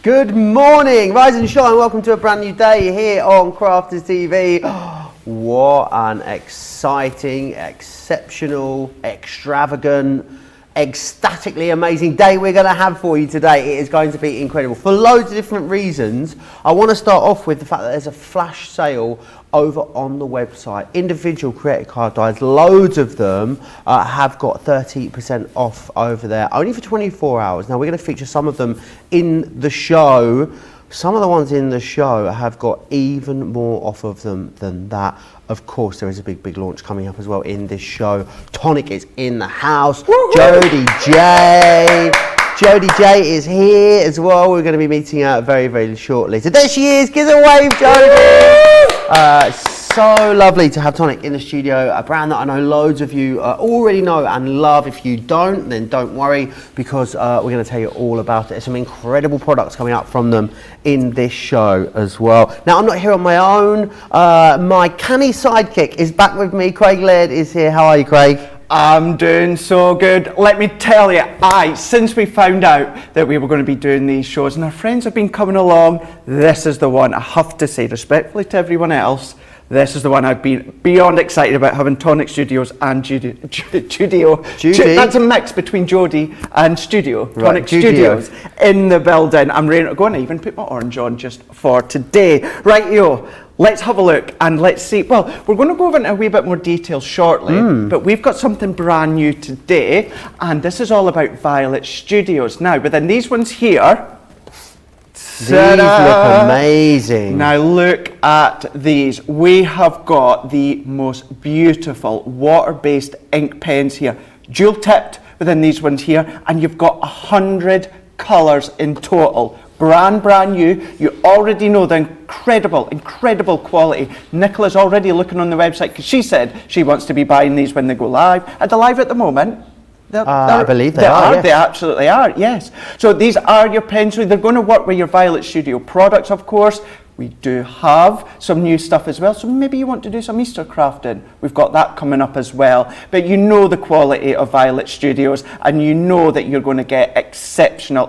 Good morning, rise and shine. Welcome to a brand new day here on Crafters TV. What an exciting, exceptional, extravagant, ecstatically amazing day we're going to have for you today. It is going to be incredible for loads of different reasons. I want to start off with the fact that there's a flash sale over on the website. Individual creative card dies, loads of them have got 30% off over there, only for 24 hours. Now we're going to feature some of them in the show. Some of the ones in the show have got even more off of them than that. Of course, there is a big launch coming up as well in this show. Tonic is in the house. Jody J. Jody J is here as well. We're going to be meeting her very shortly. So there she is. Give her a wave, Jody. So lovely to have Tonic in the studio, a brand that I know loads of you already know and love. If you don't, then don't worry, because we're going to tell you all about it. There's some incredible products coming up from them in this show as well. Now, I'm not here on my own. My canny sidekick is back with me. Craig Laird is here. How are you, Craig? I'm doing so good. Let me tell you, since we found out that we were going to be doing these shows and our friends have been coming along, this is the one. I have to say, respectfully to everyone else, this is the one I've been beyond excited about, having Tonic Studios and Judy. That's a mix between Jody and Studio. Right, Tonic Studios in the building. I'm ready to go, and I even put my orange on just for today. Right, let's have a look and let's see. Well, we're going to go over into a wee bit more detail shortly, but we've got something brand new today, and this is all about Violet Studios. Now, within these ones here, these look amazing. Now look at these. We have got the most beautiful water-based ink pens here, dual tipped within these ones here, and you've got 100 colours in total. Brand new. You already know the incredible quality. Nicola's already looking on the website because she said she wants to be buying these when they go live. Are they live at the moment? I believe they are. Yes. They absolutely are, yes. So these are your pens. They're going to work with your Violet Studio products, of course. We do have some new stuff as well, so maybe you want to do some Easter crafting. We've got that coming up as well. But you know the quality of Violet Studios, and you know that you're going to get exceptional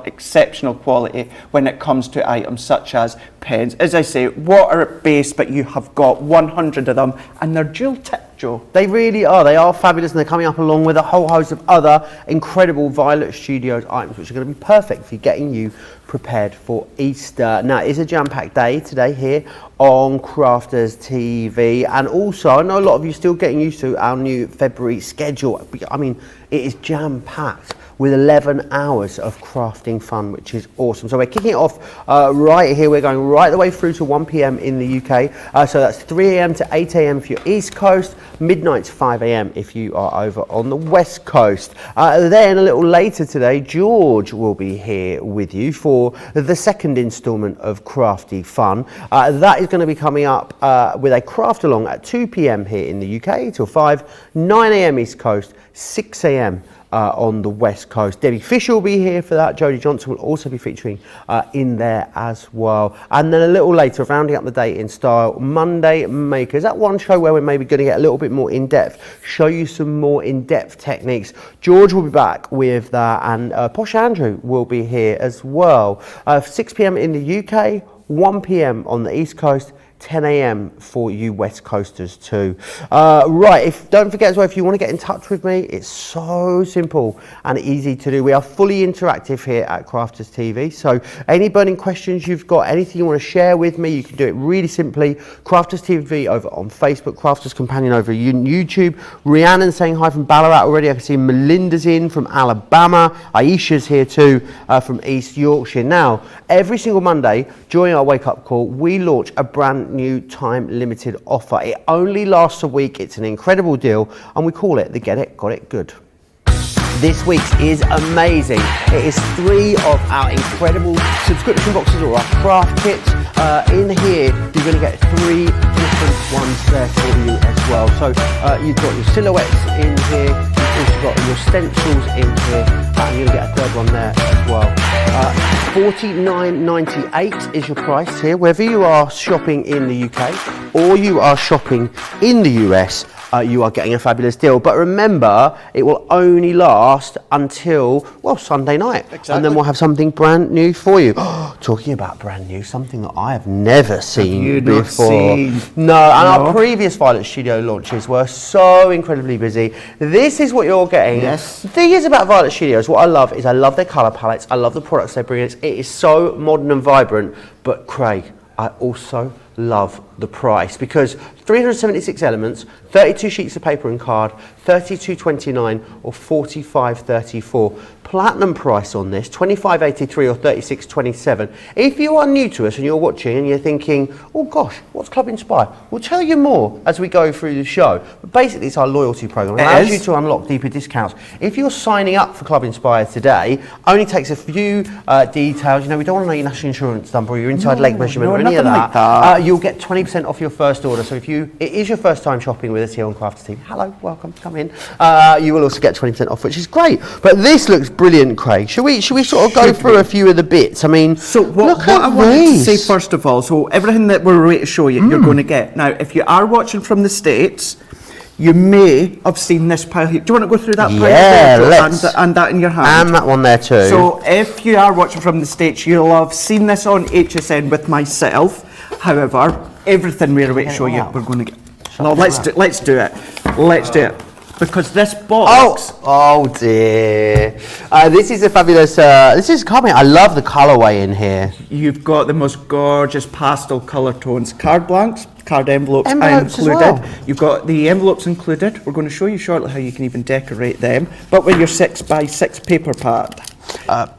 quality when it comes to items such as pens. As I say, water-based, but you have got 100 of them, and they're dual tip, Joe. They really are. They are fabulous, and they're coming up along with a whole host of other incredible Violet Studios items, which are going to be perfect for getting you prepared for Easter. Now, it's a jam-packed day today here on Crafters TV, and also I know a lot of you still getting used to our new February schedule. I mean, it is jam-packed with 11 hours of crafting fun, which is awesome. So we're kicking it off right here. We're going right the way through to 1 p.m. in the UK. So that's 3 a.m. to 8 a.m. if you're East Coast, midnight to 5 a.m. if you are over on the West Coast. Then a little later today, George will be here with you for the second instalment of Crafty Fun. That is going to be coming up with a craft along at 2 p.m. here in the UK till 5, 9 a.m. East Coast, 6 a.m. On the West Coast. Debbie Fisher will be here for that. Jody Johnson will also be featuring in there as well. And then a little later, rounding up the day in style, Monday Makers. That one show where we're maybe going to get a little bit more in-depth, show you some more in-depth techniques. George will be back with that, and Posh Andrew will be here as well. 6 p.m. in the UK, 1 p.m. on the East Coast, 10 a.m. for you West Coasters too. Right, don't forget as well, if you want to get in touch with me, it's so simple and easy to do. We are fully interactive here at Crafters TV, so any burning questions you've got, anything you want to share with me, you can do it really simply. Crafters TV over on Facebook, Crafters Companion over on YouTube. Rhiannon saying hi from Ballarat already. I can see Melinda's in from Alabama. Aisha's here too from East Yorkshire. Now, every single Monday during our wake up call, we launch a brand new time limited offer. It only lasts a week. It's an incredible deal, and we call it the Get It, Got It Good. This week's is amazing. It is 3 of our incredible subscription boxes or our craft kits. In here, you're going to get 3 different ones there for you as well. So you've got your silhouettes in here, you've also got your stencils in here, and you're going to get a third one there as well. $49.98 is your price here, whether you are shopping in the UK or you are shopping in the US. You are getting a fabulous deal. But remember, it will only last until, well, Sunday night. Exactly. And then we'll have something brand new for you. Talking about brand new, something that I have never seen you before. not seen? No, and our previous Violet Studio launches were so incredibly busy. This is what you're getting. Yes. The thing is about Violet Studios, what I love is I love their colour palettes, I love the products they bring in. It is so modern and vibrant, but Craig, I also love the price, because 376 elements, 32 sheets of paper and card, 32.29 or 45.34. Platinum price on this, 25.83 or 36.27. If you are new to us and you're watching and you're thinking, oh gosh, what's Club Inspire? We'll tell you more as we go through the show. But basically it's our loyalty program. It allows you to unlock deeper discounts. If you're signing up for Club Inspire today, only takes a few details. You know, we don't want to know your national insurance number or your inside leg measurement or any of that. Like You'll get 20% off your first order. So if it is your first time shopping with us here on Crafter Team, hello, welcome, come in. You will also get 20% off, which is great. But this looks brilliant, Craig. Should we sort of go through a few of the bits? I mean, so what I wanted to say first of all, so everything that we're ready to show you, you're going to get. Now, if you are watching from the States, you may have seen this pile here. Do you want to go through that pile there, let's. and that in your hand? And that one there too. So if you are watching from the States, you'll have seen this on HSN with myself. However, everything we're about to show you, we're going to get. No, let's do it. Let's do it. Because this box. Oh dear. This is a fabulous. This is coming. I love the colourway in here. You've got the most gorgeous pastel colour tones. Card blanks, card envelopes Envelopes included. as well. You've got the envelopes included. We're going to show you shortly how you can even decorate them. But with your 6x6 paper pad.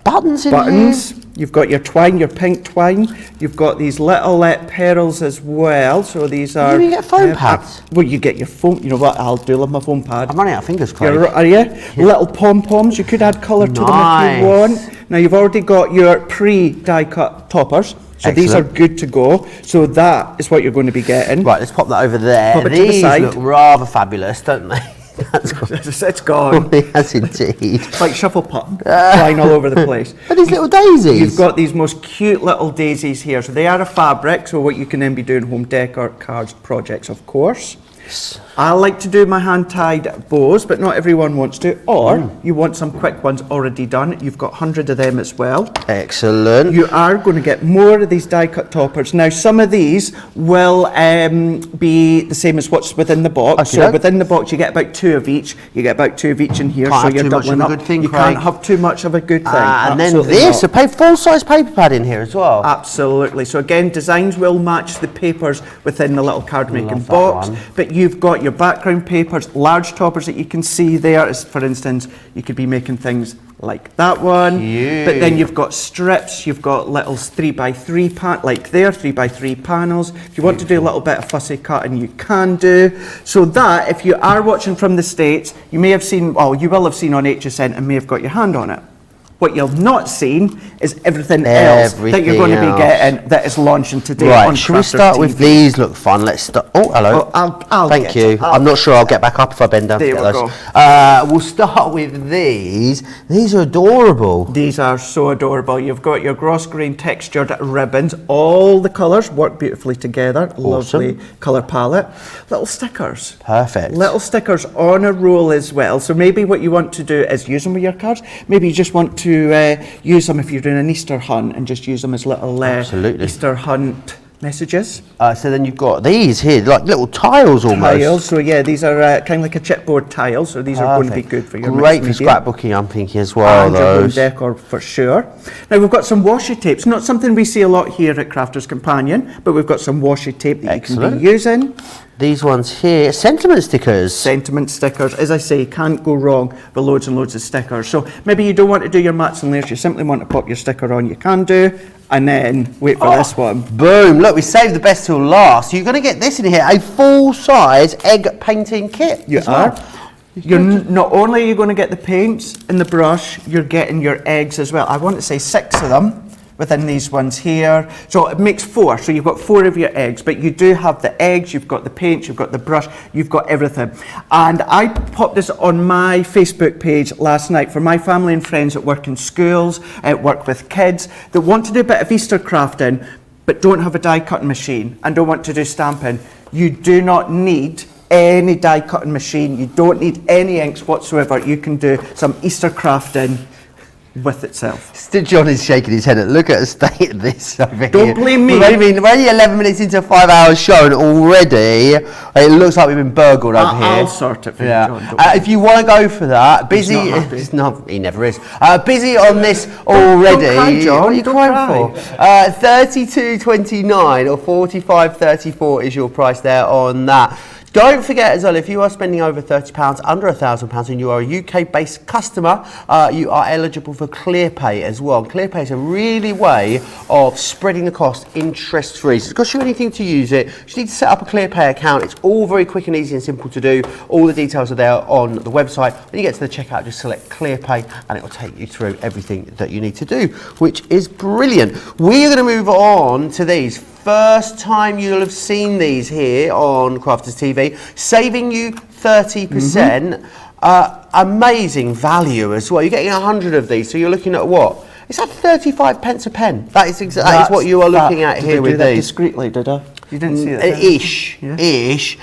Buttons in Buttons. here. You've got your twine, your pink twine. You've got these little pearls as well. So these are. You get foam pads. Well, you get your foam. You know what? I'll do love my foam pad. I'm running out of fingers, Craig. Are you? Little pom-poms. You could add colour to them if you want. Now you've already got your pre-die cut toppers. So these are good to go. So that is what you're going to be getting. Right, let's pop that over there. Pop it to the These side. look rather fabulous, don't they? That's gone. It's gone. Yes, indeed. It's like shuffle puck flying all over the place. Are these little daisies? You've got these most cute little daisies here. So they are a fabric, so what you can then be doing home decor cards projects, of course. I like to do my hand-tied bows, but not everyone wants to. Or you want some quick ones already done. You've got 100 of them as well. Excellent. You are going to get more of these die-cut toppers. Now, some of these will be the same as what's within the box. So within the box, you get about 2 of each. You get about 2 of each in here. Can't so you're doubling up. You can't have too much of a good thing. And then Absolutely this, not. a full-size paper pad in here as well. Absolutely. So again, designs will match the papers within the little card making Love that box. one. But you've got your background papers, large toppers that you can see there. As for instance, you could be making things like that one. Cute. But then you've got strips, you've got little 3x3 like there, 3x3 panels. If you want to do a little bit of fussy cutting, you can do. So that, if you are watching from the States, you may have seen, well, you will have seen on HSN and may have got your hand on it. What you've not seen is everything else that you're going to be getting that is launching today. Right, should we start with these? Look fun. Let's start. Oh, hello. I'll Thank you. I'm not sure I'll get back up if I bend down to There get we those. go. We'll start with these. These are adorable. These are so adorable. You've got your gross grain textured ribbons. All the colours work beautifully together. Awesome. Lovely colour palette. Little stickers. Perfect. Little stickers on a roll as well. So maybe what you want to do is use them with your cards. Maybe you just want to use them if you're doing an Easter hunt and just use them as little Easter hunt messages. So then you've got these here, like little tiles almost. Tiles. So yeah, these are kind of like a chipboard tile. So these are going to be good for your Great mixed for media. scrapbooking, I'm thinking as well. And your home Those. decor for sure. Now we've got some washi tapes. Not something we see a lot here at Crafters Companion, but we've got some washi tape that you can be using. These ones here, sentiment stickers. Sentiment stickers, as I say, can't go wrong with loads and loads of stickers. So maybe you don't want to do your mats and layers, you simply want to pop your sticker on, you can do, and then wait for this one. Boom, look, we saved the best till last. You're going to get this in here, a full-size egg painting kit. You are. You're not only are you going to get the paints and the brush, you're getting your eggs as well. I want to say 6 of them within these ones here. So it makes 4. So you've got 4 of your eggs, but you do have the eggs, you've got the paint, you've got the brush, you've got everything. And I popped this on my Facebook page last night for my family and friends that work in schools, work with kids, that want to do a bit of Easter crafting, but don't have a die cutting machine and don't want to do stamping. You do not need any die cutting machine. You don't need any inks whatsoever. You can do some Easter crafting with itself. John is shaking his head at look at the state of this over here. Don't blame me. We're only 11 minutes into a 5-hour show and already it looks like we've been burgled over here. I'll sort it for you, John. If you want to go for that, busy. He's not happy. He never is. Busy on this already. Don't cry, John. What are you crying for? 32.29 or 45.34 is your price there on that. Don't forget as well, if you are spending over £30, under £1,000 and you are a UK-based customer, you are eligible for ClearPay as well. ClearPay is a really way of spreading the cost interest-free. So it doesn't cost you anything to use it. You just need to set up a ClearPay account. It's all very quick and easy and simple to do. All the details are there on the website. When you get to the checkout, just select ClearPay and it will take you through everything that you need to do, which is brilliant. We are going to move on to these. First time you'll have seen these here on Crafters TV, saving you 30%. Amazing value as well. You're getting 100 of these, so you're looking at what? It's at 35 pence a pen. That is what you are looking at here with these. Discreetly, did I? You didn't see that? Ish.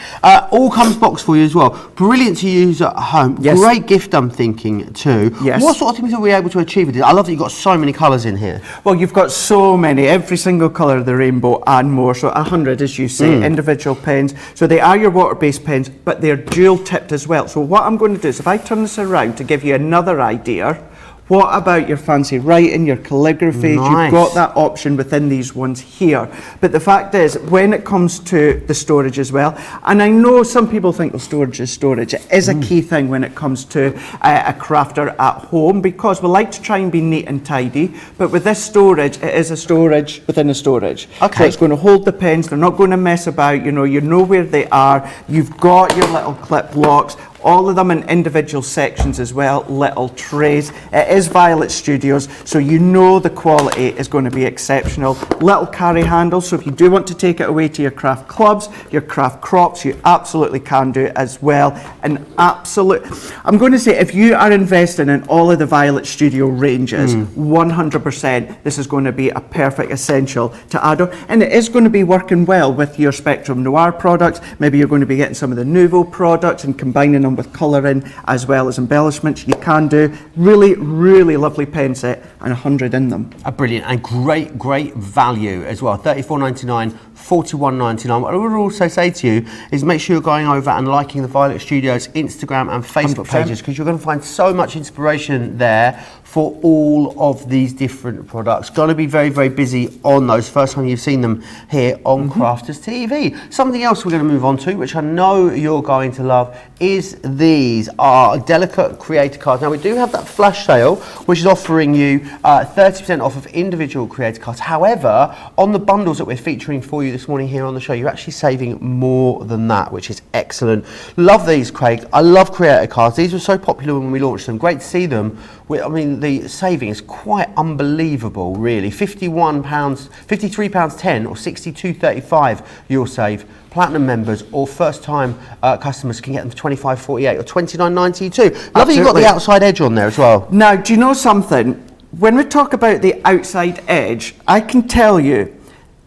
All comes boxed for you as well. Brilliant to use at home. Yes. Great gift, I'm thinking, too. Yes. What sort of things are we able to achieve with it? I love that you've got so many colours in here. Well, you've got so many, every single colour of the rainbow and more. So 100, as you say, individual pens. So they are your water-based pens, but they're dual-tipped as well. So what I'm going to do is, if I turn this around to give you another idea, what about your fancy writing, your calligraphy? Nice. You've got that option within these ones here. But the fact is, when it comes to the storage as well, and I know some people think, well, storage is storage. It is a key thing when it comes to a crafter at home, because we like to try and be neat and tidy. But with this storage, it is a storage within a storage. Okay. So it's going to hold the pens. They're not going to mess about. You know where they are. You've got your little clip locks. All of them in individual sections as well, little trays. It is Violet Studios, so you know the quality is going to be exceptional. Little carry handles, so if you do want to take it away to your craft clubs, your craft crops, you absolutely can do it as well. And I'm going to say, if you are investing in all of the Violet Studio ranges, 100%, this is going to be a perfect essential to add on. And it is going to be working well with your Spectrum Noir products. Maybe you're going to be getting some of the Nouveau products and combining them with colouring as well as embellishments. You can do really, really lovely pen set and 100 in them. Brilliant and great value as well. $34.99, $41.99. What I would also say to you is make sure you're going over and liking the Violet Studios Instagram and Facebook 100%. pages, because you're going to find so much inspiration there for all of these different products. Going to be very busy on those. First time you've seen them here on Crafters TV. Something else we're going to move on to, which I know you're going to love, is these are delicate creator cards. Now we do have that flash sale, which is offering you 30% off of individual creator cards. However, on the bundles that we're featuring for you this morning here on the show, you're actually saving more than that, which is excellent. Love these, Craig. I love creator cards. These were so popular when we launched them. Great to see them. I mean, the saving is quite unbelievable, really. £53.10 or £62.35 you'll save. Platinum members or first-time customers can get them for £25.48 or £29.92. Love that you've got the outside edge on there as well. Now, do you know something? When we talk about the outside edge, I can tell you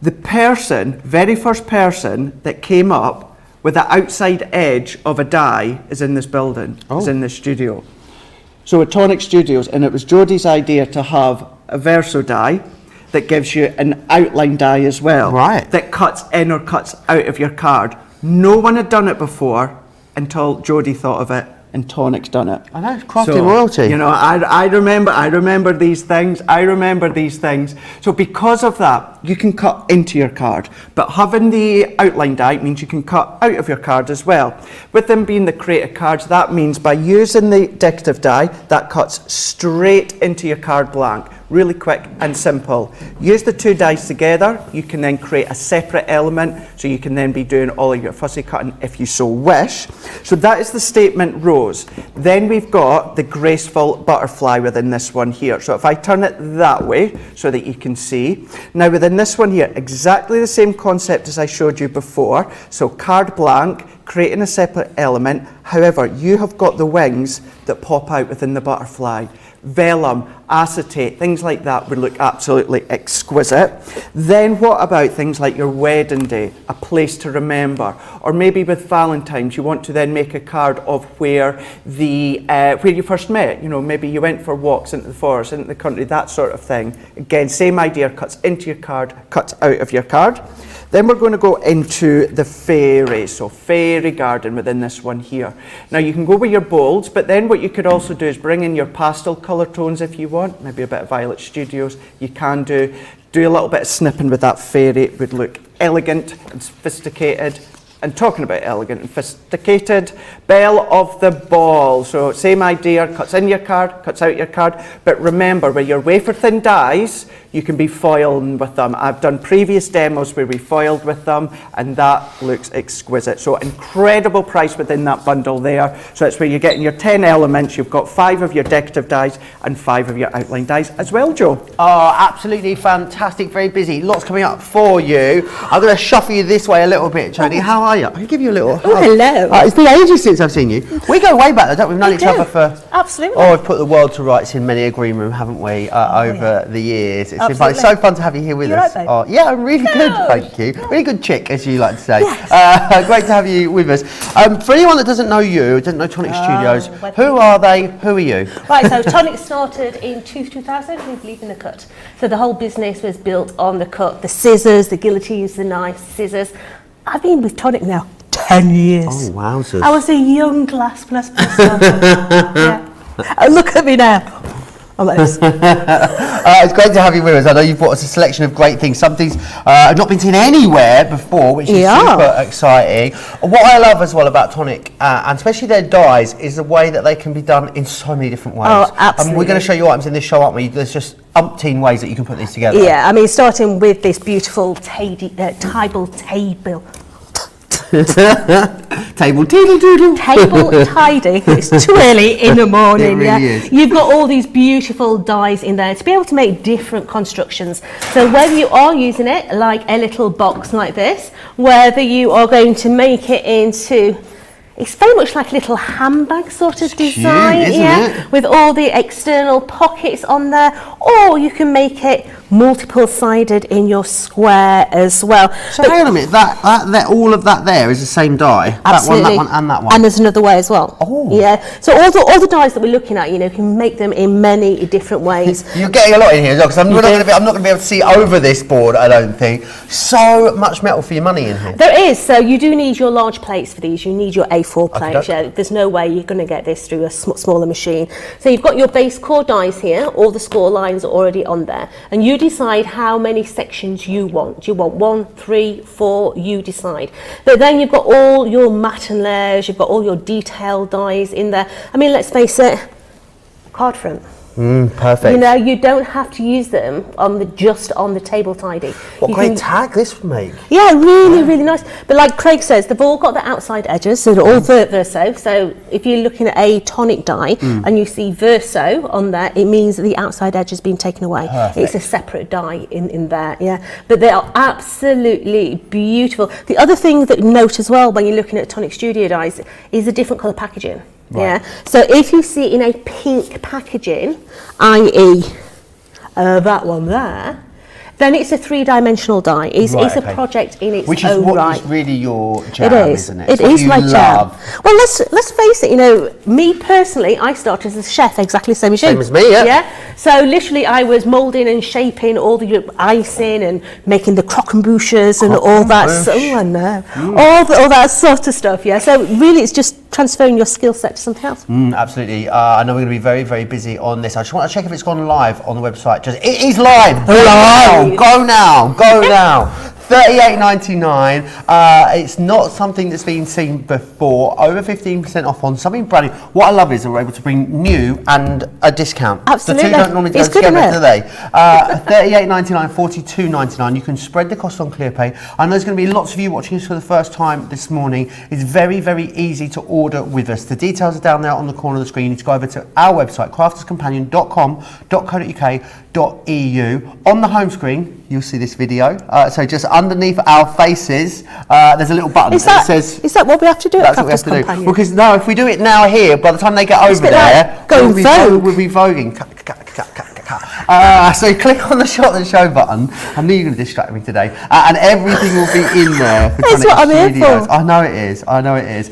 the very first person that came up with the outside edge of a die is in this building, is in this studio. So at Tonic Studios, and it was Jody's idea to have a verso die that gives you an outline die as well. Right. That cuts in or cuts out of your card. No one had done it before until Jody thought of it, and Tonic's done it. I know, crafting royalty. You know, I remember these things. So because of that, you can cut into your card. But having the outline die means you can cut out of your card as well. With them being the creative cards, that means by using the decorative die, that cuts straight into your card blank. Really quick and simple. Use the two dies together. You can then create a separate element, so you can then be doing all of your fussy cutting if you so wish. So that is the statement rose. Then we've got the graceful butterfly within this one here. So if I turn it that way so that you can see. Now within this one here, exactly the same concept as I showed you before. So card blank, creating a separate element. However, you have got the wings that pop out within the butterfly. Vellum, acetate, things like that would look absolutely exquisite. Then what about things like your wedding day, a place to remember, or maybe with Valentine's you want to then make a card of where you first met. You know, maybe you went for walks into the forest, into the country, that sort of thing. Again, same idea, cuts into your card, cuts out of your card. Then we're going to go into the fairy, so fairy garden within this one here. Now you can go with your bolds, but then what you could also do is bring in your pastel colour tones if you want, maybe a bit of Violet Studios. You can do a little bit of snipping with that fairy. It would look elegant and sophisticated. And talking about elegant and sophisticated, belle of the ball. So same idea, cuts in your card, cuts out your card. But remember, with your wafer thin dies, you can be foiling with them. I've done previous demos where we foiled with them, and that looks exquisite. So incredible price within that bundle there. So it's where you're getting your 10 elements. You've got 5 of your decorative dies and 5 of your outline dies as well, Joe. Oh, absolutely fantastic. Very busy. Lots coming up for you. I'm going to shuffle you this way a little bit, Jody. How are you? I can give you a little hug. Oh, hello. It's been ages since I've seen you. We go way back, though, don't we? We've known each other for... Absolutely. Oh, we've put the world to rights in many a green room, haven't we, over the years. It's been fun. It's so fun to have you here with us. Right, oh, yeah, I'm really good, thank you. Really good chick, as you like to say. Yes. Great to have you with us. For anyone that doesn't know you, doesn't know Tonic Studios, who are they? Who are you? Right, so Tonic started in 2000, we believe in the cut. So the whole business was built on the cut, the scissors, the guillotines, the knives, scissors. I've been with Tonic now 10 years. Oh, wowzers. I was a young glass person. Yeah. Look at me now. I'm like this. It's great to have you with us. I know you've brought us a selection of great things. Some things have not been seen anywhere before, which is super exciting. What I love as well about Tonic, and especially their dies, is the way that they can be done in so many different ways. Oh, absolutely. We're going to show you items in this show, aren't we? There's just umpteen ways that you can put these together. Yeah, I mean, starting with this beautiful table table. Table teedle doodle. Table tidy. It's too early in the morning. It really is. You've got all these beautiful dies in there to be able to make different constructions. So whether you are using it like a little box like this, whether you are going to make it into, it's very much like a little handbag sort of design, cute, isn't it? With all the external pockets on there, or you can make it multiple sided in your square as well. So hang on a minute, that all of that there is the same die. Absolutely. That one, and that one. And there's another way as well. Oh. Yeah. So all the dies that we're looking at, you can make them in many different ways. You're getting a lot in here as well, because I'm not going to be able to see over this board, I don't think. So much metal for your money in here. There is. So you do need your large plates for these. You need your A4 plates. Okay. Yeah. There's no way you're going to get this through a smaller machine. So you've got your base core dies here. All the score lines are already on there, and you decide how many sections you want. Do you want 1, 3, 4? You decide. But then you've got all your matte and layers. You've got all your detail dies in there. I mean, let's face it, card front. Perfect. You don't have to use them just on the table tidy. What great tag this would make. Yeah, really nice. But like Craig says, they've all got the outside edges, so they're all verso. So if you're looking at a Tonic die and you see verso on there, it means that the outside edge has been taken away. Perfect. It's a separate die in there, yeah. But they are absolutely beautiful. The other thing that note as well when you're looking at Tonic Studio dies is the different colour packaging. Right. Yeah. So if you see in a pink packaging, i.e. That one there, then it's a 3-dimensional die. It's a project in its own right. Which is what is really your jam, isn't it? It is my jam. Well, let's face it, me personally, I started as a chef, exactly the same as you. Same as me, yeah. Yeah. So literally I was moulding and shaping all the icing and making the croquembouches and all that. Oh, I know. All that sort of stuff, yeah. So really it's just transferring your skill set to something else. Absolutely. I know we're going to be very, very busy on this. I just want to check if it's gone live on the website. It is live. Live. Go now. $38.99. It's not something that's been seen before. Over 15% off on something brand new. What I love is that we're able to bring new and a discount. Absolutely. The two don't normally go together, do they? $38.99, $42.99. You can spread the cost on ClearPay. I know there's going to be lots of you watching us for the first time this morning. It's very, very easy to order with us. The details are down there on the corner of the screen. You need to go over to our website, crafterscompanion.com.co.uk.eu. On the home screen, you'll see this video. So just underneath our faces, there's a little button that says... Is that what we have to do at Crafters Companion? Because no, if we do it now here, by the time they get over there, like we'll be voguing. So click on the Shot and Show button. I knew you were going to distract me today. And everything will be in there for That's Tonic what I'm here Studios. for. I know it is. I know it is.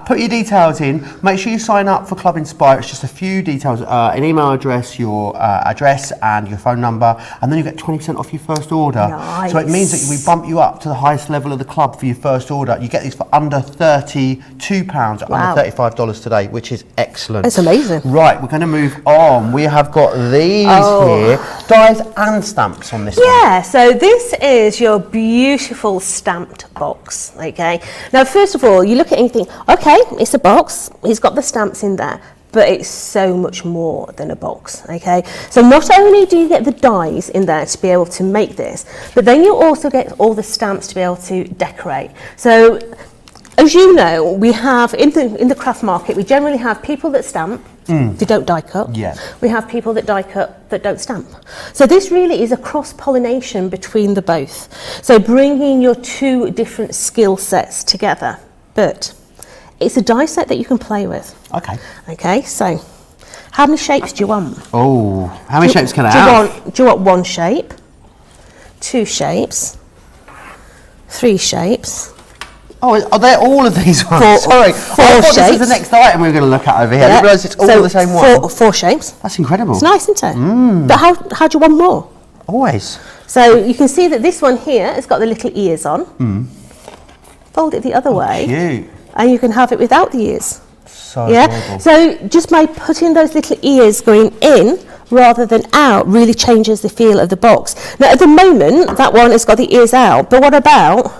Put your details in. Make sure you sign up for Club Inspire. It's just a few details. An email address, your address and your phone number. And then you get 20% off your first order. Nice. So it means that we bump you up to the highest level of the club for your first order. You get these for under £32, Wow. under $35 today, which is excellent. It's amazing. Right, we're going to move on. We have got these here, dies and stamps on this one. Yeah, so this is your beautiful stamped box, okay? Now, first of all, you look at it and you think, okay, it's a box, it's got the stamps in there, but it's so much more than a box, okay? So not only do you get the dies in there to be able to make this, but then you also get all the stamps to be able to decorate. So, as you know, we have, in the craft market, we generally have people that stamp, they don't die cut. Yeah. We have people that die cut that don't stamp. So this really is a cross-pollination between the both. So bringing your two different skill sets together, but it's a die set that you can play with. Okay. Okay, so how many shapes do you want? Oh, how many shapes can I have? Do you want one shape, two shapes, three shapes? Oh, are there all of these ones? Sorry, four I thought this was shapes. the next item we were going to look at over here. I didn't realise it's all the same one. Four shapes. That's incredible. It's nice, isn't it? But how do you want more? Always. So you can see that this one here has got the little ears on. Fold it the other way, Cute. and you can have it without the ears. So Yeah. adorable. So just by putting those little ears going in rather than out really changes the feel of the box. Now at the moment that one has got the ears out, but what about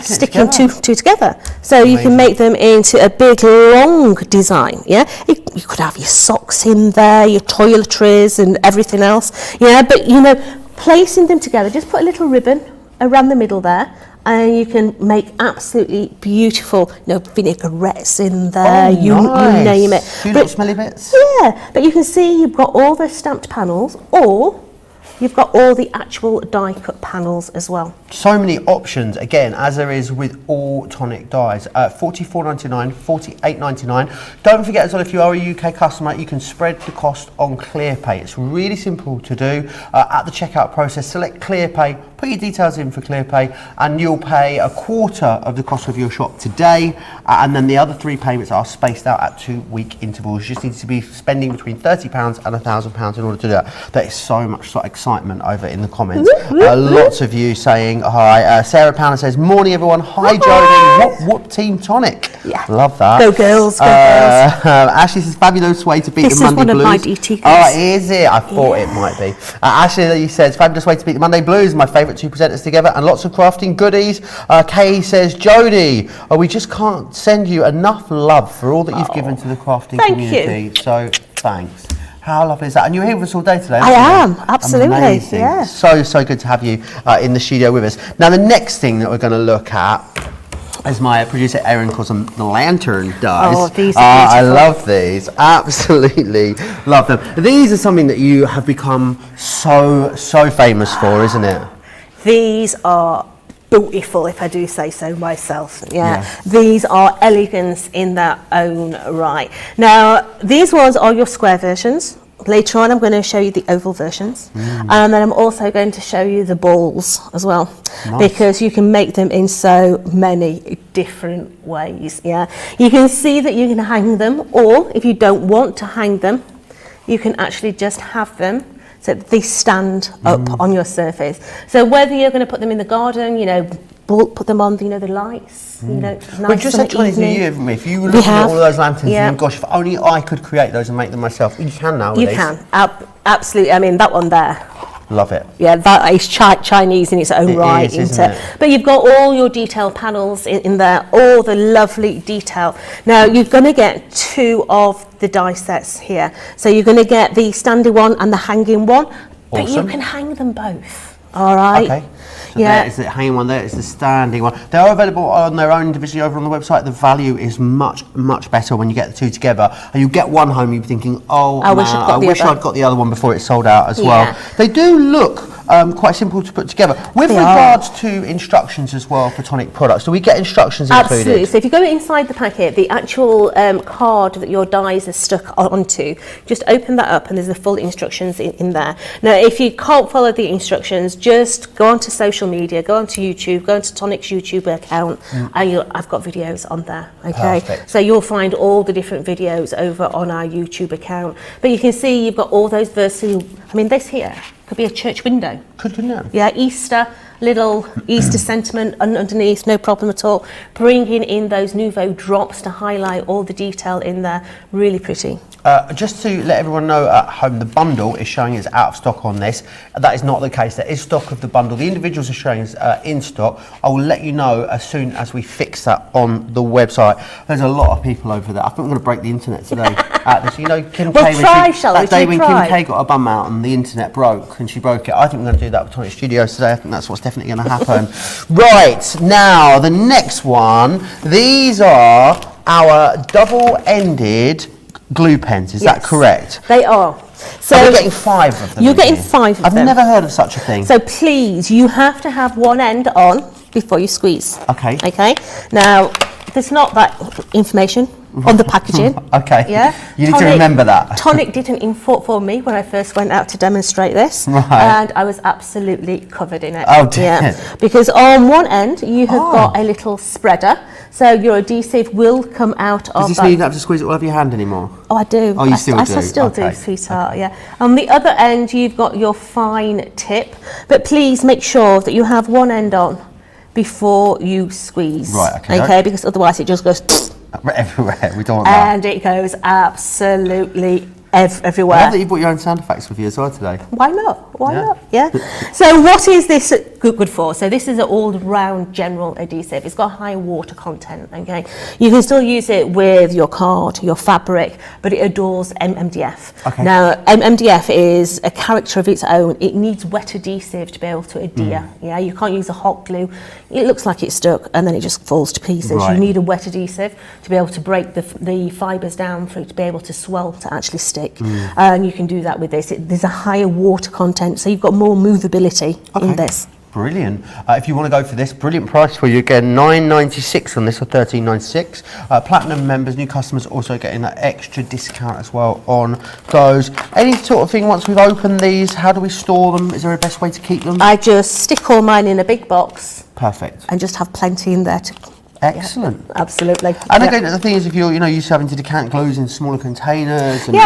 sticking two together? So you can make them into a big long design. Yeah, you could have your socks in there, your toiletries and everything else. Yeah, but you know, placing them together, just put a little ribbon around the middle there, and you can make absolutely beautiful, you know, vinaigrettes in there. Oh, you name it. Few little smelly bits. Yeah, but you can see you've got all the stamped panels, or you've got all the actual die cut panels as well. So many options, again, as there is with all Tonic dies. $44.99, $48.99. Don't forget as well, if you are a UK customer, you can spread the cost on ClearPay. It's really simple to do. At the checkout process, select ClearPay, put your details in for ClearPay, and you'll pay a quarter of the cost of your shop today, and then the other three payments are spaced out at 2-week intervals. You just need to be spending between £30 and £1,000 in order to do that. There is so much excitement over in the comments. Lots of you saying hi. Sarah Pounder says, morning everyone. Hi Jody. Whoop Team Tonic. Yeah. Love that. Go girls, go girls. Ashley says, fabulous way to beat This the is Monday one blues. of my DT Oh, girls. is it? I thought it might be. Ashley says, fabulous way to beat the Monday blues. My favourite two presenters together, and lots of crafting goodies. Kay says, Jody, we just can't send you enough love for all that you've given to the crafting Thank community. you. So thanks. How lovely is that? And you're here with us all day today, I aren't you? am, absolutely, Amazing. yeah. So good to have you in the studio with us. Now, the next thing that we're going to look at, as my producer Erin calls them, the lantern dies. Oh, these are I beautiful. love these. Absolutely love them. These are something that you have become so famous for, isn't it? These are beautiful, if I do say so myself. Yeah. These are elegance in their own right. Now, these ones are your square versions. Later on, I'm going to show you the oval versions. And then I'm also going to show you the balls as well. Nice. Because you can make them in so many different ways. Yeah. You can see that you can hang them, or if you don't want to hang them, you can actually just have them so that they stand up on your surface. So whether you're going to put them in the garden, you know, put them on, you know, the lights, you know, nice. We just had 20 new year, haven't we? If you look at all of those lanterns, you think, gosh, if only I could create those and make them myself. You can nowadays. You can, absolutely. I mean, that one there. Love it. Yeah, that is Chinese in its own right, isn't it? But you've got all your detail panels in there, all the lovely detail. Now, you're going to get two of the die sets here. So you're going to get the standing one and the hanging one, but you Awesome. can hang them both. All right. Okay. So there is the hanging one, there is the standing one. They are available on their own individually over on the website. The value is much better when you get the two together. And you get one home, you're thinking, oh, I man, wish I'd got I the wish other. I'd got the other one before it sold out as well. Yeah. They do look quite simple to put together. With regards to instructions as well for Tonic products, do we get instructions included? Absolutely. So if you go inside the packet, the actual card that your dies are stuck onto, just open that up and there's the full instructions in there. Now, if you can't follow the instructions, just go onto social media, go onto YouTube, go onto Tonic's YouTube account, and I've got videos on there. Okay. Perfect. So you'll find all the different videos over on our YouTube account. But you can see you've got all those versatile. I mean, this here could be a church window. Could you know? Yeah, Easter, little Easter sentiment underneath, no problem at all. Bringing in those nouveau drops to highlight all the detail in there, really pretty. Just to let everyone know at home, the bundle is showing it's out of stock on this. That is not the case. There is stock of the bundle. The individuals are showing in stock. I will let you know as soon as we fix that on the website. There's a lot of people over there. I think I'm going to break the internet today at this. You know, Kim K, that day when Kim K got her bum out and the internet broke and she broke it. I think we're going to do that with Tonic Studios today. I think that's what's definitely going to happen. Right, now the next one. These are our double-ended glue pens, is that correct? They are. So we're getting 5 of them. You're getting 5 of them. I've never heard of such a thing. So please, you have to have one end on before you squeeze. Okay. Okay. Now, there's not that information on the packaging. Okay. Yeah. You need to remember that. Tonic didn't inform me when I first went out to demonstrate this, right. And I was absolutely covered in it. Oh dear. Yeah. Because on one end you have got a little spreader, so your adhesive will come out of that. Does this mean you don't have to squeeze it all over your hand anymore? Oh, I do. Oh, you still do? I still do, sweetheart, yeah. On the other end, you've got your fine tip, but please make sure that you have one end on before you squeeze. Right, okay. Okay, because otherwise it just goes everywhere. We don't want that. and it goes absolutely everywhere. I love that you brought your own sound effects with you as well today. Why not? Why not? Yeah. So what is this good for? So this is an all-round general adhesive. It's got high water content, okay? You can still use it with your card, your fabric, but it adores MDF. Okay. Now, MDF is a character of its own. It needs wet adhesive to be able to adhere. Yeah, you can't use a hot glue. It looks like it's stuck and then it just falls to pieces. Right. You need a wet adhesive to be able to break the fibres down for it to be able to swell to actually stick. And you can do that with this. There's a higher water content, so you've got more movability in this. Brilliant. If you want to go for this, brilliant price for you again, $9.96 on this or $13.96. Platinum members, new customers also getting that extra discount as well on those. Any sort of thing once we've opened these, how do we store them? Is there a best way to keep them? I just stick all mine in a big box. Perfect. And just have plenty in there to... Excellent. Yeah, absolutely. And again, the thing is, if you're used to having to decant glues in smaller containers and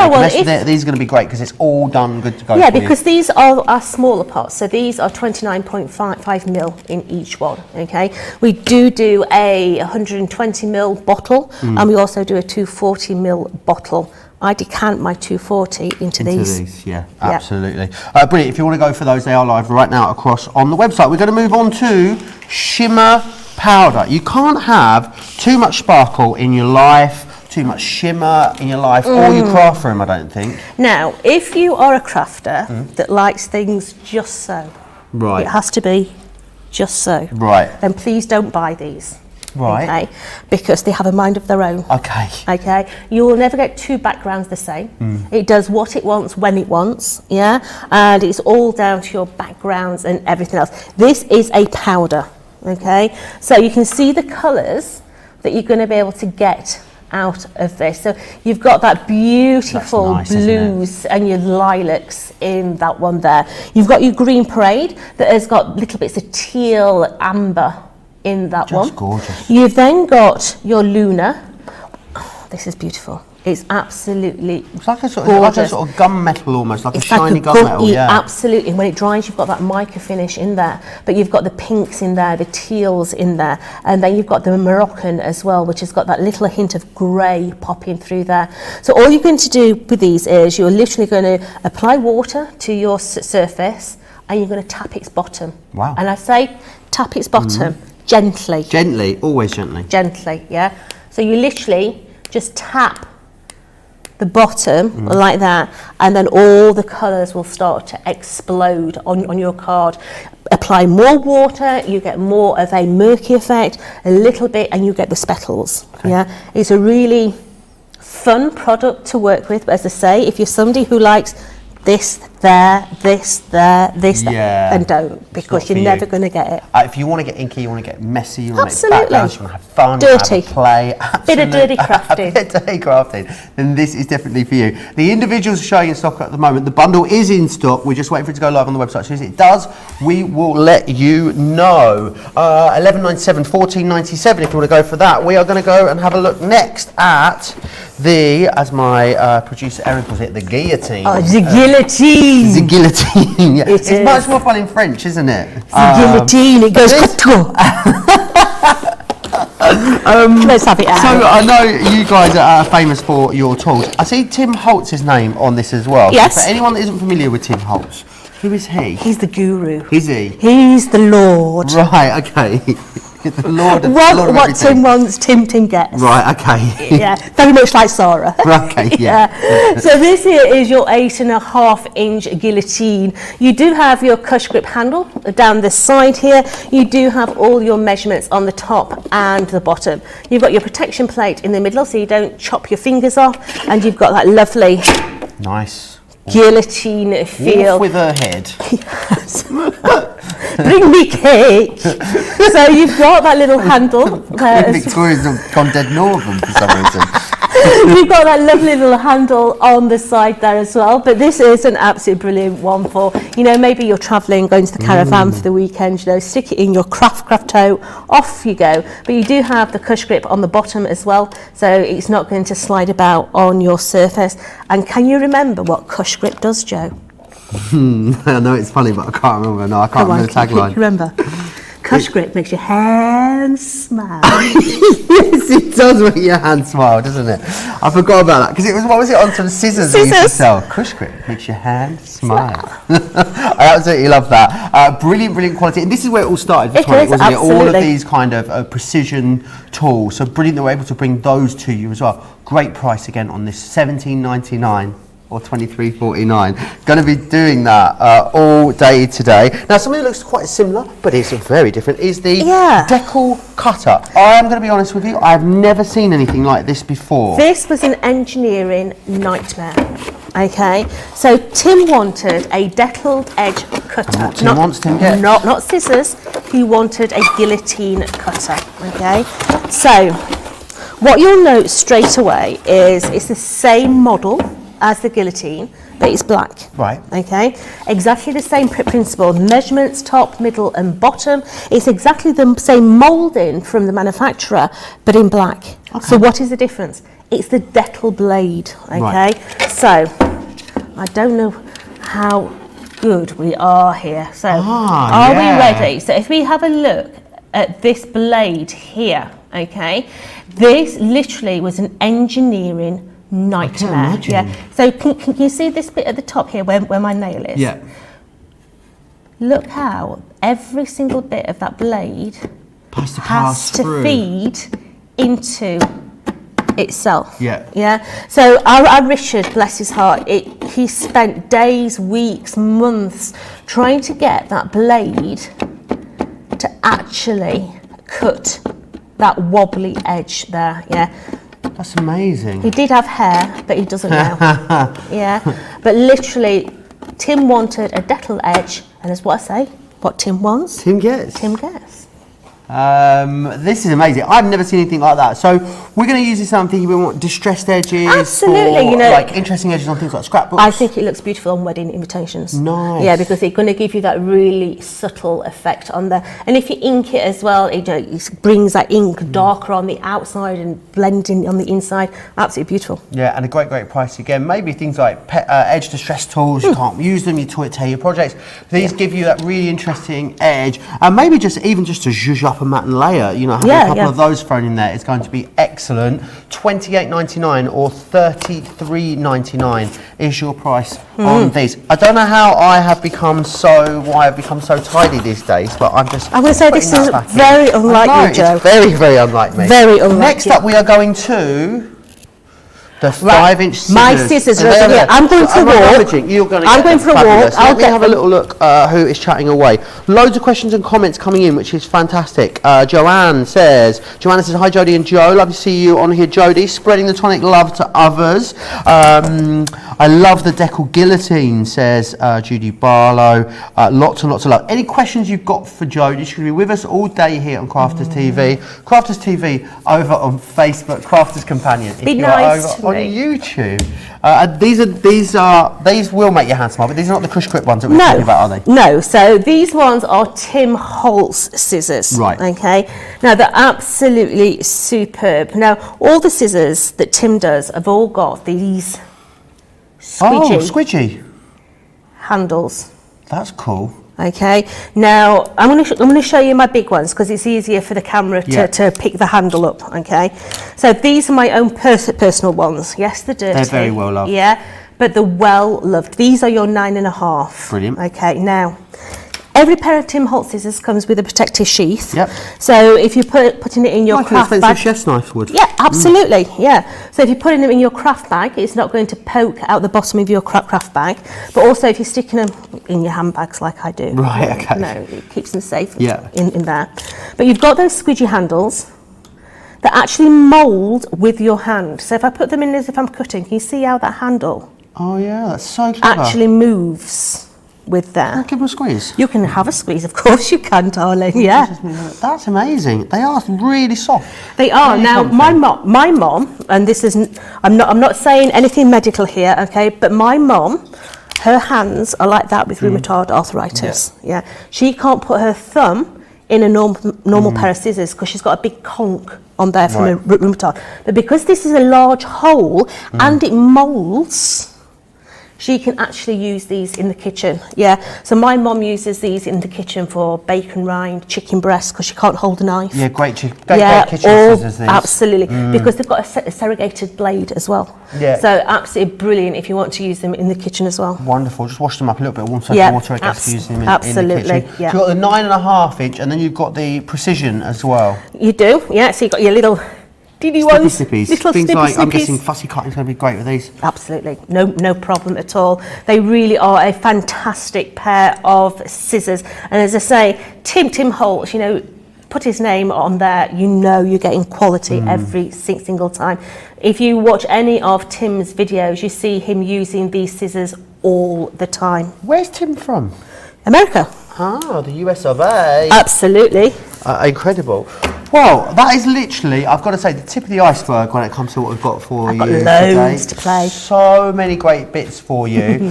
these are going to be great because it's all done good to go. Yeah, because these are our smaller pots. So these are 29.5 mil in each one. Okay, we do a 120 mil bottle, and we also do a 240 mil bottle. I decant my 240 into these. Yeah, absolutely. Brilliant. If you want to go for those, they are live right now across on the website. We're going to move on to Shimmer powder. You can't have too much sparkle in your life, too much shimmer in your life, or your craft room, I don't think. Now, if you are a crafter that likes things just so, right, it has to be just so, right, then please don't buy these. Right. Okay, because they have a mind of their own. Okay. Okay, you will never get two backgrounds the same. It does what it wants when it wants, yeah, and it's all down to your backgrounds and everything else. This is a powder, okay, so you can see the colours that you're going to be able to get out of this. So you've got that beautiful blues and your lilacs in that one there. You've got your green parade that has got little bits of teal amber in that one. Just gorgeous. You've then got your Luna. Oh, this is beautiful. It's absolutely it's like a sort gorgeous. of gunmetal almost, like it's a shiny gunmetal. Yeah, absolutely. When it dries, you've got that mica finish in there, but you've got the pinks in there, the teals in there, and then you've got the Moroccan as well, which has got that little hint of grey popping through there. So all you're going to do with these is you're literally going to apply water to your surface, and you're going to tap its bottom. Wow. And I say tap its bottom gently. Gently, always gently. Gently, yeah. So you literally just tap the bottom like that, and then all the colours will start to explode on your card. Apply more water, you get more of a murky effect, a little bit, and you get the speckles. Okay. Yeah, it's a really fun product to work with, but as I say, if you're somebody who likes this there, this there, this there, Yeah. and don't, because you're never going to get it. If you want to get inky, you want to get messy, you want to make Absolutely. backgrounds, you want to have fun, Dirty. have a play, Bit of dirty crafting. a bit of dirty crafting, then this is definitely for you. The individuals are showing in stock at the moment. The bundle is in stock. We're just waiting for it to go live on the website. As soon as it does, we will let you know. $11.97, $14.97 if you want to go for that. We are going to go and have a look next at the, as my producer Erin calls it, the guillotine. Oh, the guillotine. The guillotine. Yeah. It's is. much more fun in French, isn't it? The guillotine. It goes. Let's have it out. So I know you guys are famous for your tools. I see Tim Holtz's name on this as well. Yes. So for anyone that isn't familiar with Tim Holtz, who is he? He's the guru. Is he? He's the Lord. Right, okay. The Lord of, What, Lord of what everything. Tim wants, Tim gets. Right, okay. Yeah, very much like Sarah. Okay, yeah. So this here is your 8.5-inch guillotine. You do have your cush grip handle down the side here. You do have all your measurements on the top and the bottom. You've got your protection plate in the middle so you don't chop your fingers off, and you've got that lovely Nice. guillotine feel. Wolf with her head. Bring me cake. So you've got that little handle. Victoria's gone dead northern for some reason. You've got that lovely little handle on the side there as well, but this is an absolutely brilliant one for, you know, maybe you're travelling, going to the caravan for the weekend, you know, stick it in your craft toe, off you go. But you do have the cush grip on the bottom as well, so it's not going to slide about on your surface. And can you remember what cush grip does, Joe? I know it's funny, but I can't remember. No, I can't remember the tagline. Remember, cush grip makes your hands smile. Yes, it does make your hand smile, doesn't it? I forgot about that because it was, what was it, on some scissors we used to sell? Cush grip makes your hand smile. I absolutely love that. Brilliant, brilliant quality. And this is where it all started, It Tonic, is, wasn't it? All of absolutely. these kind of precision tools. So brilliant that we're able to bring those to you as well. Great price again on this, $17.99. Or $23.49. Going to be doing that all day today. Now, something that looks quite similar, but is very different, is the Decal cutter. I am going to be honest with you, I've never seen anything like this before. This was an engineering nightmare. Okay, so Tim wanted a deckled edge cutter. And what Tim wants, Tim gets. Not scissors. He wanted a guillotine cutter. Okay, so what you'll note straight away is it's the same model as the guillotine, but it's black. Right. Okay, exactly the same principle. Measurements, top, middle and bottom. It's exactly the same moulding from the manufacturer, but in black. Okay. So what is the difference? It's the Decal blade. Okay, right. So I don't know how good we are here. So are we ready? So if we have a look at this blade here, okay, this literally was an engineering nightmare. Yeah. So can you see this bit at the top here where my nail is? Yeah. Look how every single bit of that blade has to feed into itself. Yeah. Yeah. So our Richard, bless his heart, he spent days, weeks, months trying to get that blade to actually cut that wobbly edge there. Yeah. That's amazing. He did have hair, but he doesn't now. Yeah, but literally, Tim wanted a Decal edge, and that's what I say. What Tim wants, Tim gets. Tim gets. This is amazing. I've never seen anything like that. So we're going to use this. I'm thinking we want distressed edges. Absolutely, or, you know, like interesting edges on things like scrapbooks. I think it looks beautiful on wedding invitations. Nice. Yeah, because it's going to give you that really subtle effect on there. And if you ink it as well, it brings that ink darker on the outside and blending on the inside. Absolutely beautiful. Yeah, and a great, great price again. Maybe things like edge distress tools, you can't use them, you tear your projects. These give you that really interesting edge. And maybe just to zhuzh up a matte layer, you know, having a couple of those thrown in there is going to be excellent. $28.99 or $33.99 is your price on these. I don't know how why I've become so tidy these days, but I'm going to say this is very unlike you, Joe. It's very, very unlike me. Very unlike Next up, we are going to The 5-inch scissors. My scissors are over here. I'm going for a walk. You're going to I'm going for a walk. Let me have a little look who is chatting away. Loads of questions and comments coming in, which is fantastic. Joanne says, hi Jody and Joe. Love to see you on here, Jody. Spreading the tonic love to others. I love the Decal Guillotine, says Judy Barlow. Lots and lots of love. Any questions you've got for Jody? She's going to be with us all day here on Crafters TV. Crafters TV over on Facebook, Crafters Companion. Be nice to on YouTube. These will make your hand smile, but these are not the Crush Grip ones that we're talking about, are they? No, so these ones are Tim Holtz scissors. Right. Okay. Now they're absolutely superb. Now all the scissors that Tim does have all got these squidgy handles. That's cool. Okay, now I'm going to show you my big ones because it's easier for the camera to pick the handle up. Okay, so these are my own personal ones. Yes, they're dirty. They're very well loved. Yeah, but they're well loved. These are your 9.5. Brilliant. Okay, now every pair of Tim Holtz scissors comes with a protective sheath. Yep. So if you're putting it in your craft bag, expensive chef's knife would. yeah, absolutely, yeah. So if you're putting them in your craft bag, it's not going to poke out the bottom of your craft bag. But also if you're sticking them in your handbags like I do. Right, okay. No, it keeps them safe Yeah. in there. But you've got those squidgy handles that actually mould with your hand. So if I put them in as if I'm cutting, can you see how that handle Oh yeah, that's so clever. actually moves with that? Give them a squeeze. You can have a squeeze, of course you can, darling, yeah. That's amazing. They are really soft. They are. Really Now, comfy. my mom, and this isn't, I'm not saying anything medical here, okay, but my mom, her hands are like that with rheumatoid arthritis. Yeah. She can't put her thumb in a normal pair of scissors because she's got a big conch on there from a rheumatoid. But because this is a large hole and it moulds, she can actually use these in the kitchen. Yeah. So my mom uses these in the kitchen for bacon rind, chicken breast, because she can't hold a knife. Yeah, great kitchen scissors. These. Absolutely, because they've got a serrated blade as well. Yeah. So absolutely brilliant if you want to use them in the kitchen as well. Wonderful. Just wash them up a little bit of warm soap Yeah, and water, I guess, for using them in the absolutely, kitchen. yeah. So you've got the 9.5 inch, and then you've got the precision as well. You do, yeah. So you've got your little diddy ones, Snippies. little Things like, I'm snippies. guessing fussy cutting's going to be great with these. Absolutely, no problem at all. They really are a fantastic pair of scissors. And as I say, Tim Holtz, you know, put his name on there, you know you're getting quality every single time. If you watch any of Tim's videos, you see him using these scissors all the time. Where's Tim from? America. Ah, the US of A. Absolutely. Incredible. Well, that is literally, I've got to say, the tip of the iceberg when it comes to what we've got for you today. I've got loads to play. So many great bits for you.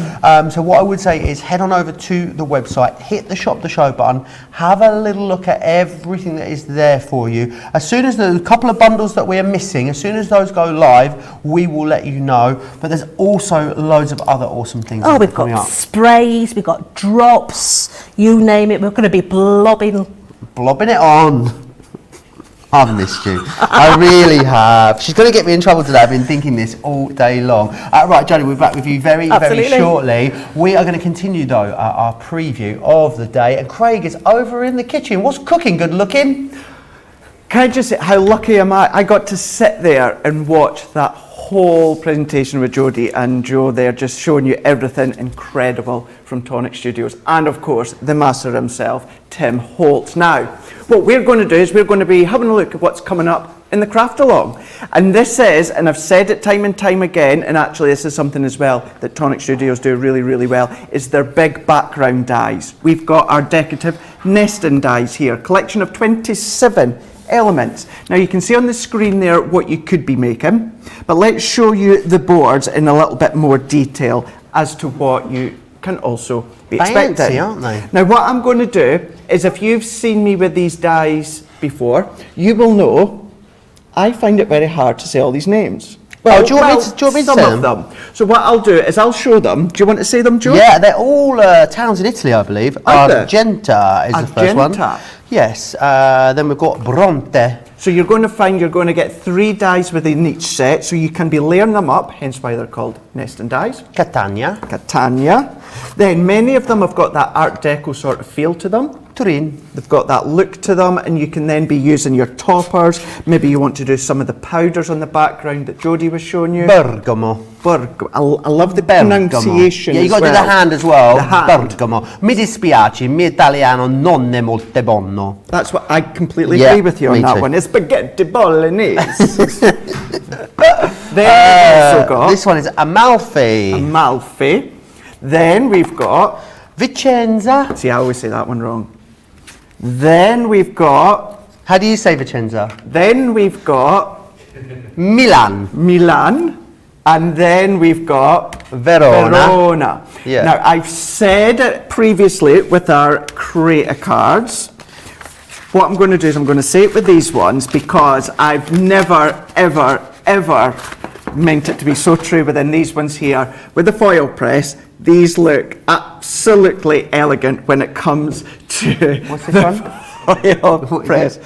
So what I would say is head on over to the website, hit the shop the show button, have a little look at everything that is there for you. As soon as the couple of bundles that we are missing, as soon as those go live, we will let you know. But there's also loads of other awesome things Oh, we've coming got up. sprays, we've got drops, you name it. We're going to be blobbing it on. I've missed you. I really have. She's going to get me in trouble today. I've been thinking this all day long. Right, Jody, we'll be back with you very shortly. We are going to continue, though, our preview of the day. And Craig is over in the kitchen. What's cooking? Good looking? Can I just say how lucky am I? I got to sit there and watch that whole presentation with Jody and Joe there, just showing you everything incredible from Tonic Studios. And of course, the master himself, Tim Holtz. Now, what we're going to do is we're going to be having a look at what's coming up in the craft along. And this is, and I've said it time and time again, and actually this is something as well that Tonic Studios do really, really well, is their big background dies. We've got our decorative nesting dies here, collection of 27 elements. Now you can see on the screen there what you could be making, but let's show you the boards in a little bit more detail as to what you can also be expecting. Fancy, aren't they? Now what I'm going to do is, if you've seen me with these dies before, you will know I find it very hard to say all these names. Well, do you want me to some say of them? So what I'll do is I'll show them. Do you want to say them, Joe? Yeah, they're all towns in Italy, I believe. Are they? Argenta is the first one. Argenta. Yes. Then we've got Bronte. So you're going to find you're going to get 3 dies within each set, so you can be layering them up, hence why they're called nesting dies. Catania. Catania. Then many of them have got that Art Deco sort of feel to them. Turin. They've got that look to them, and you can then be using your toppers. Maybe you want to do some of the powders on the background that Jody was showing you. Bergamo. I love the pronunciation. Yeah, you as got to do well. the hand as well. The hand. Bergamo. Mi dispiace, mi italiano non è molto buono. That's what I completely Yeah, agree with you on me that too. one. It's spaghetti bolognese. Then we've also got This one is Amalfi. Amalfi. Then we've got, Vicenza. see, I always say that one wrong. Then we've got, How do you say Vicenza? Milan. Milan. And then we've got Verona. Yeah. Now, I've said previously with our creator cards, what I'm going to do is I'm going to say it with these ones because I've never, ever meant it to be so true within these ones here. With the foil press, these look absolutely elegant when it comes to What's this one? foil press.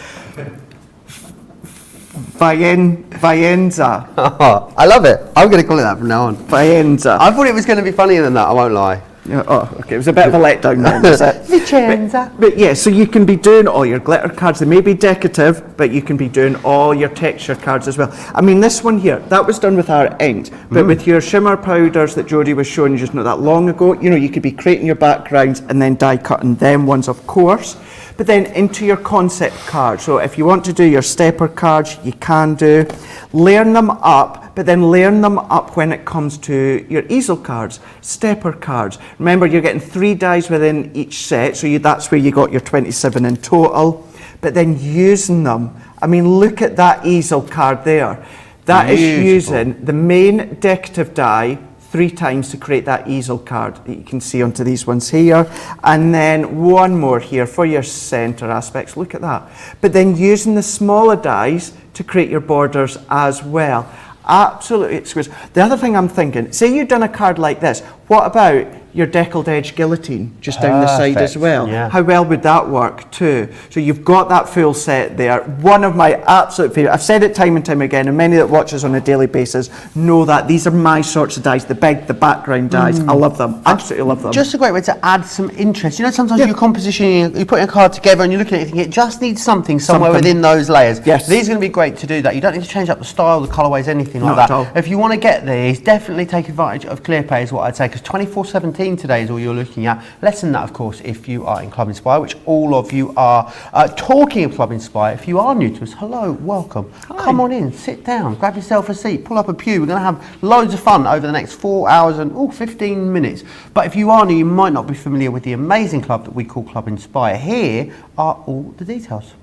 Vienza. Oh, I love it. I'm going to call it that from now on. Vienza. I thought it was going to be funnier than that, I won't lie. Oh, okay. It was a bit of a letdown then, was it? Vicenza. But yeah, so you can be doing all your glitter cards. They may be decorative, but you can be doing all your texture cards as well. I mean, this one here, that was done with our ink, but with your shimmer powders that Jody was showing you just not that long ago, you know, you could be creating your backgrounds and then die cutting them ones, of course. But then into your concept cards. So if you want to do your stepper cards, you can do. Learn them up, but then learn them up when it comes to your easel cards, stepper cards. Remember, you're getting 3 dies within each set, so that's where you got your 27 in total. But then using them, I mean, look at that easel card there. That is using the main decorative die 3 times to create that easel card that you can see onto these ones here. And then one more here for your center aspects. Look at that. But then using the smaller dies to create your borders as well. Absolutely exquisite. The other thing I'm thinking, say you've done a card like this, what about your deckled edge guillotine just down the side as well? Yeah. How well would that work too? So you've got that full set there. One of my absolute favourite, I've said it time and time again, and many that watch us on a daily basis know that these are my sorts of dies, the big, the background dies. I love them, absolutely love them. Just a great way to add some interest. You know, sometimes your composition, you're putting a card together and you're looking at it thinking, it just needs somewhere within those layers. Yes. These are going to be great to do that. You don't need to change up the style, the colourways, anything like Not that. at all. If you want to get these, definitely take advantage of ClearPay is what I'd say, because 24/17 today is all you're looking at. Less than that, of course, if you are in Club Inspire, which all of you are. Talking of Club Inspire, if you are new to us, hello, welcome. Hi. Come on in, sit down, grab yourself a seat, pull up a pew. We're going to have loads of fun over the next 4 hours and 15 minutes. But if you are new, you might not be familiar with the amazing club that we call Club Inspire. Here are all the details.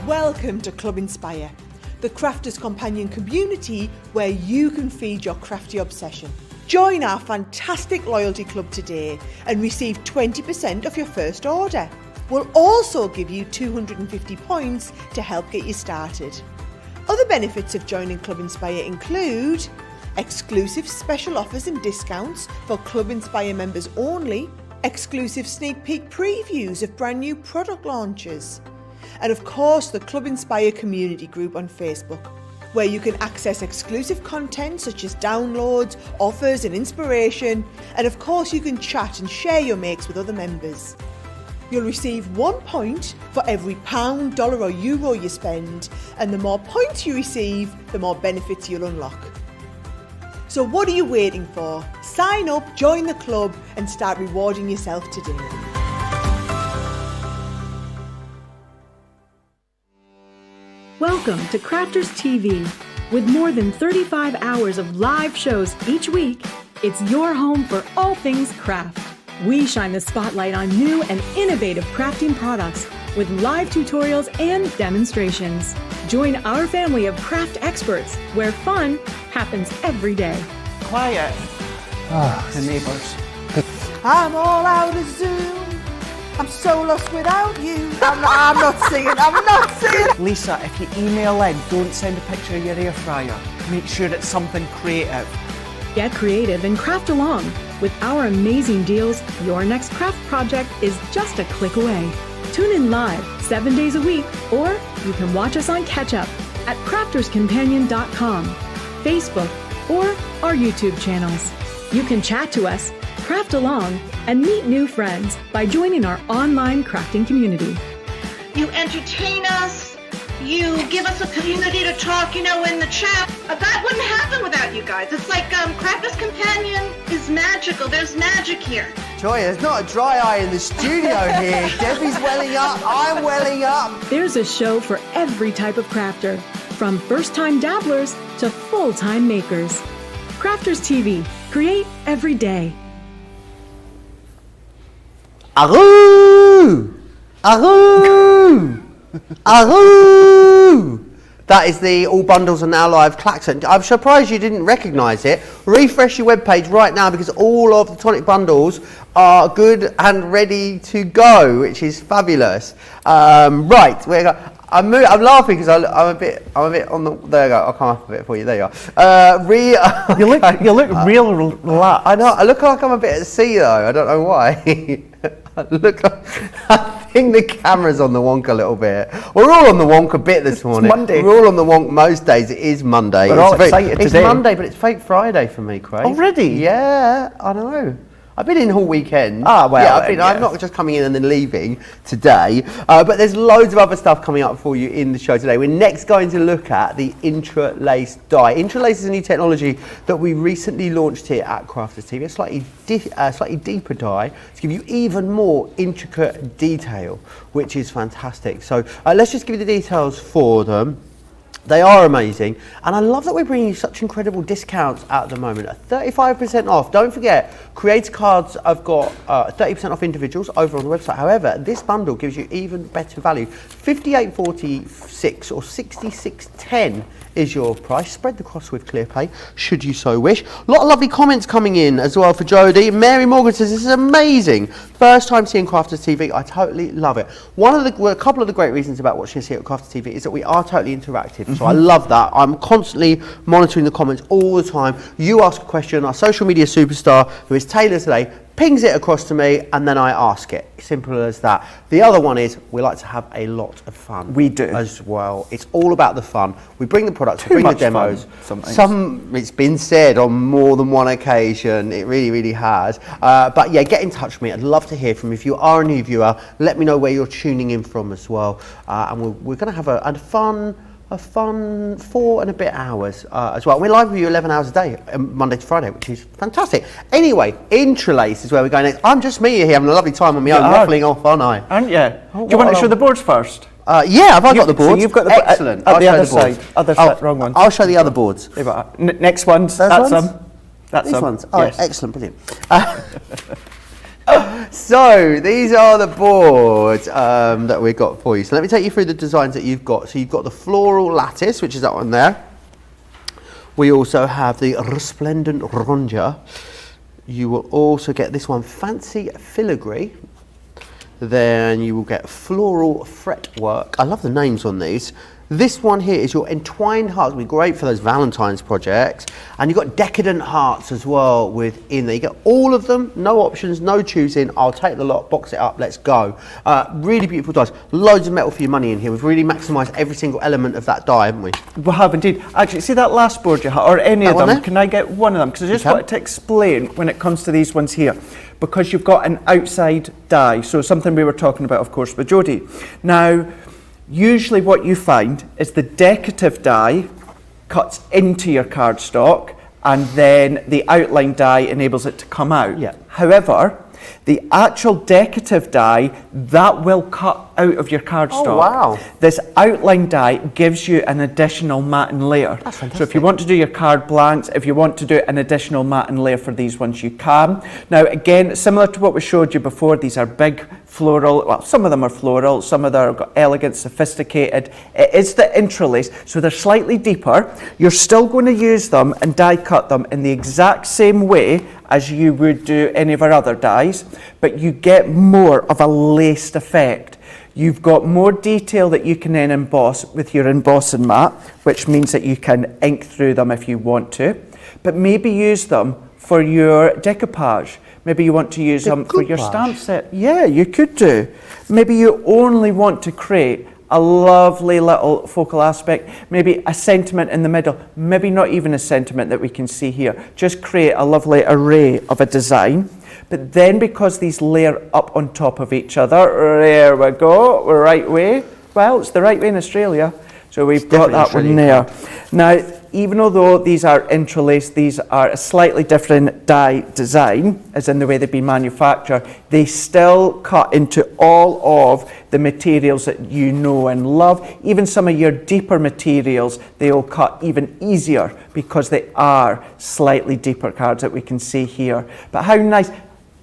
Welcome to Club Inspire, the crafters' companion community where you can feed your crafty obsession. Join our fantastic loyalty club today and receive 20% of your first order. We'll also give you 250 points to help get you started. Other benefits of joining Club Inspire include exclusive special offers and discounts for Club Inspire members only, exclusive sneak peek previews of brand new product launches, and of course the Club Inspire community group on Facebook, where you can access exclusive content such as downloads, offers and inspiration, and of course you can chat and share your makes with other members. You'll receive 1 point for every £, dollar or euro you spend, and the more points you receive, the more benefits you'll unlock. So what are you waiting for? Sign up, join the club and start rewarding yourself today. Welcome to Crafters TV. With more than 35 hours of live shows each week, it's your home for all things craft. We shine the spotlight on new and innovative crafting products with live tutorials and demonstrations. Join our family of craft experts where fun happens every day. Quiet. The neighbours. I'm all out of Zoom. I'm so lost without you. I'm not singing. Lisa, if you email in, don't send a picture of your air fryer. Make sure it's something creative. Get creative and craft along. With our amazing deals, your next craft project is just a click away. Tune in live 7 days a week, or you can watch us on Catch Up. at crafterscompanion.com, Facebook, or our YouTube channels. You can chat to us, craft along, and meet new friends by joining our online crafting community. You entertain us. You give us a community to talk, in the chat. That wouldn't happen without you guys. It's like Crafters Companion is magical. There's magic here. Joy, there's not a dry eye in the studio here. Debbie's welling up, I'm welling up. There's a show for every type of crafter, from first-time dabblers to full-time makers. Crafters TV. Create every day. Aroo! Aroo! Aroo! That is the All Bundles Are Now Live klaxon. I'm surprised you didn't recognise it. Refresh your webpage right now because all of the Tonic bundles are good and ready to go, which is fabulous. Right, I'm laughing because I'm a bit on the. There you go. I'll come up a bit for you. There you are. You look real relaxed. I know. I look like I'm a bit at sea though. I don't know why. I think the camera's on the wonk a little bit. We're all on the wonk a bit this morning. It's Monday. We're all on the wonk most days. It is Monday. We're all excited today. It's Monday, but it's fake Friday for me, Craig. Already? Yeah, I know. I've been in all weekend. Ah, well, yeah, I'm not just coming in and then leaving today. But there's loads of other stuff coming up for you in the show today. We're next going to look at the Interlace die. Interlace is a new technology that we recently launched here at Crafters TV. A slightly deeper die to give you even more intricate detail, which is fantastic. So let's just give you the details for them. They are amazing, and I love that we're bringing you such incredible discounts at the moment. 35% off. Don't forget, Creator Cards have got 30% off individuals over on the website. However, this bundle gives you even better value. $58.46 or $66.10 is your price. Spread the cost with ClearPay, should you so wish. A lot of lovely comments coming in as well for Jody. Mary Morgan says, this is amazing. First time seeing Crafters TV. I totally love it. A couple of the great reasons about watching us here at Crafters TV is that we are totally interactive. So I love that. I'm constantly monitoring the comments all the time. You ask a question, our social media superstar, who is Taylor today, pings it across to me, and then I ask it. Simple as that. The other one is we like to have a lot of fun. We do. As well. It's all about the fun. We bring the products, we bring the demos. It's been said on more than one occasion. It really, really has. But yeah, get in touch with me. I'd love to hear from you. If you are a new viewer, let me know where you're tuning in from as well. And we're going to have a fun 4 and a bit hours as well. We're live with you 11 hours a day, Monday to Friday, which is fantastic. Anyway, Interlace is where we're going next. I'm just me here having a lovely time on my own, waffling off, aren't I? Aren't you? Do you want to show the boards first? Yeah, have I got the boards? So you've got the excellent. At the other side. Wrong one. I'll show the other boards. Next ones. That's them. That's These them. ones. Oh, yes. Excellent, brilliant. So these are the boards that we've got for you. So let me take you through the designs that you've got. So you've got the floral lattice, which is that one there. We also have the resplendent rondure. You will also get this one, fancy filigree. Then you will get floral fretwork. I love the names on these. This one here is your entwined hearts. It'll be great for those Valentine's projects. And you've got decadent hearts as well within there. You get all of them, no options, no choosing. I'll take the lot, box it up, let's go. Really beautiful dies. Loads of metal for your money in here. We've really maximised every single element of that die, haven't we? We have indeed. Actually, see that last board you have, or any of them, can I get one of them? Because I just wanted to explain when it comes to these ones here. Because you've got an outside die, so something we were talking about, of course, with Jody. Now, usually what you find is the decorative die cuts into your cardstock and then the outline die enables it to come out. Yeah. However, the actual decorative die, that will cut out of your cardstock. Oh, wow. This outline die gives you an additional matten layer. That's fantastic. So if you want to do your card blanks, if you want to do an additional matten layer for these ones, you can. Now again, similar to what we showed you before, these are big floral, well, some of them are floral, some of them are elegant, sophisticated. It is the Interlace, so they're slightly deeper. You're still going to use them and die cut them in the exact same way as you would do any of our other dies, but you get more of a laced effect. You've got more detail that you can then emboss with your embossing mat, which means that you can ink through them if you want to, but maybe use them for your decoupage. Maybe you want to use them for your stamp set. Yeah, you could do. Maybe you only want to create a lovely little focal aspect, maybe a sentiment in the middle, maybe not even a sentiment that we can see here. Just create a lovely array of a design. But then because these layer up on top of each other, there we go, right way. Well, it's the right way in Australia. So we've got that one there. Now, even although these are interlaced, these are a slightly different die design, as in the way they've been manufactured, they still cut into all of the materials that you know and love. Even some of your deeper materials, they'll cut even easier because they are slightly deeper cards that we can see here. But how nice.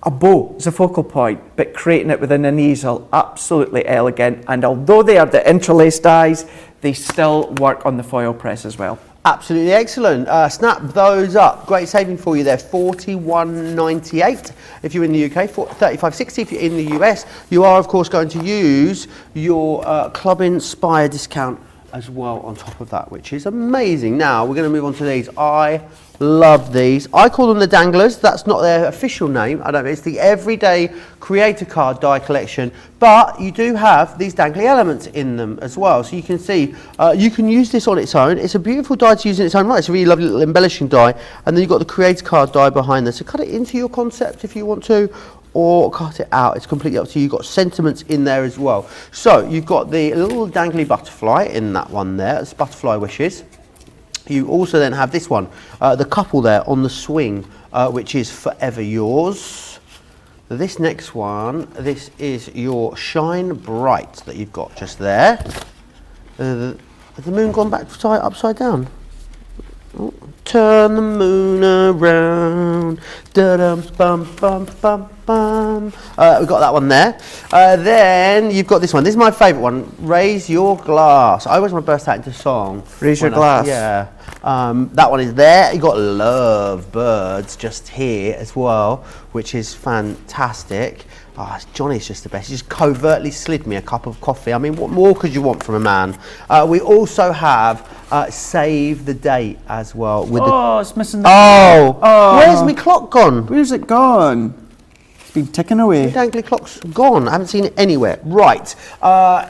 A bow is a focal point, but creating it within an easel, absolutely elegant. And although they are the interlaced dies, they still work on the foil press as well. Absolutely excellent. Snap those up. Great saving for you there. $41.98 if you're in the UK, $35.60 if you're in the US. You are, of course, going to use your Club Inspire discount as well on top of that, which is amazing. Now we're going to move on to these. I love these. I call them the danglers. That's not their official name. I don't know. It's the Everyday Creator Card die collection, but you do have these dangly elements in them as well. So you can see, you can use this on its own. It's a beautiful die to use in its own right. It's a really lovely little embellishing die, and then you've got the Creator Card die behind there. So cut it into your concept if you want to, or cut it out. It's completely up to you. You've got sentiments in there as well. So you've got the little dangly butterfly in that one there. It's butterfly wishes. You also then have this one, the couple there on the swing, which is Forever Yours. This next one, this is your Shine Bright that you've got just there. Has the moon gone back upside down? Oh, turn the moon around. Da-dum, bum, bum, bum, bum. We've got that one there. Then you've got this one. This is my favourite one. Raise Your Glass. I always want to burst out into song. Raise Your Glass. Yeah. That one is there. You've got Love Birds just here as well, which is fantastic. Johnny's just the best. He just covertly slid me a cup of coffee. I mean, what more could you want from a man? We also have Save the Date as well. With it's missing the where's my clock gone? Where's it gone? It's been ticking away. The dangly clock's gone. I haven't seen it anywhere. Right.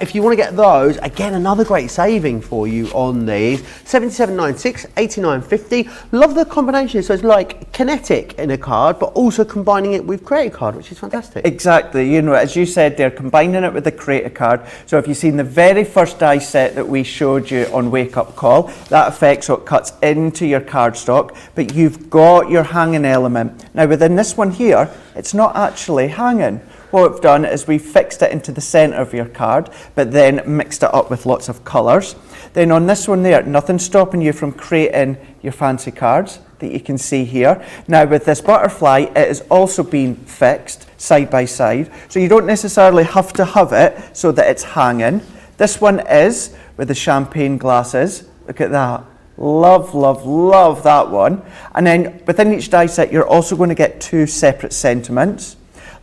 If you want to get those, again, another great saving for you on these. $77.96, $89.50. Love the combination. So it's like kinetic in a card, but also combining it with Creator Card, which is fantastic. Exactly. You know, as you said, they're combining it with the Creator Card. So if you've seen the very first die set that we showed you on Wake Up Call, that effect, so it cuts into your cardstock, but you've got your hanging element. Now within this one here, it's not actually hanging. What we've done is we fixed it into the centre of your card, but then mixed it up with lots of colours. Then on this one there, nothing's stopping you from creating your fancy cards that you can see here. Now with this butterfly, it has also been fixed side by side, so you don't necessarily have to have it so that it's hanging. This one is with the champagne glasses. Look at that. Love, love, love that one. And then within each die set, you're also going to get two separate sentiments.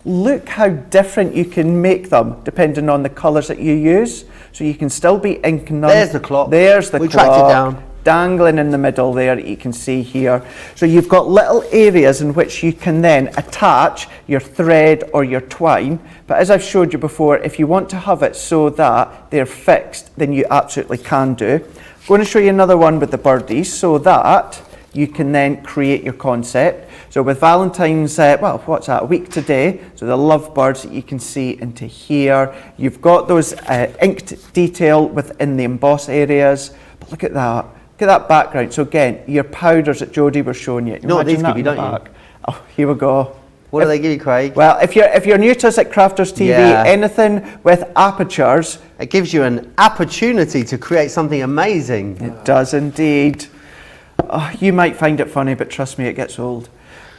Look how different you can make them depending on the colours that you use. So you can still be inking them. There's the clock. There's the clock. We tracked it down. Dangling in the middle there, you can see here. So you've got little areas in which you can then attach your thread or your twine. But as I've showed you before, if you want to have it so that they're fixed, then you absolutely can do. I'm going to show you another one with the birdies so that you can then create your concept. So with Valentine's, what's that, a week today, so the love birds that you can see into here. You've got those inked detail within the emboss areas. But look at that. Look at that background. So again, your powders that Jody was showing you. No, these give you, don't you? Oh, here we go. What do they give you, Craig? Well, if you're new to us at Crafters TV, anything with apertures, it gives you an opportunity to create something amazing. It does indeed. Oh, you might find it funny, but trust me, it gets old.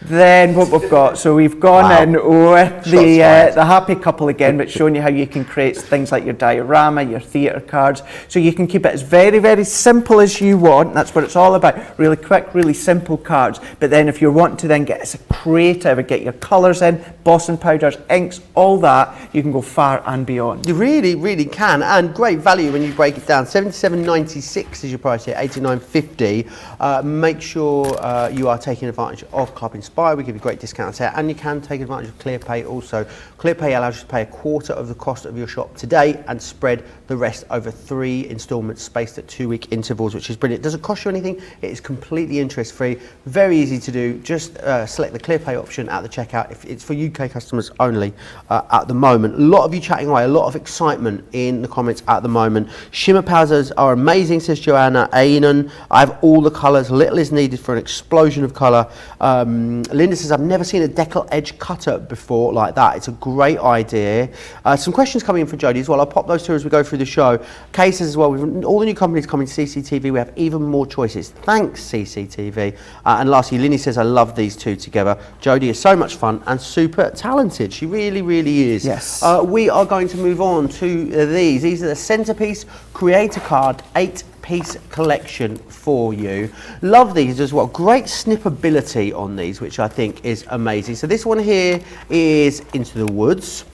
Then what we've got, so we've gone in with the happy couple again, but showing you how you can create things like your diorama, your theatre cards, so you can keep it as very, very simple as you want. That's what it's all about, really quick, really simple cards. But then if you're wanting to then get as creative and get your colours in, embossing powders, inks, all that, you can go far and beyond. You really, really can, and great value when you break it down. $77.96 is your price here, $89.50. Make sure you are taking advantage of Club Inspire. buy. We give you great discounts there, and you can take advantage of ClearPay also. ClearPay allows you to pay a quarter of the cost of your shop today and spread the rest over 3 instalments spaced at 2-week intervals, which is brilliant. It doesn't cost you anything. It is completely interest-free. Very easy to do. Just select the ClearPay option at the checkout. If it's for UK customers only at the moment. A lot of you chatting away, a lot of excitement in the comments at the moment. Shimmer powders are amazing, says Joanna Ainan. I have all the colours. Little is needed for an explosion of colour. Linda says, I've never seen a Decal edge cutter before like that. It's a great idea. Some questions coming in for Jody as well. I'll pop those through as we go through the show. Kay says as well, with all the new companies coming to CCTV, we have even more choices. Thanks, CCTV. And lastly, Linny says, I love these two together. Jody is so much fun and super talented. She really, really is. Yes. We are going to move on to these. These are the Centerpiece Creator Card 8-piece collection for you. Love these as well. Great snippability on these, which I think is amazing. So this one here is Into the Woods.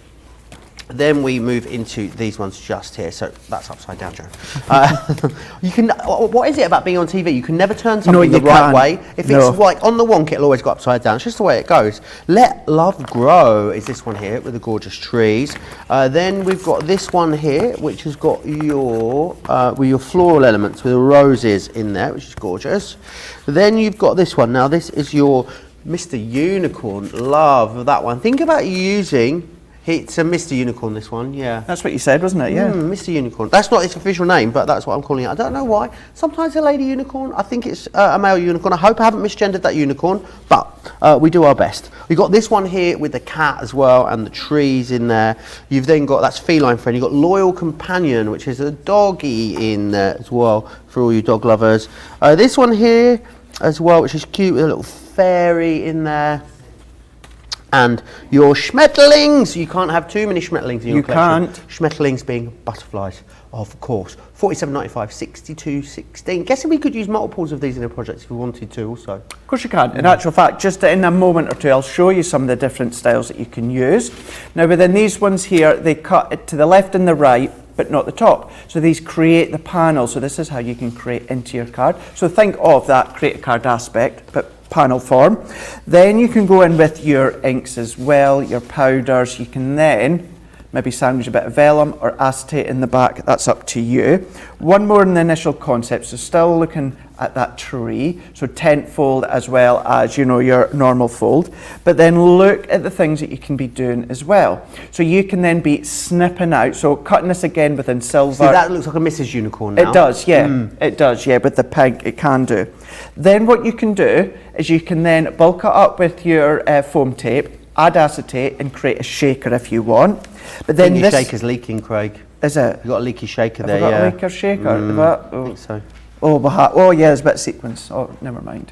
Then we move into these ones just here. So that's upside down, Joe. You can. What is it about being on TV? You can never turn something the right way. If it's like on the wonk, it'll always go upside down. It's just the way it goes. Let Love Grow is this one here with the gorgeous trees. Then we've got this one here, which has got your with your floral elements with the roses in there, which is gorgeous. Then you've got this one. Now this is your Mr. Unicorn. Love that one. Think about using. It's a Mr. Unicorn, this one, yeah. That's what you said, wasn't it? Yeah. Mr. Unicorn. That's not its official name, but that's what I'm calling it. I don't know why. Sometimes a lady unicorn. I think it's a male unicorn. I hope I haven't misgendered that unicorn, but we do our best. We've got this one here with the cat as well and the trees in there. You've then got, that's feline friend. You've got Loyal Companion, which is a doggy in there as well for all you dog lovers. This one here as well, which is cute with a little fairy in there. And your schmetterlings. You can't have too many schmetterlings in your collection. You can't. Schmetterlings being butterflies, of course. $47.95, $62.16. Guessing we could use multiples of these in a project if we wanted to also. Of course you can. In actual fact, just in a moment or two, I'll show you some of the different styles that you can use. Now within these ones here, they cut it to the left and the right, but not the top. So these create the panel. So this is how you can create into your card. So think of that create a card aspect, but panel form. Then you can go in with your inks as well, your powders. You can then maybe sandwich a bit of vellum or acetate in the back. That's up to you. One more in the initial concept. So still looking at that tree. So tent fold as well as, you know, your normal fold. But then look at the things that you can be doing as well. So you can then be snipping out. So cutting this again within silver. See, that looks like a Mrs. Unicorn now. It does, yeah. It does, yeah. With the pink, it can do. Then what you can do is you can then bulk it up with your foam tape, add acetate and create a shaker if you want. But then your shaker's leaking, Craig. Is it? You've got a leaky shaker Have there, I got yeah. a leaker shaker? I think so. Oh yeah, there's a bit of sequence. Oh, never mind.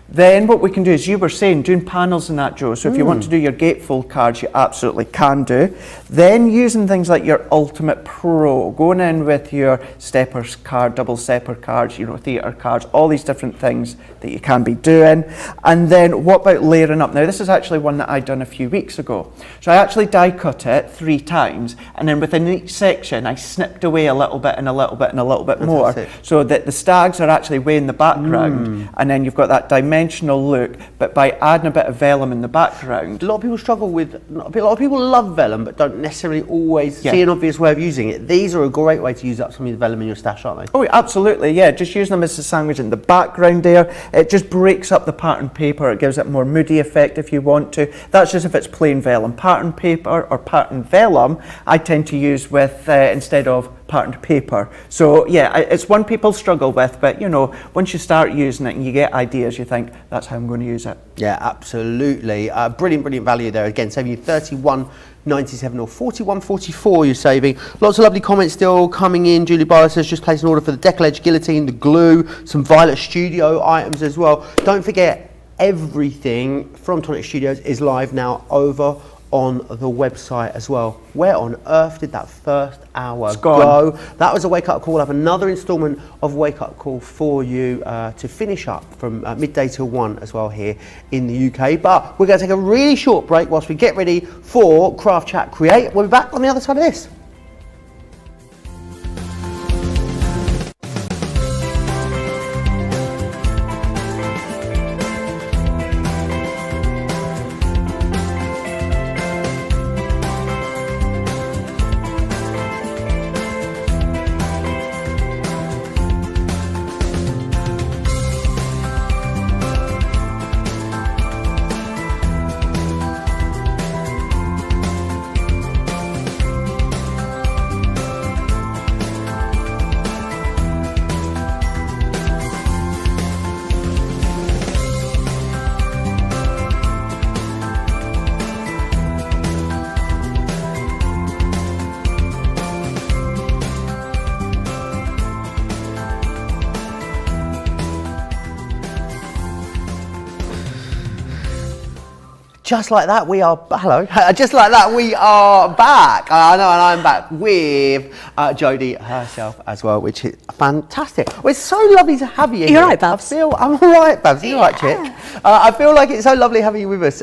Then what we can do is, you were saying, doing panels and that, Joe. So if you want to do your gatefold cards, you absolutely can do. Then using things like your Ultimate Pro, going in with your steppers card, double stepper cards, you know, theatre cards, all these different things that you can be doing. And then what about layering up? Now this is actually one that I'd done a few weeks ago. So I actually die cut it 3 times, and then within each section I snipped away a little bit and a little bit and a little bit more, so that the stags are actually way in the background. And then you've got that dimensional look, but by adding a bit of vellum in the background. A lot of people struggle with, a lot of people love vellum, but don't necessarily always see an obvious way of using it. These are a great way to use up some of the vellum in your stash, aren't they? Oh, absolutely, yeah. Just using them as a sandwich in the background there. It just breaks up the pattern paper. It gives it a more moody effect if you want to. That's just if it's plain vellum. Pattern paper or pattern vellum, I tend to use with, instead of patterned paper. So yeah, it's one people struggle with, but you know, once you start using it and you get ideas, you think, that's how I'm going to use it. Yeah, absolutely. Brilliant value there. Again, saving you $31.97 or $41.44 you're saving. Lots of lovely comments still coming in. Julie Barlow says, just place an order for the Decal Edge Guillotine, the glue, some Violet Studio items as well. Don't forget, everything from Tonic Studios is live now over on the website as well. Where on earth did that first hour go? That was a wake-up call. I have another instalment of wake-up call for you to finish up from midday till 1 as well here in the UK. But we're going to take a really short break whilst we get ready for Craft Chat Create. We'll be back on the other side of this. Just like that, we are, hello, just like that, we are back. I know, and I'm back with Jody herself as well, which is fantastic. Well, it's so lovely to have you here. You're right, Babs. I'm all right, Babs. You're right, chick. I feel like it's so lovely having you with us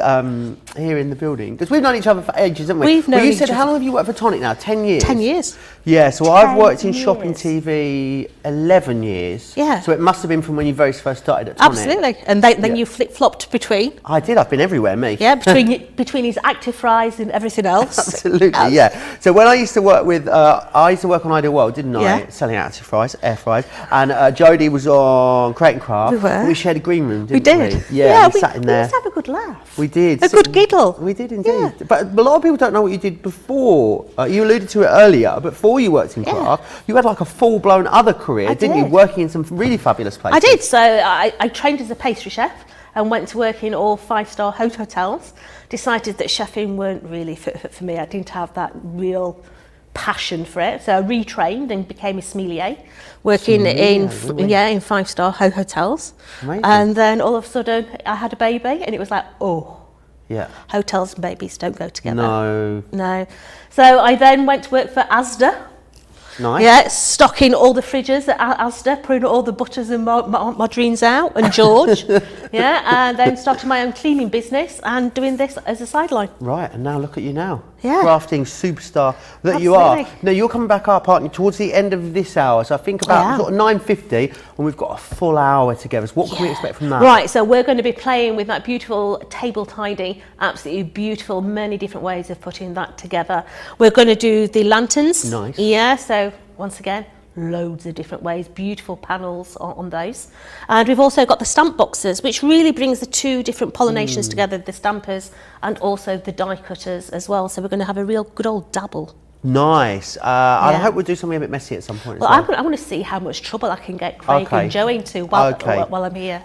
here in the building, because we've known each other for ages, haven't we? We've known you each said, other. how long have you worked for Tonic now? 10 years? 10 years. Yeah, so I've worked in 10 shopping years. TV 11 years. Yeah. So it must have been from when you very first started at Tonic. Absolutely. And then you flip-flopped between. I did, I've been everywhere, me. Yeah, between his active fries and everything else. Absolutely, yeah. So when I used to work with, I used to work on Ideal World, didn't I? Yeah. Selling active fries, air fries. And Jody was on Create and Craft. We were. And we shared a green room, We didn't we? did. Yeah, we sat in We there. used to have a good laugh. We did. A good giggle. We did indeed. Yeah. But a lot of people don't know what you did before. You alluded to it earlier. Before you worked in Craft, you had like a full-blown other career, I didn't you? did. Working in some really fabulous places. I did. So I trained as a pastry chef and went to work in all 5-star hotels. Decided that chefing weren't really fit for me. I didn't have that real passion for it. So I retrained and became a sommelier, working in 5-star hotels. Amazing. And then all of a sudden I had a baby and it was like, oh, Yeah. hotels and babies don't go together. No. So I then went to work for Asda. Nice. Yeah, stocking all the fridges at Asda, putting all the butters and margarines out, and George. Yeah, and then started my own cleaning business and doing this as a sideline. Right, and now look at you now. Yeah. Crafting superstar that you are. Absolutely. Now you're coming back up, aren't you, towards the end of this hour. So I think about sort of 9:50, and we've got a full hour together. So what can we expect from that? Right, so we're going to be playing with that beautiful table tidy, absolutely beautiful, many different ways of putting that together. We're going to do the lanterns. Nice. Yeah, so once again, loads of different ways, beautiful panels on those. And we've also got the stamp boxes, which really brings the two different pollinations together, the stampers and also the die cutters as well. So we're going to have a real good old dabble. Nice. I hope we'll do something a bit messy at some point. Well, as well. I want to see how much trouble I can get Craig Okay. and Joey into while I'm here.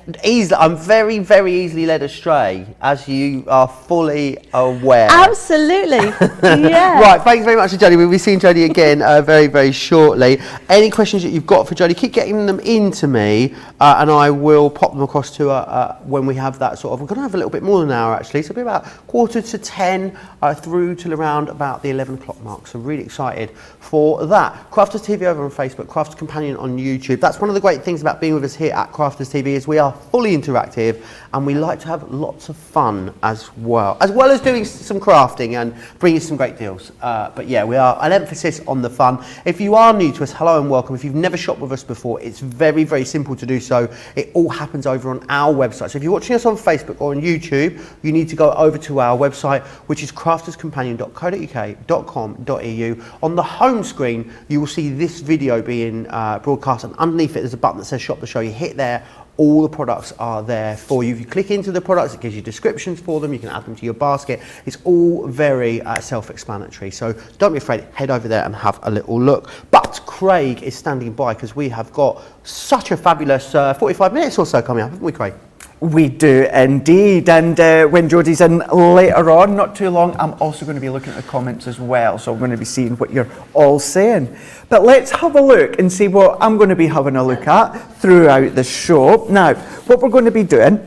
I'm very, very easily led astray, as you are fully aware. Absolutely. Yeah. Right, thanks very much to Jody. We'll be seeing Jody again very, very shortly. Any questions that you've got for Jody, keep getting them into me, and I will pop them across to her when we have that sort of. We're going to have a little bit more than an hour actually, so it'll be about 9:45 through till around about the 11 o'clock mark. So really excited for that. Crafters TV over on Facebook, Crafters Companion on YouTube. That's one of the great things about being with us here at Crafters TV is we are fully interactive and we like to have lots of fun as well as doing some crafting and bringing some great deals. But yeah, we are an emphasis on the fun. If you are new to us, hello and welcome. If you've never shopped with us before, it's very, very simple to do so. It all happens over on our website. So if you're watching us on Facebook or on YouTube, you need to go over to our website, which is crafterscompanion.co.uk.com.au. On the home screen, you will see this video being broadcast, and underneath it there's a button that says Shop the Show. You hit there, all the products are there for you. If you click into the products, it gives you descriptions for them, you can add them to your basket. It's all very self-explanatory, so don't be afraid, head over there and have a little look. But Craig is standing by because we have got such a fabulous 45 minutes or so coming up, haven't we, Craig? We do indeed, and when Jody's in later on, not too long, I'm also going to be looking at the comments as well, so I'm going to be seeing what you're all saying. But let's have a look and see what I'm going to be having a look at throughout the show. Now, what we're going to be doing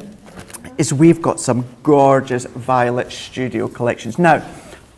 is we've got some gorgeous Violet Studio collections. Now,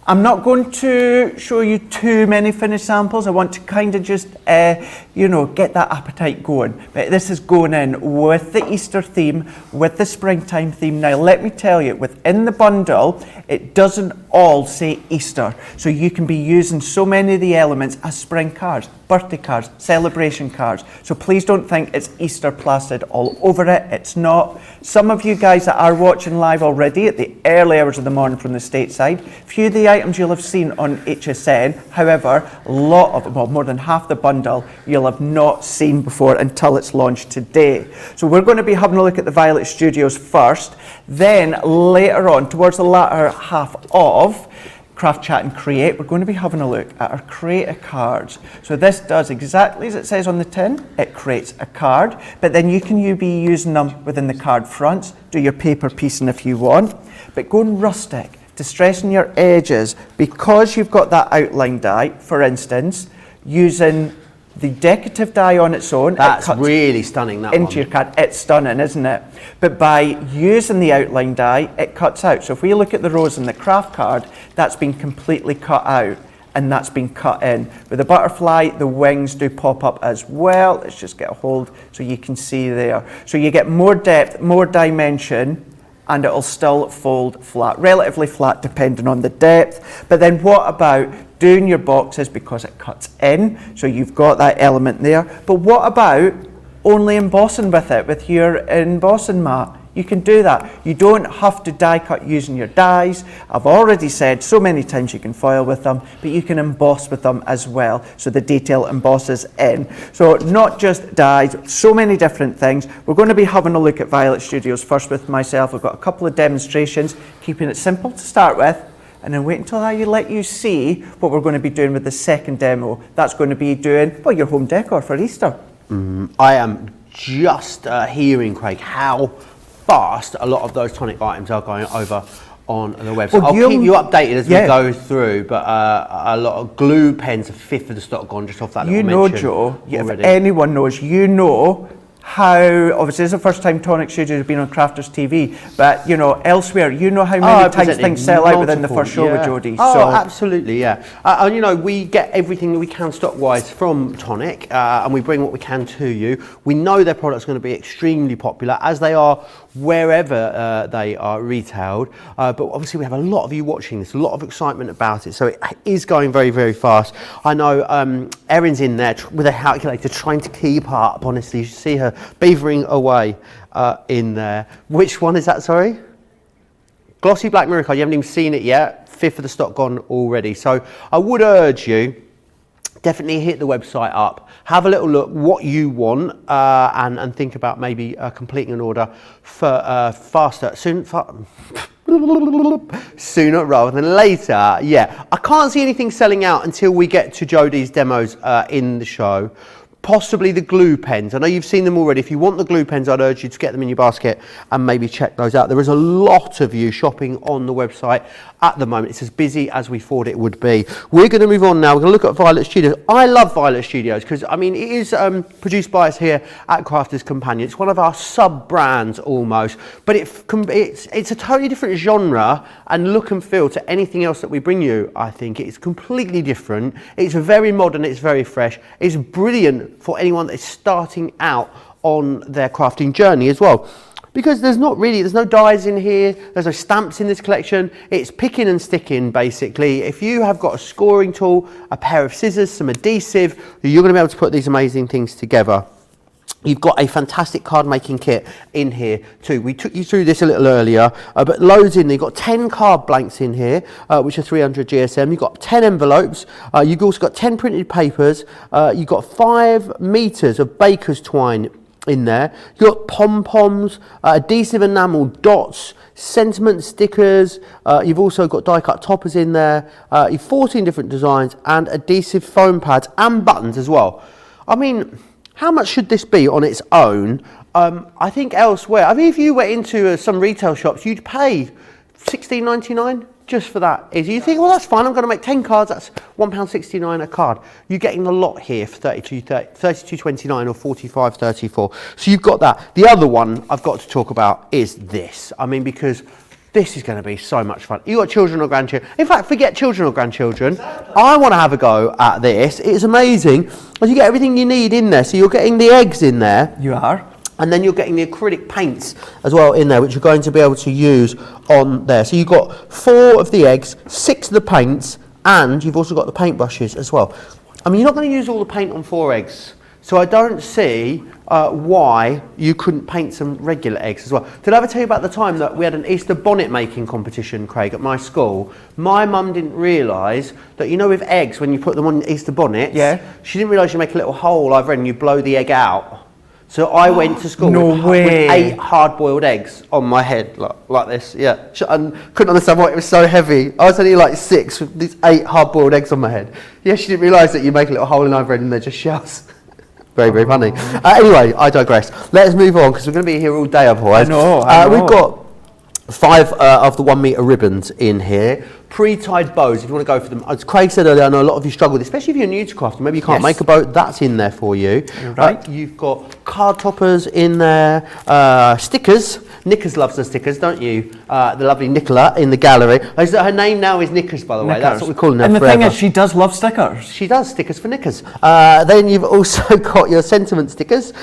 I'm not going to show you too many finished samples. I want to kind of just, get that appetite going. But this is going in with the Easter theme, with the springtime theme. Now, let me tell you, within the bundle, it doesn't all say Easter. So you can be using so many of the elements as spring cards, birthday cards, celebration cards. So please don't think it's Easter plastered all over it. It's not. Some of you guys that are watching live already at the early hours of the morning from the stateside, few of the items you'll have seen on HSN. However, more than half the bundle you'll have not seen before until it's launched today. So we're going to be having a look at the Violet Studios first. Then later on, towards the latter half of Craft, Chat and Create, we're going to be having a look at our Create cards. So this does exactly as it says on the tin. It creates a card, but then you be using them within the card fronts, do your paper piecing if you want, but going rustic, distressing your edges, because you've got that outline die, for instance, using The decorative die on its own, That's it cuts really stunning, that into one. your card. It's stunning, isn't it? But by using the outline die, it cuts out. So if we look at the rose in the craft card, that's been completely cut out, and that's been cut in. With the butterfly, the wings do pop up as well. Let's just get a hold so you can see there. So you get more depth, more dimension, and it'll still fold flat, relatively flat depending on the depth. But then what about doing your boxes, because it cuts in, so you've got that element there. But what about only embossing with it, with your embossing mat? You can do that. You don't have to die cut using your dies. I've already said so many times you can foil with them, but you can emboss with them as well, so the detail embosses in. So not just dies, so many different things. We're going to be having a look at Violet Studios first with myself. I've got a couple of demonstrations, keeping it simple to start with, and then wait until I let you see what we're going to be doing with the second demo. That's going to be doing, well, your home decor for Easter. I am just hearing, Craig, how fast a lot of those Tonic items are going over on the website. Well, I'll keep you updated as we yeah. go through, but a lot of glue pens, a fifth of the stock gone just off that You little know, mention Joe, if already. anyone knows, you know how, obviously this is the first time Tonic Studios have been on Crafters TV, but you know, elsewhere, you know how many times presented things sell out within the multiple, first show yeah. with Jody. Oh, So absolutely, yeah. And you know, we get everything that we can stock-wise from Tonic, and we bring what we can to you. We know their product's going to be extremely popular, as they are wherever they are retailed. But obviously we have a lot of you watching this, a lot of excitement about it. So it is going very, very fast. I know Erin's in there with a calculator trying to keep up, honestly. You should see her beavering away in there. Which one is that, sorry? Glossy Black Mirror card, you haven't even seen it yet. Fifth of the stock gone already. So I would urge you, definitely hit the website up, have a little look what you want, and think about maybe completing an order for sooner rather than later. Yeah, I can't see anything selling out until we get to Jody's demos in the show. Possibly the glue pens. I know you've seen them already. If you want the glue pens, I'd urge you to get them in your basket and maybe check those out. There is a lot of you shopping on the website at the moment. It's as busy as we thought it would be. We're going to move on now. We're going to look at Violet Studios. I love Violet Studios because, I mean, it is produced by us here at Crafters Companion. It's one of our sub-brands almost, but it's a totally different genre and look and feel to anything else that we bring you, I think. It's completely different. It's very modern. It's very fresh. It's brilliant for anyone that is starting out on their crafting journey as well, because there's no dies in here, there's no stamps in this collection. It's picking and sticking basically. If you have got a scoring tool, a pair of scissors, some adhesive, you're going to be able to put these amazing things together. You've got a fantastic card making kit in here too. We took you through this a little earlier, but loads in there. You've got 10 card blanks in here, which are 300 GSM. You've got 10 envelopes. You've also got 10 printed papers. You've got 5 meters of baker's twine in there. You've got pom-poms, adhesive enamel dots, sentiment stickers. You've also got die cut toppers in there. You've 14 different designs and adhesive foam pads and buttons as well. I mean, how much should this be on its own? I think elsewhere, I mean, if you went into some retail shops, you'd pay $16.99 just for that. If you think, well, that's fine, I'm going to make 10 cards, that's £1.69 a card. You're getting a lot here for $32.29 or $45.34. So you've got that. The other one I've got to talk about is this. I mean, because this is going to be so much fun. You've got children or grandchildren. In fact, forget children or grandchildren. I want to have a go at this. It's amazing. You get everything you need in there. So you're getting the eggs in there. you are. And then you're getting the acrylic paints as well in there, which you're going to be able to use on there. So you've got 4 of the eggs, 6 of the paints, and you've also got the paint brushes as well. I mean, you're not going to use all the paint on 4 eggs. So I don't see why you couldn't paint some regular eggs as well. Did I ever tell you about the time that we had an Easter bonnet making competition, Craig, at my school? My mum didn't realise that, you know, with eggs, when you put them on Easter bonnets, she didn't realise you make a little hole over and you blow the egg out. So I went to school with 8 hard-boiled eggs on my head, like this, yeah. And couldn't understand why it was so heavy. I was only like 6 with these 8 hard-boiled eggs on my head. Yeah, she didn't realise that you make a little hole in over it and they're just shells. Very, very funny. Anyway, I digress. Let's move on because we're going to be here all day otherwise. I know. We've got 5 of the 1 metre ribbons in here. Pre-tied bows, if you want to go for them. As Craig said earlier, I know a lot of you struggle with, especially if you're new to crafting. Maybe you can't make a boat, that's in there for you. Right. You've got card toppers in there, stickers. Knickers loves the stickers, don't you? The lovely Nicola in the gallery. Her name now is Knickers, by the way. That's what we're calling her And the forever. thing is, she does love stickers. She does, stickers for knickers. Then you've also got your sentiment stickers.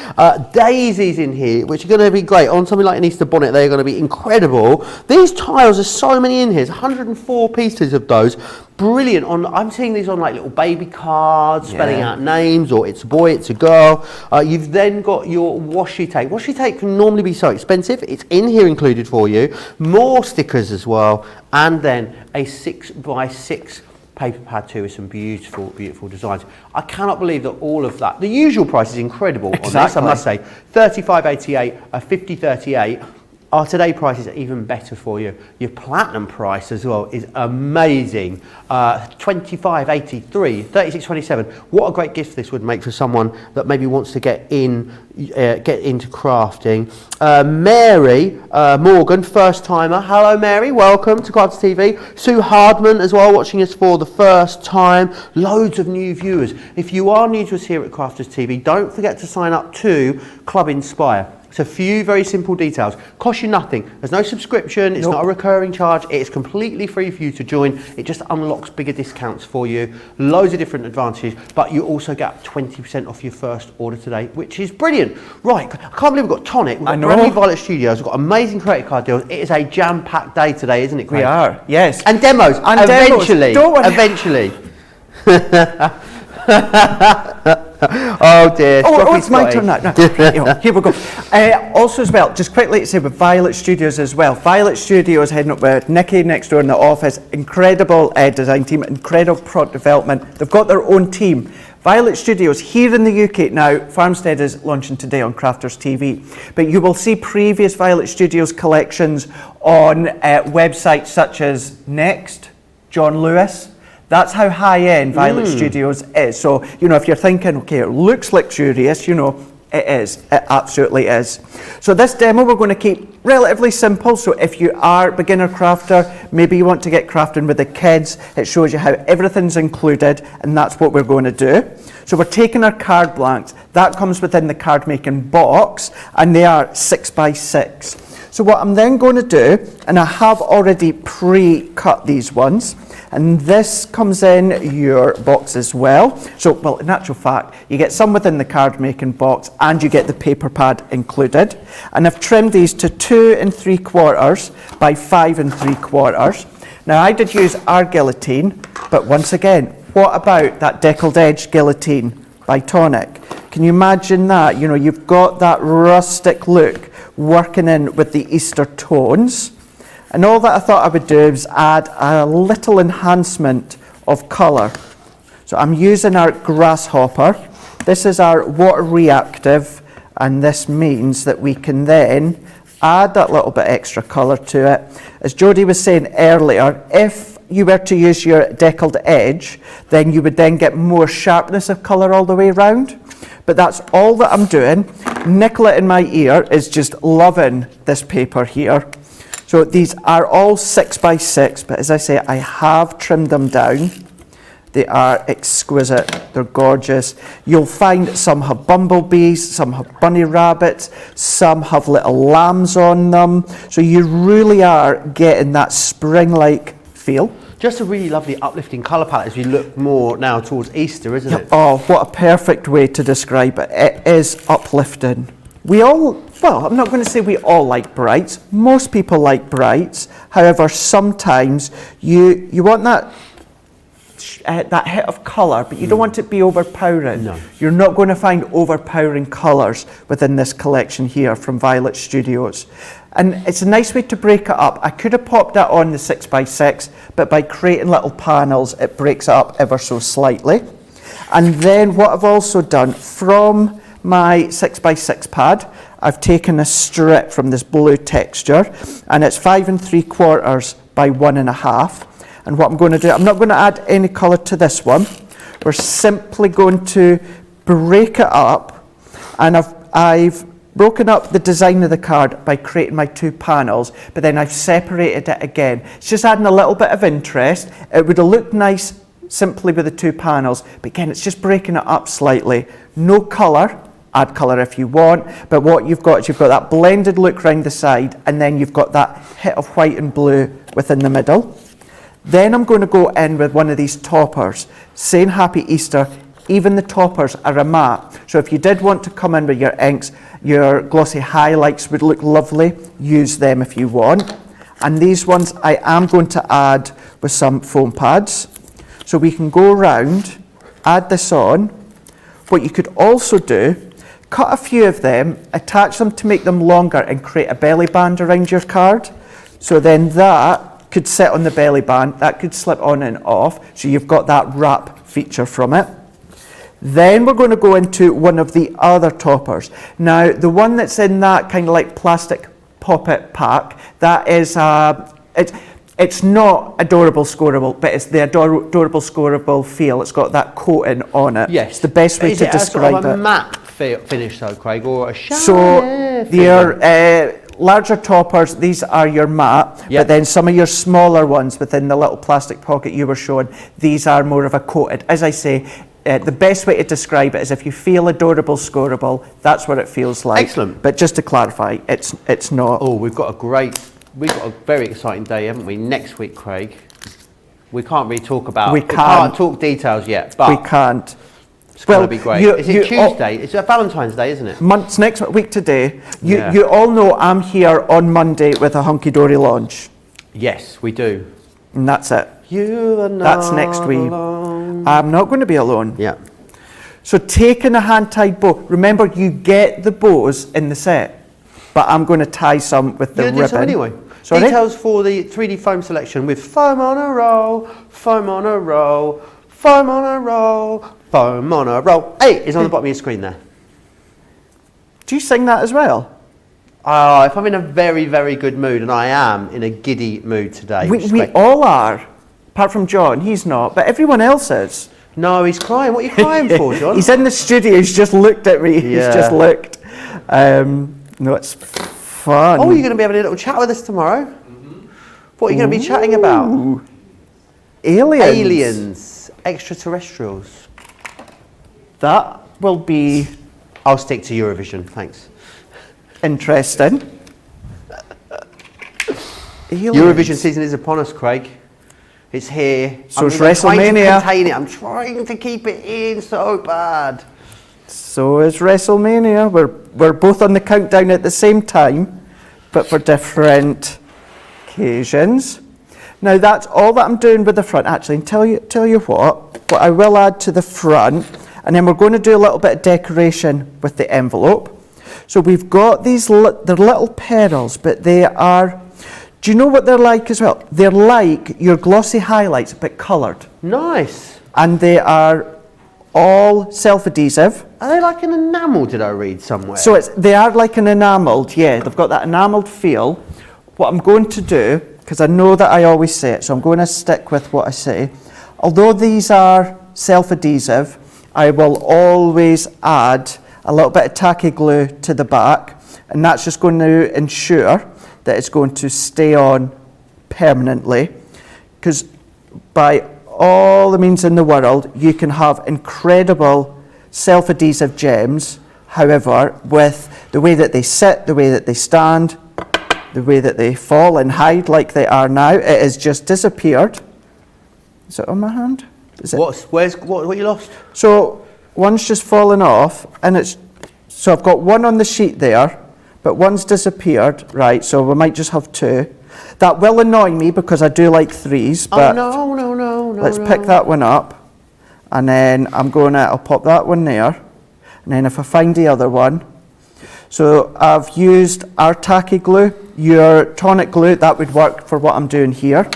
Daisies in here, which are going to be great. On something like an Easter bonnet, they're going to be incredible. These tiles, there's so many in here. There's 104 pieces of those. Brilliant. I'm seeing these on like little baby cards, spelling out names, or it's a boy, it's a girl. You've then got your washi tape. Washi tape can normally be so expensive. It's in here included for you. More stickers as well. And then a 6x6 paper pad too with some beautiful, beautiful designs. I cannot believe that all of that. The usual price is incredible on this, I must say. $35.88, a $50.38. Our today price is even better for you. Your platinum price as well is amazing. $25.83, $36.27. What a great gift this would make for someone that maybe wants to get into crafting. Mary Morgan, first timer. Hello Mary, welcome to Cards TV. Sue Hardman as well, watching us for the first time. Loads of new viewers. If you are new to us here at Crafters TV, don't forget to sign up to Club Inspire. It's a few very simple details. Costs you nothing. There's no subscription. It's not a recurring charge. It's completely free for you to join. It just unlocks bigger discounts for you. Loads of different advantages. But you also get 20% off your first order today, which is brilliant. Right, I can't believe we've got Tonic. We've got brand new Violet Studios. We've got amazing credit card deals. It is a jam-packed day today, isn't it, Craig? We are, yes. And demos. And eventually. Demos. Eventually. Oh dear. Oh, it's my turn now. No, here we go. Also as well, just quickly to say with Violet Studios as well. Violet Studios heading up with Nikki next door in the office. Incredible design team, incredible product development. They've got their own team. Violet Studios here in the UK now. Farmstead is launching today on Crafters TV. But you will see previous Violet Studios collections on websites such as Next, John Lewis. That's how high-end Violet Studios is. So, you know, if you're thinking, okay, it looks luxurious, you know, it is. It absolutely is. So this demo we're going to keep relatively simple. So if you are a beginner crafter, maybe you want to get crafting with the kids, it shows you how everything's included, and that's what we're going to do. So we're taking our card blanks. That comes within the card making box, and they are 6x6. So what I'm then going to do, and I have already pre-cut these ones, and this comes in your box as well. So, well, in actual fact, you get some within the card making box and you get the paper pad included. And I've trimmed these to 2 3/4 by 5 3/4. Now, I did use our Guillotine, but once again, what about that deckled edge Guillotine by Tonic? Can you imagine that? You know, you've got that rustic look working in with the Easter tones. And all that I thought I would do is add a little enhancement of colour. So I'm using our grasshopper. This is our water reactive, and this means that we can then add that little bit extra colour to it. As Jody was saying earlier, if you were to use your deckled edge, then you would then get more sharpness of colour all the way around. But that's all that I'm doing. Nicola in my ear is just loving this paper here. So these are all 6x6, but as I say, I have trimmed them down. They are exquisite, they're gorgeous. You'll find some have bumblebees, some have bunny rabbits, some have little lambs on them. So you really are getting that spring-like feel. Just a really lovely uplifting colour palette as we look more now towards Easter, isn't it? Oh, what a perfect way to describe it. It is uplifting. We all, well, I'm not going to say we all like brights. Most people like brights. However, sometimes you want that hit of colour, but you don't want it to be overpowering. No. You're not going to find overpowering colours within this collection here from Violet Studios. And it's a nice way to break it up. I could have popped that on the 6x6, but by creating little panels, it breaks it up ever so slightly. And then what I've also done from my 6x6 pad, I've taken a strip from this blue texture, and it's 5 3/4 by 1.5. And what I'm going to do, I'm not going to add any colour to this one. We're simply going to break it up, and I've broken up the design of the card by creating my 2 panels, but then I've separated it again. It's just adding a little bit of interest. It would have looked nice simply with the 2 panels, but again, it's just breaking it up slightly. No colour, add colour if you want, but what you've got is you've got that blended look round the side, and then you've got that hit of white and blue within the middle. Then I'm going to go in with one of these toppers, saying Happy Easter. Even the toppers are a matte, so if you did want to come in with your inks, your glossy highlights would look lovely, use them if you want. And these ones I am going to add with some foam pads. So we can go around, add this on. What you could also do, cut a few of them, attach them to make them longer and create a belly band around your card. So then that could sit on the belly band, that could slip on and off, so you've got that wrap feature from it. Then we're going to go into one of the other toppers. Now, the one that's in that kind of like plastic pop-it pack, that is, it's not adorable scoreable, but it's the adorable scoreable feel. It's got that coating on it. Yes. It's the best way to describe it. Is it a matte finish though, Craig, or a shiny So, finish? your larger toppers, these are your matte, Yep. but then some of your smaller ones within the little plastic pocket you were showing, these are more of a coated. As I say, the best way to describe it is if you feel adorable scoreable, that's what it feels like. Excellent. But just to clarify, it's not. Oh, we've got a very exciting day, haven't we? Next week, Craig. We can't really talk about. We can't talk details yet, but We can't. it's going to be great. Is it Tuesday? It's a Valentine's Day, isn't it? Months next week today. Yeah. You all know I'm here on Monday with a hunky dory launch, Yes, we do. and that's it. You are not That's next week. alone. I'm not going to be alone. Yeah. So taking a hand-tied bow, remember you get the bows in the set, but I'm going to tie some with the You're ribbon. going to do so anyway. Sorry? Details for the 3D foam selection with foam on a roll, foam on a roll, foam on a roll, foam on a roll. Hey, it's on the bottom of your screen there. Do you sing that as well? If I'm in a very, very good mood, and I am in a giddy mood today. We all are, apart from John. He's not, but everyone else is. No, he's crying. What are you crying for, John? He's in the studio. He's just looked at me. He's Yeah. just looked. No, it's fun. Oh, you're going to be having a little chat with us tomorrow? What are you going to be chatting about? Ooh. Aliens. Aliens. Extraterrestrials. That will be I'll stick to Eurovision, thanks. interesting. Aliens. Eurovision season is upon us, Craig. It's here. So it's trying WrestleMania. to contain it. I'm trying to keep it in so bad. So is WrestleMania. We're both on the countdown at the same time, but for different occasions. Now that's all that I'm doing with the front. Actually, and tell you what I will add to the front, and then we're going to do a little bit of decoration with the envelope. So we've got these, they're little petals, but they are, do you know what they're like as well? They're like your glossy highlights, but coloured. Nice. And they are all self-adhesive. Are they like an enamel, did I read somewhere? So they are like an enamelled, yeah, they've got that enamelled feel. What I'm going to do, because I know that I always say it, so I'm going to stick with what I say. Although these are self-adhesive, I will always add a little bit of tacky glue to the back, and that's just going to ensure that it's going to stay on permanently, because by all the means in the world, you can have incredible self-adhesive gems. However, with the way that they sit, the way that they stand, the way that they fall and hide like they are now, it has just disappeared. Is it on my hand? Is it? What you lost? So one's just fallen off, and so I've got one on the sheet there, but one's disappeared, right? So we might just have two. That will annoy me because I do like threes, but no. let's pick that one up, and then I'll pop that one there, and then if I find the other one. So I've used our tacky glue, your tonic glue, that would work for what I'm doing here.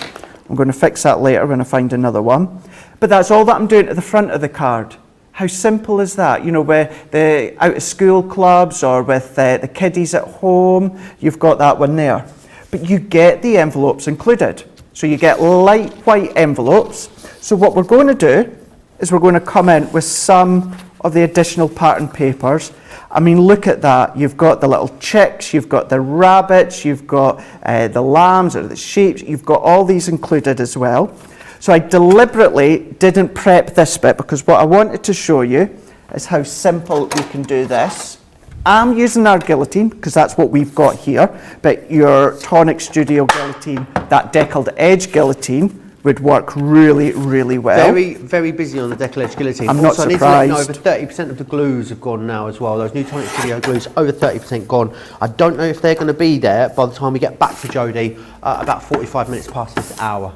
I'm going to fix that later when I find another one. But that's all that I'm doing at the front of the card. How simple is that? You know, with the out of school clubs or with the kiddies at home, you've got that one there. But you get the envelopes included. So you get light white envelopes. So what we're going to do is we're going to come in with some of the additional pattern papers. I mean, look at that. You've got the little chicks, you've got the rabbits, you've got the lambs or the sheep, you've got all these included as well. So I deliberately didn't prep this bit because what I wanted to show you is how simple we can do this. I'm using our guillotine because that's what we've got here, but your Tonic Studio guillotine, that deckled edge guillotine, would work really, really well. Very, very busy on the Decal Edge guillotine. I'm not surprised. I need to let you know over 30% of the glues have gone now as well. Those new Tonic Studio glues, over 30% gone. I don't know if they're going to be there by the time we get back to Jody, about 45 minutes past this hour.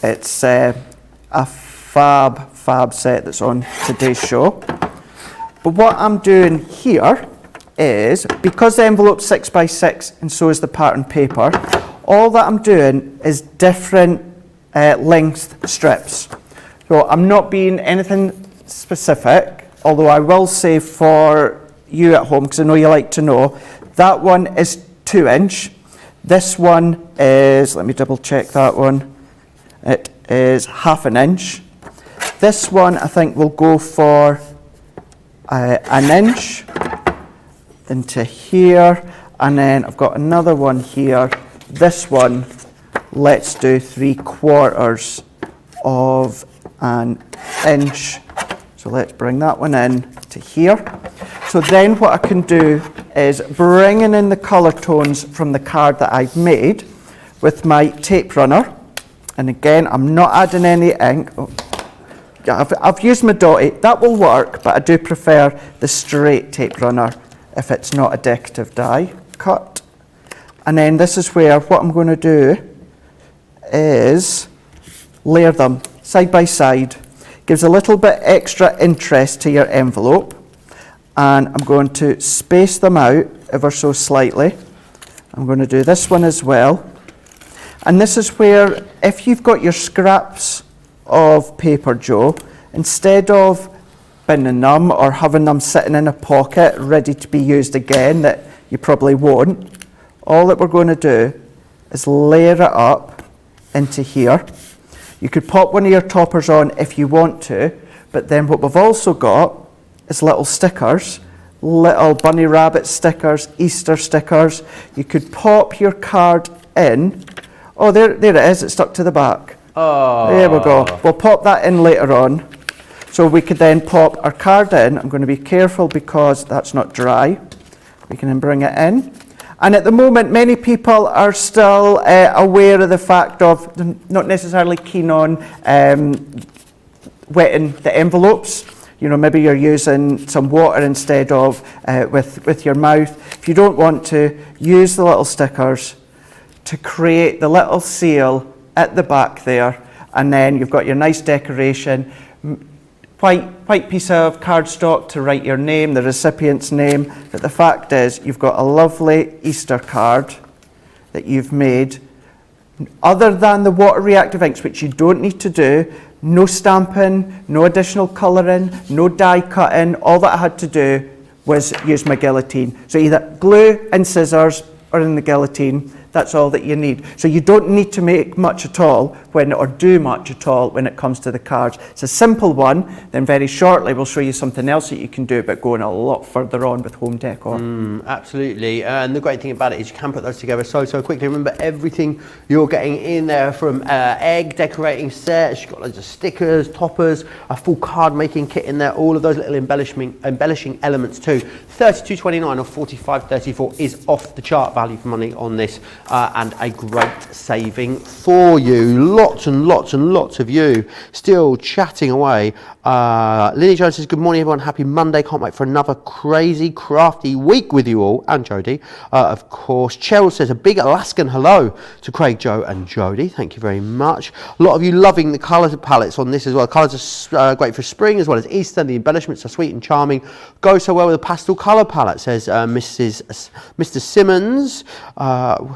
It's a fab set that's on today's show. But what I'm doing here is, because the envelope's 6x6 and so is the pattern paper, all that I'm doing is different length strips. So I'm not being anything specific, although I will say for you at home, because I know you like to know, that one is 2 inch. This one is, let me double check that one, it is 1/2 inch. This one I think will go for 1 inch into here, and then I've got another one here. This one, let's do 3/4 of an inch. So let's bring that one in to here. So then what I can do is bringing in the colour tones from the card that I've made with my tape runner. And again, I'm not adding any ink. Oh, I've used my dotty. That will work, but I do prefer the straight tape runner if it's not a decorative die cut. And then this is where what I'm going to do is layer them side by side. Gives a little bit extra interest to your envelope. And I'm going to space them out ever so slightly. I'm going to do this one as well. And this is where, if you've got your scraps of paper, Joe, instead of binning them or having them sitting in a pocket ready to be used again that you probably won't, all that we're going to do is layer it up into here. You could pop one of your toppers on if you want to, but then what we've also got is little stickers, little bunny rabbit stickers, Easter stickers. You could pop your card in. Oh, there it is, it's stuck to the back. Oh. There we go. We'll pop that in later on. So we could then pop our card in. I'm going to be careful because that's not dry. We can then bring it in. And at the moment, many people are still aware of the fact of not necessarily keen on wetting the envelopes. You know, maybe you're using some water instead of with your mouth. If you don't want to, use the little stickers to create the little seal at the back there, and then you've got your nice decoration. White piece of cardstock to write your name, the recipient's name. But the fact is, you've got a lovely Easter card that you've made. Other than the water reactive inks, which you don't need to do, no stamping, no additional colouring, no die cutting. All that I had to do was use my guillotine. So either glue and scissors or in the guillotine. That's all that you need. So you don't need to make much at all or do much at all when it comes to the cards. It's a simple one. Then very shortly we'll show you something else that you can do, but going a lot further on with home decor. Absolutely. And the great thing about it is you can put those together so quickly. Remember, everything you're getting in there, from egg decorating sets, you've got loads of stickers, toppers, a full card making kit in there, all of those little embellishing elements too. $32.29 or $45.34 is off the chart value for money on this. And a great saving for you. Lots and lots and lots of you still chatting away. Lily Jones says, good morning everyone, happy Monday, can't wait for another crazy crafty week with you all, and Jody of course. Cheryl says a big Alaskan hello to Craig, Joe and Jody, thank you very much. A lot of you loving the colour palettes on this as well. Colours are great for spring as well as Easter. The embellishments are sweet and charming, go so well with a pastel colour palette, says Mr. Simmons.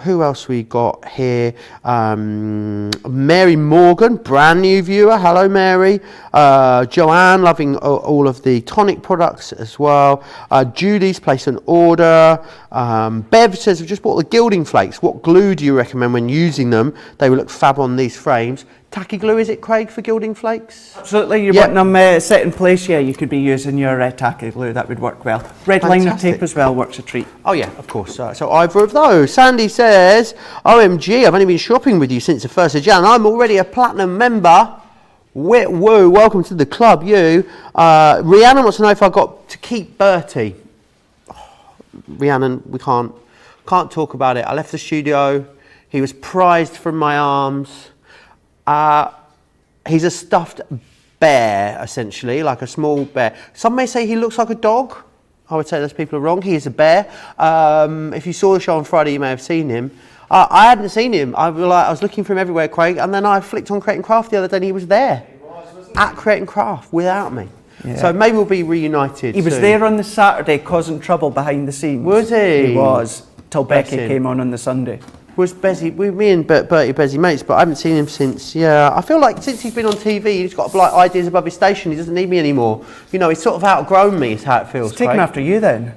Who else we got here? Mary Morgan, brand new viewer, hello Mary. Joanne, loving all of the Tonic products as well. Judy's placed an order. Bev says, I've just bought the gilding flakes. What glue do you recommend when using them? They will look fab on these frames. tacky glue, is it, Craig, for gilding flakes? Absolutely, you Yeah. want them set in place, yeah, you could be using your tacky glue, that would work well. Red liner Fantastic. tape as well works a treat. Oh yeah, of course. So either of those. Sandy says, OMG, I've only been shopping with you since the 1st of Jan. I'm already a platinum member. Woo, welcome to the club, you. Rhiannon wants to know if I got to keep Bertie. Oh, Rhiannon, we can't talk about it. I left the studio. He was prized from my arms. He's a stuffed bear, essentially, like a small bear. Some may say he looks like a dog. I would say those people are wrong. He is a bear. If you saw the show on Friday, you may have seen him. I hadn't seen him. I was looking for him everywhere, Craig, and then I flicked on Create and Craft the other day and he was there. Wasn't he? At Create and Craft, without me. Yeah. So maybe we'll be reunited He was soon. there on the Saturday causing trouble behind the scenes. Was he? He was, till Becky him. came on the Sunday. Was Bezzy, me and Bertie Bezzy mates, but I haven't seen him since. Yeah, I feel like since he's been on TV, he's got like ideas above his station. He doesn't need me anymore. You know, he's sort of outgrown me. Is how it feels. He's taken after you then.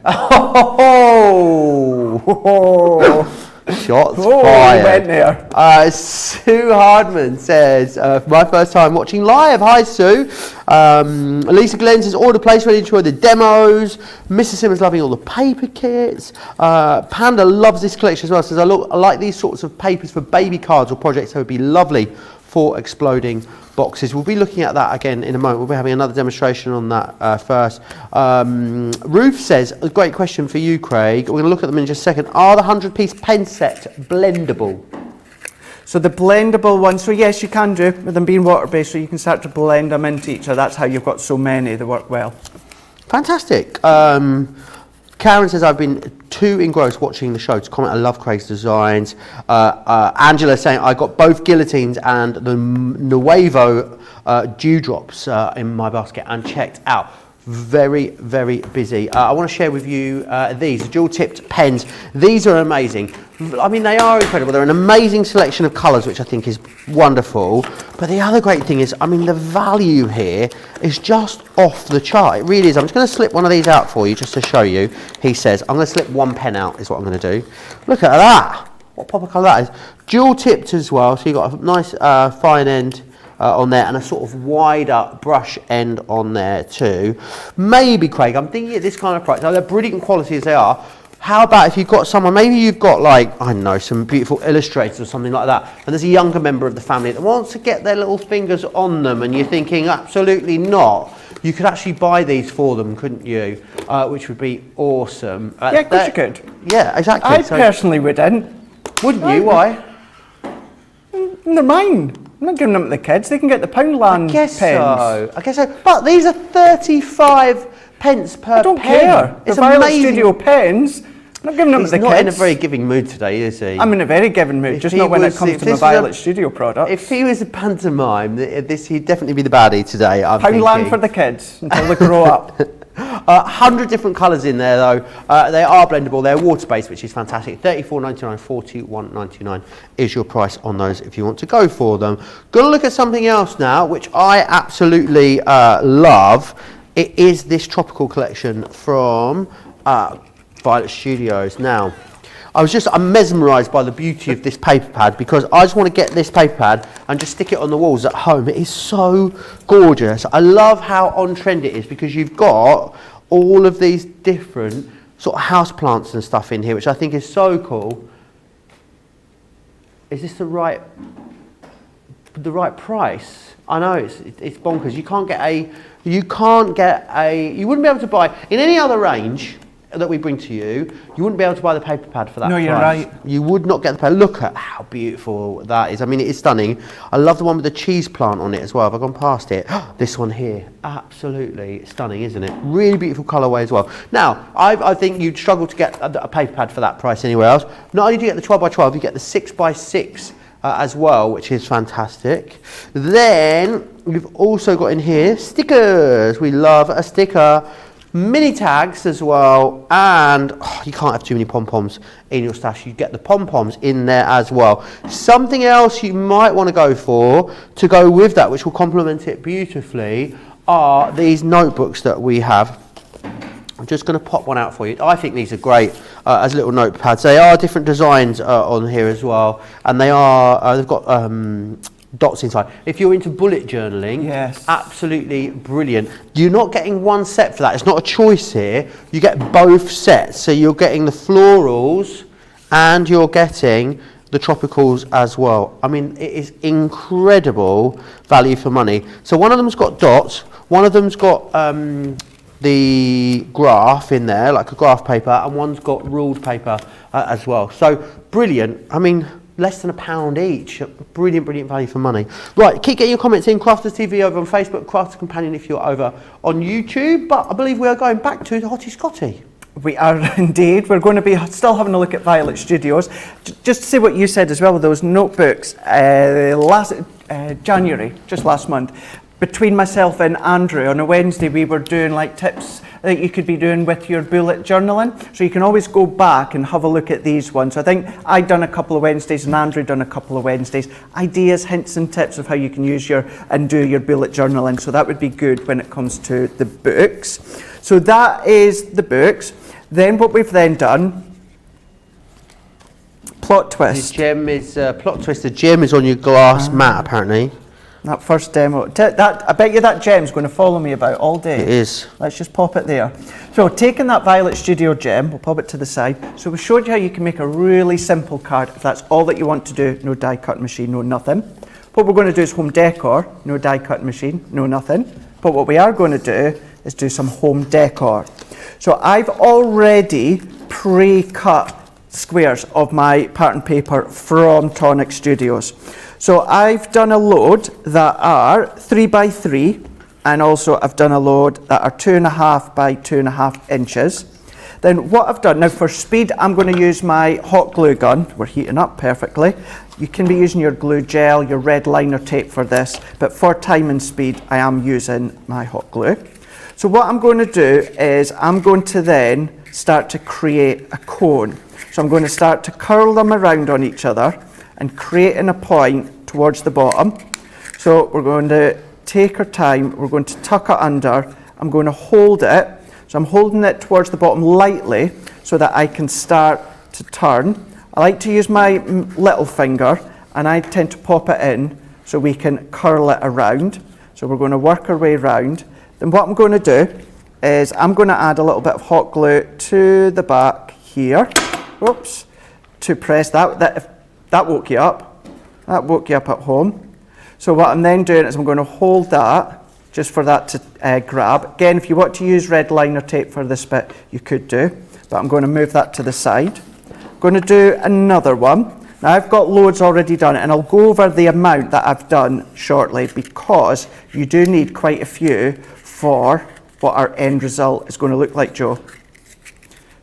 Shots Oh, fired. he went there. Sue Hardman says, my first time watching live. Hi, Sue. Lisa Glenn says, order place, really enjoy the demos. Mrs. Simmons loving all the paper kits. Panda loves this collection as well. Says, I like these sorts of papers for baby cards or projects. That would be lovely for exploding boxes. We'll be looking at that again in a moment. We'll be having another demonstration on that first. Ruth says, a great question for you, Craig. We're going to look at them in just a second. Are the 100-piece pen set blendable? So the blendable ones, so yes, you can do, with them being water-based, so you can start to blend them into each other. That's how you've got so many that work well. Fantastic. Karen says, I've been too engrossed watching the show to comment. I love Craig's designs. Angela saying, I got both Guillotines and the Nuevo dewdrops in my basket and checked out. Very, very busy. I want to share with you these dual-tipped pens. These are amazing. I mean, they are incredible. They're an amazing selection of colours, which I think is wonderful. But the other great thing is, I mean, the value here is just off the chart. It really is. I'm just going to slip one of these out for you just to show you. He says, I'm going to slip one pen out is what I'm going to do. Look at that. What pop of colour that is. Dual-tipped as well, so you've got a nice fine end on there and a sort of wider brush end on there too. Maybe, Craig, I'm thinking at this kind of price, now they're brilliant quality as they are, how about if you've got someone, maybe you've got like, I don't know, some beautiful illustrators or something like that, and there's a younger member of the family that wants to get their little fingers on them and you're thinking, absolutely not. You could actually buy these for them, couldn't you? Which would be awesome. Yeah, of course you could. Yeah, exactly. I personally wouldn't. Wouldn't you? Why? They're mine. I'm not giving them to the kids. They can get the Poundland pens. I guess so. But these are 35 pence per pen. I don't care. It's the Violet amazing. Studio pens. I'm not giving them to the He's kids. not in a very giving mood today, is he? I'm in a very giving mood, just not when it comes to my Violet Studio product. If he was a pantomime, he'd definitely be the baddie today. Poundland for the kids until they grow up. 100 different colours in there though. They are blendable. They're water-based, which is fantastic. $34.99, $41.99 is your price on those if you want to go for them. Going to look at something else now, which I absolutely love. It is this tropical collection from Violet Studios. Now, I'm mesmerised by the beauty of this paper pad because I just want to get this paper pad and just stick it on the walls at home. It is so gorgeous. I love how on trend it is because you've got all of these different sort of house plants and stuff in here, which I think is so cool. Is this the right price? I know it's bonkers. You wouldn't be able to buy in any other range that we bring to you, you wouldn't be able to buy the paper pad for that price. No, you're right. You would not get the pad. Look at how beautiful that is. I mean, it is stunning. I love the one with the cheese plant on it as well. Have I gone past it? This one here, absolutely stunning, isn't it? Really beautiful colourway as well. Now, I think you'd struggle to get a paper pad for that price anywhere else. Not only do you get the 12 by 12, you get the 6 by 6 as well, which is fantastic. Then you've also got in here stickers. We love a sticker. Mini tags as well, and you can't have too many pom-poms in your stash. You get the pom-poms in there as well. Something else you might want to go for to go with that, which will complement it beautifully, are these notebooks that we have. I'm just going to pop one out for you. I think these are great as little notepads. They are different designs on here as well, and they are they've got dots inside. If you're into bullet journaling, Yes. absolutely brilliant. You're not getting one set for that. It's not a choice here. You get both sets. So you're getting the florals and you're getting the tropicals as well. I mean, it is incredible value for money. So one of them's got dots, one of them's got the graph in there, like a graph paper, and one's got ruled paper as well. So brilliant. I mean, less than £1 each. Brilliant, brilliant value for money. Right, keep getting your comments in. Crafters TV over on Facebook, Crafters Companion if you're over on YouTube. But I believe we are going back to the Hottie Scotty. We are indeed. We're going to be still having a look at Violet Studios. Just to say what you said as well with those notebooks, last January, just last month, between myself and Andrew on a Wednesday, we were doing like tips that you could be doing with your bullet journaling. So you can always go back and have a look at these ones. So I think I'd done a couple of Wednesdays and Andrew done a couple of Wednesdays. Ideas, hints and tips of how you can use and do your bullet journaling. So that would be good when it comes to the books. So that is the books. Then what we've then done, plot twist. The gem is, plot twist, the gem is on your glass mat apparently. That first demo, I bet you that gem's going to follow me about all day. It is. Let's just pop it there. So taking that Violet Studio gem, we'll pop it to the side. So we showed you how you can make a really simple card if that's all that you want to do. No die cut machine, no nothing. What we're going to do is home decor, no die cut machine, no nothing. But what we are going to do is do some home decor. So I've already pre-cut squares of my pattern paper from Tonic Studios. So I've done a load that are 3x3, and also I've done a load that are 2.5 by 2.5 inches. Then what I've done, now for speed, I'm going to use my hot glue gun. We're heating up perfectly. You can be using your glue gel, your red liner tape for this, but for time and speed, I am using my hot glue. So what I'm going to do is I'm going to then start to create a cone. So I'm going to start to curl them around on each other and creating a point towards the bottom. So we're going to take our time, we're going to tuck it under, I'm going to hold it, so I'm holding it towards the bottom lightly so that I can start to turn. I like to use my little finger and I tend to pop it in so we can curl it around. So we're going to work our way around. Then what I'm going to do is I'm going to add a little bit of hot glue to the back here, whoops, to press that. That woke you up. That woke you up at home. So what I'm then doing is I'm going to hold that just for that to grab. Again, if you want to use red liner tape for this bit, you could do. But I'm going to move that to the side. I'm going to do another one. Now I've got loads already done and I'll go over the amount that I've done shortly because you do need quite a few for what our end result is going to look like, Joe.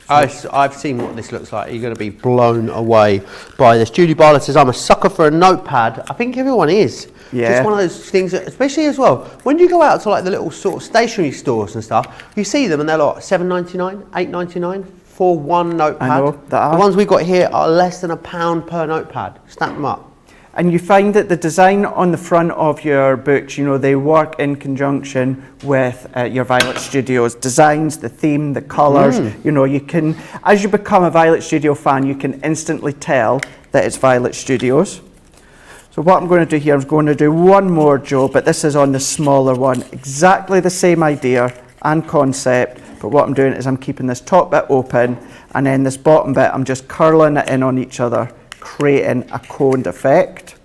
I've seen what this looks like. You're going to be blown away by this. Judy Bartlett says, I'm a sucker for a notepad. I think everyone is. Yeah. Just one of those things, that, especially as well, when you go out to like the little sort of stationery stores and stuff, you see them and they're like $7.99, $8.99 for one notepad. I know, the ones we've got here are less than £1 per notepad. Stamp them up. And you find that the design on the front of your books, you know, they work in conjunction with your Violet Studios designs, the theme, the colours. You know, you can, as you become a Violet Studio fan, you can instantly tell that it's Violet Studios. So what I'm going to do here, I'm going to do one more, Joe, but this is on the smaller one. Exactly the same idea and concept, but what I'm doing is I'm keeping this top bit open, and then this bottom bit, I'm just curling it in on each other, creating a coned effect.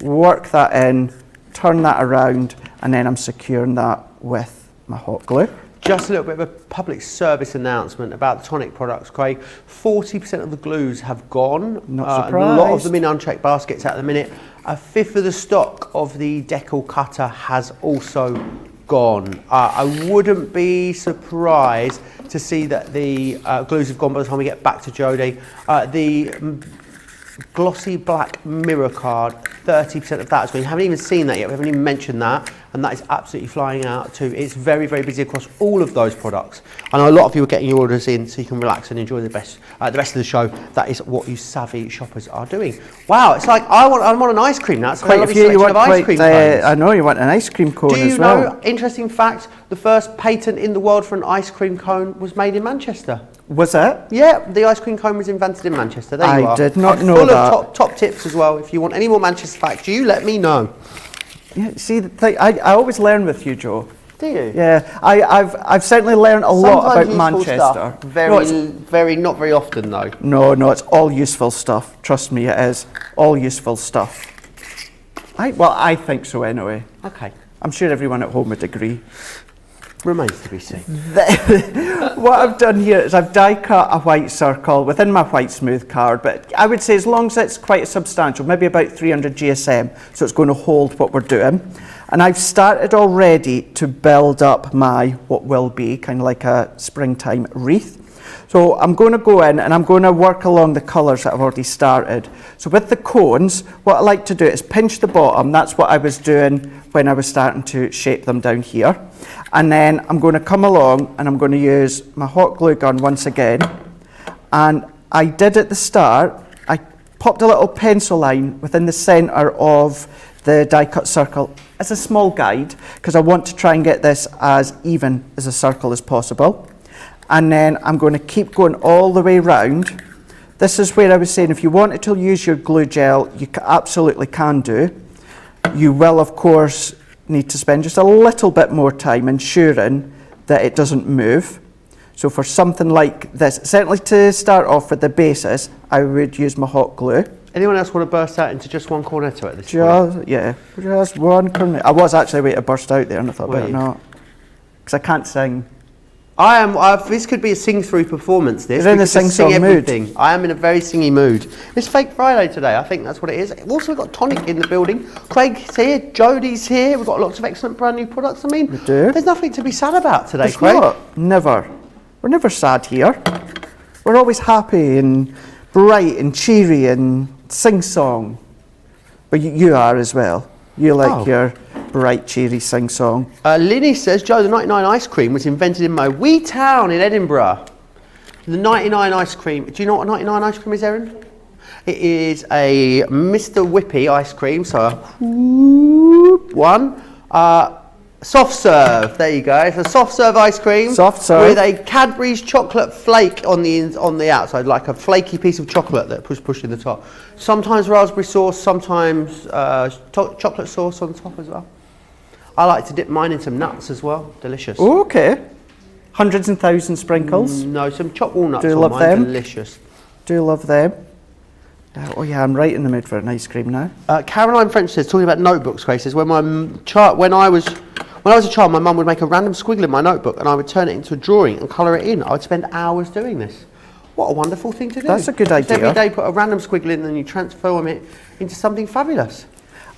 Work that in, turn that around, and then I'm securing that with my hot glue. Just a little bit of a public service announcement about the Tonic products, Craig. 40% of the glues have gone. Not surprised. A lot of them in unchecked baskets at the minute. A fifth of the stock of the Decal cutter has also gone. I wouldn't be surprised to see that the glues have gone by the time we get back to Jody. The glossy black mirror card, 30% of that is going. You haven't even seen that yet. We haven't even mentioned that, and that is absolutely flying out too. It's very, very busy across all of those products. I know a lot of you are getting your orders in so you can relax and enjoy the rest of the show. That is what you savvy shoppers are doing. Wow, it's like I want an ice cream now. It's Quite a few you want. Ice cream I know you want an ice cream cone as well. Do you know? Interesting fact: the first patent in the world for an ice cream cone was made in Manchester. Was it? Yeah, the ice cream cone was invented in Manchester. There you are. I did not I'm know full that. of top tips as well. If you want any more Manchester facts, you let me know. Yeah, see, the thing, I always learn with you, Joe. Do you? Yeah, I've certainly learned a lot Sometimes about useful Manchester. Stuff. Very, not very often though. No, it's all useful stuff. Trust me, it is all useful stuff. Well, I think so anyway. Okay. I'm sure everyone at home would agree. Remains to be seen. What I've done here is I've die cut a white circle within my white smooth card, but I would say as long as it's quite substantial, maybe about 300 GSM, so it's going to hold what we're doing. And I've started already to build up my, what will be kind of like a springtime wreath. So I'm going to go in and I'm going to work along the colours that I've already started. So with the cones, what I like to do is pinch the bottom. That's what I was doing when I was starting to shape them down here. And then I'm going to come along and I'm going to use my hot glue gun once again. And I did at the start, I popped a little pencil line within the centre of the die cut circle as a small guide, because I want to try and get this as even as a circle as possible. And then I'm going to keep going all the way round. This is where I was saying if you wanted to use your glue gel, you absolutely can do. You will, of course, need to spend just a little bit more time ensuring that it doesn't move. So for something like this, certainly to start off with the basis, I would use my hot glue. Anyone else want to burst out into just one cornetto at this point? Yeah, just one cornetto. I was actually waiting to burst out there and I thought, better not. Because I can't sing. This could be a sing-through performance, this. You're in We a could just sing-song sing mood. everything. I am in a very singy mood. It's Fake Friday today, I think that's what it is. We've also got Tonic in the building. Craig's here, Jody's here. We've got lots of excellent brand new products. I mean, We do. There's nothing to be sad about today, There's Craig. not. Never. We're never sad here. We're always happy and bright and cheery and sing-song. But you are as well. You like your bright, cheery sing-song. Linny says, Joe, the 99 ice cream was invented in my wee town in Edinburgh. The 99 ice cream. Do you know what a 99 ice cream is, Erin? It is a Mr. Whippy ice cream. So a one. Soft serve. There you go. It's a soft serve ice cream. Soft serve. With a Cadbury's chocolate flake on the outside, like a flaky piece of chocolate that pushed in the top. Sometimes raspberry sauce, sometimes chocolate sauce on top as well. I like to dip mine in some nuts as well. Delicious. Okay. Hundreds and thousands sprinkles. No, some chopped walnuts Do you on love mine. them? Delicious. Do love them. Oh yeah, I'm right in the mood for an ice cream now. Caroline French says, talking about notebooks, Grace, says, when I was a child, my mum would make a random squiggle in my notebook and I would turn it into a drawing and colour it in. I would spend hours doing this. What a wonderful thing to do. That's a good Just idea. every day put a random squiggle in and you transform it into something fabulous.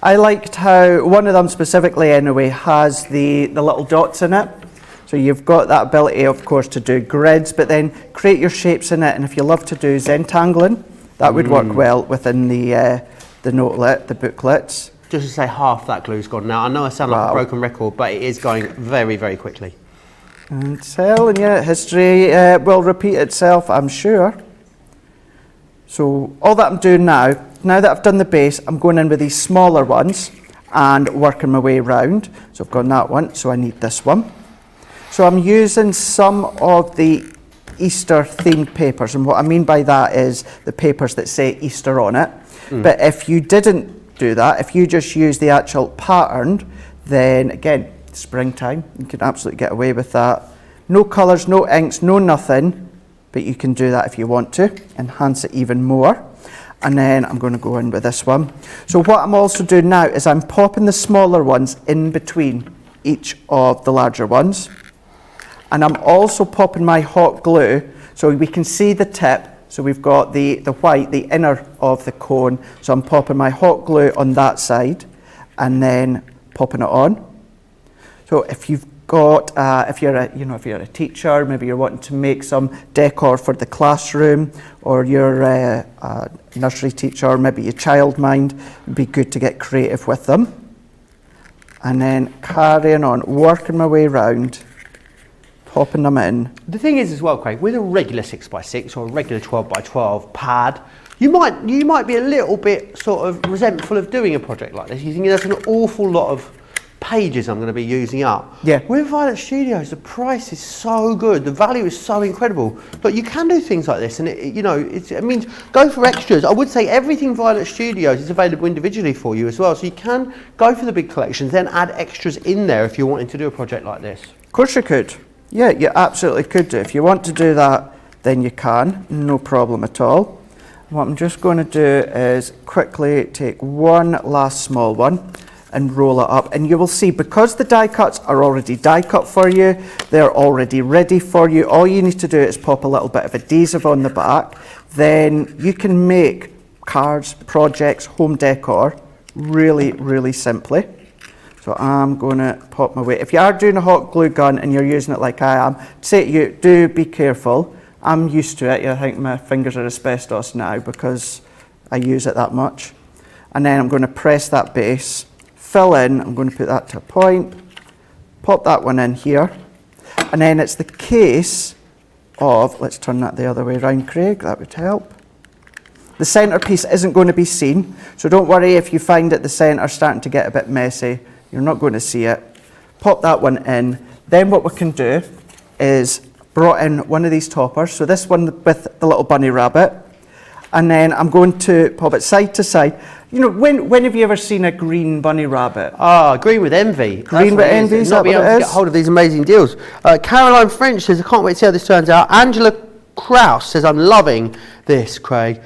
I liked how one of them specifically anyway has the little dots in it. So you've got that ability, of course, to do grids, but then create your shapes in it. And if you love to do Zentangling, that would work well within the notelet, the booklets. Just to say, half that glue's gone now. I know I sound like a broken record, but it is going very, very quickly. And telling you, history will repeat itself, I'm sure. So all that I'm doing now that I've done the base, I'm going in with these smaller ones and working my way around. So I've got that one, so I need this one. So I'm using some of the Easter themed papers, and what I mean by that is the papers that say Easter on it. But if you didn't do that, if you just use the actual pattern, then again, springtime, you can absolutely get away with that. No colours, no inks, no nothing, but you can do that if you want to, enhance it even more. And then I'm going to go in with this one. So what I'm also doing now is I'm popping the smaller ones in between each of the larger ones. And I'm also popping my hot glue so we can see the tip. So we've got the white, the inner of the cone. So I'm popping my hot glue on that side and then popping it on. So if you've got, if you're a teacher, maybe you're wanting to make some decor for the classroom, or you're a nursery teacher, maybe a childmind, it'd be good to get creative with them. And then carrying on, working my way around, popping them in. The thing is as well, Craig, with a regular 6x6 or a regular 12x12 pad, you might be a little bit sort of resentful of doing a project like this. You think there's an awful lot of pages I'm going to be using up. Yeah. With Violet Studios, the price is so good, the value is so incredible. But you can do things like this, and it means go for extras. I would say everything Violet Studios is available individually for you as well, so you can go for the big collections, then add extras in there if you're wanting to do a project like this. Of course you could. Yeah, you absolutely could do. If you want to do that, then you can, no problem at all. What I'm just going to do is quickly take one last small one and roll it up, and you will see, because the die cuts are already die cut for you, they're already ready for you, all you need to do is pop a little bit of adhesive on the back, then you can make cards, projects, home decor really, really simply. So I'm going to pop my weight. If you are doing a hot glue gun and you're using it like I am, say to you, do be careful. I'm used to it. I think my fingers are asbestos now because I use it that much. And then I'm going to press that base, fill in, I'm going to put that to a point, pop that one in here. And then it's the case of, let's turn that the other way around, Craig, that would help. The centerpiece isn't going to be seen, so don't worry if you find that the center's starting to get a bit messy. You're not going to see it. Pop that one in. Then what we can do is brought in one of these toppers. So this one with the little bunny rabbit. And then I'm going to pop it side to side. You know, when have you ever seen a green bunny rabbit? Ah, green with envy. Green with envy, is that not being what able it to is? get hold of these amazing deals. Caroline French says, I can't wait to see how this turns out. Angela Kraus says, I'm loving this, Craig.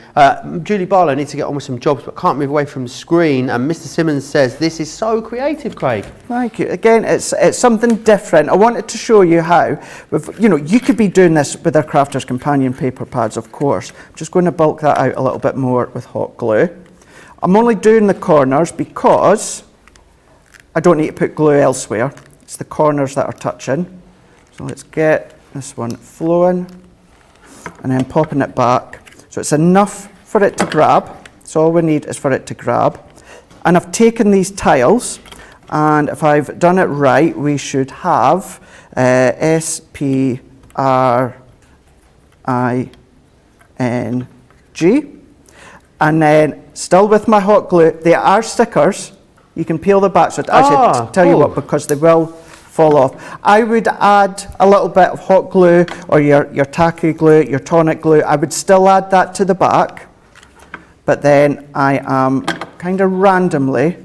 Julie Barlow needs to get on with some jobs but can't move away from the screen. And Mr. Simmons says, this is so creative, Craig. Thank you. Again, it's something different. I wanted to show you how, you could be doing this with our Crafter's Companion paper pads, of course. I'm just going to bulk that out a little bit more with hot glue. I'm only doing the corners because I don't need to put glue elsewhere. It's the corners that are touching. So let's get this one flowing and then popping it back. So it's enough for it to grab. So all we need is for it to grab. And I've taken these tiles, and if I've done it right, we should have SPRING. And then, still with my hot glue, they are stickers. You can peel the back, so I should tell you what, because they will fall off. I would add a little bit of hot glue or your tacky glue, your tonic glue. I would still add that to the back, but then I am kind of randomly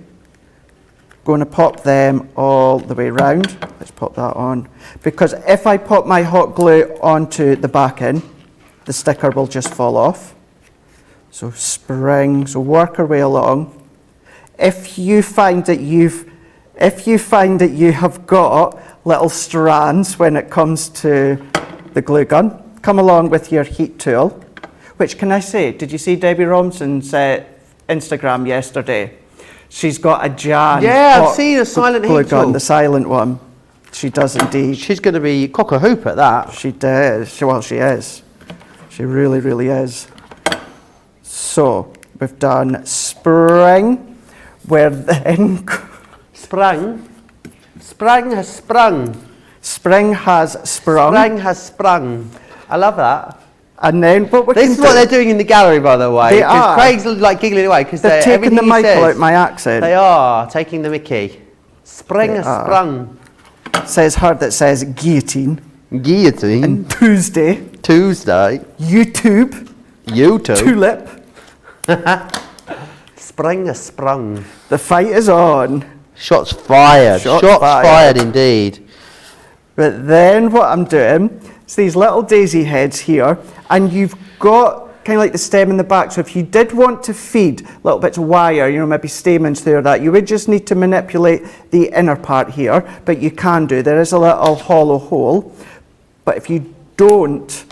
going to pop them all the way around. Let's pop that on, because if I pop my hot glue onto the back end, the sticker will just fall off. So spring, so work our way along. If you find that you have got little strands when it comes to the glue gun, come along with your heat tool, which, can I say, did you see Debbie Romson's Instagram yesterday? She's got a Jan. Yeah, I've seen a silent glue heat gun, tool. the silent one. She does indeed. She's going to be cock a hoop at that. She does. Well, she is. She really, really is. So we've done spring. We're then Sprung. Sprung has sprung. Spring has sprung. Sprung has sprung. I love that. And then what we This can is what do- they're doing in the gallery, by the way. They 'cause are. Craig's like giggling away because They're taking the mic says, out my accent. They are taking the mickey. Spring They has are. sprung. Says her that says guillotine. Guillotine. And Tuesday, Tuesday. YouTube, YouTube. tulip. Spring has sprung. The fight is on. Shots fired. Shots Shots fired. fired indeed. But then what I'm doing is these little daisy heads here, and you've got kind of like the stem in the back. So if you did want to feed little bits of wire, maybe stamens through that, you would just need to manipulate the inner part here, but you can do. There is a little hollow hole. But if you don't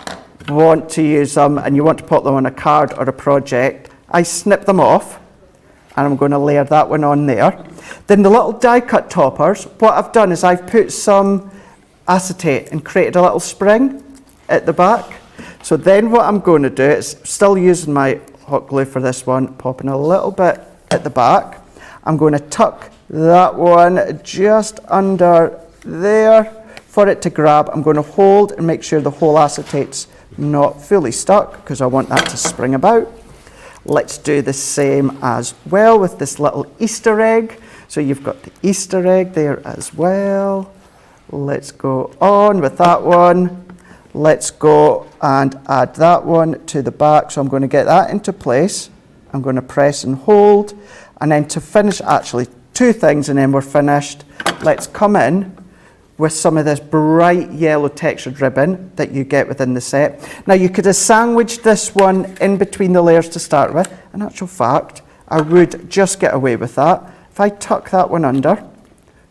want to use them and you want to put them on a card or a project, I snip them off, and I'm going to layer that one on there. Then the little die cut toppers, what I've done is I've put some acetate and created a little spring at the back. So then what I'm going to do is, still using my hot glue for this one, popping a little bit at the back. I'm going to tuck that one just under there for it to grab. I'm going to hold and make sure the whole acetate's not fully stuck because I want that to spring about. Let's do the same as well with this little Easter egg. So you've got the Easter egg there as well. Let's go on with that one. Let's go and add that one to the back. So I'm going to get that into place. I'm going to press and hold. And then to finish, actually, two things and then we're finished. Let's come in with some of this bright yellow textured ribbon that you get within the set. Now you could have sandwiched this one in between the layers to start with. In actual fact, I would just get away with that. If I tuck that one under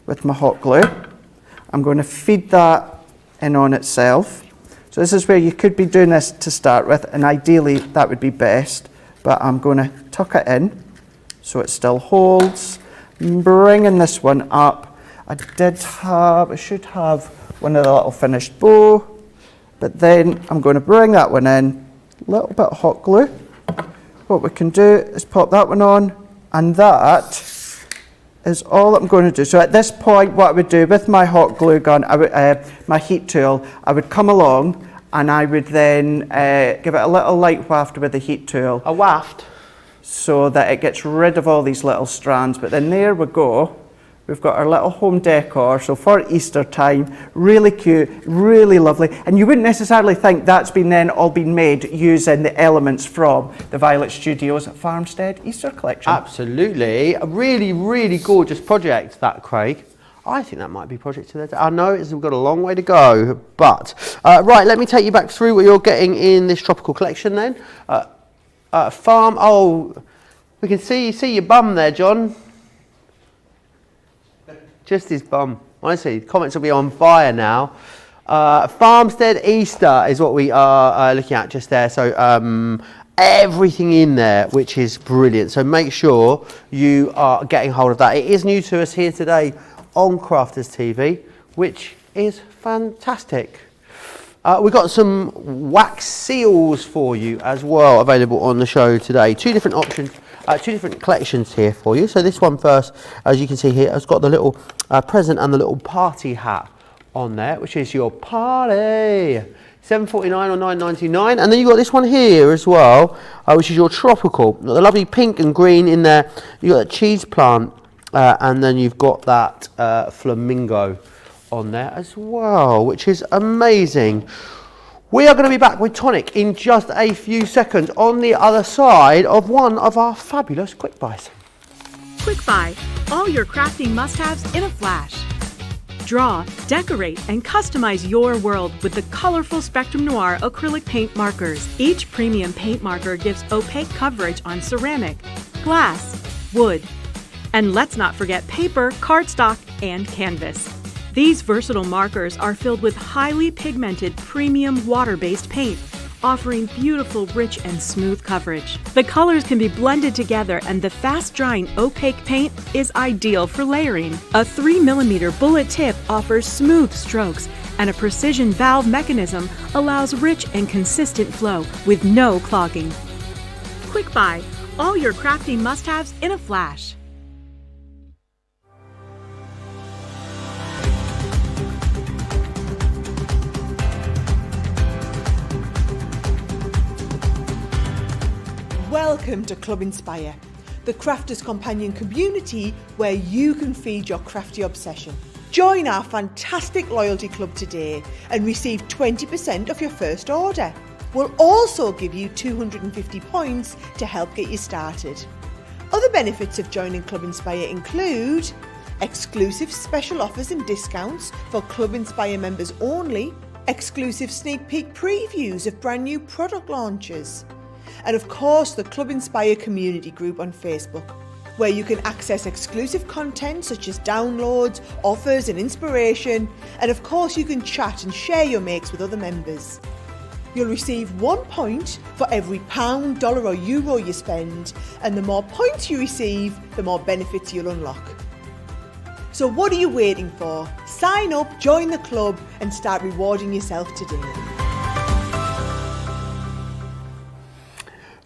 with my hot glue, I'm going to feed that in on itself. So this is where you could be doing this to start with, and ideally that would be best, but I'm going to tuck it in so it still holds. Bringing this one up. I should have one of the little finished bow, but then I'm going to bring that one in, a little bit of hot glue. What we can do is pop that one on, and that is all I'm going to do. So at this point, what I would do with my hot glue gun, my heat tool, I would come along and I would then give it a little light waft with the heat tool. A waft? So that it gets rid of all these little strands. But then there we go. We've got our little home decor, so for Easter time, really cute, really lovely. And you wouldn't necessarily think that's been then all been made using the elements from the Violet Studios Farmstead Easter collection. Absolutely. A really, really gorgeous project, that, Craig. I think that might be project of the day. I know we've got a long way to go, but right, let me take you back through what you're getting in this tropical collection then. We can see your bum there, John. Just his bum. Honestly, comments will be on fire now. Farmstead Easter is what we are looking at just there. So everything in there, which is brilliant. So make sure you are getting hold of that. It is new to us here today on Crafters TV, which is fantastic. We've got some wax seals for you as well available on the show today. Two different options. Two different collections here for you. So this one first, as you can see here, has got the little present and the little party hat on there, which is your party. $7.49 or $9.99. And then you've got this one here as well, which is your tropical. You've got the lovely pink and green in there. You've got that cheese plant, and then you've got that flamingo on there as well, which is amazing. We are going to be back with Tonic in just a few seconds on the other side of one of our fabulous quick buys. Quick Buy, all your crafting must-haves in a flash. Draw, decorate, and customize your world with the colorful Spectrum Noir acrylic paint markers. Each premium paint marker gives opaque coverage on ceramic, glass, wood, and let's not forget paper, cardstock, and canvas. These versatile markers are filled with highly pigmented premium water-based paint, offering beautiful, rich, and smooth coverage. The colors can be blended together, and the fast-drying opaque paint is ideal for layering. A 3mm bullet tip offers smooth strokes, and a precision valve mechanism allows rich and consistent flow with no clogging. Quick Buy, all your crafting must-haves in a flash. Welcome to Club Inspire, the crafters' companion community where you can feed your crafty obsession. Join our fantastic loyalty club today and receive 20% off your first order. We'll also give you 250 points to help get you started. Other benefits of joining Club Inspire include exclusive special offers and discounts for Club Inspire members only, exclusive sneak peek previews of brand new product launches, and of course the Club Inspire community group on Facebook, where you can access exclusive content such as downloads, offers and inspiration, and of course you can chat and share your makes with other members. You'll receive 1 point for every pound, dollar or euro you spend, and the more points you receive, the more benefits you'll unlock. So what are you waiting for? Sign up, join the club and start rewarding yourself today.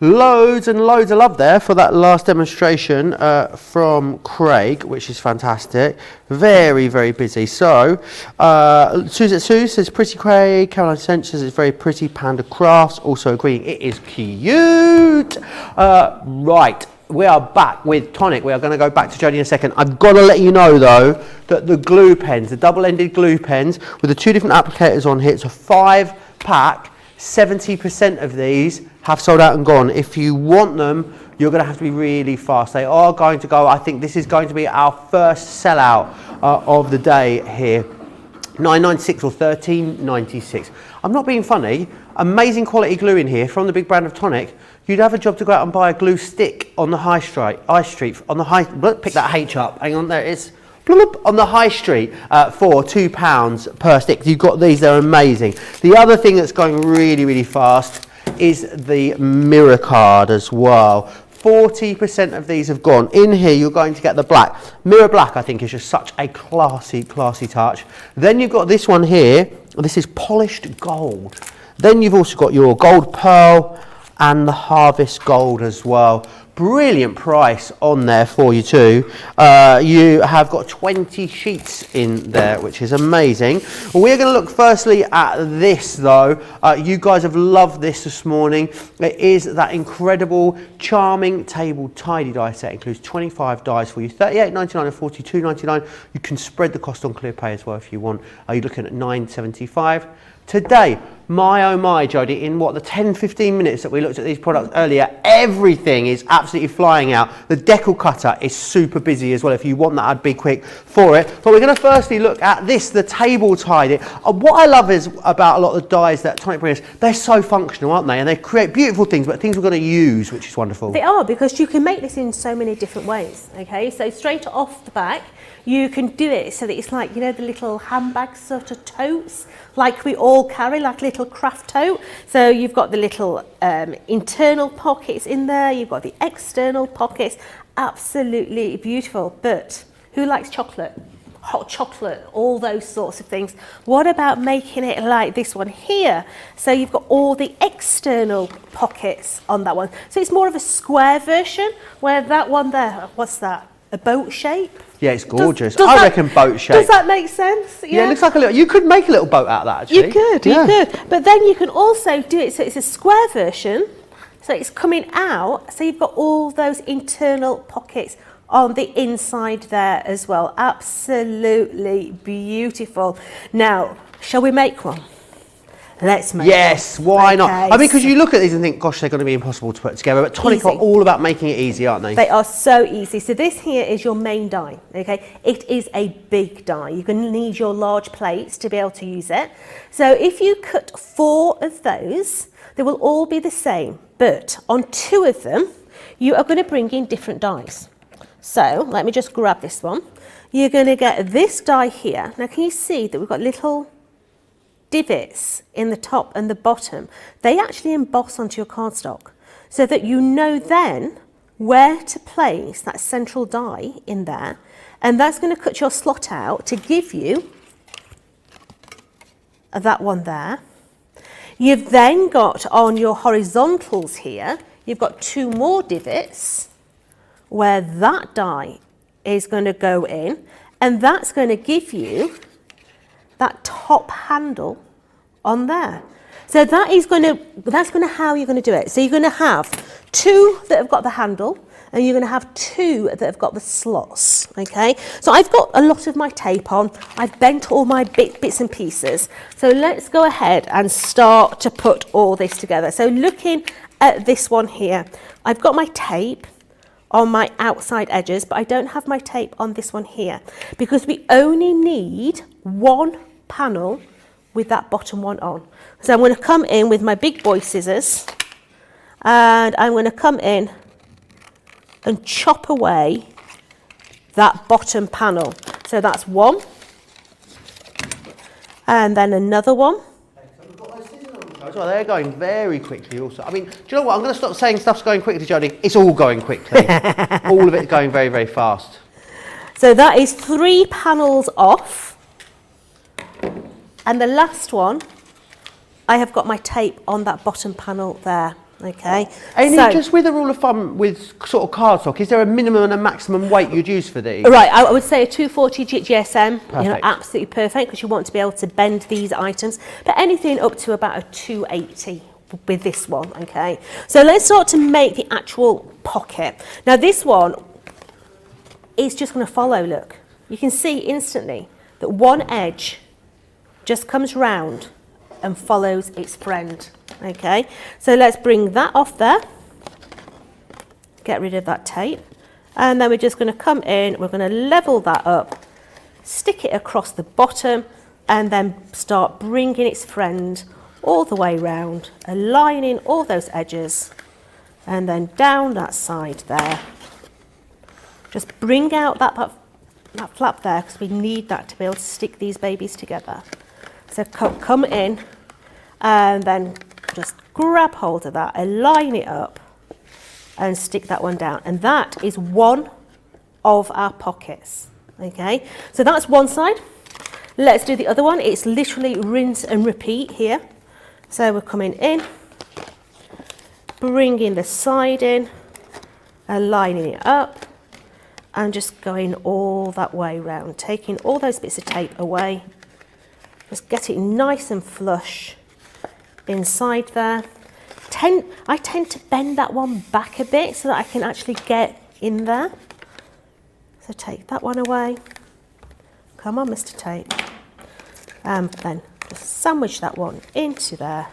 Loads and loads of love there for that last demonstration from Craig, which is fantastic. Very, very busy. So, Suze at Sue says, pretty Craig. Caroline Sench says, it's very pretty. Panda Crafts also agreeing it is cute. Right. we are back with Tonic. We are going to go back to Jody in a second. I've got to let you know though that the glue pens, the double-ended glue pens with the 2 different applicators on here, it's a 5-pack. 70% of these have sold out and gone. If you want them, you're going to have to be really fast. They are going to go. I think this is going to be our first sellout of the day here. $9.96 or $13.96. I'm not being funny. Amazing quality glue in here from the big brand of Tonic. You'd have a job to go out and buy a glue stick on the high street, pick that H up, hang on, there it is, on the high street for £2 per stick. You've got these, they're amazing. The other thing that's going really, really fast is the mirror card as well. 40% of these have gone. In here, you're going to get the black. Mirror black, I think, is just such a classy, classy touch. Then you've got this one here. This is polished gold. Then you've also got your gold pearl and the harvest gold as well. Brilliant price on there for you too. You have got 20 sheets in there, which is amazing. We're going to look firstly at this though. You guys have loved this morning. It is that incredible, charming table tidy die set. It includes 25 dies for you, $38.99 and $42.99. You can spread the cost on ClearPay as well if you want. Are you looking at $9.75? Today, my oh my, Jody, in what, the 10-15 minutes that we looked at these products earlier, everything is absolutely flying out. The Decal cutter is super busy as well. If you want that, I'd be quick for it. But we're going to firstly look at this, the table tidy. What I love is about a lot of the dies that Tonic brings, they're so functional, aren't they? And they create beautiful things, but things we're going to use, which is wonderful. They are, because you can make this in so many different ways, okay? So straight off the back, you can do it so that it's like, you know, the little handbag sort of totes, like we all carry, like a little craft tote. So you've got the little internal pockets in there, you've got the external pockets, absolutely beautiful. But who likes chocolate? Hot chocolate, all those sorts of things. What about making it like this one here? So you've got all the external pockets on that one. So it's more of a square version, where that one there, what's that? A boat shape? Yeah, it's gorgeous. Does I that, reckon boat shape. Does that make sense? Yeah, it looks like a little, you could make a little boat out of that actually. You could, you could. But then you can also do it so it's a square version, so it's coming out, so you've got all those internal pockets on the inside there as well. Absolutely beautiful. Now, shall we make one? Let's make Yes, one. why not? Okay, I mean, because you look at these and think, gosh, they're going to be impossible to put together. But Tonic are all about making it easy, aren't they? They are so easy. So this here is your main die, okay? It is a big die. You're going to need your large plates to be able to use it. So if you cut 4 of those, they will all be the same. But on 2 of them, you are going to bring in different dies. So let me just grab this one. You're going to get this die here. Now, can you see that we've got little divots in the top and the bottom? They actually emboss onto your cardstock so that you know then where to place that central die in there, and that's going to cut your slot out to give you that one there. You've then got on your horizontals here, you've got 2 more divots where that die is going to go in, and that's going to give you that top handle on there. So that's going to how you're going to do it. So you're going to have 2 that have got the handle, and you're going to have 2 that have got the slots, okay? So I've got a lot of my tape on. I've bent all my bits and pieces. So let's go ahead and start to put all this together. So looking at this one here, I've got my tape on my outside edges, but I don't have my tape on this one here because we only need 1 panel with that bottom one on. So I'm going to come in with my big boy scissors, and I'm going to come in and chop away that bottom panel. So that's 1, and then another one. Well, they're going very quickly also. I mean, do you know what? I'm going to stop saying stuff's going quickly, Jody. It's all going quickly. All of it going very, very fast. So that is 3 panels off. And the last one, I have got my tape on that bottom panel there, okay? And so, just with a rule of thumb with sort of cardstock, is there a minimum and a maximum weight you'd use for these? Right, I would say a 240 GSM, Perfect. you know, absolutely perfect, because you want to be able to bend these items, but anything up to about a 280 with this one, okay? So let's start to make the actual pocket. Now this one is just going to follow, look. You can see instantly that one edge just comes round and follows its friend, okay? So let's bring that off there, get rid of that tape, and then we're just going to come in, we're going to level that up, stick it across the bottom, and then start bringing its friend all the way round, aligning all those edges, and then down that side there. Just bring out that flap there, because we need that to be able to stick these babies together. So come in and then just grab hold of that, align it up and stick that one down. And that is one of our pockets, okay? So that's one side. Let's do the other one. It's literally rinse and repeat here. So we're coming in, bringing the side in, aligning it up, and just going all that way round, taking all those bits of tape away. Just get it nice and flush inside there. I tend to bend that one back a bit so that I can actually get in there. So take that one away. Come on, Mr. Tape. And then just sandwich that one into there.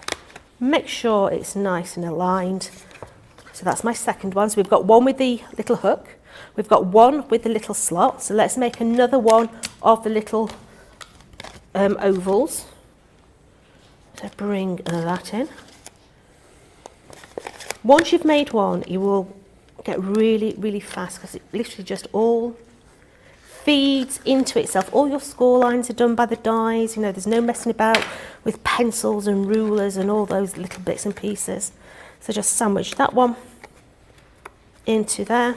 Make sure it's nice and aligned. So that's my second one. So we've got one with the little hook. We've got one with the little slot. So let's make another one of the little ovals. So bring that in. Once you've made one, you will get really, really fast because it literally just all feeds into itself. All your score lines are done by the dies. You know, there's no messing about with pencils and rulers and all those little bits and pieces. So just sandwich that one into there.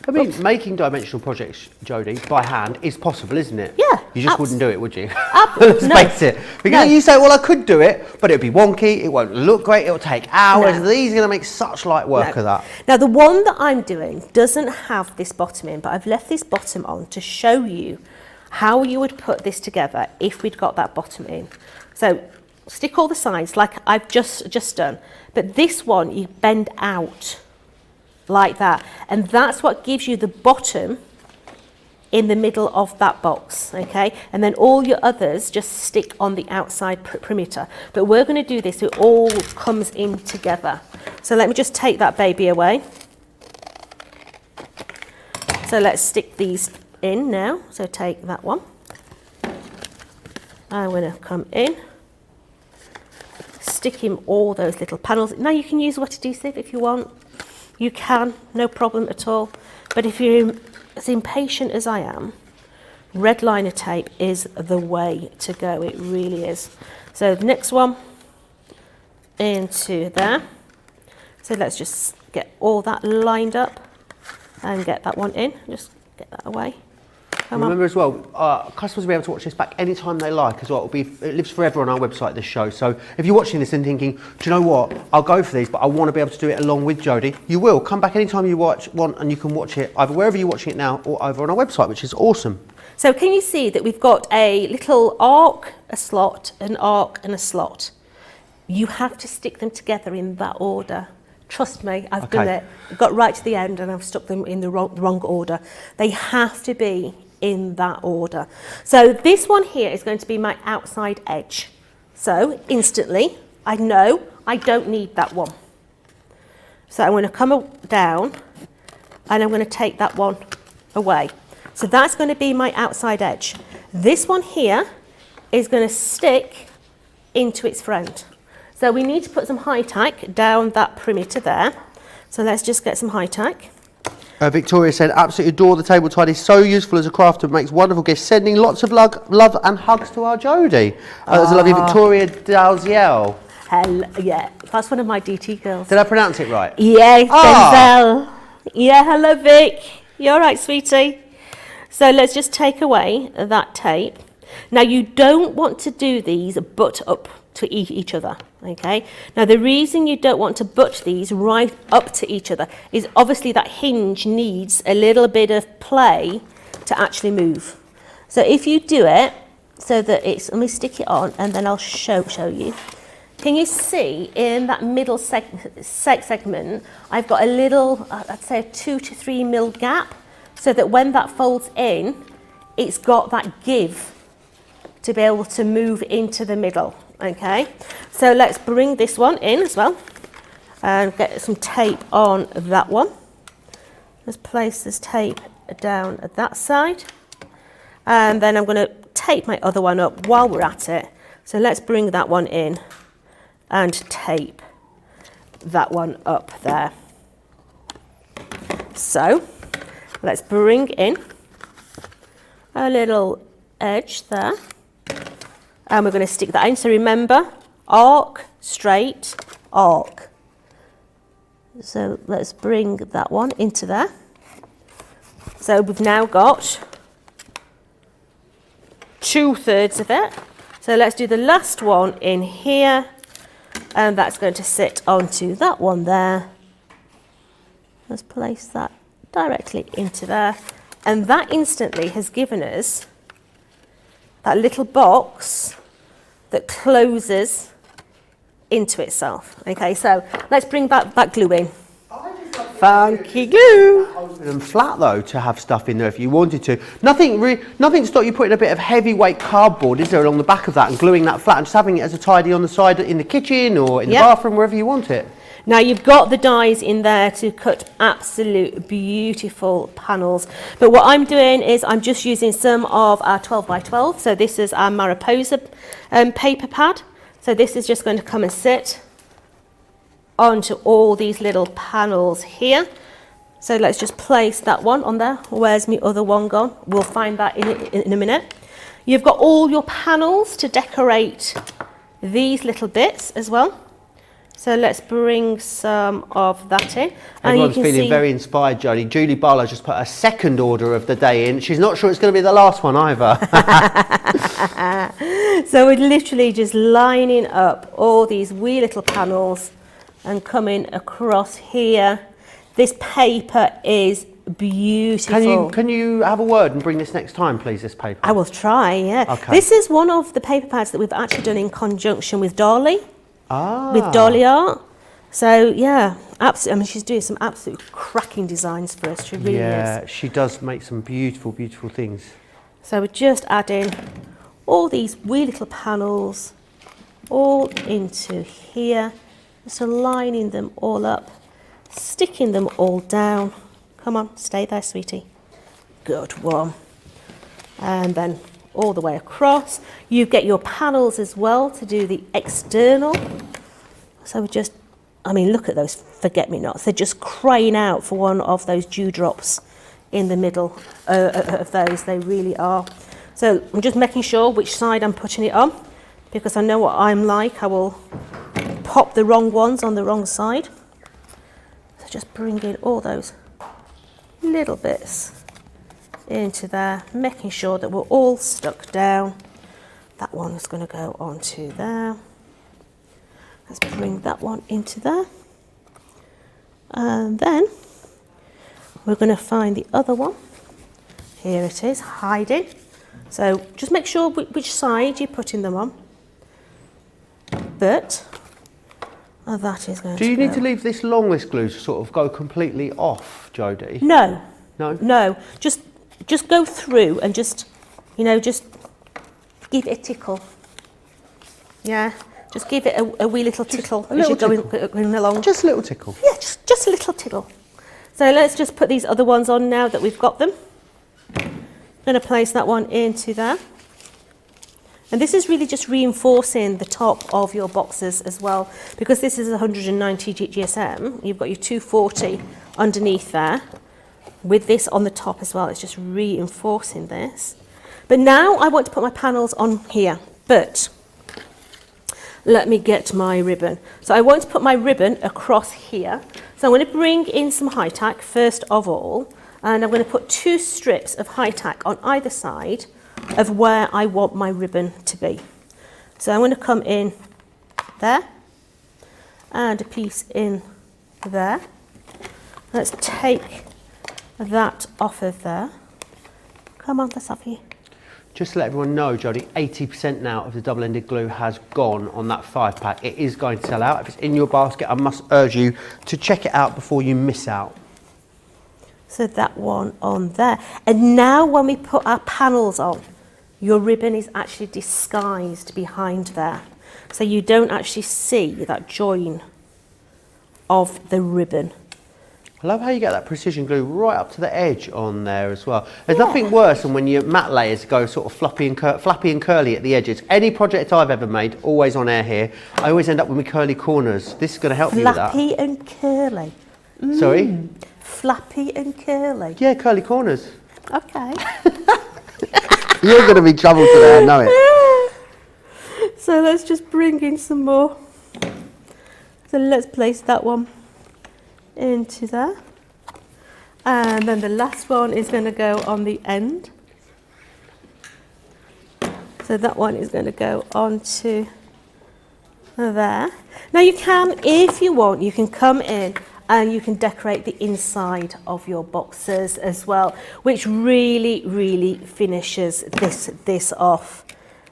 I mean, making dimensional projects, Jody, by hand is possible, isn't it? Yeah. You just wouldn't do it, would you? Let's face it. Because you say, well, I could do it, but it'd be wonky, it won't look great, it'll take hours. No. These are going to make such light work of that. Now, the one that I'm doing doesn't have this bottom in, but I've left this bottom on to show you how you would put this together if we'd got that bottom in. So stick all the sides like I've just done, but this one you bend out like that, and that's what gives you the bottom in the middle of that box, okay? And then all your others just stick on the outside perimeter. But we're going to do this so it all comes in together. So let me just take that baby away. So let's stick these in now. So take that one. I'm going to come in, stick in all those little panels. Now you can use wet adhesive if you want. You can, no problem at all. But if you're as impatient as I am, red liner tape is the way to go. It really is. So the next one into there. So let's just get all that lined up and get that one in. Just get that away. Remember as well, customers will be able to watch this back anytime they like as well. It lives forever on our website, this show. So if you're watching this and thinking, do you know what, I'll go for these, but I want to be able to do it along with Jody, you will. Come back anytime you want, and you can watch it either wherever you're watching it now or over on our website, which is awesome. So can you see that we've got a little arc, a slot, an arc and a slot. You have to stick them together in that order. Trust me, I've done it. Got right to the end and I've stuck them in the wrong order. They have to be in that order. So this one here is going to be my outside edge. So instantly, I know I don't need that one. So I'm going to come down and I'm going to take that one away. So that's going to be my outside edge. This one here is going to stick into its friend. So we need to put some high tack down that perimeter there. So let's just get some high tack. Victoria said, absolutely adore the table tide. It's so useful as a crafter, makes wonderful gifts. Sending lots of love and hugs to our Jody. There's a lovely Victoria Dalziel. Yeah, that's one of my DT girls. Did I pronounce it right? Yeah, Denzel. Yeah, hello Vic. You all right, sweetie? So let's just take away that tape. Now you don't want to do these butt up to each other, okay? Now the reason you don't want to butt these right up to each other is obviously that hinge needs a little bit of play to actually move. So if you do it so that it's, let me stick it on and then I'll show you. Can you see in that middle segment, I've got a little, I'd say a 2 to 3 mil gap, so that when that folds in, it's got that give to be able to move into the middle, okay? So let's bring this one in as well and get some tape on that one. Let's place this tape down at that side. And then I'm going to tape my other one up while we're at it. So let's bring that one in and tape that one up there. So let's bring in a little edge there. And we're going to stick that in. So remember, arc, straight, arc. So let's bring that one into there. So we've now got 2/3 of it. So let's do the last one in here, and that's going to sit onto that one there. Let's place that directly into there, and that instantly has given us that little box that closes into itself. Okay, so let's bring that glue in. Funky glue. Open and flat though to have stuff in there if you wanted to. Nothing to stop you putting a bit of heavyweight cardboard, is there, along the back of that and gluing that flat and just having it as a tidy on the side in the kitchen or in the bathroom, wherever you want it. Now you've got the dies in there to cut absolute beautiful panels. But what I'm doing is I'm just using some of our 12x12. So this is our Mariposa paper pad. So this is just going to come and sit onto all these little panels here. So let's just place that one on there. Where's my other one gone? We'll find that in a minute. You've got all your panels to decorate these little bits as well. So let's bring some of that in. Everyone's feeling very inspired, Jody. Julie Barlow just put a second order of the day in. She's not sure it's going to be the last one either. So we're literally just lining up all these wee little panels and coming across here. This paper is beautiful. Can you have a word and bring this next time, please, this paper? I will try, yeah. Okay. This is one of the paper pads that we've actually done in conjunction with Dolly. Ah. With Dolly Art. So yeah, absolutely. I mean, she's doing some absolute cracking designs for us. She really is. Yeah, she does make some beautiful, beautiful things. So we're just adding all these wee little panels all into here. Just lining them all up, sticking them all down. Come on, stay there, sweetie. Good one. And then all the way across. You get your panels as well to do the external. So we just, I mean, look at those forget-me-nots. They're just crying out for one of those dewdrops in the middle of those. They really are. So I'm just making sure which side I'm putting it on, because I know what I'm like. I will pop the wrong ones on the wrong side. So just bring in all those little bits into there, making sure that we're all stuck down. That one is going to go onto there. Let's bring that one into there. And then we're going to find the other one. Here it is, hiding. So just make sure which side you're putting them on. But that is going to Do you go. need to leave this long, this glue, to sort of go completely off, Jody? No. No? No. Just go through and just, you know, just give it a tickle. Yeah. Just give it a wee little tickle as you're going along. Just a little tickle. Yeah, just a little tickle. So let's just put these other ones on now that we've got them. I'm going to place that one into there. And this is really just reinforcing the top of your boxes as well, because this is 190 GSM. You've got your 240 underneath there. With this on the top as well, it's just reinforcing this. But now I want to put my panels on here, but let me get my ribbon. So I want to put my ribbon across here. So I'm going to bring in some high tack first of all, and I'm going to put 2 strips of high tack on either side of where I want my ribbon to be. So I'm going to come in there and a piece in there. Let's take that off of there. Come on, let's have you. Just to let everyone know, Jody, 80% now of the double-ended glue has gone on that 5-pack. It is going to sell out. If it's in your basket, I must urge you to check it out before you miss out. So that one on there. And now when we put our panels on, your ribbon is actually disguised behind there. So you don't actually see that join of the ribbon. I love how you get that precision glue right up to the edge on there as well. There's nothing worse than when your matte layers go sort of flappy and curly at the edges. Any project I've ever made, always on air here, I always end up with my curly corners. This is going to help you with that. Flappy and curly. Sorry? Flappy and curly. Yeah, curly corners. Okay. You're going to be trouble today, I know it. So let's just bring in some more. So let's place that one into there. And then the last one is going to go on the end. So that one is going to go onto there. Now you can, if you want, you can come in and you can decorate the inside of your boxes as well, which really, really finishes this off.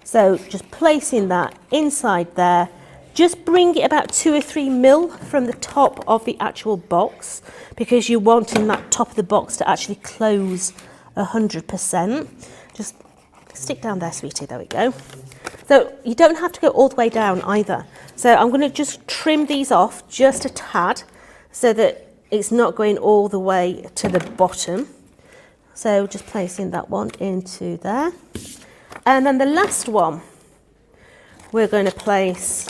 So just placing that inside there, just bring it about 2 or 3 mil from the top of the actual box, because you're wanting that top of the box to actually close 100%. Just stick down there, sweetie, there we go. So you don't have to go all the way down either. So I'm going to just trim these off just a tad so that it's not going all the way to the bottom. So just placing that one into there. And then the last one we're going to place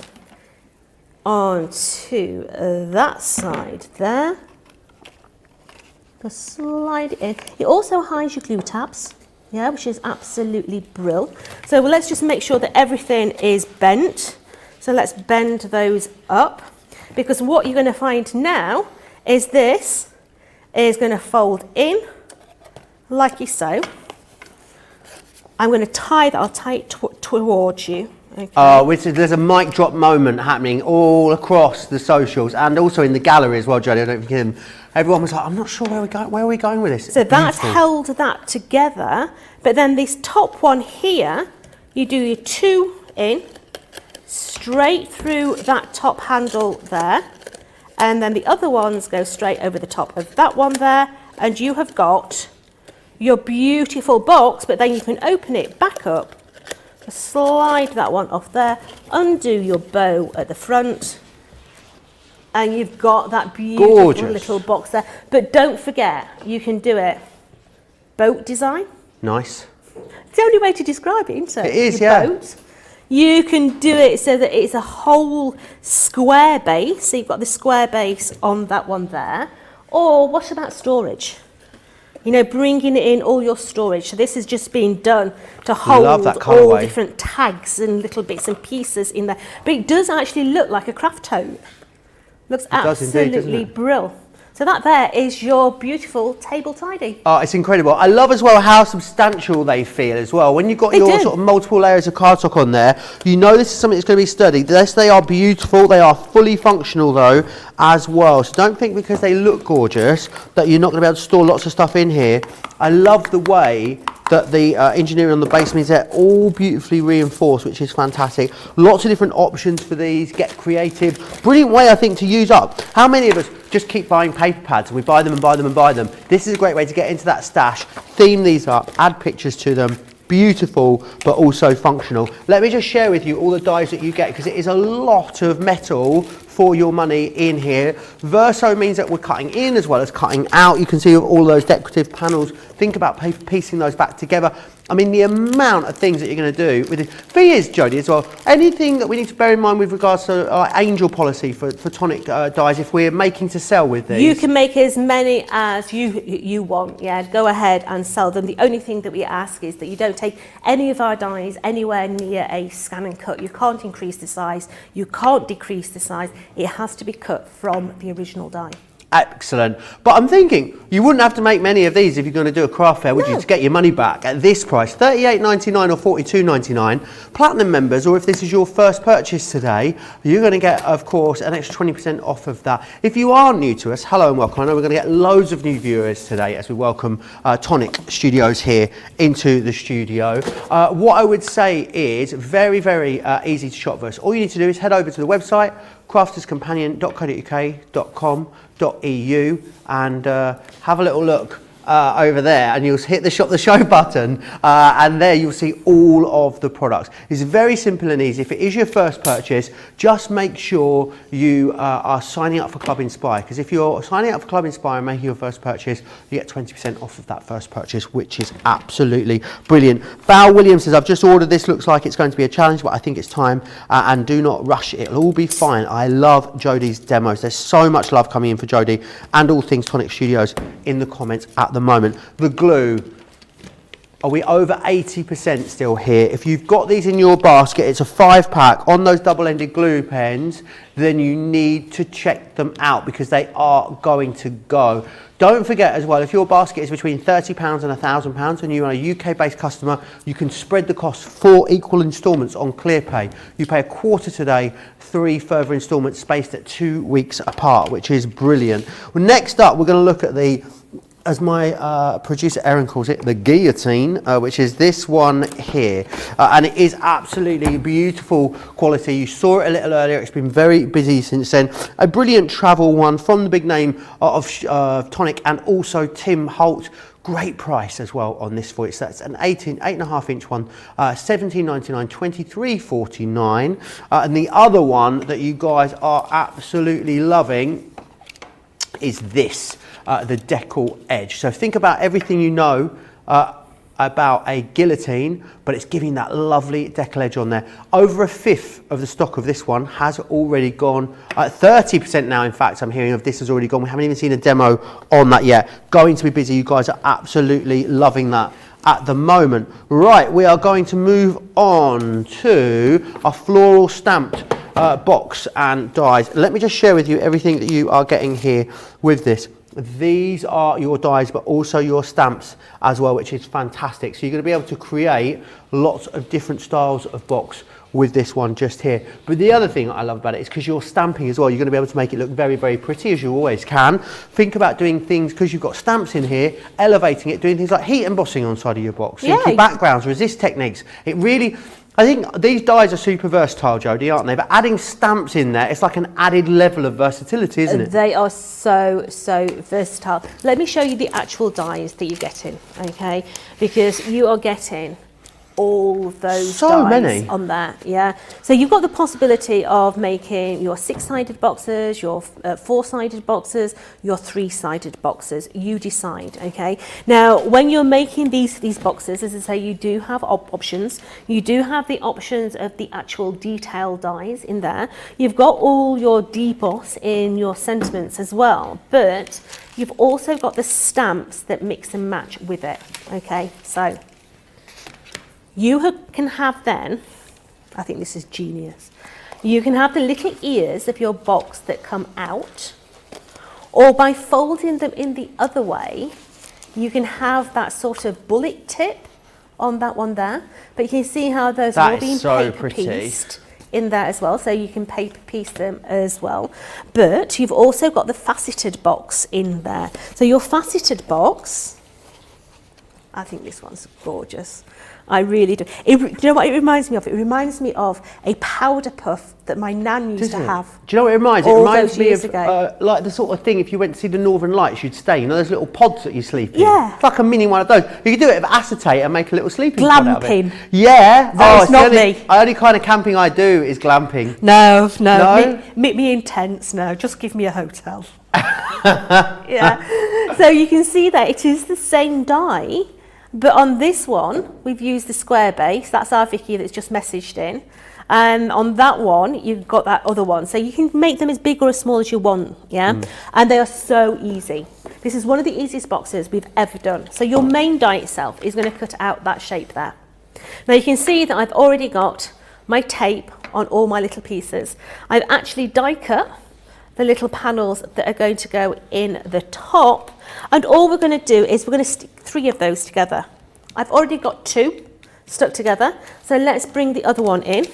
onto that side there. Just slide it in. It also hides your glue tabs, yeah, which is absolutely brilliant. So let's just make sure that everything is bent. So let's bend those up, because what you're going to find now is this is going to fold in like so. I'm going to tie that, I'll tie it towards you. Okay. There's a mic drop moment happening all across the socials and also in the gallery as well, Jody. I don't think him. Everyone was like, I'm not sure where are we going with this. So that's held that together, but then this top one here, you do your 2 in, straight through that top handle there, and then the other ones go straight over the top of that one there, and you have got your beautiful box, but then you can open it back up, slide that one off there, undo your bow at the front, and you've got that beautiful little box there. But don't forget, you can do it boat design. Nice. It's the only way to describe it, isn't it? It is, your yeah. Boat. You can do it so that it's a whole square base, so you've got the square base on that one there. Or what about storage? You know, bringing in all your storage. So this has just been done to hold all different tags and little bits and pieces in there. But it does actually look like a craft tote. Looks absolutely brilliant. So that there is your beautiful table tidy. Oh, it's incredible. I love as well how substantial they feel as well. When you've got your sort of multiple layers of cardstock on there, you know this is something that's going to be sturdy. Yes, they are beautiful. They are fully functional though as well. So don't think because they look gorgeous that you're not going to be able to store lots of stuff in here. I love the way that the engineering on the base means they're all beautifully reinforced, which is fantastic. Lots of different options for these. Get creative. Brilliant way, I think, to use up. How many of us just keep buying paper pads and we buy them and buy them and buy them? This is a great way to get into that stash, theme these up, add pictures to them. Beautiful, but also functional. Let me just share with you all the dies that you get, because it is a lot of metal for your money in here. Verso means that we're cutting in as well as cutting out. You can see all those decorative panels. Think about piecing those back together. I mean, the amount of things that you're going to do with it. Thing is, Jody, as well, anything that we need to bear in mind with regards to angel policy for Tonic dies if we're making to sell with these? You can make as many as you want, yeah. Go ahead and sell them. The only thing that we ask is that you don't take any of our dies anywhere near a scan and cut. You can't increase the size, you can't decrease the size. It has to be cut from the original die. excellent. But I'm thinking, you wouldn't have to make many of these if you're going to do a craft fair, would you, to get your money back at this price, $38.99 or $42.99. Platinum members, or if this is your first purchase today, you're going to get, of course, an extra 20% off of that. If you are new to us, hello and welcome. I know we're going to get loads of new viewers today as we welcome Tonic Studios here into the studio. What I would say is very, very easy to shop for us. All you need to do is head over to the website, crafterscompanion.co.uk.com.au, and have a little look over there, and you'll hit the shop the show button, and there you'll see all of the products. It's very simple and easy. If it is your first purchase, just make sure you are signing up for Club Inspire, because if you're signing up for Club Inspire and making your first purchase, you get 20% off of that first purchase, which is absolutely brilliant. Val Williams says, I've just ordered this, looks like it's going to be a challenge, but I think it's time, and do not rush it, it'll all be fine. I love Jody's demos. There's so much love coming in for Jody and all things Tonic Studios in the comments at the moment. The glue, are we over 80% still here? If you've got these in your basket, it's a 5-pack on those double-ended glue pens, then you need to check them out because they are going to go. Don't forget as well, if your basket is between £30 and £1,000 and you're a UK-based customer, you can spread the cost 4 equal instalments on ClearPay. You pay a quarter today, 3 further instalments spaced at 2 weeks apart, which is brilliant. Well, next up, we're going to look at the, as my producer Erin calls it, the Guillotine, which is this one here. And it is absolutely beautiful quality. You saw it a little earlier. It's been very busy since then. A brilliant travel one from the big name of Tonic and also Tim Holtz. Great price as well on this for you. So that's an 8.5 inch one, $17.99, $23.49. And the other one that you guys are absolutely loving is this. The Decal edge. So think about everything you know about a guillotine, but it's giving that lovely Decal edge on there. Over 1/5 of the stock of this one has already gone. 30% now, in fact, I'm hearing of this has already gone. We haven't even seen a demo on that yet. Going to be busy. You guys are absolutely loving that at the moment. Right, we are going to move on to a floral stamped box and dies. Let me just share with you everything that you are getting here with this. These are your dies, but also your stamps as well, which is fantastic. So you're going to be able to create lots of different styles of box with this one just here. But the other thing I love about it is because you're stamping as well, you're going to be able to make it look very, very pretty, as you always can. Think about doing things, because you've got stamps in here, elevating it, doing things like heat embossing on the side of your box, simple backgrounds, resist techniques. It really, I think these dies are super versatile, Jody, aren't they? But adding stamps in there, it's like an added level of versatility, isn't it? They are so, so versatile. Let me show you the actual dies that you're getting, okay? Because you are getting all those dies on that, yeah. So you've got the possibility of making your 6-sided boxes, your 4-sided boxes, your 3-sided boxes. You decide, okay. Now, when you're making these boxes, as I say, you do have options. You do have the options of the actual detail dies in there. You've got all your deboss in your sentiments as well, but you've also got the stamps that mix and match with it, okay. So you can have then, I think this is genius, you can have the little ears of your box that come out, or by folding them in the other way, you can have that sort of bullet tip on that one there. But you can see how those are all being paper pieced in there as well, so you can paper piece them as well. But you've also got the faceted box in there. So your faceted box, I think this one's gorgeous. I really do. Do you know what it reminds me of? It reminds me of a powder puff that my nan used to have. Do you know what it reminds? It reminds me of like the sort of thing, if you went to see the Northern Lights, you'd stay. You know those little pods that you sleep in? Yeah. It's like a mini one of those. You could do it with acetate and make a little sleeping pod out of it. Glamping. Yeah. That's not me. The only kind of camping I do is glamping. No. Me intense, no. Just give me a hotel. Yeah. So you can see that it is the same die. But on this one, we've used the square base. That's our Vicky that's just messaged in. And on that one, you've got that other one. So you can make them as big or as small as you want, yeah? And they are so easy. This is one of the easiest boxes we've ever done. So your main die itself is going to cut out that shape there. Now you can see that I've already got my tape on all my little pieces. I've actually die cut the little panels that are going to go in the top. And all we're going to do is we're going to stick 3 of those together. I've already got 2 stuck together, so let's bring the other one in.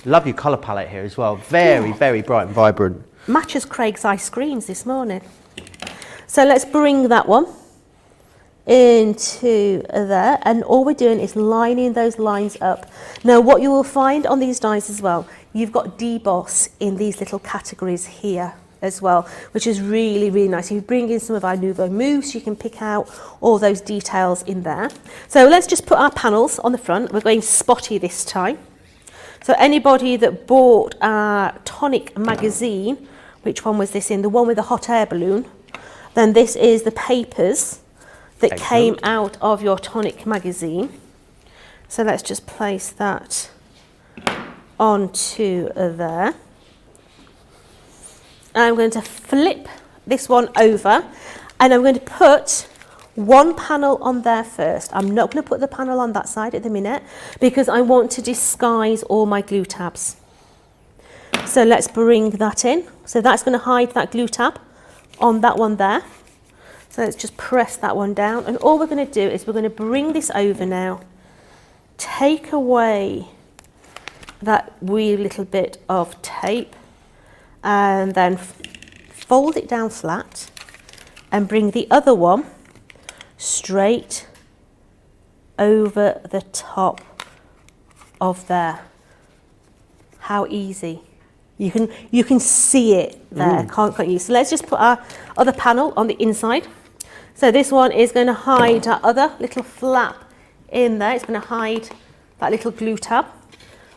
Love your colour palette here as well. Very, very bright and vibrant. Matches Craig's ice creams this morning. So let's bring that one into there, and all we're doing is lining those lines up. Now what you will find on these dies as well, you've got deboss in these little categories here as well, which is really, really nice. If you bring in some of our nouveau moves, you can pick out all those details in there. So let's just put our panels on the front. We're going spotty this time. So anybody that bought our Tonic magazine, which one was this in? The one with the hot air balloon. Then this is the papers that came out of your Tonic magazine. So let's just place that onto there. I'm going to flip this one over, and I'm going to put one panel on there first. I'm not going to put the panel on that side at the minute because I want to disguise all my glue tabs. So let's bring that in. So that's going to hide that glue tab on that one there. So let's just press that one down, and all we're going to do is we're going to bring this over now, take away that wee little bit of tape, and then fold it down flat and bring the other one straight over the top of there. How easy. You can see it there, can't you? So let's just put our other panel on the inside. So this one is going to hide our other little flap in there. It's going to hide that little glue tab.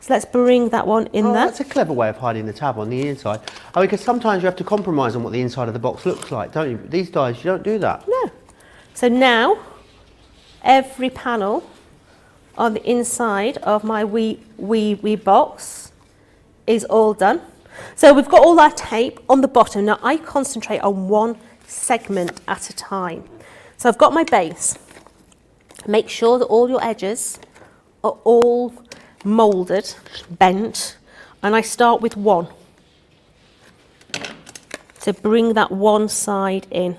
So let's bring that one in there. That's a clever way of hiding the tab on the inside. Oh, because sometimes you have to compromise on what the inside of the box looks like, don't you? But these guys, you don't do that. No. So now, every panel on the inside of my wee box is all done. So we've got all that tape on the bottom. Now I concentrate on one segment at a time. So I've got my base. Make sure that all your edges are all moulded, bent, and I start with one. So bring that one side in.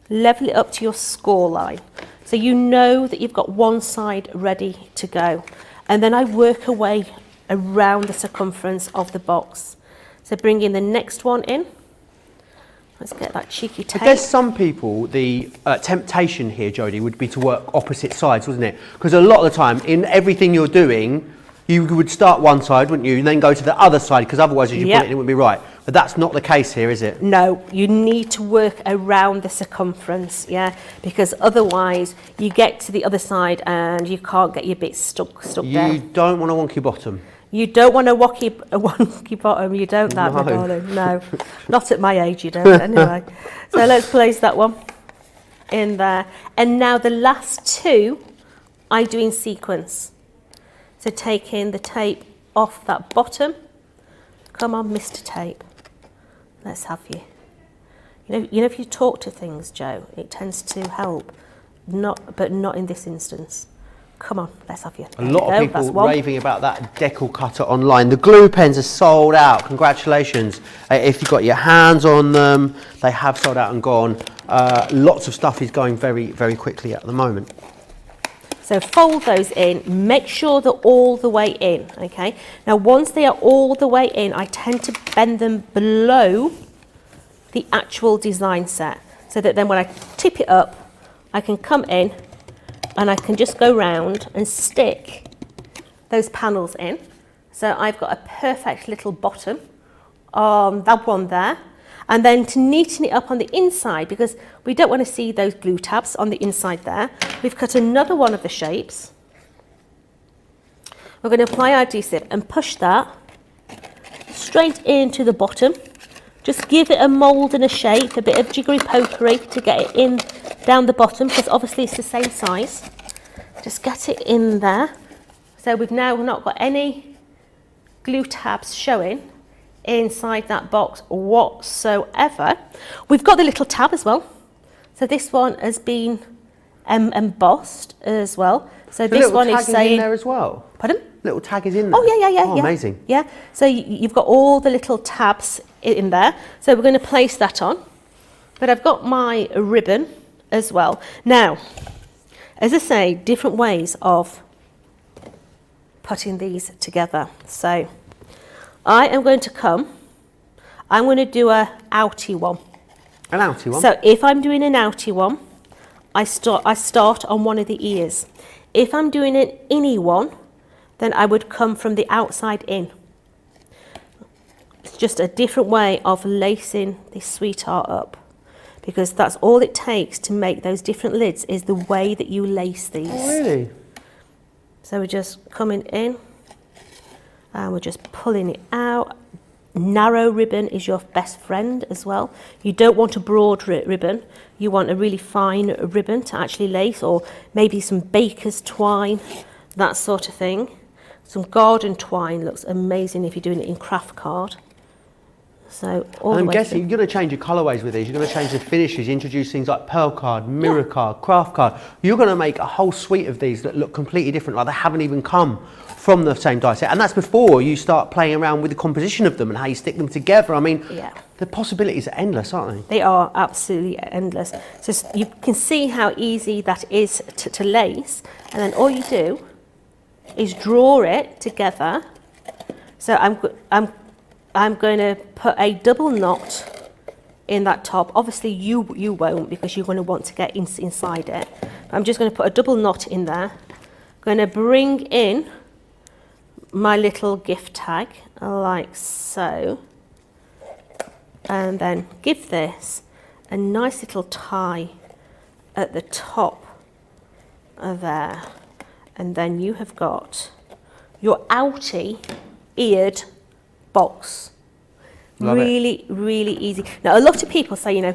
Level it up to your score line. So you know that you've got one side ready to go. And then I work away around the circumference of the box. So bring in the next one in. Let's get that cheeky tape. I guess some people, the temptation here, Jody, would be to work opposite sides, wasn't it? Because a lot of the time, in everything you're doing, you would start one side, wouldn't you, and then go to the other side, because otherwise, as you put it, it wouldn't be right. But that's not the case here, is it? No, you need to work around the circumference, yeah, because otherwise you get to the other side and you can't get your bits stuck down. You don't want a wonky bottom. You don't want a wonky bottom, you don't that, my darling, no. Not at my age, you don't, anyway. So let's place that one in there. And now the last two, I do in sequence. So taking the tape off that bottom. Come on, Mr. Tape. Let's have you. You know, if you talk to things, Joe, it tends to help. But not in this instance. Come on, let's have you. A lot of people raving about that Decal cutter online. The glue pens are sold out. Congratulations. If you've got your hands on them, they have sold out and gone. Lots of stuff is going very, very quickly at the moment. So fold those in, make sure they're all the way in, okay? Now once they are all the way in, I tend to bend them below the actual design set, so that then when I tip it up, I can come in and I can just go round and stick those panels in. So I've got a perfect little bottom on that one there. And then to neaten it up on the inside, because we don't want to see those glue tabs on the inside there, we've cut another one of the shapes. We're going to apply our adhesive and push that straight into the bottom. Just give it a mould and a shape, a bit of jiggery pokery to get it in down the bottom, because obviously it's the same size. Just get it in there. So we've now not got any glue tabs showing inside that box whatsoever. We've got the little tab as well. So this one has been embossed as well. So The this little one tag is in saying, there as well. pardon? Little tag is in there. Oh yeah. Oh, amazing. Yeah. So you've got all the little tabs in there. So we're going to place that on. But I've got my ribbon as well. Now, as I say, different ways of putting these together. So I am going to I'm going to do a outie one. An outie one. So if I'm doing an outie one, I start on one of the ears. If I'm doing an innie one, then I would come from the outside in. It's just a different way of lacing this sweetheart up, because that's all it takes to make those different lids is the way that you lace these. Oh, really? So we're just coming in and we're just pulling it out. Narrow ribbon is your best friend as well. You don't want a broad ribbon. You want a really fine ribbon to actually lace, or maybe some baker's twine, that sort of thing. Some garden twine looks amazing if you're doing it in craft card. So all I'm the way guessing through. you're going to change your colourways with these. You're going to change the finishes, introduce things like pearl card, mirror card, craft card. You're going to make a whole suite of these that look completely different, like they haven't even come from the same die set. And that's before you start playing around with the composition of them and how you stick them together. I mean, the possibilities are endless, aren't they? They are absolutely endless. So you can see how easy that is to lace, and then all you do is draw it together. So I'm going to put a double knot in that top. Obviously you won't, because you're going to want to get inside it. But I'm just going to put a double knot in there. I'm going to bring in my little gift tag like so, and then give this a nice little tie at the top of there, and then you have got your outie eared box. Love really, really easy. Now, a lot of people say, you know,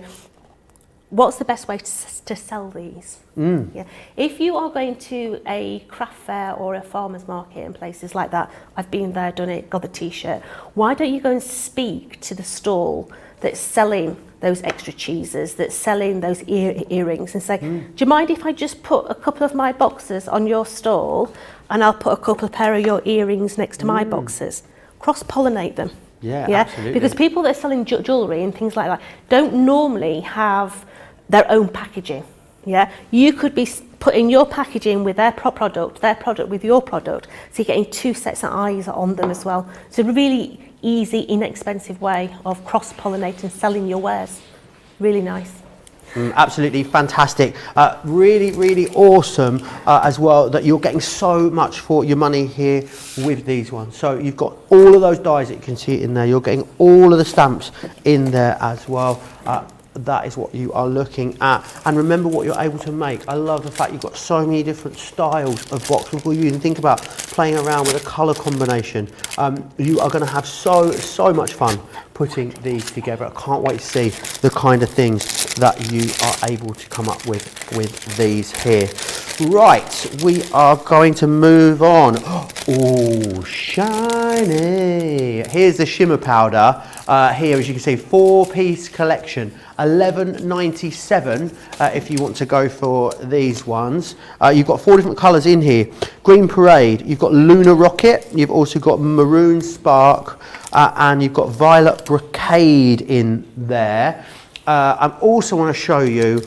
what's the best way to sell these? Yeah. If you are going to a craft fair or a farmer's market and places like that, I've been there, done it, got the t-shirt, why don't you go and speak to the stall that's selling those extra cheeses, that's selling those earrings, and say, do you mind if I just put a couple of my boxes on your stall, and I'll put a couple of pair of your earrings next to my boxes? Cross-pollinate them. Yeah, absolutely. Because people that are selling jewellery and things like that don't normally have their own packaging. Yeah, you could be putting your packaging with their product with your product, so you're getting two sets of eyes on them as well. It's a really easy, inexpensive way of cross-pollinating, selling your wares. Really nice. Absolutely fantastic. Really, really awesome as well that you're getting so much for your money here with these ones. So you've got all of those dies that you can see in there. You're getting all of the stamps in there as well. That is what you are looking at, and remember what you're able to make. I love the fact you've got so many different styles of box before you even think about playing around with a colour combination. You are going to have so much fun putting these together. I can't wait to see the kind of things that you are able to come up with these here. Right, we are going to move on. Oh, shiny. Here's the shimmer powder. Here, as you can see, 4-piece collection, $11.97 if you want to go for these ones. You've got 4 different colours in here. Green Parade, you've got Lunar Rocket, you've also got Maroon Spark, and you've got Violet Brocade in there. I also want to show you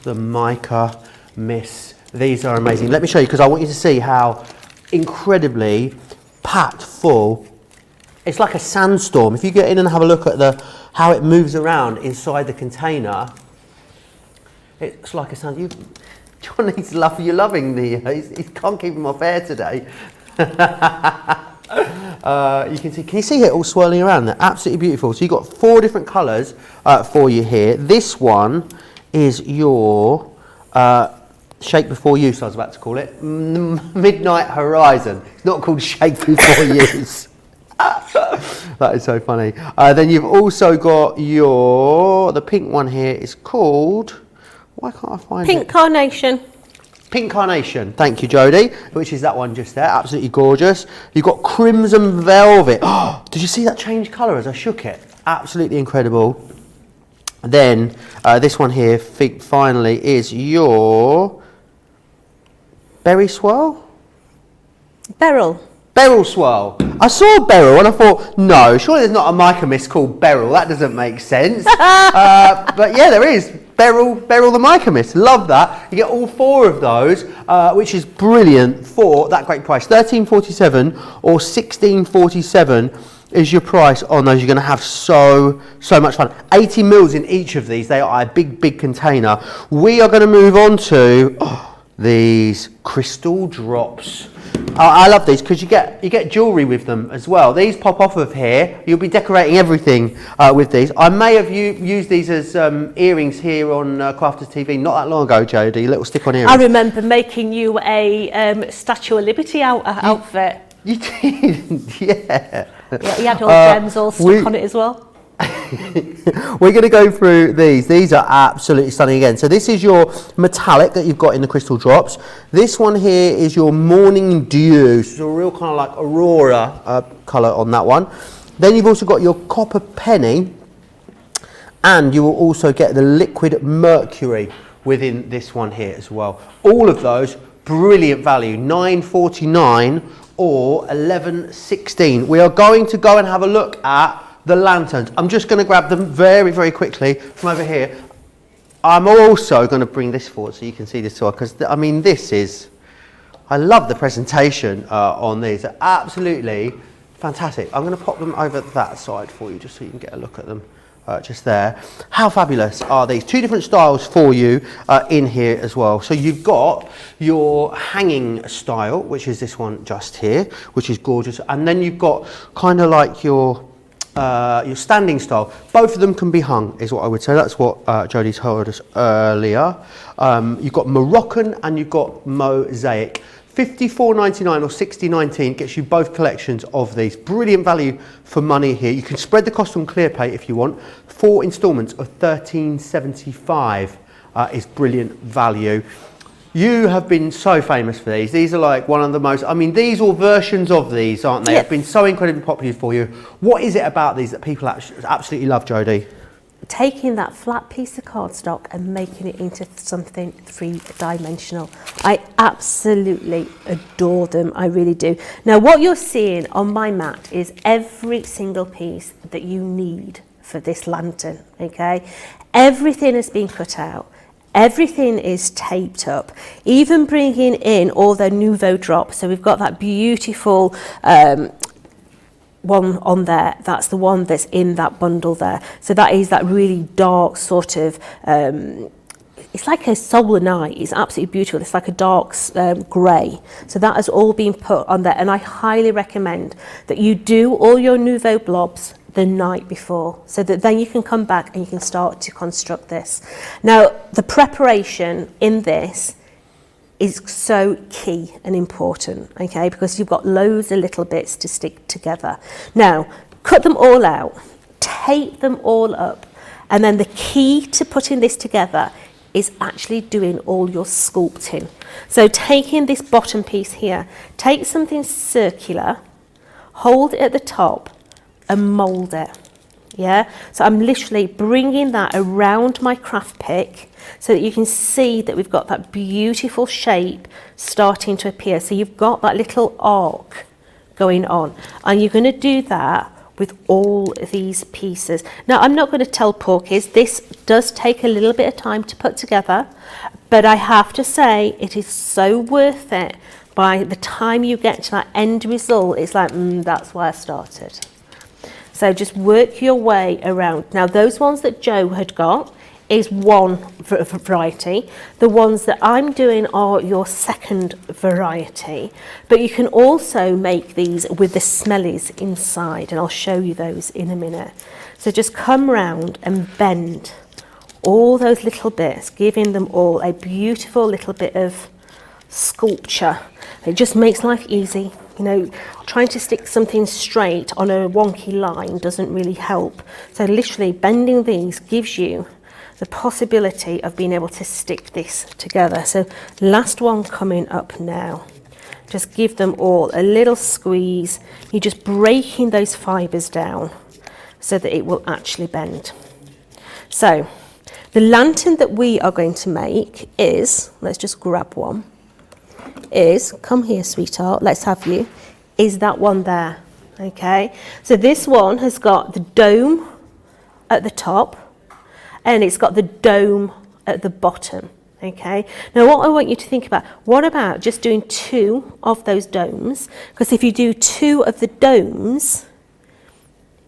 the mica mist. These are amazing. Let me show you, because I want you to see how incredibly packed full. It's like a sandstorm. If you get in and have a look at how it moves around inside the container, it's like a sand. John needs love. You're loving he can't keep him off air today. You can you see it all swirling around? They're absolutely beautiful. So you've got 4 different colours for you here. This one is your Shake Before Use, I was about to call it. Midnight Horizon. It's not called Shake Before Use. That is so funny. Then you've also got the pink one here. Is called, why can't I find it? Pink Carnation. Pink Carnation, thank you, Jody, which is that one just there, absolutely gorgeous. You've got Crimson Velvet. Oh, did you see that change colour as I shook it? Absolutely incredible. Then this one here finally is your berry swirl? Beryl. Beryl swirl. I saw beryl and I thought, no, surely there's not a mica mist called beryl. That doesn't make sense. But yeah, there is. Beryl the mica mist. Love that. You get all 4 of those, which is brilliant for that great price. $13.47 or $16.47 is your price on those. You're going to have so much fun. 80 mils in each of these. They are a big container. We are going to move on to these crystal drops. I love these because you get jewellery with them as well. These pop off of here. You'll be decorating everything with these. I may have used these as earrings here on Crafters TV not that long ago, Jody. Little stick-on earrings. I remember making you a Statue of Liberty outfit. You did, yeah. Yeah, he had all gems all stuck on it as well. We're going to go through these. These are absolutely stunning again. So this is your metallic that you've got in the crystal drops. This one here is your morning dew. So it's a real kind of like aurora colour on that one. Then you've also got your copper penny, and you will also get the liquid mercury within this one here as well. All of those brilliant value, $9.49 or $11.16. We are going to go and have a look at the lanterns. I'm just going to grab them very quickly from over here. I'm also going to bring this forward so you can see this as well, because I mean this is, I love the presentation on these. They're absolutely fantastic. I'm going to pop them over that side for you just so you can get a look at them just there. How fabulous are these? 2 different styles for you in here as well. So you've got your hanging style, which is this one just here, which is gorgeous, and then you've got kind of like your standing style. Both of them can be hung, is what I would say. That's what Jody told us earlier. You've got Moroccan and you've got mosaic. $54.99 or $60.19 gets you both collections of these. Brilliant value for money here. You can spread the cost on ClearPay if you want. 4 instalments of $13.75 is brilliant value. You have been so famous for these. These are like one of the most, I mean, these or versions of these, aren't they? Yeah. Have been so incredibly popular for you. What is it about these that people absolutely love, Jody? Taking that flat piece of cardstock and making it into something 3-dimensional. I absolutely adore them, I really do. Now what you're seeing on my mat is every single piece that you need for this lantern, okay? Everything has been cut out. Everything is taped up, even bringing in all the Nouveau drops. So we've got that beautiful one on there. That's the one that's in that bundle there. So that is that really dark sort of, it's like a solar night. It's absolutely beautiful. It's like a dark grey. So that has all been put on there. And I highly recommend that you do all your Nouveau blobs the night before, so that then you can come back and you can start to construct this. Now, the preparation in this is so key and important, okay, because you've got loads of little bits to stick together. Now, cut them all out, tape them all up, and then the key to putting this together is actually doing all your sculpting. So taking this bottom piece here, take something circular, hold it at the top, and mould it, yeah? So I'm literally bringing that around my craft pick so that you can see that we've got that beautiful shape starting to appear. So you've got that little arc going on, and you're going to do that with all these pieces. Now, I'm not going to tell porkies, this does take a little bit of time to put together, but I have to say it is so worth it. By the time you get to that end result, it's like, that's where I started. So just work your way around. Now, those ones that Joe had got is one variety. The ones that I'm doing are your second variety. But you can also make these with the smellies inside, and I'll show you those in a minute. So just come round and bend all those little bits, giving them all a beautiful little bit of sculpture. It just makes life easy. You know, trying to stick something straight on a wonky line doesn't really help. So literally bending these gives you the possibility of being able to stick this together. So last one coming up now. Just give them all a little squeeze. You're just breaking those fibres down so that it will actually bend. So the lantern that we are going to make is, let's just grab one, is, come here sweetheart, let's have you, is that one there, okay? So this one has got the dome at the top and it's got the dome at the bottom, okay? Now what I want you to think about, what about just doing 2 of those domes? Because if you do 2 of the domes,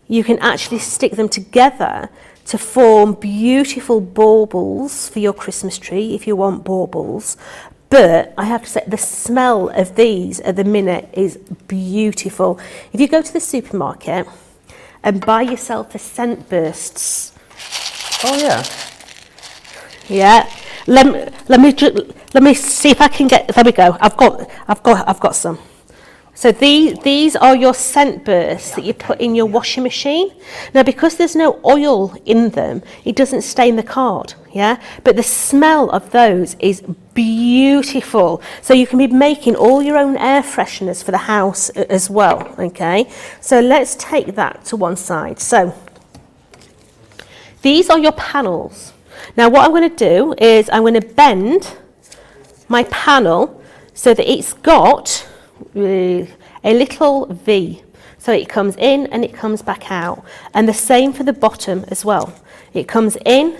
you can actually stick them together to form beautiful baubles for your Christmas tree if you want baubles. But I have to say, the smell of these at the minute is beautiful. If you go to the supermarket and buy yourself the scent bursts. Oh yeah. Yeah. Let me see if I can get. There we go. I've got some. So these are your scent bursts that you put in your washing machine. Now, because there's no oil in them, it doesn't stain the card, yeah? But the smell of those is beautiful. So you can be making all your own air fresheners for the house as well, okay? So let's take that to one side. So these are your panels. Now, what I'm going to do is I'm going to bend my panel so that it's got a little V, so it comes in and it comes back out, and the same for the bottom as well. It comes in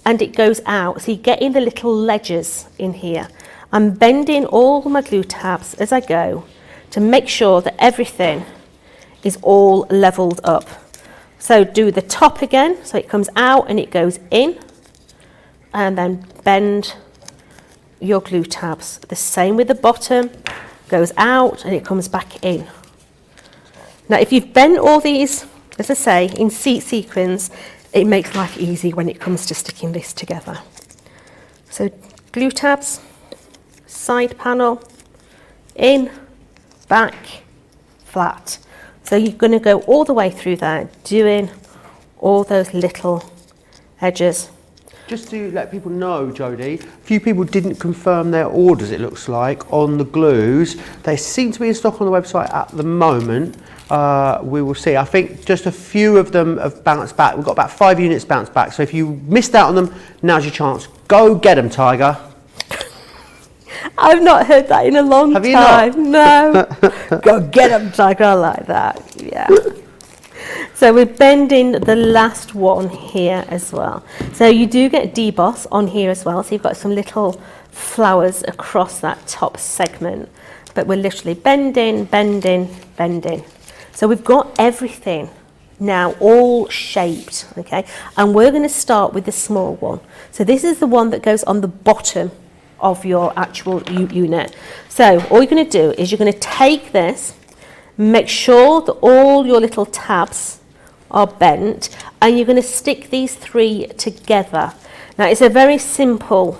and it goes out, so you get in the little ledges in here. I'm bending all my glue tabs as I go to make sure that everything is all leveled up. So do the top again, so it comes out and it goes in, and then bend your glue tabs. The same with the bottom, goes out and it comes back in. Now if you've bent all these, as I say, in sequence, it makes life easy when it comes to sticking this together. So glue tabs, side panel, in, back, flat. So you're going to go all the way through there, doing all those little edges. Just to let people know, Jody, a few people didn't confirm their orders, it looks like, on the glues. They seem to be in stock on the website at the moment. We will see. I think just a few of them have bounced back. We've got about 5 units bounced back. So if you missed out on them, now's your chance. Go get them, Tiger. I've not heard that in a long time. Have you not? No. Go get them, Tiger. I like that. Yeah. So we're bending the last one here as well. So you do get deboss on here as well. So you've got some little flowers across that top segment. But we're literally bending, bending, bending. So we've got everything now all shaped, okay? And we're going to start with the small one. So this is the one that goes on the bottom of your actual unit. So all you're going to do is you're going to take this, make sure that all your little tabs are bent, and you're going to stick these 3 together. Now it's a very simple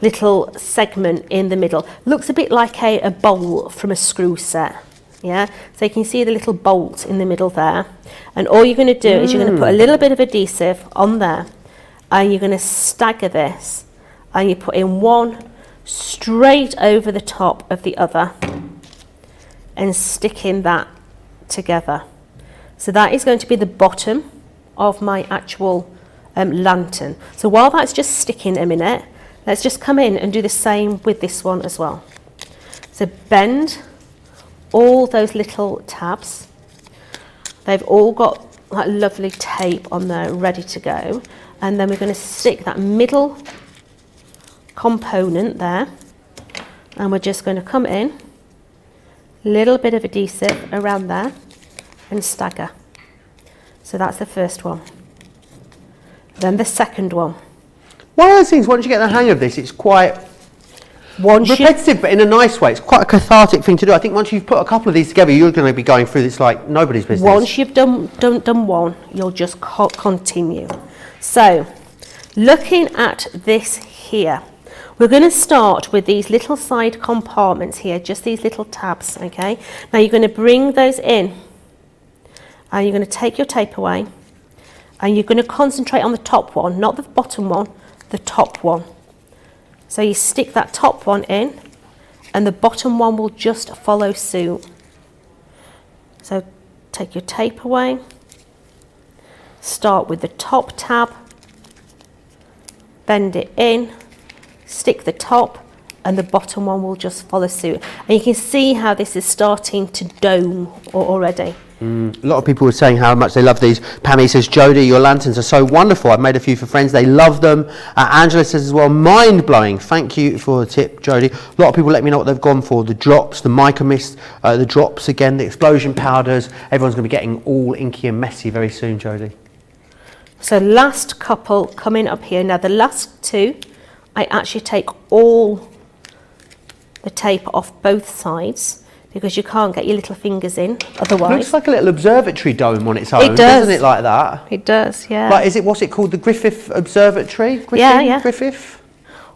little segment in the middle. Looks a bit like a bowl from a screw set. Yeah, so you can see the little bolt in the middle there, and all you're going to do is you're going to put a little bit of adhesive on there, and you're going to stagger this, and you put in one straight over the top of the other and sticking that together. So that is going to be the bottom of my actual lantern. So while that's just sticking a minute, let's just come in and do the same with this one as well. So bend all those little tabs. They've all got that lovely tape on there ready to go. And then we're going to stick that middle component there. And we're just going to come in, little bit of adhesive around there and stagger. So that's the first one. Then the second one. One of those things, once you get the hang of this, it's quite repetitive, but in a nice way. It's quite a cathartic thing to do. I think once you've put a couple of these together, you're going to be going through this like nobody's business. Once you've done one, you'll just continue. So, looking at this here, we're going to start with these little side compartments here, just these little tabs, okay? Now you're going to bring those in, and you're going to take your tape away, and you're going to concentrate on the top one, not the bottom one, the top one. So you stick that top one in, and the bottom one will just follow suit. So take your tape away, start with the top tab, bend it in, stick the top, and the bottom one will just follow suit. And you can see how this is starting to dome already. A lot of people were saying how much they love these. Pammy says, Jody, your lanterns are so wonderful. I've made a few for friends. They love them. Angela says as well, mind-blowing. Thank you for the tip, Jody. A lot of people let me know what they've gone for. The drops, the mica mist, the drops again, the explosion powders. Everyone's going to be getting all inky and messy very soon, Jody. So last couple coming up here. Now the last two, I actually take all the tape off both sides, because you can't get your little fingers in otherwise. It looks like a little observatory dome on its own, It does. doesn't it, like that? It does, yeah. Like, what's it called, the Griffith Observatory? Griffin? Yeah. Griffith?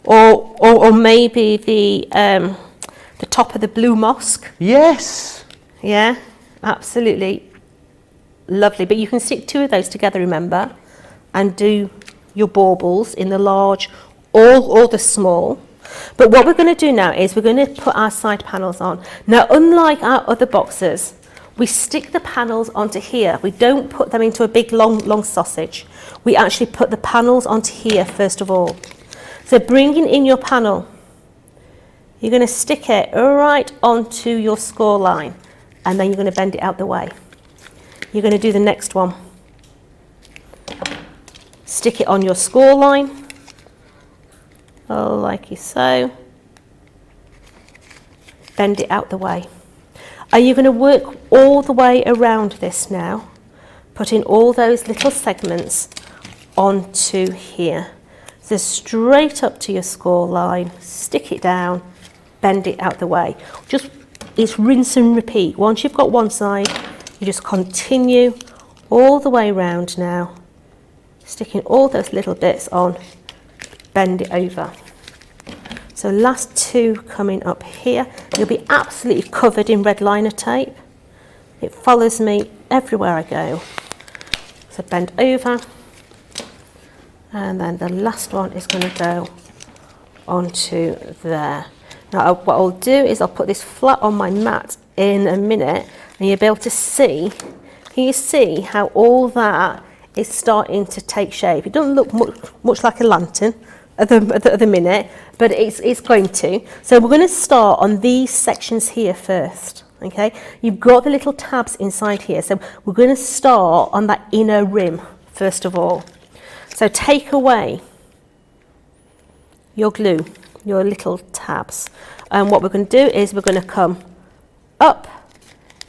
Or maybe the top of the Blue Mosque. Yes. Yeah, absolutely lovely. But you can stick two of those together, remember, and do your baubles in the large or the small. But what we're going to do now is we're going to put our side panels on. Now, unlike our other boxes, we stick the panels onto here. We don't put them into a big long sausage. We actually put the panels onto here first of all. So bringing in your panel, you're going to stick it right onto your score line, and then you're going to bend it out the way. You're going to do the next one. Stick it on your score line. Like so. Bend it out the way. Are you going to work all the way around this now, putting all those little segments onto here. So straight up to your score line, stick it down, bend it out the way. It's rinse and repeat. Once you've got one side, you just continue all the way around now, sticking all those little bits on. Bend it over. So last two coming up here. You'll be absolutely covered in red liner tape. It follows me everywhere I go. So bend over. And then the last one is going to go onto there. Now what I'll do is I'll put this flat on my mat in a minute, and you'll be able to see, can you see how all that is starting to take shape? It doesn't look much like a lantern at the minute, but it's going to. So we're going to start on these sections here first, okay? You've got the little tabs inside here, so we're going to start on that inner rim first of all. So take away your glue, your little tabs, and what we're going to do is we're going to come up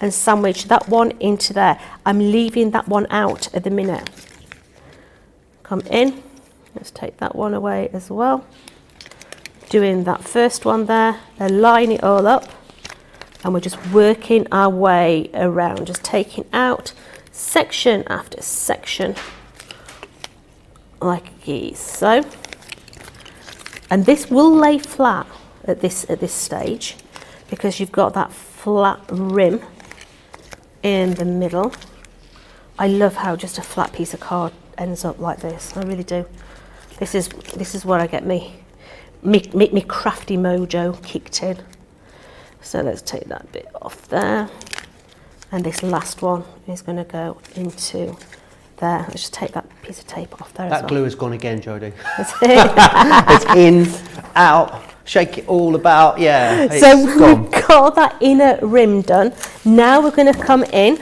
and sandwich that one into there. I'm leaving that one out at the minute. Come in. Let's take that one away as well. Doing that first one there, then line it all up, and we're just working our way around, just taking out section after section, like so. And this will lay flat at this stage, because you've got that flat rim in the middle. I love how just a flat piece of card ends up like this. I really do. This is where I get me crafty mojo kicked in. So let's take that bit off there, and this last one is going to go into there. Let's just take that piece of tape off there. That as well. glue has gone again, Jody. It's in, out, shake it all about. Yeah. It's So gone. we've got that inner rim done. Now we're going to come in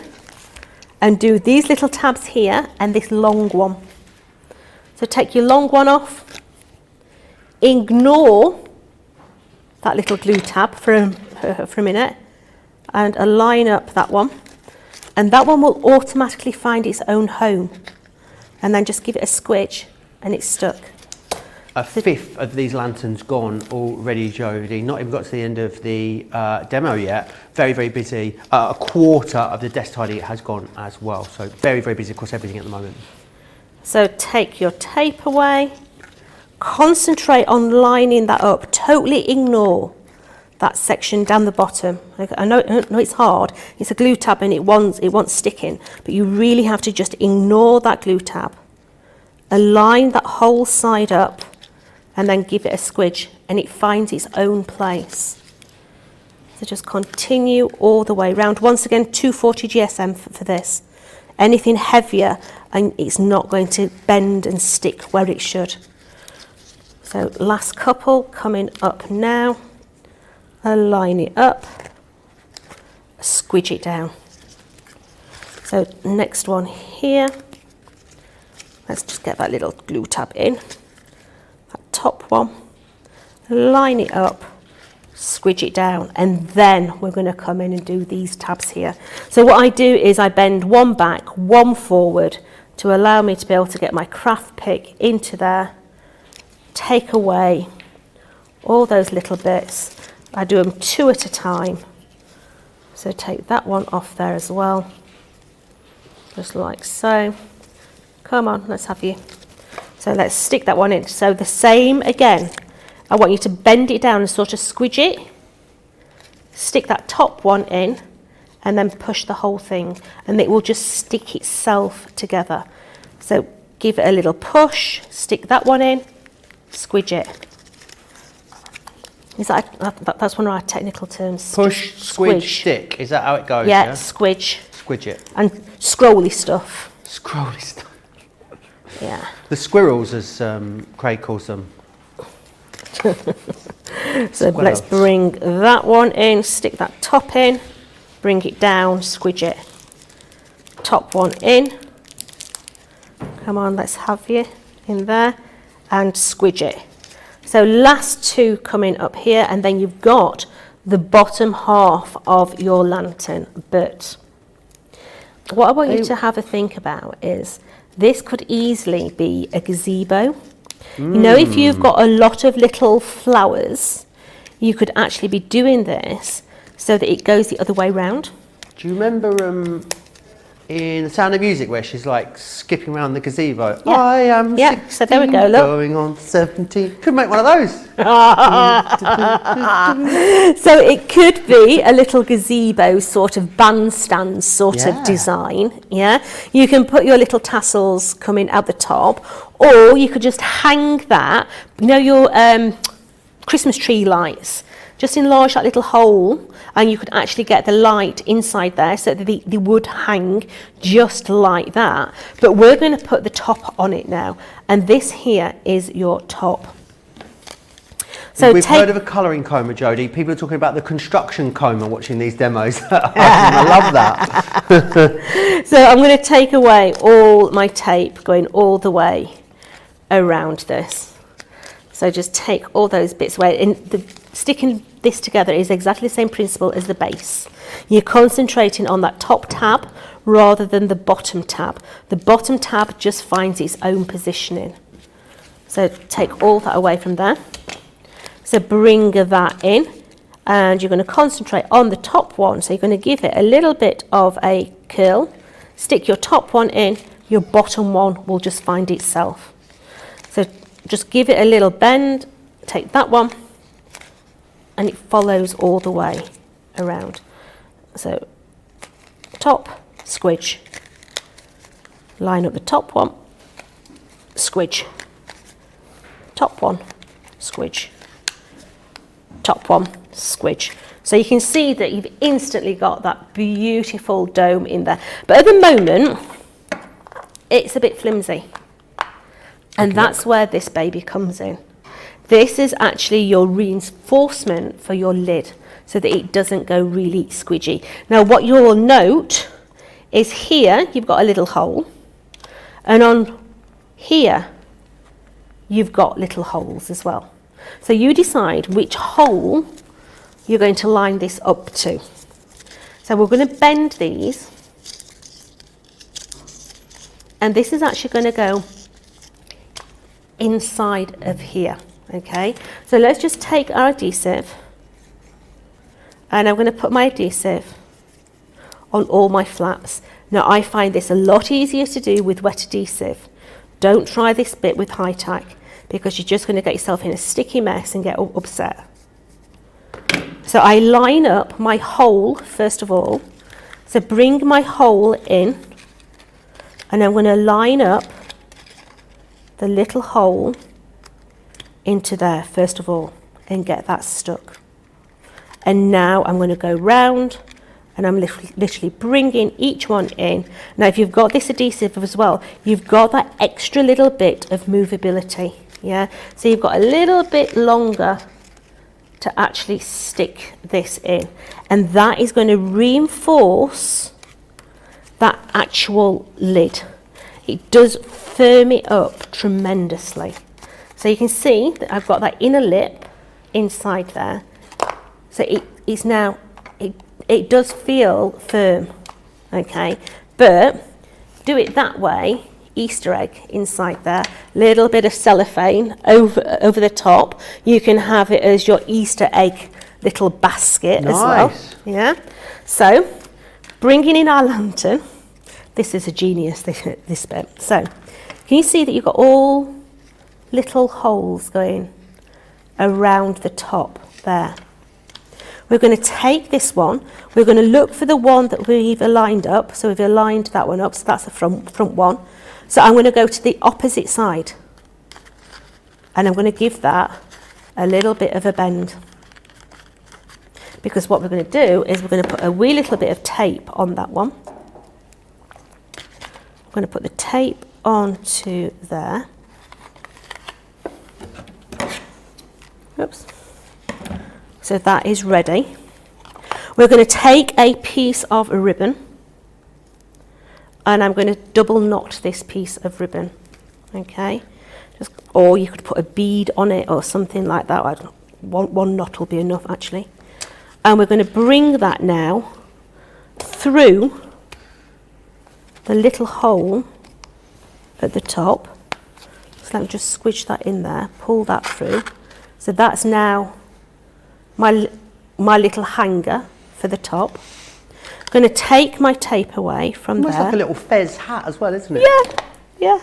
and do these little tabs here and this long one. So take your long one off, ignore that little glue tab for a minute, and align up that one. And that one will automatically find its own home. And then just give it a squidge and it's stuck. A fifth of these lanterns gone already, Jody. Not even got to the end of the demo yet. Very, very busy. A quarter of the desk tidy has gone as well. So very, very busy across everything at the moment. So take your tape away, concentrate on lining that up, totally ignore that section down the bottom. I know it's hard, it's a glue tab and it wants sticking, but you really have to just ignore that glue tab, align that whole side up, and then give it a squidge, and it finds its own place. So just continue all the way around. Once again, 240 GSM for this. Anything heavier and it's not going to bend and stick where it should. So last couple coming up now. Align it up, squidge it down. So next one here. Let's just get that little glue tab in. That top one. Line it up, squidge it down, and then we're going to come in and do these tabs here. So what I do is I bend one back, one forward to allow me to be able to get my craft pick into there, take away all those little bits. I do them 2 at a time. So take that one off there as well, just like so. Come on, let's have you. So let's stick that one in. So the same again. I want you to bend it down and sort of squidge it. Stick that top one in and then push the whole thing, and it will just stick itself together. So give it a little push, stick that one in, squidge it. Is that's one of our technical terms. Push, squidge, stick. Is that how it goes? Yeah, squidge. Squidge it. And scrolly stuff. Scrolly stuff. Yeah. The squirrels, as Craig calls them. So let's bring that one in, stick that top in, bring it down, squidge it. Top one in. Come on, let's have you in there and squidge it. So last 2 coming up here, and then you've got the bottom half of your lantern. But what I want you to have a think about is this could easily be a gazebo. You know, if you've got a lot of little flowers, you could actually be doing this so that it goes the other way round. Do you remember in The Sound of Music where she's like skipping around the gazebo? Yeah. I am 16, so there we go, look. going on 17. Could make one of those. So it could be a little gazebo sort of bandstand sort of design. Yeah, you can put your little tassels coming out the top, or you could just hang that, you know, your Christmas tree lights. Just enlarge that little hole, and you could actually get the light inside there so that they would hang just like that. But we're going to put the top on it now, and this here is your top. So we've heard of a colouring coma, Jody. People are talking about the construction coma watching these demos. I love that. So I'm going to take away all my tape going all the way around this. So just take all those bits away. And sticking this together is exactly the same principle as the base. You're concentrating on that top tab rather than the bottom tab. The bottom tab just finds its own positioning. So take all that away from there. So bring that in, and you're going to concentrate on the top one. So you're going to give it a little bit of a curl. Stick your top one in, your bottom one will just find itself. So just give it a little bend, take that one, and it follows all the way around. So top, squidge. Line up the top one, squidge. Top one, squidge. Top one, squidge. So you can see that you've instantly got that beautiful dome in there. But at the moment, it's a bit flimsy. And that's where this baby comes in. This is actually your reinforcement for your lid so that it doesn't go really squidgy. Now what you'll note is here you've got a little hole, and on here you've got little holes as well. So you decide which hole you're going to line this up to. So we're going to bend these, and this is actually going to go inside of here. Okay, so let's just take our adhesive, and I'm going to put my adhesive on all my flaps. Now I find this a lot easier to do with wet adhesive. Don't try this bit with high tack, because you're just going to get yourself in a sticky mess and get upset. So I line up my hole first of all. So bring my hole in, and I'm going to line up the little hole into there first of all and get that stuck. And now I'm going to go round, and I'm literally bringing each one in. Now if you've got this adhesive as well, you've got that extra little bit of movability. Yeah, so you've got a little bit longer to actually stick this in, and that is going to reinforce that actual lid. It does firm it up tremendously. So you can see that I've got that inner lip inside there. So it's now, it does feel firm, okay? But do it that way, Easter egg inside there, little bit of cellophane over the top. You can have it as your Easter egg little basket as well. Yeah. So bringing in our lantern, this is a genius, this bit. So can you see that you've got all little holes going around the top there? We're going to take this one, we're going to look for the one that we've aligned up. So we've aligned that one up, so that's the front one. So I'm going to go to the opposite side, and I'm going to give that a little bit of a bend, because what we're going to do is we're going to put a wee little bit of tape on that one. I'm going to put the tape onto there. Oops. So that is ready. We're going to take a piece of ribbon, and I'm going to double knot this piece of ribbon, okay? Or you could put a bead on it or something like that. I don't know, one knot will be enough actually. And we're going to bring that now through the little hole at the top. So let me just squidge that in there, pull that through. So that's now my little hanger for the top. I'm going to take my tape away from Almost there. like a little fez hat as well, isn't it? Yeah, yeah.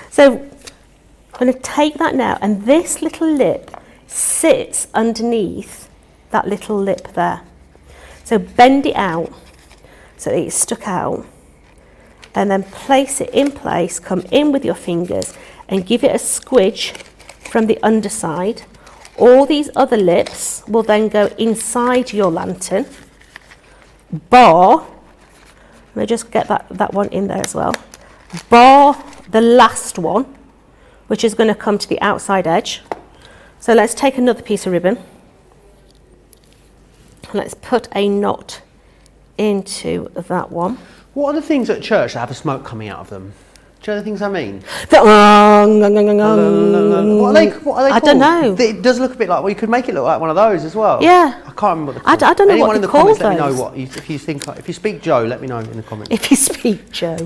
So I'm going to take that now, and this little lip sits underneath that little lip there. So bend it out so that it's stuck out, and then place it in place, come in with your fingers and give it a squidge from the underside. All these other lips will then go inside your lantern. Bar, let me just get that one in there as well. Bar the last one, which is going to come to the outside edge. So let's take another piece of ribbon. Let's put a knot into that one. What are the things at church that have a smoke coming out of them? Do you know the things I mean? What are they called? I don't know. It does look a bit like, well, you could make it look like one of those as well. Yeah. I can't remember what they're called. I don't know Anyone what in the they're called, comments, let me know those. what, if you think, if you speak Joe, let me know in the comments. If you speak Joe.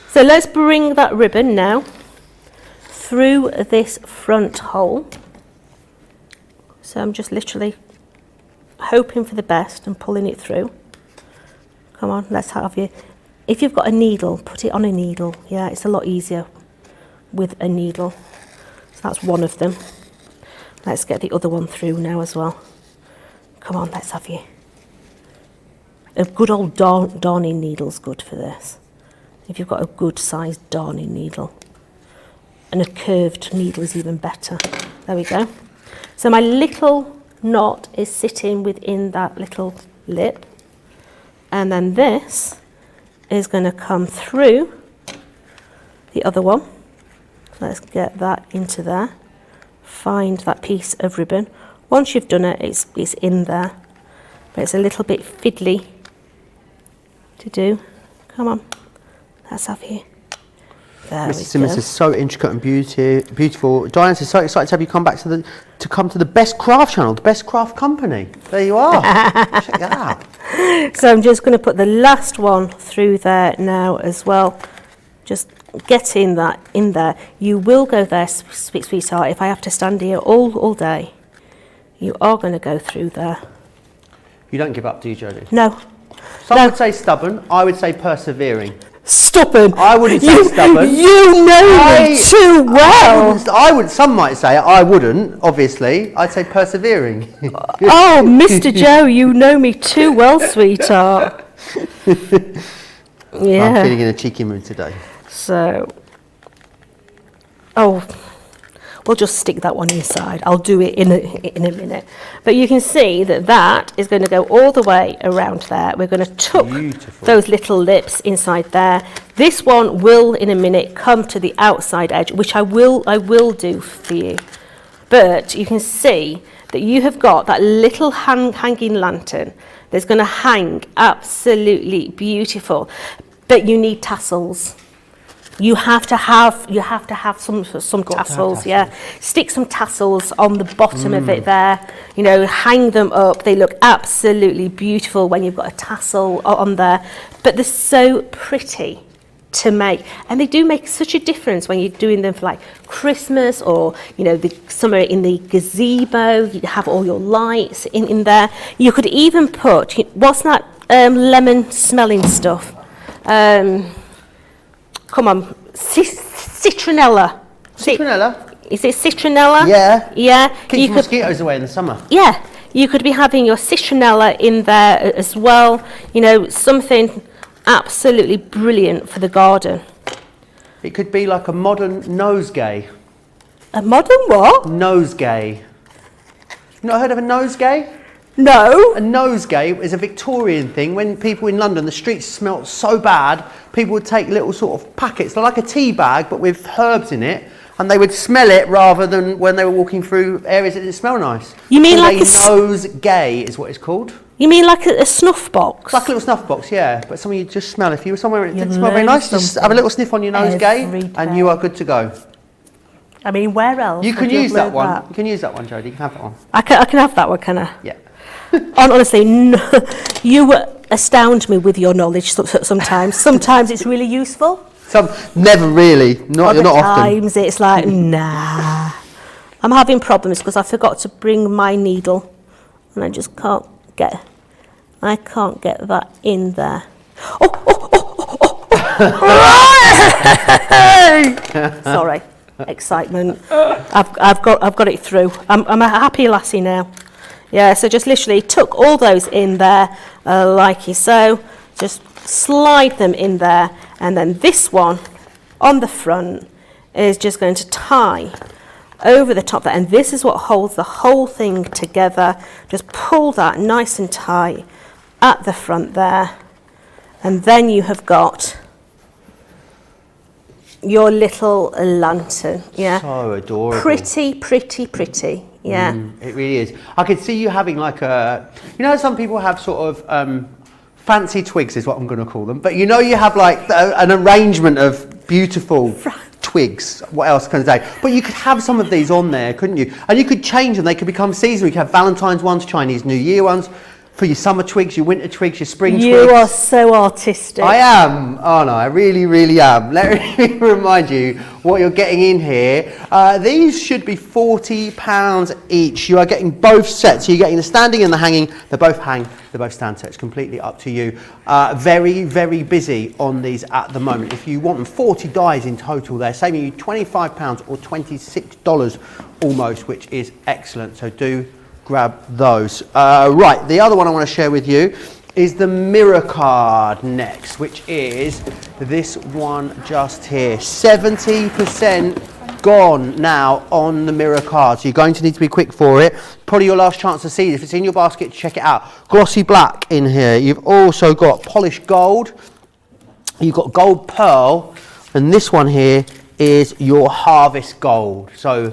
So let's bring that ribbon now through this front hole. So I'm just literally hoping for the best and pulling it through. Come on, let's have you. If you've got a needle, put it on a needle. Yeah, it's a lot easier with a needle. So that's one of them. Let's get the other one through now as well. Come on, let's have you. A good old darning needle's good for this. If you've got a good sized darning needle. And a curved needle is even better. There we go. So my little knot is sitting within that little lip. And then this is going to come through the other one. So let's get that into there. Find that piece of ribbon. Once you've done it, it's in there. But it's a little bit fiddly to do. Come on, let's have you. There Mrs. Simmons is so intricate and beautiful. Diane is so excited to have you come back to come to the best craft channel, the best craft company. There you are. Check that out. So I'm just going to put the last one through there now as well. Just get in there. You will go there, sweetheart. If I have to stand here all day, you are going to go through there. You don't give up, do you, Jody? No. Some would say stubborn. I would say persevering. Stubborn. I wouldn't say stubborn. You know me too well. Some might say I wouldn't. Obviously, I'd say persevering. Oh, Mr. Joe, you know me too well, sweetheart. Yeah. I'm feeling in a cheeky mood today. So, well, we'll just stick that one inside. I'll do it in a minute. But you can see that that is going to go all the way around there. We're going to tuck those little lips inside there. This one will, in a minute, come to the outside edge, which I will do for you. But you can see that you have got that little hanging lantern that's going to hang absolutely beautiful. But you need tassels. You have to have some tassels, yeah. Stick some tassels on the bottom of it there. You know, hang them up. They look absolutely beautiful when you've got a tassel on there. But they're so pretty to make, and they do make such a difference when you're doing them for like Christmas, or you know, somewhere in the gazebo. You have all your lights in there. You could even put, what's that lemon smelling stuff? Come on, citronella. Citronella? Is it citronella? Yeah. Yeah. Keeps mosquitoes away in the summer. Yeah. You could be having your citronella in there as well. You know, something absolutely brilliant for the garden. It could be like a modern nosegay. A modern what? Nosegay. You not heard of a nosegay? No. A nosegay is a Victorian thing. When people in London, the streets smelt so bad, people would take little sort of packets, they're like a tea bag but with herbs in it, and they would smell it rather than when they were walking through areas that didn't smell nice. You mean so like a nosegay is what it's called. You mean like a snuff box? Like a little snuff box, yeah. But something you just smell. If you were somewhere it didn't smell very nice, just have a little sniff on your nosegay and you are good to go. I mean, where else? You can use that one. You can use that one, Jody. You can have that one. I can have that one, can I? Yeah. Honestly, you astound me with your knowledge sometimes. Sometimes it's really useful. Never really. Not often. Sometimes it's like, nah. I'm having problems because I forgot to bring my needle and I just can't get that in there. Sorry, excitement. I've got it through. I'm a happy lassie now. Yeah, so just literally tuck all those in there, like so. Just slide them in there, and then this one on the front is just going to tie over the top there, and this is what holds the whole thing together. Just pull that nice and tight at the front there, and then you have got your little lantern. Yeah, so adorable. Pretty. Yeah, it really is. I could see you having like a, you know, some people have sort of fancy twigs is what I'm going to call them, but you know, you have like an arrangement of beautiful twigs. What else can I say? But you could have some of these on there, couldn't you? And you could change them. They could become seasonal. You could have Valentine's ones, Chinese New Year ones, for your summer twigs, your winter twigs, your spring twigs. You are so artistic. I am. Oh no, I really am. Let me remind you what you're getting in here. These should be £40 each. You are getting both sets. So you're getting the standing and the hanging. They both hang, they both stand, so it's completely up to you. Very busy on these at the moment. If you want them, 40 dies in total, they're saving you £25 or $26 almost, which is excellent. So do grab those. Right, the other one I want to share with you is the mirror card next, which is this one just here. 70% gone now on the mirror card, so you're going to need to be quick for it. Probably your last chance to see it. If it's in your basket, check it out. Glossy black in here. You've also got polished gold, you've got gold pearl, and this one here is your harvest gold. So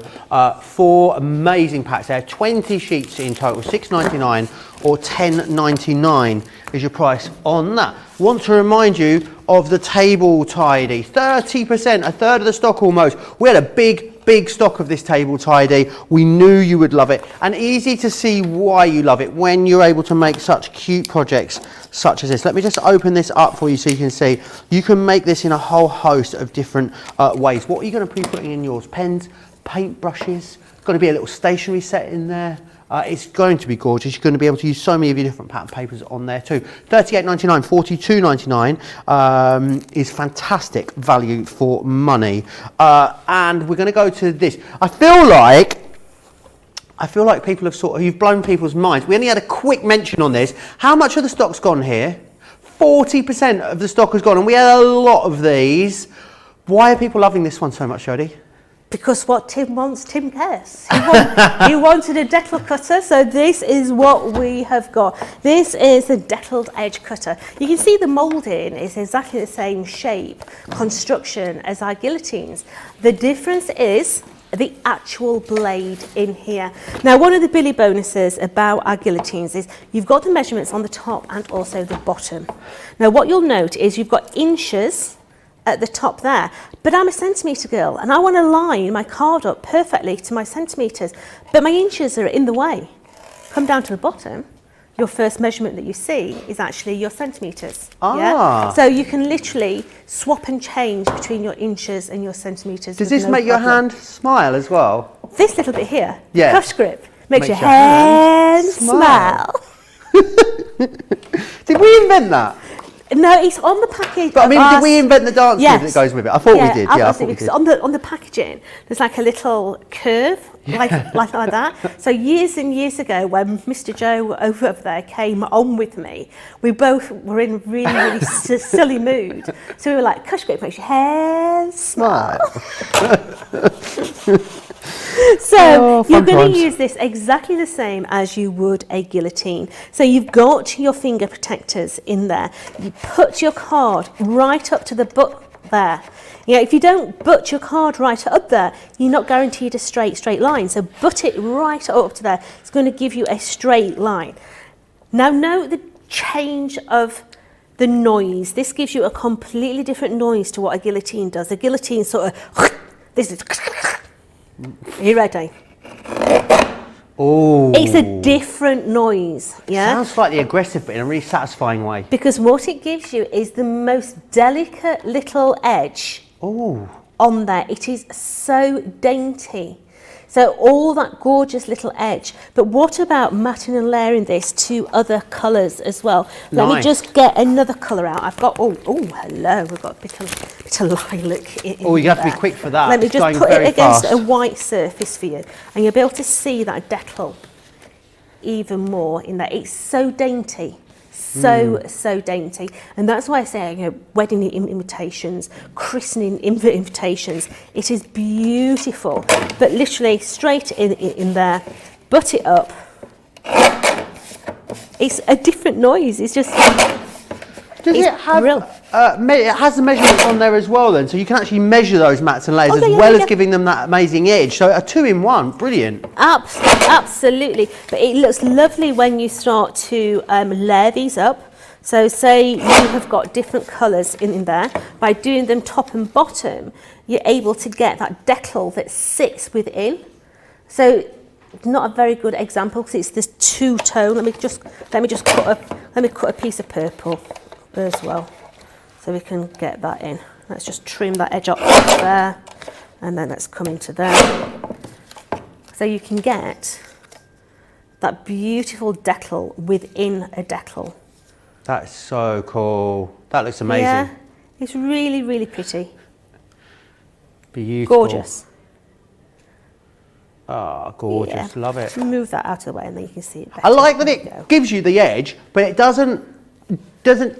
4 amazing packs there, 20 sheets in total, $6.99 or $10.99 is your price on that. Want to remind you of the table tidy, 30%, a third of the stock almost. We had a big stock of this table tidy. We knew you would love it, and easy to see why you love it when you're able to make such cute projects such as this. Let me just open this up for you so you can see. You can make this in a whole host of different ways. What are you going to be putting in yours? Pens, paint brushes, going to be a little stationery set in there. It's going to be gorgeous. You're going to be able to use so many of your different pattern papers on there too. $38.99, $42.99 is fantastic value for money. And we're going to go to this. I feel like people have you've blown people's minds. We only had a quick mention on this. How much of the stock's gone here? 40% of the stock has gone, and we had a lot of these. Why are people loving this one so much, Jody? Because what Tim wants, Tim cares. He wanted a Decal cutter, so this is what we have got. This is a Decaled edge cutter. You can see the moulding is exactly the same shape, construction as our guillotines. The difference is the actual blade in here. Now, one of the Billy bonuses about our guillotines is you've got the measurements on the top and also the bottom. Now, what you'll note is you've got inches at the top there, but I'm a centimetre girl and I want to line my card up perfectly to my centimetres, but my inches are in the way. Come down to the bottom, your first measurement that you see is actually your centimetres. Yeah? So you can literally swap and change between your inches and your centimetres. Does this make your hand smile as well? This little bit here, yeah, cush grip, makes your hand smile. Did we invent that? No, it's on the package. But I mean, did we invent the dance move that goes with it? I thought we did. Yeah, I thought we did. On the packaging, there's like a little curve, like that. So years and years ago, when Mr. Joe over there came on with me, we both were in a really silly mood. So we were like, "Cush grip makes your hair smile." So you're going to use this exactly the same as you would a guillotine. So you've got your finger protectors in there. You put your card right up to the butt there. You know, if you don't butt your card right up there, you're not guaranteed a straight line. So butt it right up to there. It's going to give you a straight line. Now note the change of the noise. This gives you a completely different noise to what a guillotine does. A guillotine sort of, this is, are you ready? Oh, it's a different noise. Yeah, sounds slightly aggressive, but in a really satisfying way. Because what it gives you is the most delicate little edge on there. It is so dainty. So all that gorgeous little edge. But what about matting and layering this to other colours as well? Let me just get another colour out. I've got, hello, we've got a bit of lilac in you have to be quick for that. Let me just put it against a white surface for you. And you'll be able to see that Decal even more in there. It's so dainty. So dainty, and that's why I say, you know, wedding invitations, christening invitations. It is beautiful, but literally straight in there, butt it up. It's a different noise. It's just. Does it have? It has the measurements on there as well, then, so you can actually measure those mats and layers as giving them that amazing edge. So a 2-in-1, brilliant. Absolutely, but it looks lovely when you start to layer these up. So say you have got different colours in there. By doing them top and bottom, you're able to get that Decal that sits within. So not a very good example because it's this two-tone. Let me cut a piece of purple as well, so we can get that in. Let's just trim that edge up there, and then let's come into there. So you can get that beautiful Decal within a Decal. That's so cool. That looks amazing. Yeah, it's really, really pretty. Beautiful. Gorgeous. Ah, gorgeous. Yeah. Love it. Move that out of the way and then you can see it better. I like that it gives you the edge, but it doesn't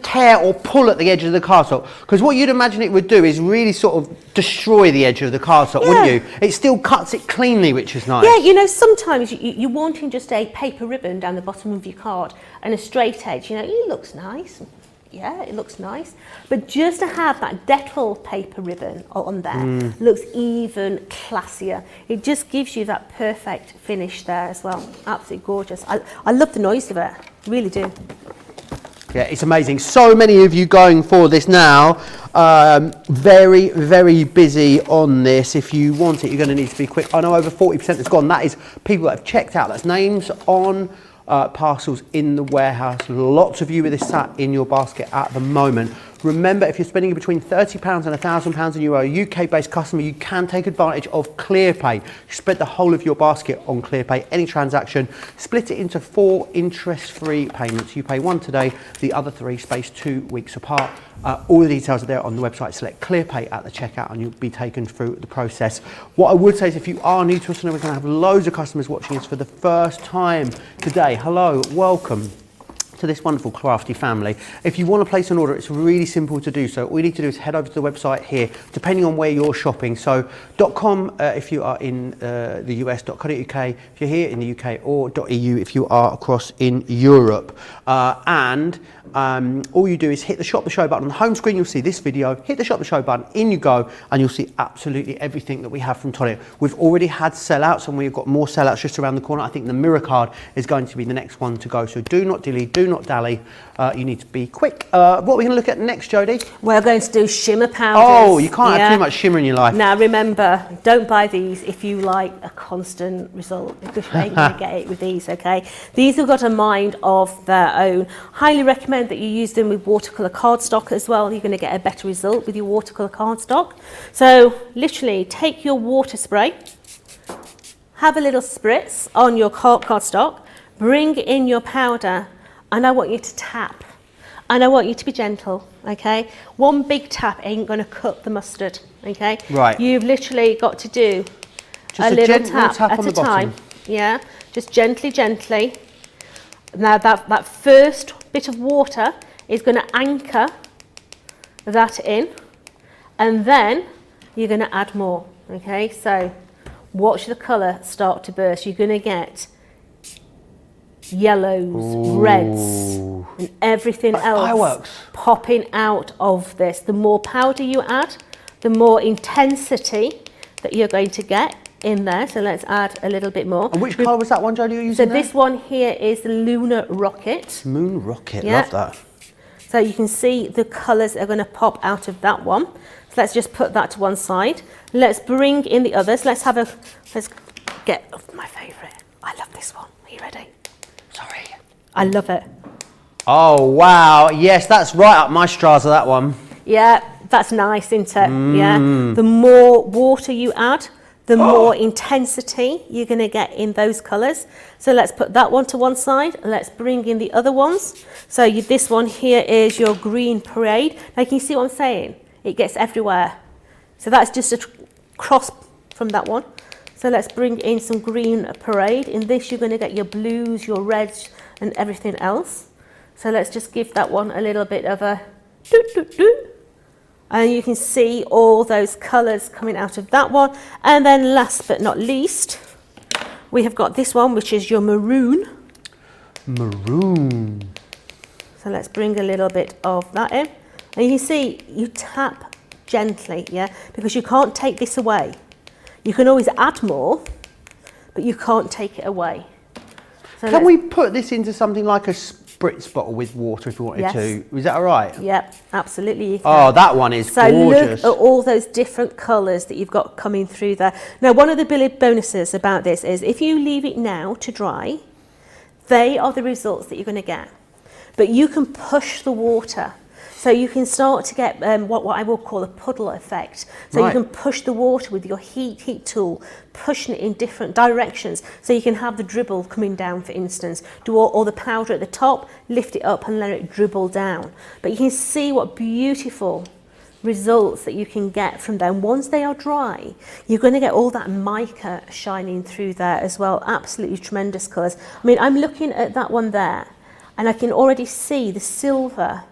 tear or pull at the edge of the cardstock, because what you'd imagine it would do is really sort of destroy the edge of the cardstock, wouldn't you? It still cuts it cleanly, which is nice. Yeah, you know, sometimes you're wanting just a paper ribbon down the bottom of your card and a straight edge, you know, it looks nice. Yeah, it looks nice. But just to have that Decal paper ribbon on there looks even classier. It just gives you that perfect finish there as well. Absolutely gorgeous. I love the noise of it, really do. Yeah, it's amazing. So many of you going for this now. Very, very busy on this. If you want it, you're going to need to be quick. I know over 40% has gone. That is people that have checked out. That's names on parcels in the warehouse. Lots of you with this sat in your basket at the moment. Remember, if you're spending between £30 and £1,000 and you're a UK-based customer, you can take advantage of ClearPay. You spread the whole of your basket on ClearPay. Any transaction, split it into 4 interest-free payments. You pay one today, the other 3 spaced 2 weeks apart. All the details are there on the website. Select ClearPay at the checkout and you'll be taken through the process. What I would say is if you are new to us, we're going to have loads of customers watching us for the first time today. Hello, welcome. to this wonderful crafty family. If you want to place an order, it's really simple to do so. All you need to do is head over to the website here, depending on where you're shopping. So .com if you are in the US, .co.uk if you're here in the UK, or .eu if you are across in Europe. All you do is hit the Shop the Show button on the home screen. You'll see this video. Hit the Shop the Show button, in you go, and you'll see absolutely everything that we have from Tonic. We've already had sellouts, and we've got more sellouts just around the corner. I think the mirror card is going to be the next one to go. So do not dilly, do not dally. You need to be quick. What are we going to look at next, Jody? We're going to do shimmer powders. Oh, you can't have too much shimmer in your life. Now remember, don't buy these if you like a constant result, because you ain't going to get it with these, okay? These have got a mind of their own. Highly recommend that you use them with watercolour cardstock as well. You're going to get a better result with your watercolour cardstock. So literally take your water spray, have a little spritz on your cardstock, bring in your powder, and I want you to tap. And I want you to be gentle, okay? One big tap ain't going to cut the mustard, okay? Right. You've literally got to do just a little tap at on a the bottom. time. Yeah, just gently, gently. Now that first bit of water is going to anchor that in, and then you're going to add more, okay? So watch the colour start to burst. You're going to get yellows, reds, and everything else fireworks popping out of this. The more powder you add, the more intensity that you're going to get in there. So let's add a little bit more. And which colour was that one, Jody, you're using? So this one here is the Lunar Rocket. Moon Rocket, Yeah. love that. So you can see the colours are going to pop out of that one. So let's just put that to one side. Let's bring in the others. Let's get my favourite. I love this one. Are you ready? Sorry. I love it. Oh, wow. Yes, that's right up my Strasser, that one. Yeah, that's nice, isn't it? Yeah. The more water you add, the more intensity you're going to get in those colours. So let's put that one to one side. Let's bring in the other ones. So this one here is your Green Parade. Now can you see what I'm saying? It gets everywhere. So that's just a cross from that one. So let's bring in some Green Parade. In this you're going to get your blues, your reds, and everything else. So let's just give that one a little bit of a doo-doo-doo. And you can see all those colours coming out of that one. And then last but not least, we have got this one, which is your maroon. Maroon. So let's bring a little bit of that in. And you can see, you tap gently, yeah? Because you can't take this away. You can always add more, but you can't take it away. So Can we put this into something like a spritz bottle with water if we wanted to? Is that all right? Yep, absolutely. You can. Oh, that one is so gorgeous. look at all those different colours that you've got coming through there. Now, one of the bonuses about this is if you leave it now to dry, they are the results that you're going to get. But you can push the water. So you can start to get what I will call a puddle effect. So you can push the water with your heat tool, pushing it in different directions. So you can have the dribble coming down, for instance. Do all the powder at the top, lift it up and let it dribble down. But you can see what beautiful results that you can get from them. Once they are dry, you're going to get all that mica shining through there as well. Absolutely tremendous colours. I mean, I'm looking at that one there and I can already see the silver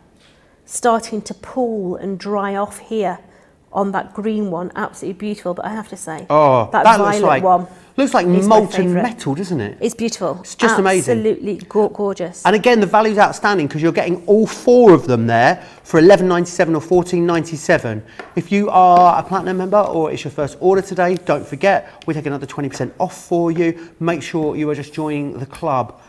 starting to pool and dry off here on that green one. Absolutely beautiful. But I have to say, that violet one looks like molten metal, doesn't it? It's beautiful. It's just amazing. Absolutely gorgeous. And again, the value's outstanding because you're getting all four of them there for $11.97 or $14.97. If you are a platinum member or it's your first order today, don't forget we take another 20% off for you. Make sure you are just joining the club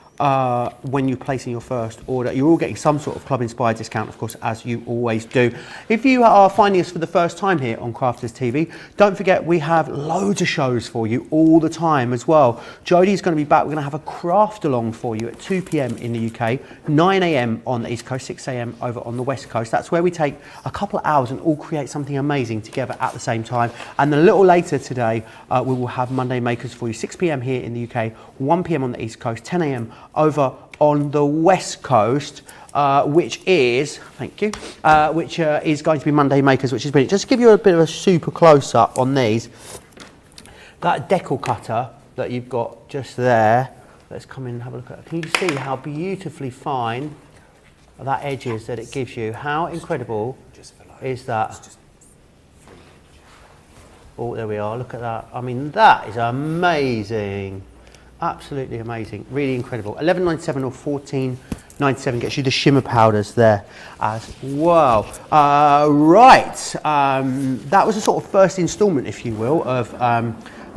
when you're placing your first order. You're all getting some sort of club inspired discount, of course, as you always do. If you are finding us for the first time here on Crafters TV, don't forget we have loads of shows for you all the time as well. Jody's going to be back. We're going to have a craft along for you at 2 p.m. in the UK, 9 a.m. on the East Coast, 6 a.m. over on the West Coast. That's where we take a couple of hours and all create something amazing together at the same time. And then a little later today, we will have Monday Makers for you, 6 p.m. here in the UK, 1 p.m. on the East Coast, 10 a.m. over on the West Coast, which is, is going to be Monday Makers, which is brilliant. Just to give you a bit of a super close-up on these, that decal cutter that you've got just there, Let's come in and have a look at it. Can you see how beautifully fine that edge is that it gives you? How incredible is that? Oh, there we are, look at that. I mean, that is amazing. Absolutely amazing, really incredible. $11.97 or $14.97 gets you the shimmer powders there as well. Right, that was a sort of first instalment, if you will, of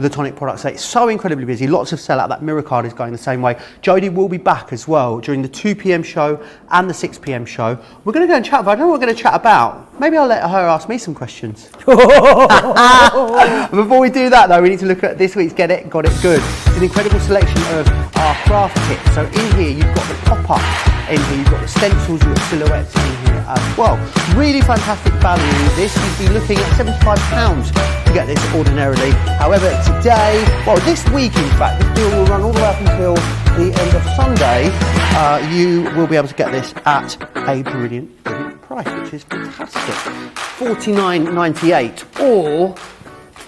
the Tonic products. It's so incredibly busy, lots of sellout. That mirror card is going the same way. Jody will be back as well during the 2 p.m. show and the 6 p.m. show. We're going to go and chat about, I don't know what we're going to chat about. Maybe I'll let her ask me some questions. Before we do that though, we need to look at this week's Get It, Got It Good. It's an incredible selection of our craft kits. So in here you've got the pop-up, in here you've got the stencils, you've got silhouettes in here as well. Really fantastic value. This you'd be looking at £75 to get this ordinarily. However, today, well, this week in fact, this deal will run all the way up until the end of Sunday. You will be able to get this at a brilliant price, which is fantastic. $49.98 or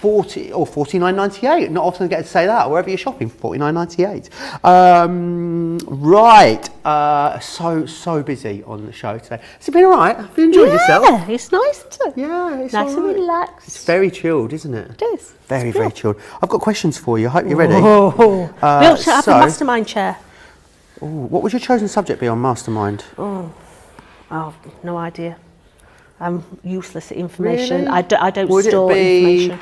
$49.98. Not often I get to say that. Wherever you're shopping, $49.98. Right. So busy on the show today. Has it been all right? Have you enjoyed yourself? Yeah, it's nice, isn't it? Yeah, it's nice and relaxed. It's very chilled, isn't it? It is. Very chilled. I've got questions for you. I hope you're ready. We'll have a mastermind chair. What would your chosen subject be on Mastermind? Oh, no idea. I'm useless at information. Really? I don't store information.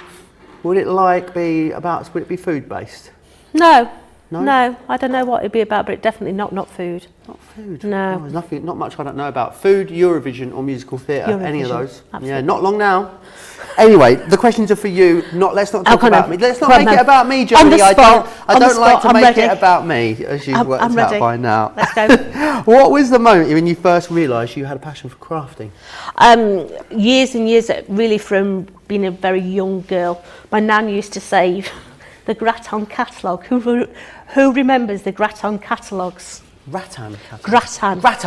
Would it be food based? No, I don't know what it'd be about, but it definitely not food. Not food? No. There's not much I don't know about. Food, Eurovision or musical theatre, any of those? Absolutely. Yeah, not long now. Anyway, the questions are for you. Let's not talk about me. Let's not make it about me, Jody. I don't like to make it about me, as you've worked out by now. Let's go. What was the moment when you first realised you had a passion for crafting? Years and years, really from being a very young girl. My nan used to save the Gratin catalogue. Who remembers the Gratin catalogues? Gratin.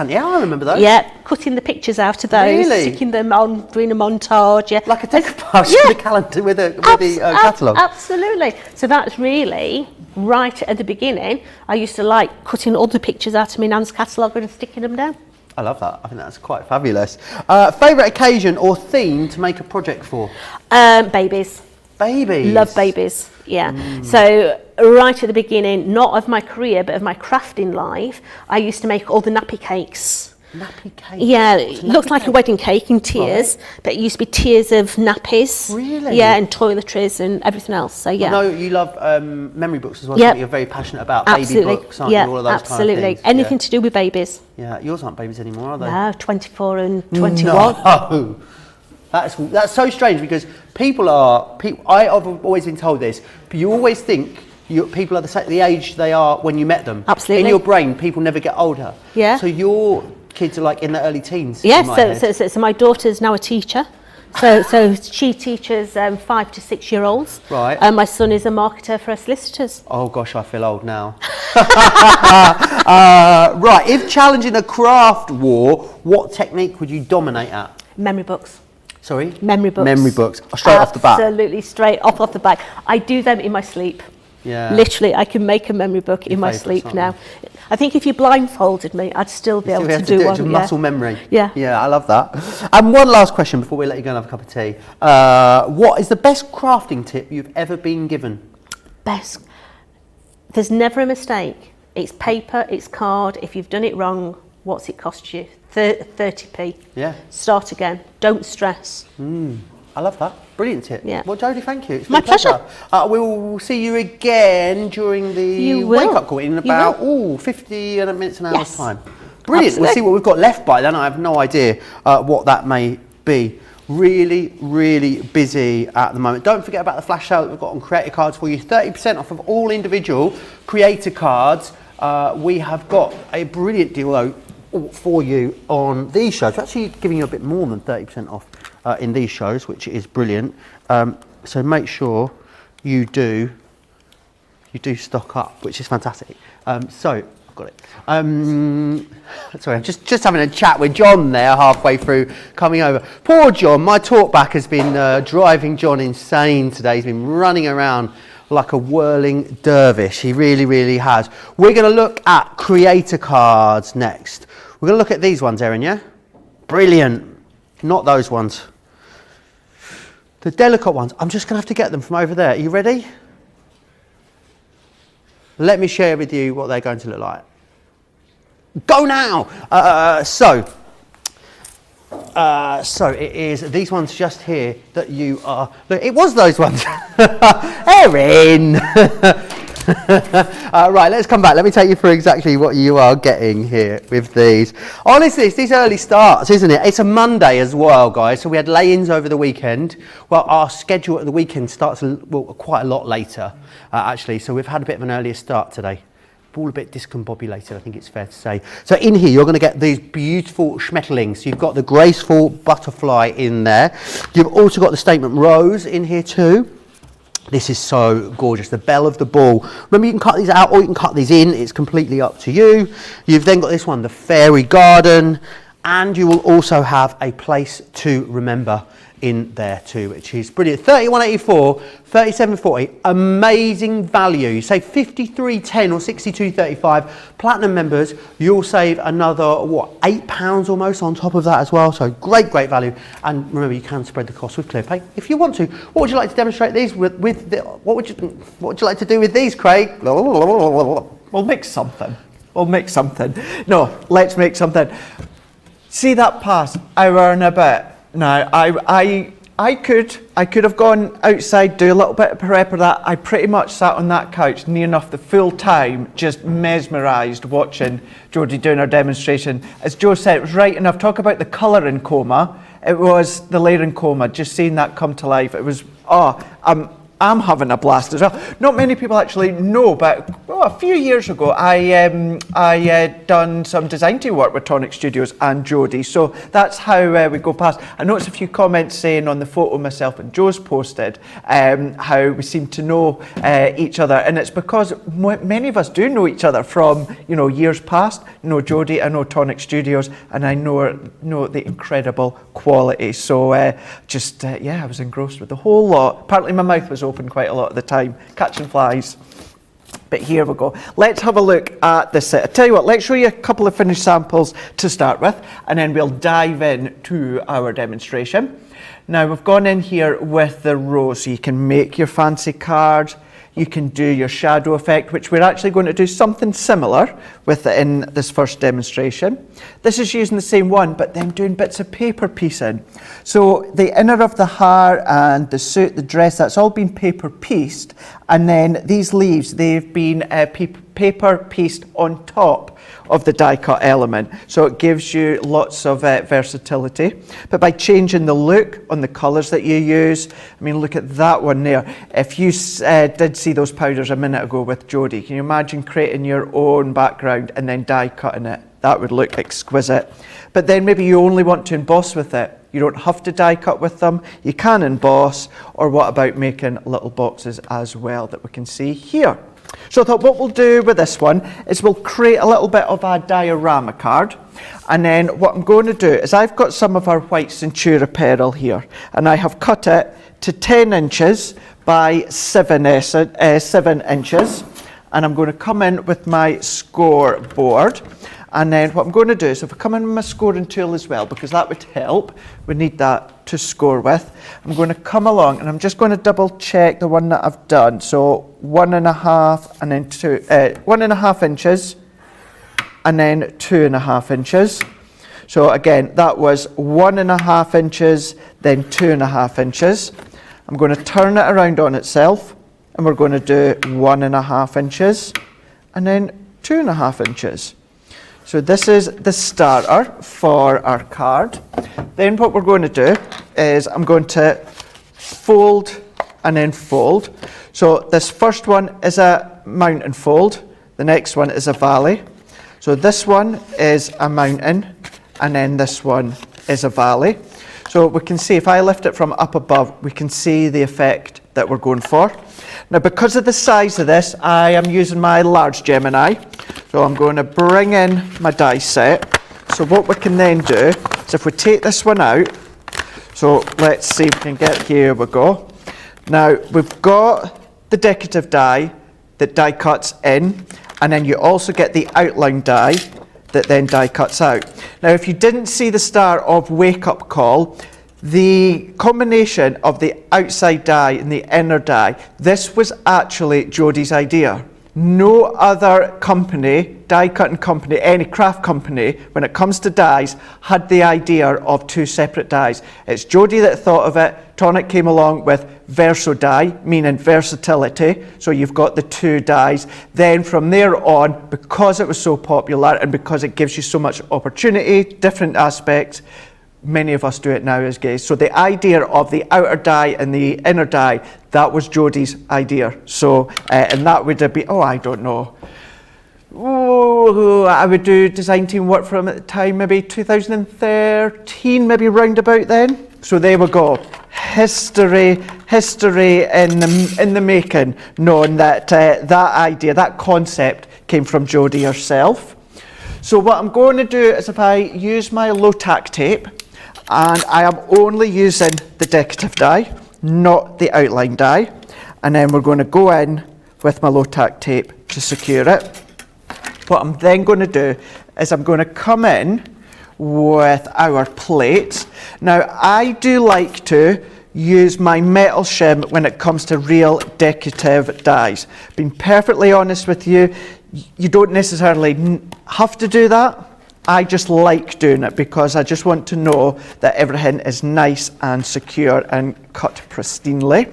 Yeah, I remember those. Yeah, cutting the pictures out of those, sticking them on, doing a montage. Yeah, like a decoupage with a calendar with the catalogue. Absolutely. So that's really right at the beginning. I used to like cutting all the pictures out of my nan's catalogue and sticking them down. I love that. I think that's quite fabulous. Favourite occasion or theme to make a project for? Babies. Babies? Love babies, yeah. So right at the beginning, not of my career, but of my crafting life, I used to make all the nappy cakes. Nappy cakes? Yeah, it looked like a wedding cake in tiers, but it used to be tiers of nappies. Really? Yeah, and toiletries and everything else, so yeah. I know you love memory books as well, Yep. something you're very passionate about. Absolutely. Baby books, aren't you? All of those absolutely. kind of things. Anything to do with babies. Yeah, yours aren't babies anymore, are they? No, 24 and 21. No. That's so strange because I've always been told this, but you always think people are the age they are when you met them. Absolutely. In your brain, people never get older. Yeah. So your kids are like in the early teens. Yes, so my daughter's now a teacher. So she teaches 5 to 6 year olds. Right. And my son is a marketer for solicitors. Oh gosh, I feel old now. Right, if challenging a craft war, what technique would you dominate at? Memory books. Sorry? Memory books. Memory books. Straight off the bat. Absolutely straight off the bat. I do them in my sleep. Yeah. Literally, I can make a memory book in my sleep now. I think if you blindfolded me, I'd still be able to do one. It's muscle memory. Yeah. Yeah, I love that. And one last question before we let you go and have a cup of tea. What is the best crafting tip you've ever been given? Best. There's never a mistake. It's paper, it's card. If you've done it wrong, what's it cost you? 30p. Yeah. Start again. Don't stress. I love that. Brilliant tip. Yeah. Well, Jody, thank you. It's My been a pleasure. We will see you again during the wake-up call in about 50 minutes, an hour's time. Brilliant. Absolutely. We'll see what we've got left by then. I have no idea what that may be. Really, really busy at the moment. Don't forget about the flash sale that we've got on creator cards for you. 30% off of all individual creator cards. We have got a brilliant deal though for you on these shows. We're actually giving you a bit more than 30% off in these shows, which is brilliant. So make sure you do stock up, which is fantastic. So I've got it. Sorry, I'm just having a chat with John there halfway through coming over. Poor John, my talkback has been driving John insane today. He's been running around like a whirling dervish. He really, really has. We're going to look at creator cards next. We're going to look at these ones, Erin, yeah? Brilliant. Not those ones. The delicate ones. I'm just going to have to get them from over there. Are you ready? Let me share with you what they're going to look like. Go now! So it is these ones just here that you are... Look, it was those ones. Erin! Right, let's come back. Let me take you through exactly what you are getting here with these. Honestly, it's these early starts, isn't it? It's a Monday as well, guys. So we had lay-ins over the weekend. Well, our schedule at the weekend starts quite a lot later, actually. So we've had a bit of an earlier start today. All a bit discombobulated, I think it's fair to say. So in here, you're going to get these beautiful schmetterlings. You've got the graceful butterfly in there. You've also got the statement rose in here too. This is so gorgeous, the bell of the ball. Remember, you can cut these out or you can cut these in. It's completely up to you. You've then got this one, the fairy garden, and you will also have a place to remember in there too, which is brilliant. 31.84, 37.40, amazing value. You save 53.10 or 62.35. Platinum members, you'll save another what, £8 almost on top of that as well. So great value. And remember, you can spread the cost with ClearPay if you want to. What would you like to demonstrate these with what would you like to do with these, Craig? We'll make something. We'll make something. No, let's make something. See that past hour and a bit. Now, I could have gone outside, do a little bit of prep of that. I pretty much sat on that couch near enough the full time, just mesmerised watching Jody doing her demonstration. As Joe said, it was right enough. Talk about the colour in coma. It was the layering coma, just seeing that come to life. It was, I'm having a blast as well. Not many people actually know, but a few years ago, I done some design team work with Tonic Studios and Jody. So that's how we go past. I noticed a few comments saying on the photo myself and Joe's posted how we seem to know each other, and it's because many of us do know each other from years past. I know Jody, I know Tonic Studios, and I know the incredible quality. So I was engrossed with the whole lot. Apparently my mouth was open quite a lot of the time, catching flies. But here we go. Let's have a look at this set. I tell you what, let's show you a couple of finished samples to start with, and then we'll dive in to our demonstration. Now we've gone in here with the rose, so you can make your fancy card. You can do your shadow effect, which we're actually going to do something similar with in this first demonstration. This is using the same one, but then doing bits of paper piecing. So the inner of the hair and the suit, the dress, that's all been paper pieced. And then these leaves, they've been paper pieced on top of the die cut element. So it gives you lots of versatility. But by changing the look on the colours that you use, I mean, look at that one there. If you did see those powders a minute ago with Jody, can you imagine creating your own background and then die cutting it? That would look exquisite. But then maybe you only want to emboss with it. You don't have to die cut with them. You can emboss, or what about making little boxes as well that we can see here. So I thought what we'll do with this one is we'll create a little bit of a diorama card, and then what I'm going to do is I've got some of our white Centura apparel here, and I have cut it to 10 inches by 7 inches, and I'm going to come in with my scoreboard. And then what I'm going to do is if I come in with my scoring tool as well, because that would help, we need that to score with. I'm going to come along and I'm just going to double check the one that I've done. So 1.5 and then 1.5 inches and then 2.5 inches. So again, that was 1.5 inches, then 2.5 inches. I'm going to turn it around on itself and we're going to do 1.5 inches and then 2.5 inches. So this is the starter for our card. Then what we're going to do is I'm going to fold and then fold. So this first one is a mountain fold. The next one is a valley. So this one is a mountain and then this one is a valley. So we can see if I lift it from up above, we can see the effect that we're going for. Now because of the size of this, I am using my large Gemini. So I'm going to bring in my die set. So what we can then do is if we take this one out, so let's see if we can get, here we go. Now we've got the decorative die that die cuts in, and then you also get the outline die that then die cuts out. Now, if you didn't see the start of Wake Up Call, the combination of the outside die and the inner die, this was actually Jody's idea. No other company, die cutting company, any craft company, when it comes to dies, had the idea of two separate dies. It's Jody that thought of it. Tonic came along with verso die, meaning versatility. So you've got the two dies. Then from there on, because it was so popular and because it gives you so much opportunity, different aspects, many of us do it now as gays. So the idea of the outer die and the inner die, that was Jody's idea. So, and that would have been, I don't know. I would do design team work for him at the time, maybe 2013, maybe round about then. So there we go. History in the making, knowing that that idea, that concept came from Jody herself. So what I'm going to do is if I use my low tack tape, and I am only using the decorative die, not the outline die. And then we're going to go in with my low tack tape to secure it. What I'm then going to do is I'm going to come in with our plates. Now, I do like to use my metal shim when it comes to real decorative dies. Being perfectly honest with you, you don't necessarily have to do that. I just like doing it because I just want to know that everything is nice and secure and cut pristinely.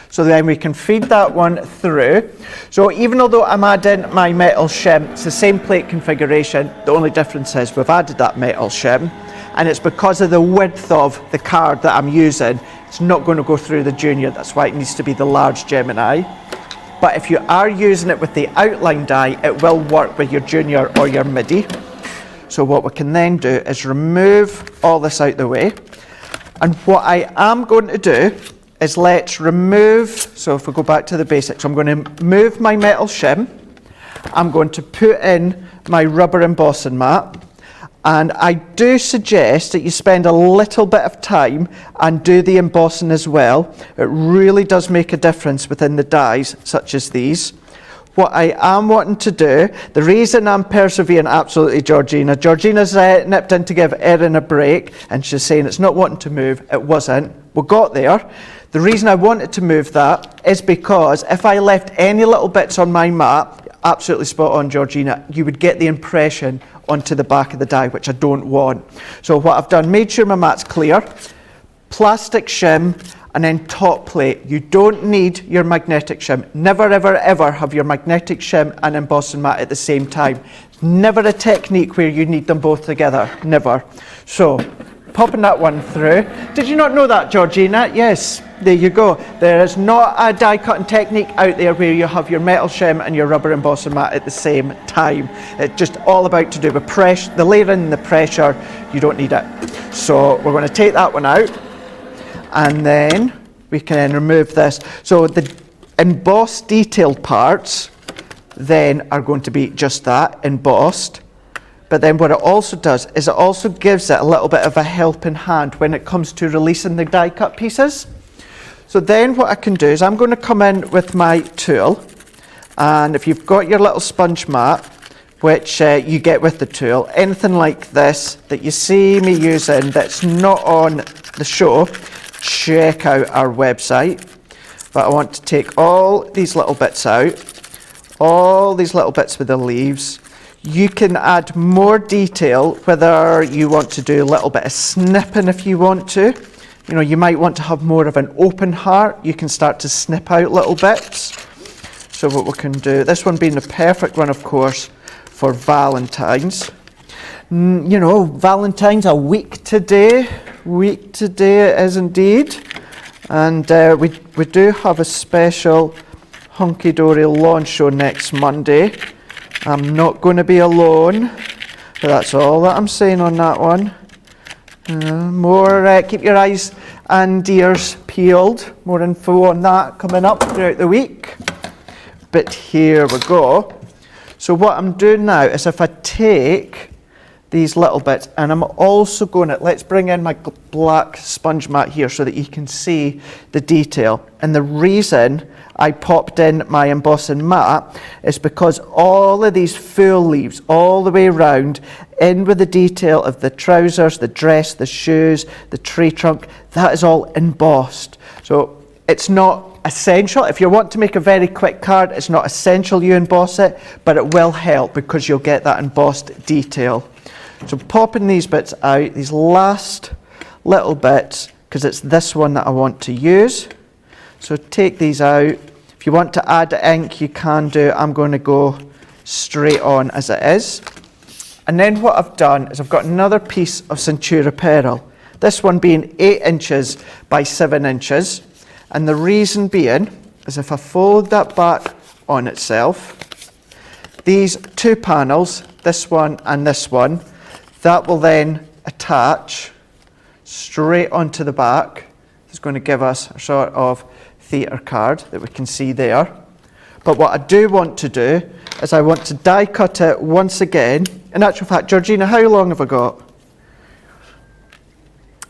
So then we can feed that one through. So even though I'm adding my metal shim, it's the same plate configuration. The only difference is we've added that metal shim, and it's because of the width of the card that I'm using. It's not going to go through the junior. That's why it needs to be the large Gemini. But if you are using it with the outline die, it will work with your junior or your midi. So what we can then do is remove all this out the way. And what I am going to do is let's remove, so if we go back to the basics, I'm going to move my metal shim. I'm going to put in my rubber embossing mat. And I do suggest that you spend a little bit of time and do the embossing as well. It really does make a difference within the dies such as these. What I am wanting to do, the reason I'm persevering, absolutely Georgina's nipped in to give Erin a break, and she's saying it's not wanting to move. It wasn't. We got there. The reason I wanted to move that is because if I left any little bits on my mat, absolutely spot on Georgina, you would get the impression onto the back of the die, which I don't want. So what I've done, made sure my mat's clear, plastic shim, and then top plate. You don't need your magnetic shim. Never, ever, ever have your magnetic shim and embossing mat at the same time. Never a technique where you need them both together. Never. So, popping that one through. Did you not know that, Georgina? Yes, there you go. There is not a die cutting technique out there where you have your metal shim and your rubber embossing mat at the same time. It's just all about to do with pressure, the layering and the pressure. You don't need it. So we're going to take that one out. And then we can then remove this. So the embossed detailed parts then are going to be just that, embossed. But then what it also does is it also gives it a little bit of a helping hand when it comes to releasing the die cut pieces. So then what I can do is I'm going to come in with my tool, and if you've got your little sponge mat, which you get with the tool, anything like this that you see me using that's not on the show, check out our website. But I want to take all these little bits out, all these little bits with the leaves. You can add more detail, whether you want to do a little bit of snipping if you want to. You know, you might want to have more of an open heart. You can start to snip out little bits. So what we can do, this one being the perfect one, of course, for Valentine's. You know, Valentine's a week today. Week today it is indeed. And we do have a special Hunky Dory launch show next Monday. I'm not going to be alone, but that's all that I'm saying on that one. More, keep your eyes and ears peeled. More info on that coming up throughout the week. But here we go. So what I'm doing now is if I take these little bits, and I'm also going to, let's bring in my black sponge mat here so that you can see the detail. And the reason I popped in my embossing mat is because all of these full leaves all the way around, in with the detail of the trousers, the dress, the shoes, the tree trunk, that is all embossed. So it's not essential. If you want to make a very quick card, it's not essential you emboss it, but it will help because you'll get that embossed detail. So popping these bits out, these last little bits, because it's this one that I want to use. So take these out. If you want to add ink, you can do. I'm going to go straight on as it is. And then what I've done is I've got another piece of Centura Pearl. This one being 8 inches by 7 inches. And the reason being is if I fold that back on itself, these two panels, this one and this one, that will then attach straight onto the back. It's going to give us a sort of theatre card that we can see there. But what I do want to do is I want to die cut it once again. In actual fact, Georgina, how long have I got?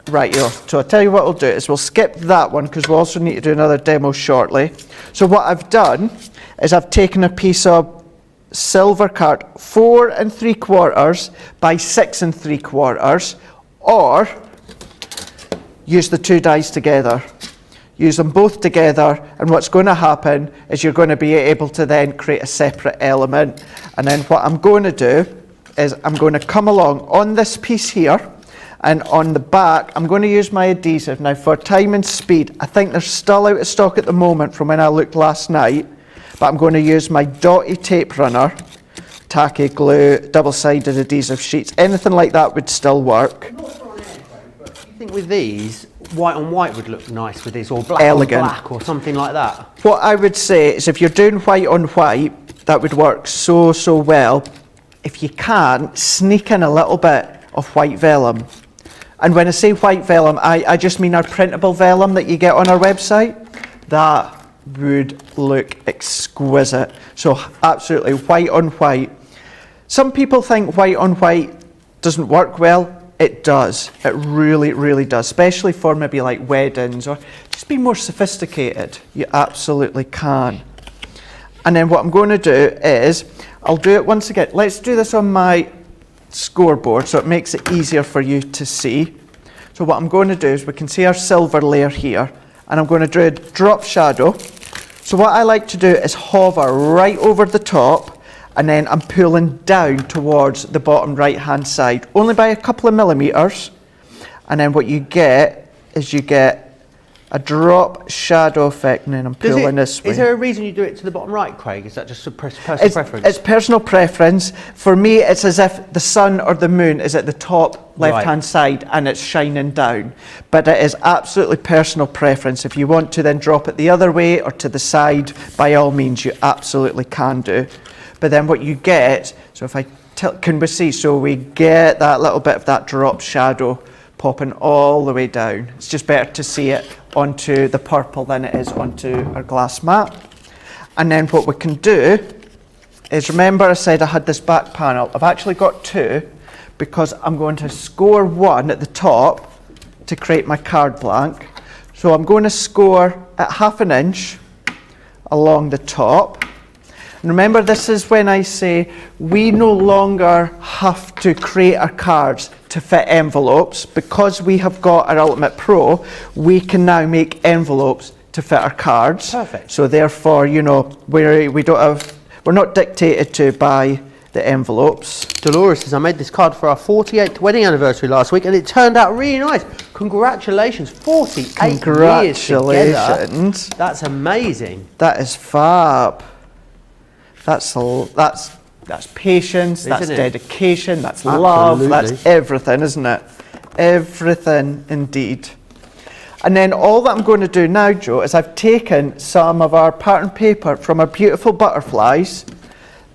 Right, so I'll tell you what we'll do is we'll skip that one because we'll also need to do another demo shortly. So what I've done is I've taken a piece of silver card 4 3/4 by 6 3/4, or use the two dies together. Use them both together, and what's going to happen is you're going to be able to then create a separate element. And then what I'm going to do is I'm going to come along on this piece here, and on the back, I'm going to use my adhesive. Now for time and speed, I think they're still out of stock at the moment from when I looked last night, but I'm going to use my Dotty tape runner, tacky glue, double-sided adhesive sheets, anything like that would still work. Not for an air quote, but do you think with these, white on white would look nice with these, or black Elegant. on black, or something like that? What I would say is if you're doing white on white, that would work so well. If you can, sneak in a little bit of white vellum. And when I say white vellum, I just mean our printable vellum that you get on our website. That would look exquisite. So absolutely white on white. Some people think white on white doesn't work well. It does. It really does. Especially for maybe like weddings or just be more sophisticated. You absolutely can. And then what I'm going to do is, I'll do it once again. Let's do this on my scoreboard so it makes it easier for you to see. So what I'm going to do is we can see our silver layer here, and I'm going to do a drop shadow. So what I like to do is hover right over the top, and then I'm pulling down towards the bottom right hand side, only by a couple of millimeters. And then what you get is you get a drop shadow effect, and then I'm pulling this way. Is there a reason you do it to the bottom right, Craig? Is that just a personal preference? It's personal preference. For me, it's as if the sun or the moon is at the top left-hand side and it's shining down. But it is absolutely personal preference. If you want to then drop it the other way or to the side, by all means, you absolutely can do. But then what you get, so if I can we see, so we get that little bit of that drop shadow popping all the way down. It's just better to see it onto the purple than it is onto our glass mat. And then what we can do is, remember I said I had this back panel. I've actually got two because I'm going to score one at the top to create my card blank. So I'm going to score at 1/2 inch along the top. And remember, this is when I say we no longer have to create our cards to fit envelopes. Because we have got our Ultimate Pro, we can now make envelopes to fit our cards. Perfect. So therefore, you know, we're not dictated to by the envelopes. Dolores says, I made this card for our 48th wedding anniversary last week and it turned out really nice. Congratulations, 48 years together. That's amazing. That is fab. That's patience, that's dedication, that's love, that's everything, isn't it? Everything indeed. And then all that I'm going to do now, Joe, is I've taken some of our pattern paper from our beautiful butterflies.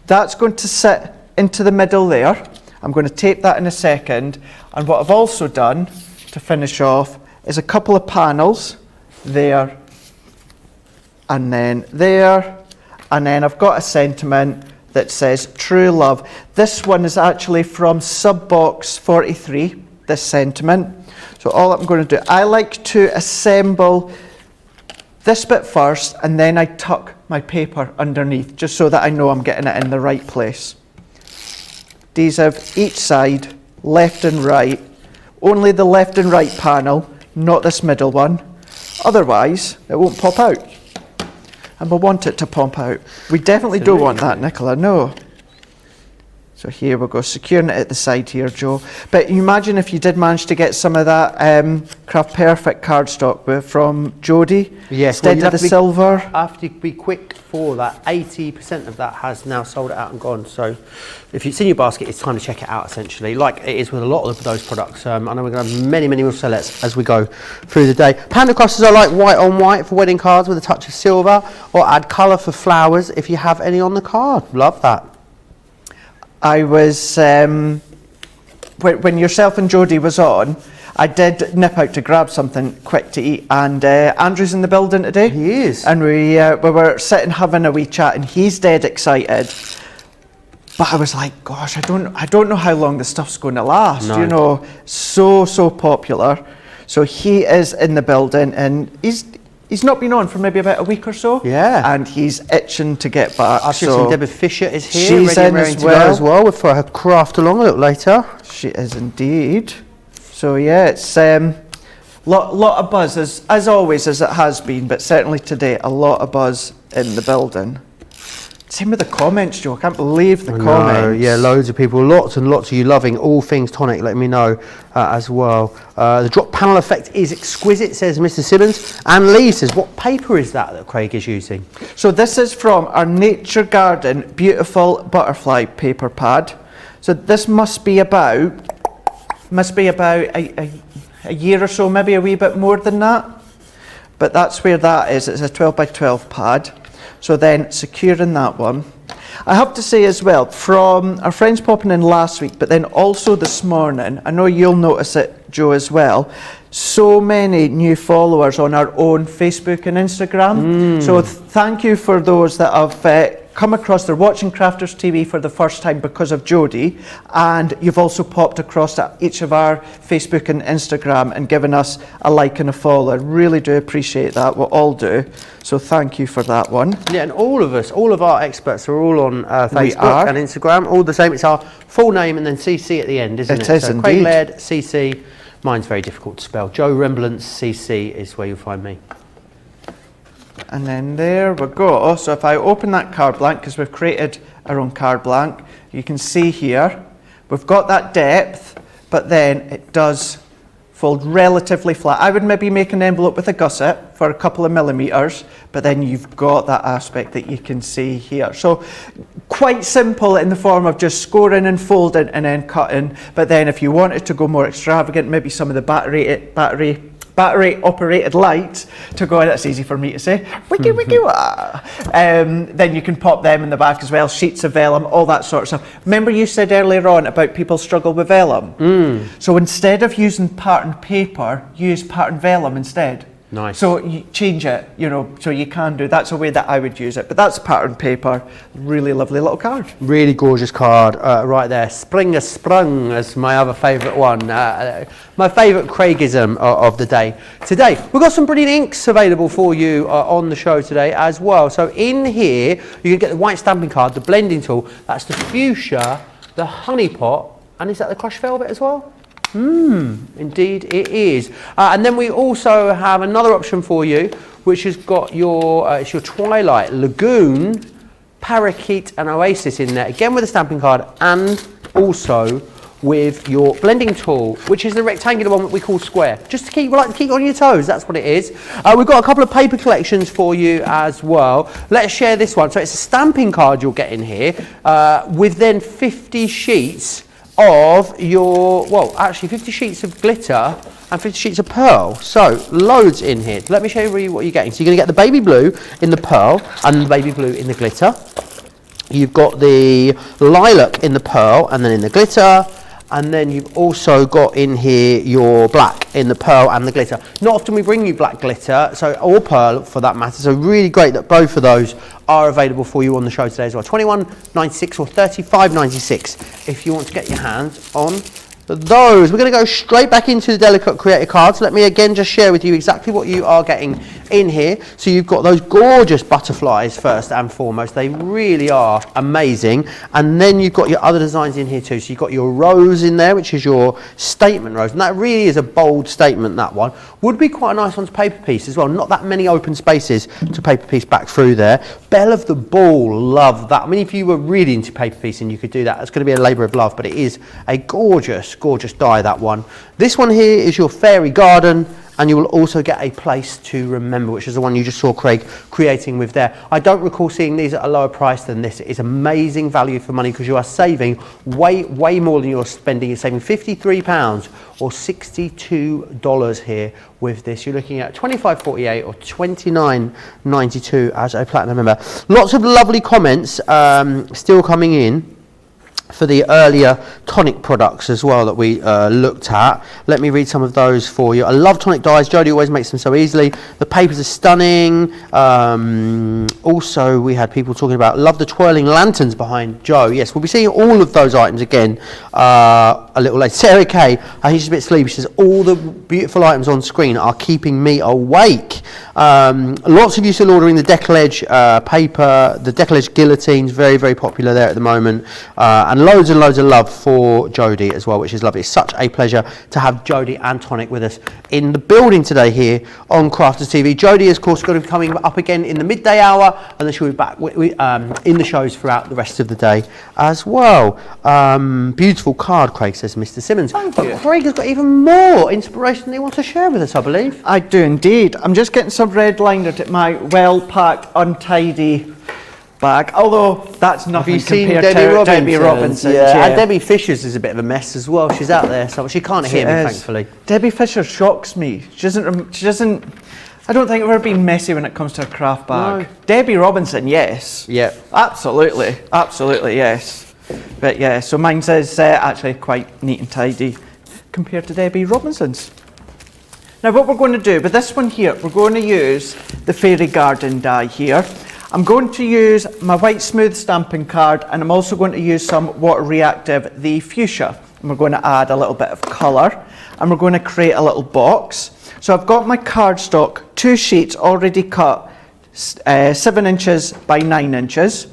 That's going to sit into the middle there. I'm going to tape that in a second. And what I've also done to finish off is a couple of panels there and then there. And then I've got a sentiment that says True Love. This one is actually from Subbox 43, this sentiment. So all I'm going to do, I like to assemble this bit first, and then I tuck my paper underneath, just so that I know I'm getting it in the right place. Adhesive each side, left and right. Only the left and right panel, not this middle one. Otherwise, it won't pop out. And we want it to pop out. We definitely don't want that, Nicola, no. So here we go, securing it at the side here, Joe. But you imagine if you did manage to get some of that Craft Perfect cardstock from Jody, yes, instead of the silver. I have to be quick for that. 80% of that has now sold out and gone. So if it's in your basket, it's time to check it out, essentially, like it is with a lot of those products. I know we're going to have many more sellers as we go through the day. Panda crosses are like white on white for wedding cards with a touch of silver, or add colour for flowers if you have any on the card. Love that. I was, when yourself and Jody was on, I did nip out to grab something quick to eat, and Andrew's in the building today. He is. And we were sitting having a wee chat, and he's dead excited. But I was like, gosh, I don't know how long this stuff's going to last. No. You know, so popular. So he is in the building, and he's not been on for maybe about a week or so. Yeah. And he's itching to get back. I've just seen Deborah Fisher is here, she's ready in and raring as to go as well for her craft along a little later. She is indeed. So yeah, it's lot of buzz, as always, as it has been, but certainly today, a lot of buzz in the building. Same with the comments, Joe. I can't believe the comments. Yeah, loads of people, lots and lots of you loving all things Tonic. Let me know as well. The drop panel effect is exquisite, says Mr. Simmons. And Lee says, what paper is that Craig is using? So this is from our Nature Garden beautiful butterfly paper pad. So this must be about a year or so, maybe a wee bit more than that. But that's where that is. It's a 12 by 12 pad. So then securing that one. I have to say as well, from our friends popping in last week, but then also this morning, I know you'll notice it, Joe, as well, so many new followers on our own Facebook and Instagram. So thank you for those that have come across, they're watching Crafters TV for the first time because of Jody, and you've also popped across to each of our Facebook and Instagram and given us a like and a follow. I really do appreciate that, we all do. So thank you for that one. Yeah, and all of our experts are all on Facebook and Instagram, all the same. It's our full name and then CC at the end, isn't it? It is so indeed. Craig Laird, CC. Mine's very difficult to spell. Joe Remblance, CC is where you'll find me. And then there we go. So if I open that card blank, because we've created our own card blank, you can see here, we've got that depth, but then it does fold relatively flat. I would maybe make an envelope with a gusset for a couple of millimeters, but then you've got that aspect that you can see here. So quite simple in the form of just scoring and folding and then cutting, but then if you wanted to go more extravagant, maybe some of the battery operated lights to go in, that's easy for me to say, wiki wiki wah. Then you can pop them in the back as well, sheets of vellum, all that sort of stuff. Remember you said earlier on about people struggle with vellum? So instead of using patterned paper, use patterned vellum instead. Nice. So you change it, you know, so you can do, that's a way that I would use it. But that's patterned paper, really lovely little card. Really gorgeous card right there. Springer Sprung is my other favourite one. My favourite Craigism of the day. Today, we've got some brilliant inks available for you on the show today as well. So in here, you can get the white stamping card, the blending tool, that's the fuchsia, the honey pot, and is that the crushed velvet as well? Indeed it is. And then we also have another option for you, which has got your it's your Twilight, Lagoon, Parakeet and Oasis in there, again with a stamping card, and also with your blending tool, which is the rectangular one that we call square, just to keep on your toes. That's what it is. We've got a couple of paper collections for you as well. Let's share this one. So it's a stamping card you'll get in here with then 50 sheets of your, well, actually 50 sheets of glitter and 50 sheets of pearl. So loads in here. Let me show you what you're getting. So you're going to get the baby blue in the pearl and the baby blue in the glitter. You've got the lilac in the pearl and then in the glitter. And then you've also got in here your black in the pearl and the glitter. Not often we bring you black glitter, or pearl for that matter, so really great that both of those are available for you on the show today as well. $21.96 or $35.96 if you want to get your hands on those. We're going to go straight back into the Delicate Creator cards. Let me again just share with you exactly what you are getting in here. So you've got those gorgeous butterflies first and foremost. They really are amazing. And then you've got your other designs in here too. So you've got your rose in there, which is your statement rose. And that really is a bold statement, that one. Would be quite a nice one to paper piece as well. Not that many open spaces to paper piece back through there. Belle of the Ball, love that. I mean, if you were really into paper piecing, you could do that. It's going to be a labour of love, but it is a gorgeous die, that one. This one here is your Fairy Garden, and you will also get a Place to Remember, which is the one you just saw Craig creating with there. I don't recall seeing these at a lower price than this. It is amazing value for money because you are saving way more than you're spending. You're saving £53 or $62 here with this. You're looking at $25.48 or $29.92 as a platinum member. Lots of lovely comments still coming in for the earlier Tonic products as well that we looked at. Let me read some of those for you. I love Tonic dies. Jody always makes them so easily. The papers are stunning. Also, we had people talking about, love the twirling lanterns behind Joe. Yes, we'll be seeing all of those items again a little later. Sarah Kay, I think she's a bit sleepy. She says, all the beautiful items on screen are keeping me awake. Lots of you still ordering the Decal Edge paper. The Decal Edge Guillotines, very popular there at the moment. And loads and loads of love for Jody as well, which is lovely. It's such a pleasure to have Jody and Tonic with us in the building today here on Crafters TV. Jody is, of course, going to be coming up again in the midday hour, and then she'll be back in the shows throughout the rest of the day as well. Beautiful card, Craig, says Mr. Simmons. Thank you. But Craig has got even more inspiration he wants to share with us, I believe. I do indeed. I'm just getting some red liner to my well-packed, untidy bag, although that's nothing compared to Debbie Robinson's. Yeah. And Debbie Fisher's is a bit of a mess as well. She's out there, so she can't hear me, thankfully. Debbie Fisher shocks me. She doesn't. I don't think I've ever been messy when it comes to a craft bag. No. Debbie Robinson, yes. Yeah. Absolutely, yes. But yeah, so mine says actually quite neat and tidy compared to Debbie Robinson's. Now what we're going to do with this one here, we're going to use the Fairy Garden die here. I'm going to use my white smooth stamping card, and I'm also going to use some water reactive, the fuchsia. And we're going to add a little bit of colour, and we're going to create a little box. So I've got my cardstock, 2 sheets already cut, 7 inches by 9 inches.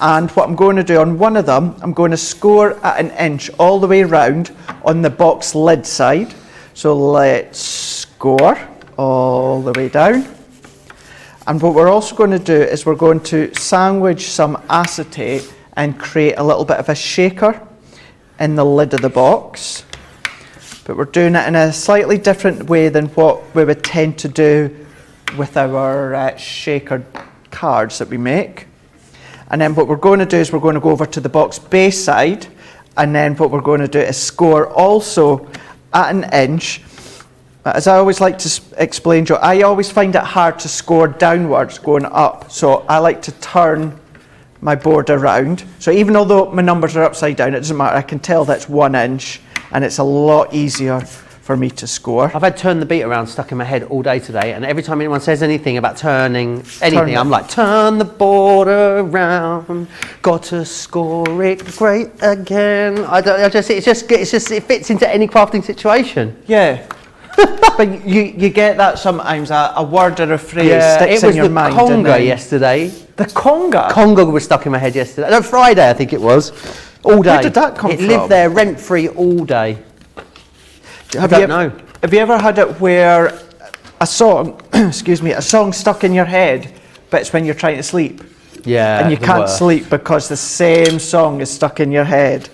And what I'm going to do on one of them, I'm going to score at 1 inch all the way around on the box lid side. So let's score all the way down. And what we're also going to do is we're going to sandwich some acetate and create a little bit of a shaker in the lid of the box. But we're doing it in a slightly different way than what we would tend to do with our shaker cards that we make. And then what we're going to do is we're going to go over to the box base side, and then what we're going to do is score also at 1 inch. As I always like to explain, Joe, I always find it hard to score downwards going up, so I like to turn my board around. So even though my numbers are upside down, it doesn't matter, I can tell that's 1 inch, and it's a lot easier for me to score. I've had turn the beat around stuck in my head all day today, and every time anyone says anything about turning anything, I'm like, turn the board around, got to score it great again. It fits into any crafting situation. Yeah. But you get that sometimes, a word or a phrase sticks in your mind. It was the conga yesterday. The conga? Conga was stuck in my head yesterday. No, Friday I think it was. All day. Where did that come from? It lived there rent-free all day. I don't know. Have you ever had it where a song, a song stuck in your head, but it's when you're trying to sleep? Yeah. And you can't sleep because the same song is stuck in your head.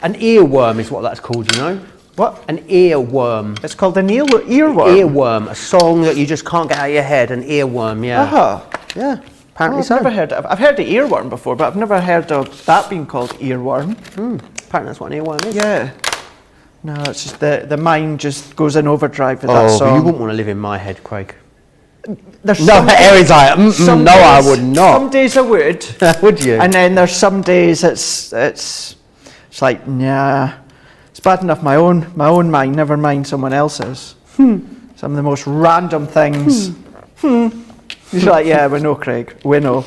An earworm is what that's called, you know? What? An earworm. It's called an earworm? Earworm, a song that you just can't get out of your head, an earworm, yeah. Uh-huh. Yeah, apparently I've so. Never heard of, I've heard of earworm before, but I've never heard of that being called earworm. Apparently that's what an earworm is. Yeah. No, it's just the mind just goes in overdrive with that song. Oh, you wouldn't want to live in my head, Craig. There's Aries like, no, I would not. Some days I would. Would you? And then there's some days it's like, nah. bad enough my own mind, never mind someone else's. Some of the most random things. You're like, yeah, we know, Craig, we know.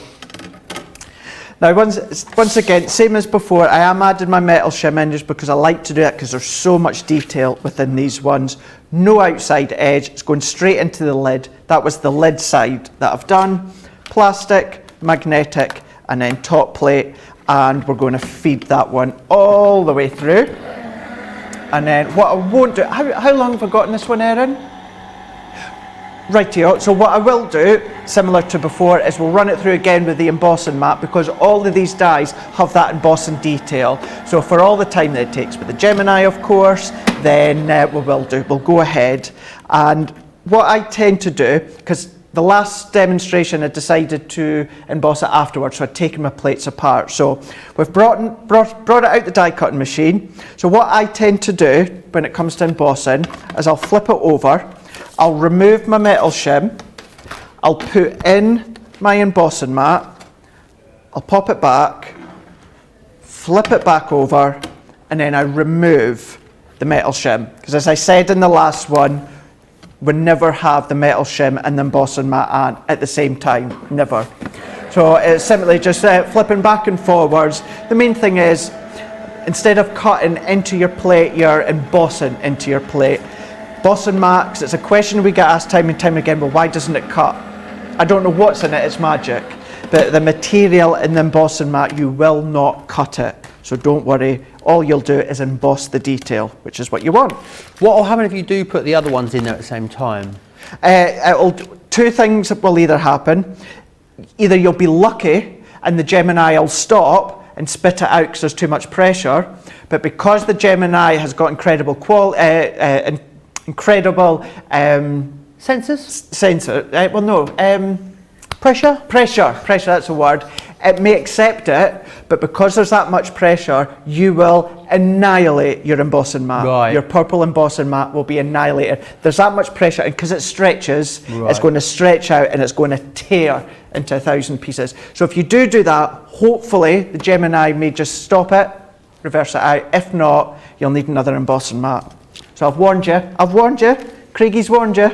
Now, once again, same as before, I am adding my metal shim in just because I like to do it because there's so much detail within these ones. No outside edge, it's going straight into the lid. That was the lid side that I've done. Plastic, magnetic, and then top plate. And we're going to feed that one all the way through. And then what I won't do, how long have I got in this one, Erin? Rightio, so what I will do, similar to before, is we'll run it through again with the embossing mat because all of these dies have that embossing detail. So for all the time that it takes with the Gemini, of course, then we'll go ahead. And what I tend to do, because the last demonstration I decided to emboss it afterwards, so I'd taken my plates apart. So we've brought it out the die cutting machine. So what I tend to do when it comes to embossing is I'll flip it over, I'll remove my metal shim, I'll put in my embossing mat, I'll pop it back, flip it back over, and then I remove the metal shim. Because as I said in the last one, we never have the metal shim and the embossing mat on at the same time, never. So it's simply just flipping back and forwards. The main thing is, instead of cutting into your plate, you're embossing into your plate. Embossing mat, 'cause it's a question we get asked time and time again, well, why doesn't it cut? I don't know what's in it, it's magic. But the material in the embossing mat, you will not cut it. So don't worry, all you'll do is emboss the detail, which is what you want. What will happen if you do put the other ones in there at the same time? Two things will either happen. Either you'll be lucky and the Gemini will stop and spit it out because there's too much pressure, but because the Gemini has got incredible Pressure, that's a word. It may accept it, but because there's that much pressure, you will annihilate your embossing mat. Right. Your purple embossing mat will be annihilated. There's that much pressure, and because it stretches, it's going to stretch out and it's going to tear into 1,000 pieces. So if you do that, hopefully the Gemini may just stop it, reverse it out. If not, you'll need another embossing mat. So I've warned you. Craigie's warned you.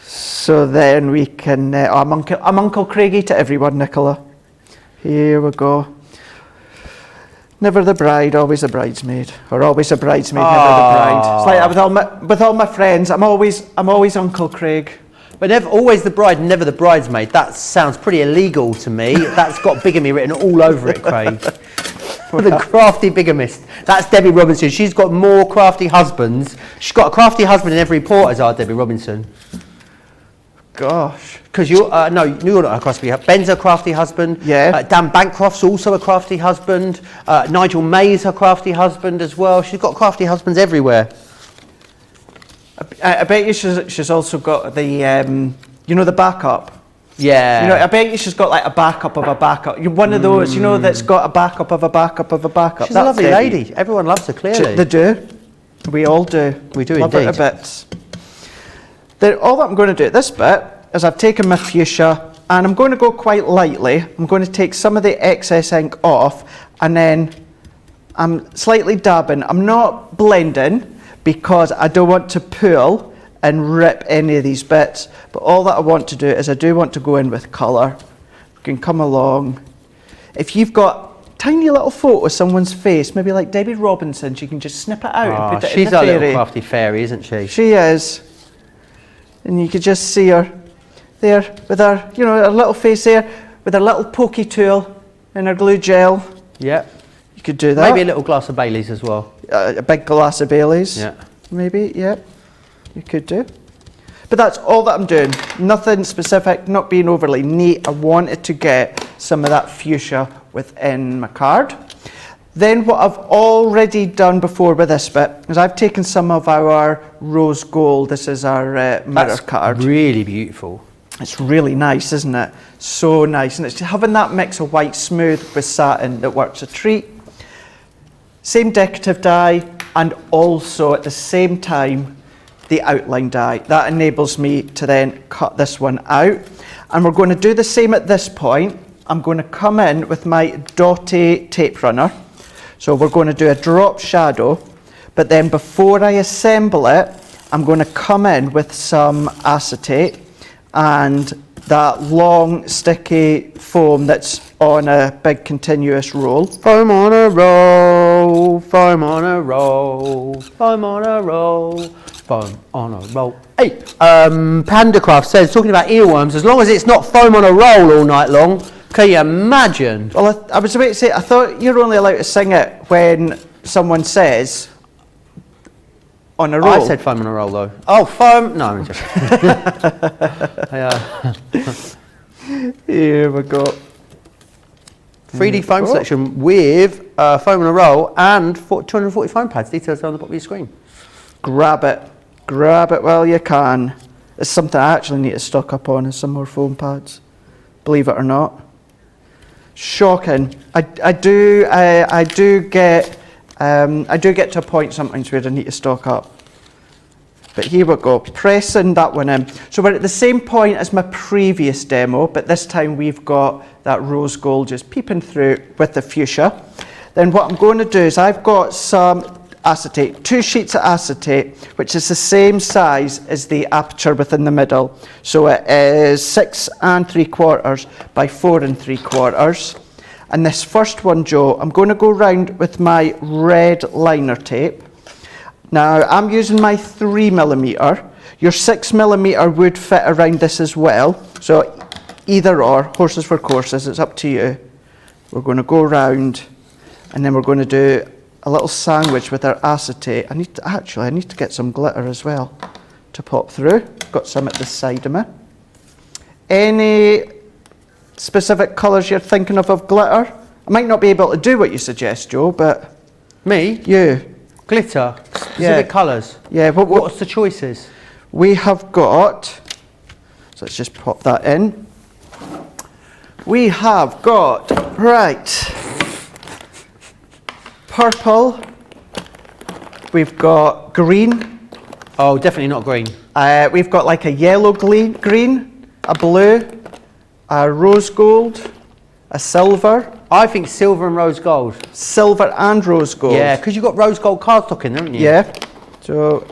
So then we can, I'm Uncle Craigie to everyone, Nicola. Here we go. Never the bride, always a bridesmaid. Or always a bridesmaid, never the bride. It's like that with all my friends, I'm always Uncle Craig. But never always the bride, never the bridesmaid. That sounds pretty illegal to me. That's got bigamy written all over it, Craig. The crafty bigamist. That's Debbie Robinson. She's got more crafty husbands. She's got a crafty husband in every port as our Debbie Robinson. Gosh. Because you're not a crafty husband. Ben's a crafty husband. Yeah. Dan Bancroft's also a crafty husband. Nigel May's a crafty husband as well. She's got crafty husbands everywhere. I bet you she's also got the, the backup. Yeah. I bet you she's got like a backup of a backup. You're one of those, that's got a backup of a backup of a backup. She's a lovely lady. Everyone loves her, clearly. They do. We all do. We do Love indeed. Love it a bit. Then all that I'm going to do at this bit is I've taken my fuchsia and I'm going to go quite lightly. I'm going to take some of the excess ink off and then I'm slightly dabbing. I'm not blending because I don't want to pull and rip any of these bits. But all that I want to do is I do want to go in with colour. You can come along. If you've got tiny little photo of someone's face, maybe like Debbie Robinson, you can just snip it out and put it in the fairy. She's a little crafty fairy, isn't she? She is. And you could just see her there with her, her little face there, with her little pokey tool and her glue gel. Yeah. You could do that. Maybe a little glass of Baileys as well. A big glass of Baileys. Yeah. Maybe, yeah. You could do. But that's all that I'm doing. Nothing specific, not being overly neat. I wanted to get some of that fuchsia within my card. Then what I've already done before with this bit is I've taken some of our rose gold. This is our mirror card. Really beautiful. It's really nice, isn't it? So nice. And it's having that mix of white smooth with satin that works a treat. Same decorative die and also at the same time the outline die. That enables me to then cut this one out. And we're going to do the same at this point. I'm going to come in with my Dotty tape runner. So we're going to do a drop shadow but then before I assemble it, I'm going to come in with some acetate and that long sticky foam that's on a big continuous roll. Foam on a roll, foam on a roll, foam on a roll, foam on a roll. Hey, Pandacraft says, talking about earworms, as long as it's not foam on a roll all night long, can you imagine? Well, I was about to say, I thought you're only allowed to sing it when someone says on a roll. I said foam on a roll though. Oh, foam, no, I'm just... Here we go. 3D foam selection with foam on a roll and 240 foam pads. Details are on the bottom of your screen. Grab it while you can. It's something I actually need to stock up on, is some more foam pads. Believe it or not. Shocking. I do get to a point sometimes where I need to stock up. But here we go, pressing that one in. So we're at the same point as my previous demo, but this time we've got that rose gold just peeping through with the fuchsia. Then what I'm going to do is I've got some acetate, 2 sheets of acetate, which is the same size as the aperture within the middle. So it is 6 3/4 by 4 3/4. And this first one, Joe, I'm going to go round with my red liner tape. Now, I'm using my 3mm. Your 6mm would fit around this as well. So either or, horses for courses, it's up to you. We're going to go round and then we're going to do a little sandwich with our acetate. I need to get some glitter as well to pop through. Got some at the side of me. Any specific colours you're thinking of glitter? I might not be able to do what you suggest, Joe, but... Me? You. Glitter? Specific colours? Yeah. What's the choices? We have got... So let's just pop that in. We have got... Right. Purple. We've got green. Oh, definitely not green. We've got like a yellow green, a blue, a rose gold, a silver. I think silver and rose gold. Silver and rose gold. Yeah, because you've got rose gold cardstock in there, haven't you? Yeah. So,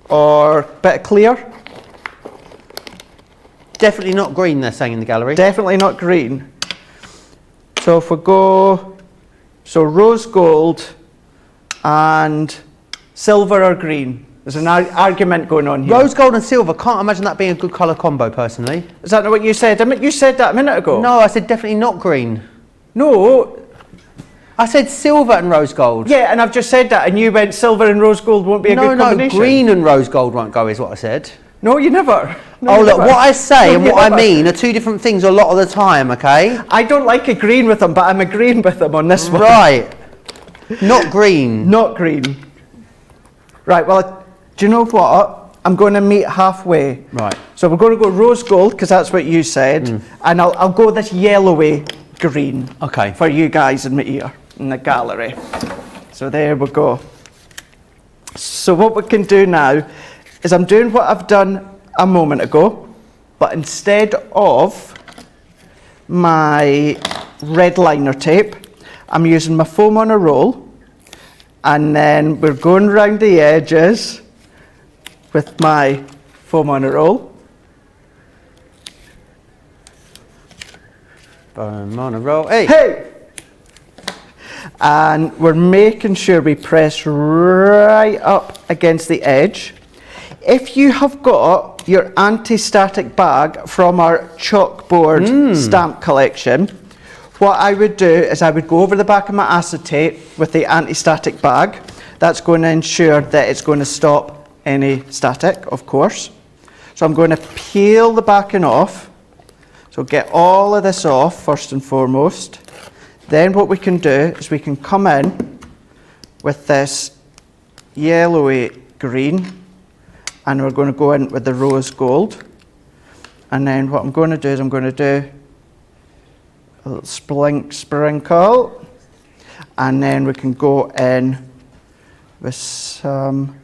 or bit of clear. Definitely not green, they're saying in the gallery. Definitely not green. So if we go, so rose gold and silver or green. There's an argument going on here. Rose gold and silver, can't imagine that being a good colour combo personally. Is that not what you said? You said that a minute ago. No, I said definitely not green. No. I said silver and rose gold. Yeah, and I've just said that and you went silver and rose gold won't be a good combination. No, green and rose gold won't go is what I said. No, you never. No, oh, you look, never. what I say No, and you what never. I mean are two different things a lot of the time, okay? I don't like agreeing with them, but I'm agreeing with them on this one. Right. Not green. Not green. Right, well, do you know what? I'm going to meet halfway. Right. So we're going to go rose gold, because that's what you said, and I'll go this yellowy green. Okay. For you guys in my ear, in the gallery. So there we go. So what we can do now is I'm doing what I've done a moment ago, but instead of my red liner tape, I'm using my foam on a roll, and then we're going around the edges with my foam on a roll. Foam on a roll. Hey! Hey! And we're making sure we press right up against the edge. If you have got your anti-static bag from our chalkboard stamp collection, what I would do is I would go over the back of my acetate with the anti-static bag. That's going to ensure that it's going to stop any static, of course. So I'm going to peel the backing off. So get all of this off first and foremost. Then what we can do is we can come in with this yellowy green, and we're going to go in with the rose gold. And then what I'm going to do is I'm going to do a little sprinkle, and then we can go in with some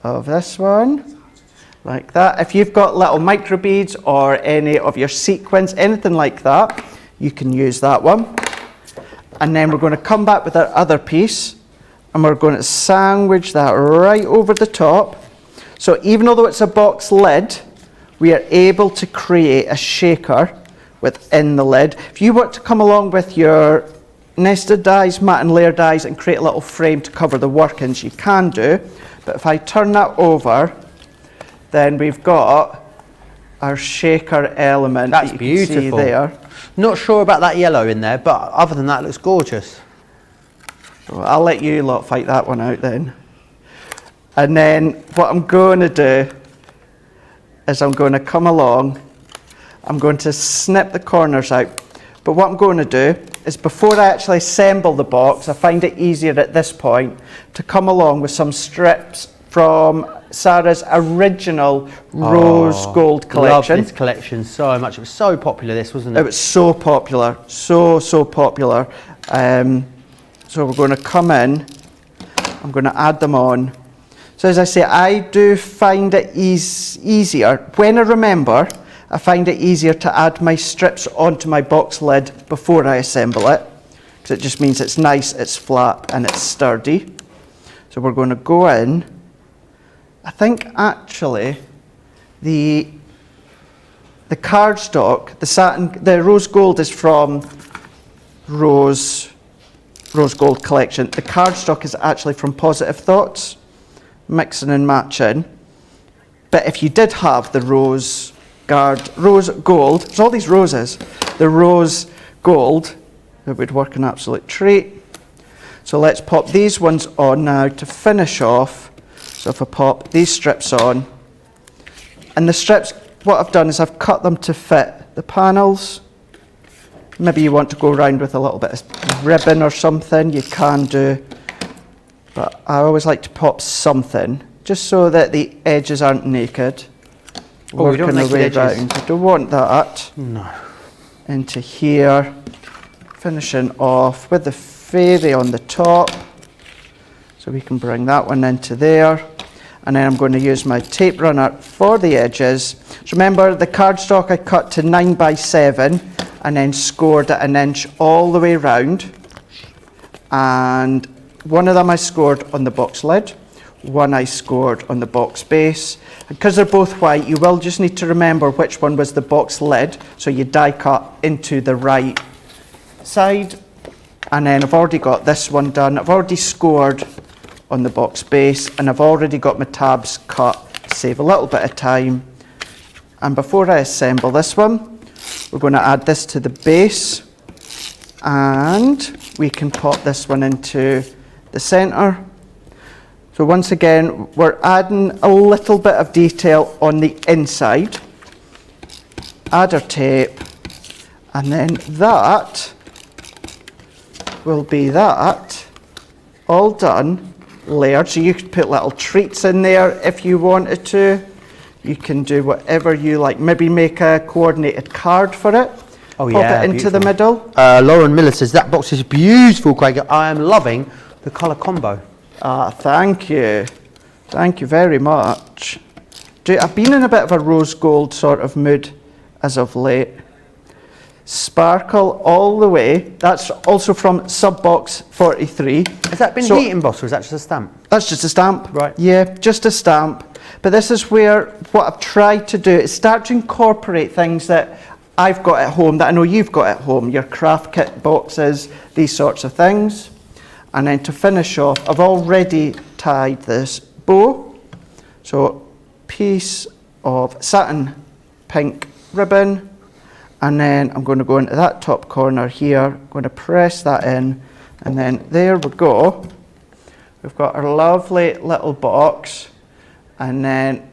of this one, like that. If you've got little micro beads or any of your sequins, anything like that, you can use that one. And then we're going to come back with our other piece, and we're going to sandwich that right over the top. So even though it's a box lid, we are able to create a shaker within the lid. If you want to come along with your nested dies, matte and layer dies, and create a little frame to cover the workings, you can do. But if I turn that over, then we've got our shaker element. That's that you beautiful. can see there. Not sure about that yellow in there, but other than that, it looks gorgeous. So I'll let you lot fight that one out then. And then what I'm going to do is I'm going to come along, I'm going to snip the corners out. But what I'm going to do is, before I actually assemble the box, I find it easier at this point to come along with some strips from Sarah's original rose gold collection. Love this collection so much. It was so popular, this, wasn't it? It was so popular, so popular. So we're going to come in, I'm going to add them on. So as I say, I do find it easier, when I remember, I find it easier to add my strips onto my box lid before I assemble it, because it just means it's nice, it's flat and it's sturdy. So we're going to go in. I think actually the cardstock, the satin, the rose gold is from Rose Gold collection. The cardstock is actually from Positive Thoughts, mixing and matching. But if you did have the rose gold, there's all these roses, the rose gold, it would work an absolute treat. So let's pop these ones on now to finish off. So if I pop these strips on, and the strips, what I've done is I've cut them to fit the panels. Maybe you want to go around with a little bit of ribbon or something, you can do. But I always like to pop something, just so that the edges aren't naked. Oh, we don't Working like the way the edges. round. I don't want that. No. Into here, finishing off with the fairy on the top. So we can bring that one into there. And then I'm going to use my tape runner for the edges. So remember, the cardstock I cut to 9x7 and then scored it 1 inch all the way round. And one of them I scored on the box lid, one I scored on the box base. Because they're both white, you will just need to remember which one was the box lid, so you die cut into the right side. And then I've already got this one done. I've already scored on the box base, and I've already got my tabs cut to save a little bit of time. And before I assemble this one, we're going to add this to the base, and we can pop this one into the center. So once again, we're adding a little bit of detail on the inside. Add our tape, and then that will be that all done, layered. So you could put little treats in there if you wanted to. You can do whatever you like. Maybe make a coordinated card for it. Oh, Pop yeah, it into the middle. Lauren Miller says, that box is beautiful, Craig. I am loving the colour combo. Ah, thank you. Thank you very much. I've been in a bit of a rose gold sort of mood as of late. Sparkle all the way. That's also from Subbox 43. Has that been heat embossed, or is that just a stamp? That's just a stamp. Right. Yeah, just a stamp. But this is where what I've tried to do is start to incorporate things that I've got at home, that I know you've got at home, your craft kit boxes, these sorts of things. And then to finish off, I've already tied this bow. So piece of satin pink ribbon. And then I'm going to go into that top corner here, I'm going to press that in, and then there we go. We've got our lovely little box. And then,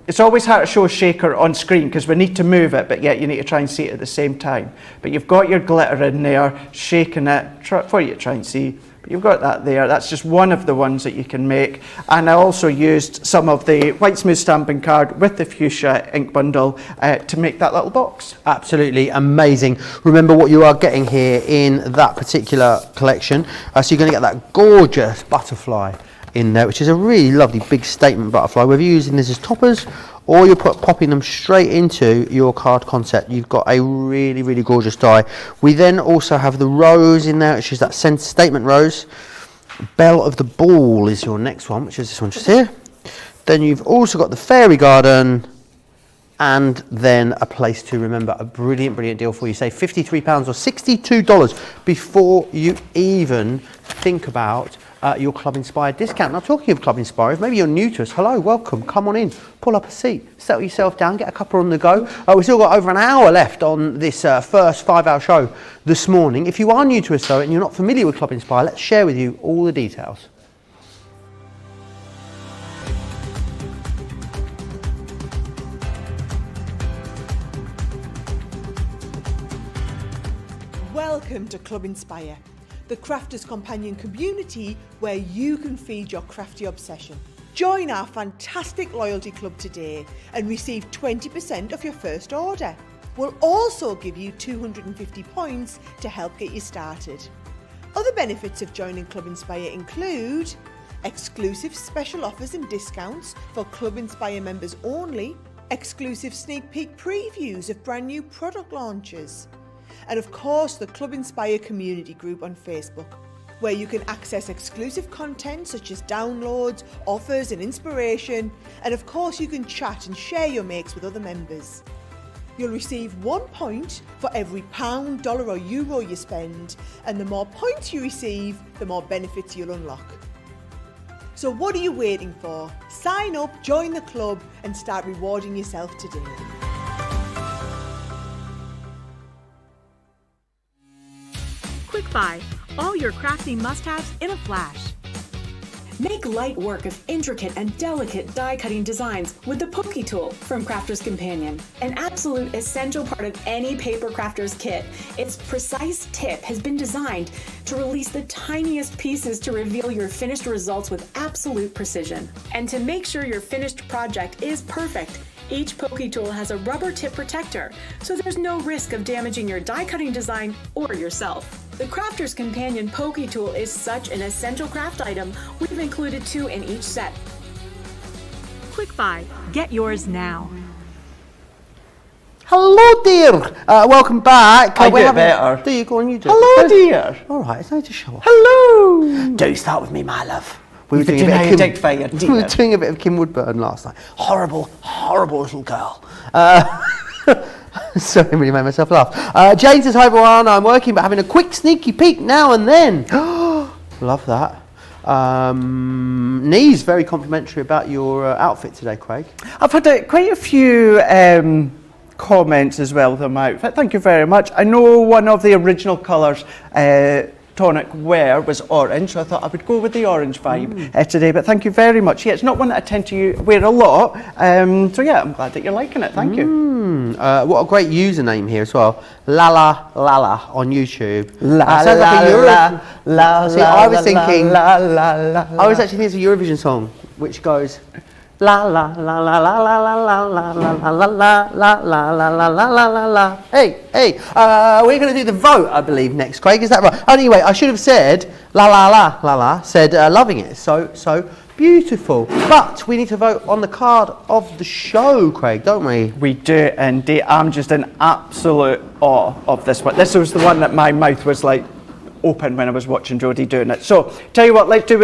it's always hard to show a shaker on screen because we need to move it, but yet you need to try and see it at the same time. But you've got your glitter in there, shaking it for you to try and see. But you've got that there. That's just one of the ones that you can make. And I also used some of the white smooth stamping card with the fuchsia ink bundle to make that little box. Absolutely amazing. Remember what you are getting here in that particular collection. So you're going to get that gorgeous butterfly in there, which is a really lovely big statement butterfly. Whether you're using this as toppers or you're popping them straight into your card concept, you've got a really, really gorgeous die. We then also have the rose in there, which is that statement rose. Belle of the Ball is your next one, which is this one just here. Then you've also got the Fairy Garden, and then a place to remember. A brilliant, brilliant deal for you. Save £53 or $62 before you even think about your Club Inspired discount. Now, talking of Club Inspired, if maybe you're new to us, hello, welcome, come on in, pull up a seat, settle yourself down, get a cuppa on the go. We've still got over an hour left on this first 5-hour show this morning. If you are new to us though and you're not familiar with Club Inspired, let's share with you all the details. Welcome to Club Inspire, the crafters' companion community where you can feed your crafty obsession. Join our fantastic loyalty club today and receive 20% off your first order. We'll also give you 250 points to help get you started. Other benefits of joining Club Inspire include exclusive special offers and discounts for Club Inspire members only, exclusive sneak peek previews of brand new product launches, and of course the Club Inspire community group on Facebook, where you can access exclusive content such as downloads, offers and inspiration, and of course you can chat and share your makes with other members. You'll receive 1 point for every £1, dollar or euro you spend, and the more points you receive, the more benefits you'll unlock. So what are you waiting for? Sign up, join the club and start rewarding yourself today. Quick Buy, all your crafting must-haves in a flash. Make light work of intricate and delicate die-cutting designs with the Pokey Tool from Crafter's Companion. An absolute essential part of any paper crafter's kit, its precise tip has been designed to release the tiniest pieces to reveal your finished results with absolute precision. And to make sure your finished project is perfect, each Pokey Tool has a rubber tip protector, so there's no risk of damaging your die-cutting design or yourself. The Crafter's Companion Pokey Tool is such an essential craft item, we've included 2 in each set. Quick Buy, get yours now. Hello, dear. Welcome back. I do it better. Do you? Go on, you do. Hello, dear. All right, it's only to show off. Hello. Do start with me, my love. We were You've doing been a bit of fired, we were dear. doing a bit of Kim Woodburn last night. Horrible, horrible little girl. Sorry, I really made myself laugh. Jane says, hi everyone, I'm working but having a quick sneaky peek now and then. Love that. Nee's very complimentary about your outfit today, Craig. I've had quite a few comments as well with my outfit. Thank you very much. I know one of the original colours Tonic wear was orange, so I thought I would go with the orange vibe today, but thank you very much. Yeah, it's not one that I tend to wear a lot, so yeah, I'm glad that you're liking it, thank you. What a great username here as well. Lala Lala on YouTube. La sounds la like a la la. See, I was thinking, la la la. I was actually thinking it's a Eurovision song, which goes la la la la la la la la la la la la la la la la la la la. Hey, hey, we're going to do the vote, I believe, next, Craig. Is that right? Anyway, I should have said la la la la la. Said loving it. So beautiful. But we need to vote on the card of the show, Craig, don't we? We do indeed. I'm just in absolute awe of this one. This was the one that my mouth was like open when I was watching Jody doing it. So tell you what, let's do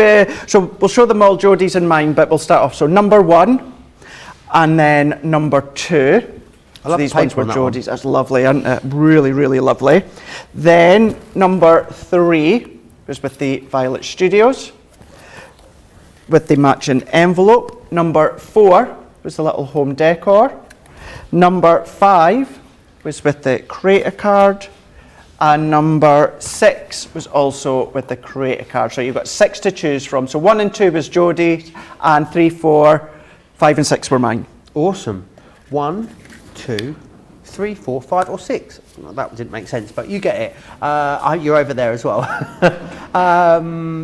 so we'll show them all Jody's and mine, but we'll start off. So number 1 and then number 2. I love these the ones paper were on that Jody's. That's lovely, isn't it? Really, really lovely. Then number 3 was with the Violet Studios with the matching envelope. Number 4 was the little home decor. Number 5 was with the creator card. And number 6 was also with the creator card. So you've got 6 to choose from. So 1 and 2 was Jody, and 3, 4, 5 and 6 were mine. Awesome. 1, 2, 3, 4, 5 or 6. Well, that didn't make sense, but you get it. You're over there as well.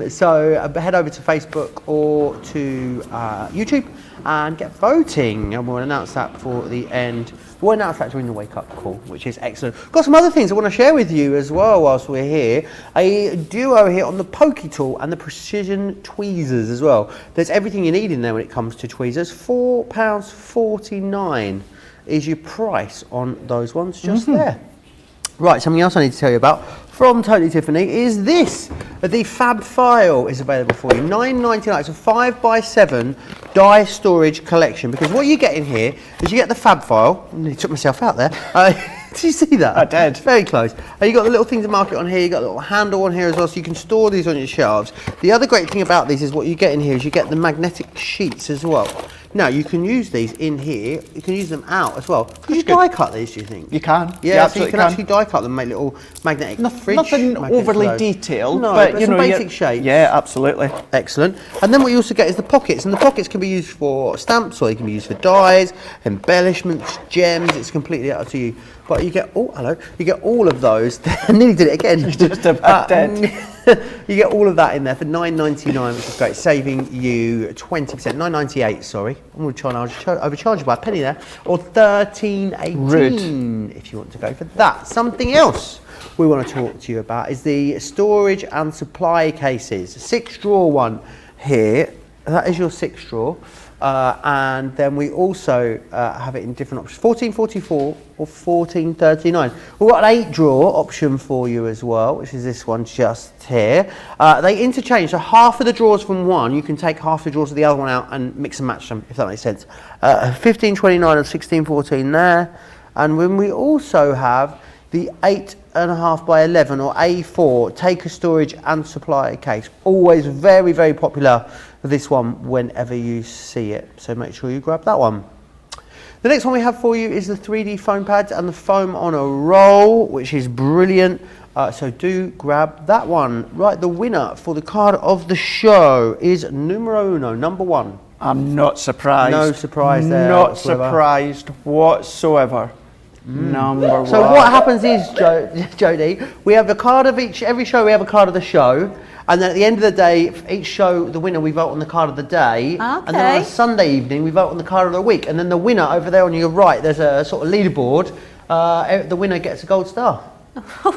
So head over to Facebook or to YouTube and get voting, and we'll announce that for the end. We'll announce that during the wake up call, which is excellent. Got some other things I want to share with you as well whilst we're here. A duo here on the Pokey Tool and the precision tweezers as well. There's everything you need in there when it comes to tweezers. £4.49 is your price on those ones just there. Right, something else I need to tell you about. from Totally Tiffany is this. The Fab File is available for you. $9.99. It's a 5x7 die storage collection, because what you get in here is you get the Fab File. I nearly took myself out there. Did you see that? I did. Very close. You got the little thing to mark it on here. You got a little handle on here as well, so you can store these on your shelves. The other great thing about these is what you get in here is you get the magnetic sheets as well. Now you can use these in here. You can use them out as well. Could you die cut these? Do you think? You can. Yeah, so you can actually die cut them, make little magnetic fridge. Nothing magnets overly for those. detailed, No, but you some know, basic shapes. Yeah, absolutely. Excellent. And then what you also get is the pockets, and the pockets can be used for stamps, or they can be used for dies, embellishments, gems. It's completely up to you. But you get you get all of those. I nearly did it again. Just about dead. You get all of that in there for $9.99, which is great, saving you 20%. $9.98, sorry. I'm going to try and overcharge you by a penny there, or $13.18 if you want to go for that. Something else we want to talk to you about is the storage and supply cases. 6-drawer one here. That is your 6-drawer. And then we also have it in different options, $14.44 or $14.39. We've got an 8-drawer option for you as well, which is this one just here. They interchange, so half of the drawers from one, you can take half the drawers of the other one out and mix and match them, if that makes sense. $15.29 and $16.14 there. And when we also have the 8.5 by 11 or A4 taker storage and supply case, always very, very popular. This one whenever you see it, so make sure you grab that one. The next one we have for you is the 3D foam pads and the foam on a roll, which is brilliant. So do grab that one. Right, the winner for the card of the show is numero uno, number 1. I'm not surprised. No surprise there. Not surprised whatsoever. Number 1. So what happens is, Jody, we have a card of every show we have a card of the show. And then at the end of the day, for each show, the winner, we vote on the card of the day. Okay. And then on a Sunday evening, we vote on the card of the week. And then the winner, over there on your right, there's a sort of leaderboard. The winner gets a gold star.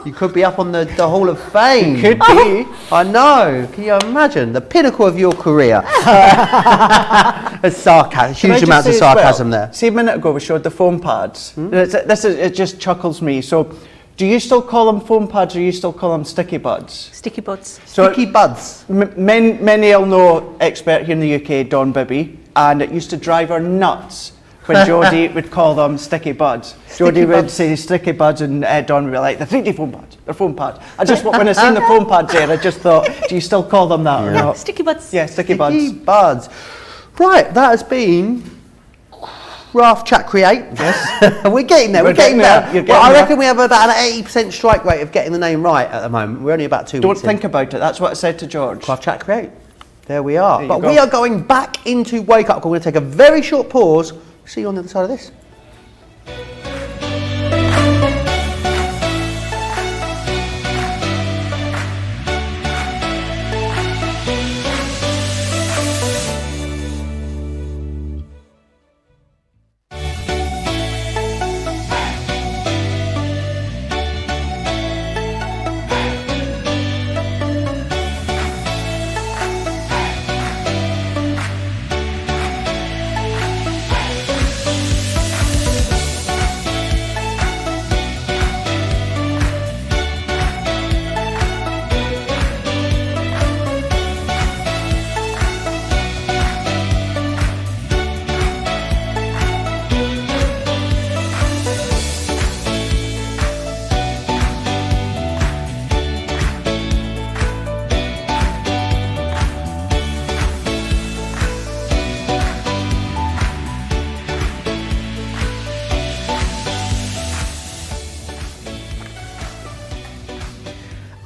You could be up on the Hall of Fame. Could be. I know. Can you imagine? The pinnacle of your career. There's sarcasm, huge amounts of sarcasm there. See, a minute ago we showed the foam pads. It just chuckles me. So, do you still call them foam pads, or you still call them sticky buds? Sticky buds. So Sticky buds. Many will know, expert here in the UK, Don Bibby, and it used to drive her nuts when Jody would call them sticky buds. Jody would say sticky buds, and Don would be like, the 3D foam pads, they're foam pads. When I seen the foam pads there, I just thought, do you still call them that or not? Sticky buds. Yeah, sticky buds. Sticky buds. Right, that has been Craft Chat Create. Yes. We're getting there. We're getting there. Well, You're getting I there. reckon we have about an 80% strike rate of getting the name right at the moment. We're only about 2 Don't weeks in. think about it, that's what I said to George. Craft Chat Create. There we are. There you But go. we are going back into Wake Up Call. We're going to take a very short pause. See you on the other side of this.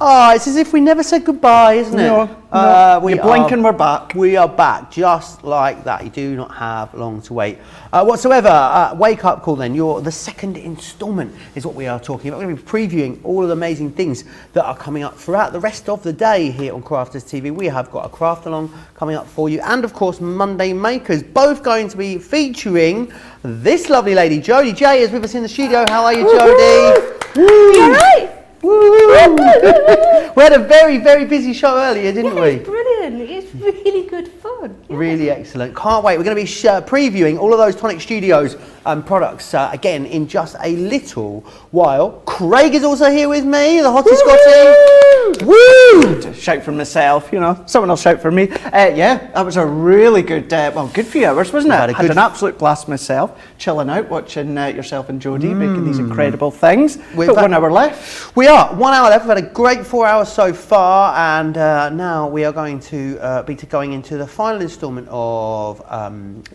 Oh, it's as if we never said goodbye, isn't it? No, we blink and we're back. We are back, just like that. You do not have long to wait whatsoever. Wake Up Call then, the second instalment is what we are talking about. We're going to be previewing all of the amazing things that are coming up throughout the rest of the day here on Crafters TV. We have got a craft along coming up for you, and of course Monday Makers, both going to be featuring this lovely lady, Jody. J is with us in the studio. How are you, Jody? You all right? We had a very, very busy show earlier, didn't we? It's brilliant. It's really good fun. fun. Yeah. Really excellent. Can't wait. We're going to be previewing all of those Tonic Studios products again in just a little while. Craig is also here with me, the hottest Scotty. Woo! To shout for myself, you know, someone else shout for me. Yeah, that was a really good, good few hours, wasn't it? Had Had an absolute blast myself, chilling out, watching yourself and Jody making these incredible things. We've got 1 hour left. We are 1 hour left. We've had a great 4 hours so far, and now we are going to be going into the final instalment of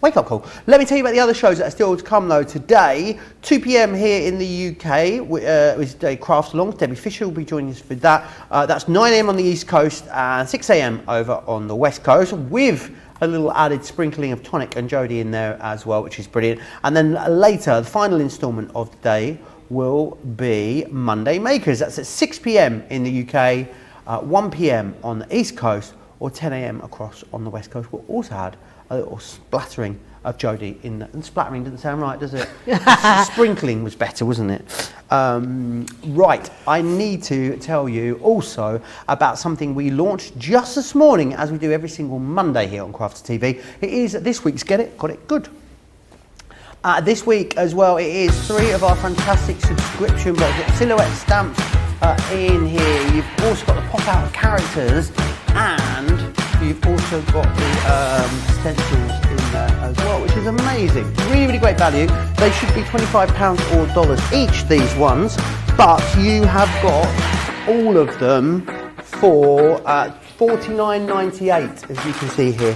Wake Up Call. Let me tell you about the other shows that are still to come though. Today, 2 p.m. here in the UK, is a Crafts Along. Debbie Fisher will be joining us for that. That's 9 a.m. on the East Coast and 6 a.m. over on the West Coast, with a little added sprinkling of Tonic and Jody in there as well, which is brilliant. And then later, the final instalment of the day will be Monday Makers. That's at 6 p.m. in the UK, 1 p.m. on the East Coast, or 10 a.m. across on the West Coast. We'll also add a little splattering of Jody in that. And splattering doesn't sound right, does it? Sprinkling was better, wasn't it? Right, I need to tell you also about something we launched just this morning, as we do every single Monday here on Crafter TV. It is this week's Get It, Got It Good. This week as well, it is 3 of our fantastic subscription boxes. You've got silhouette stamps in here. You've also got the pop-out characters, and you've also got the stencils in there as well, which is amazing. Really, really great value. They should be £25 or dollars each, these ones, but you have got all of them for $49.98, as you can see here,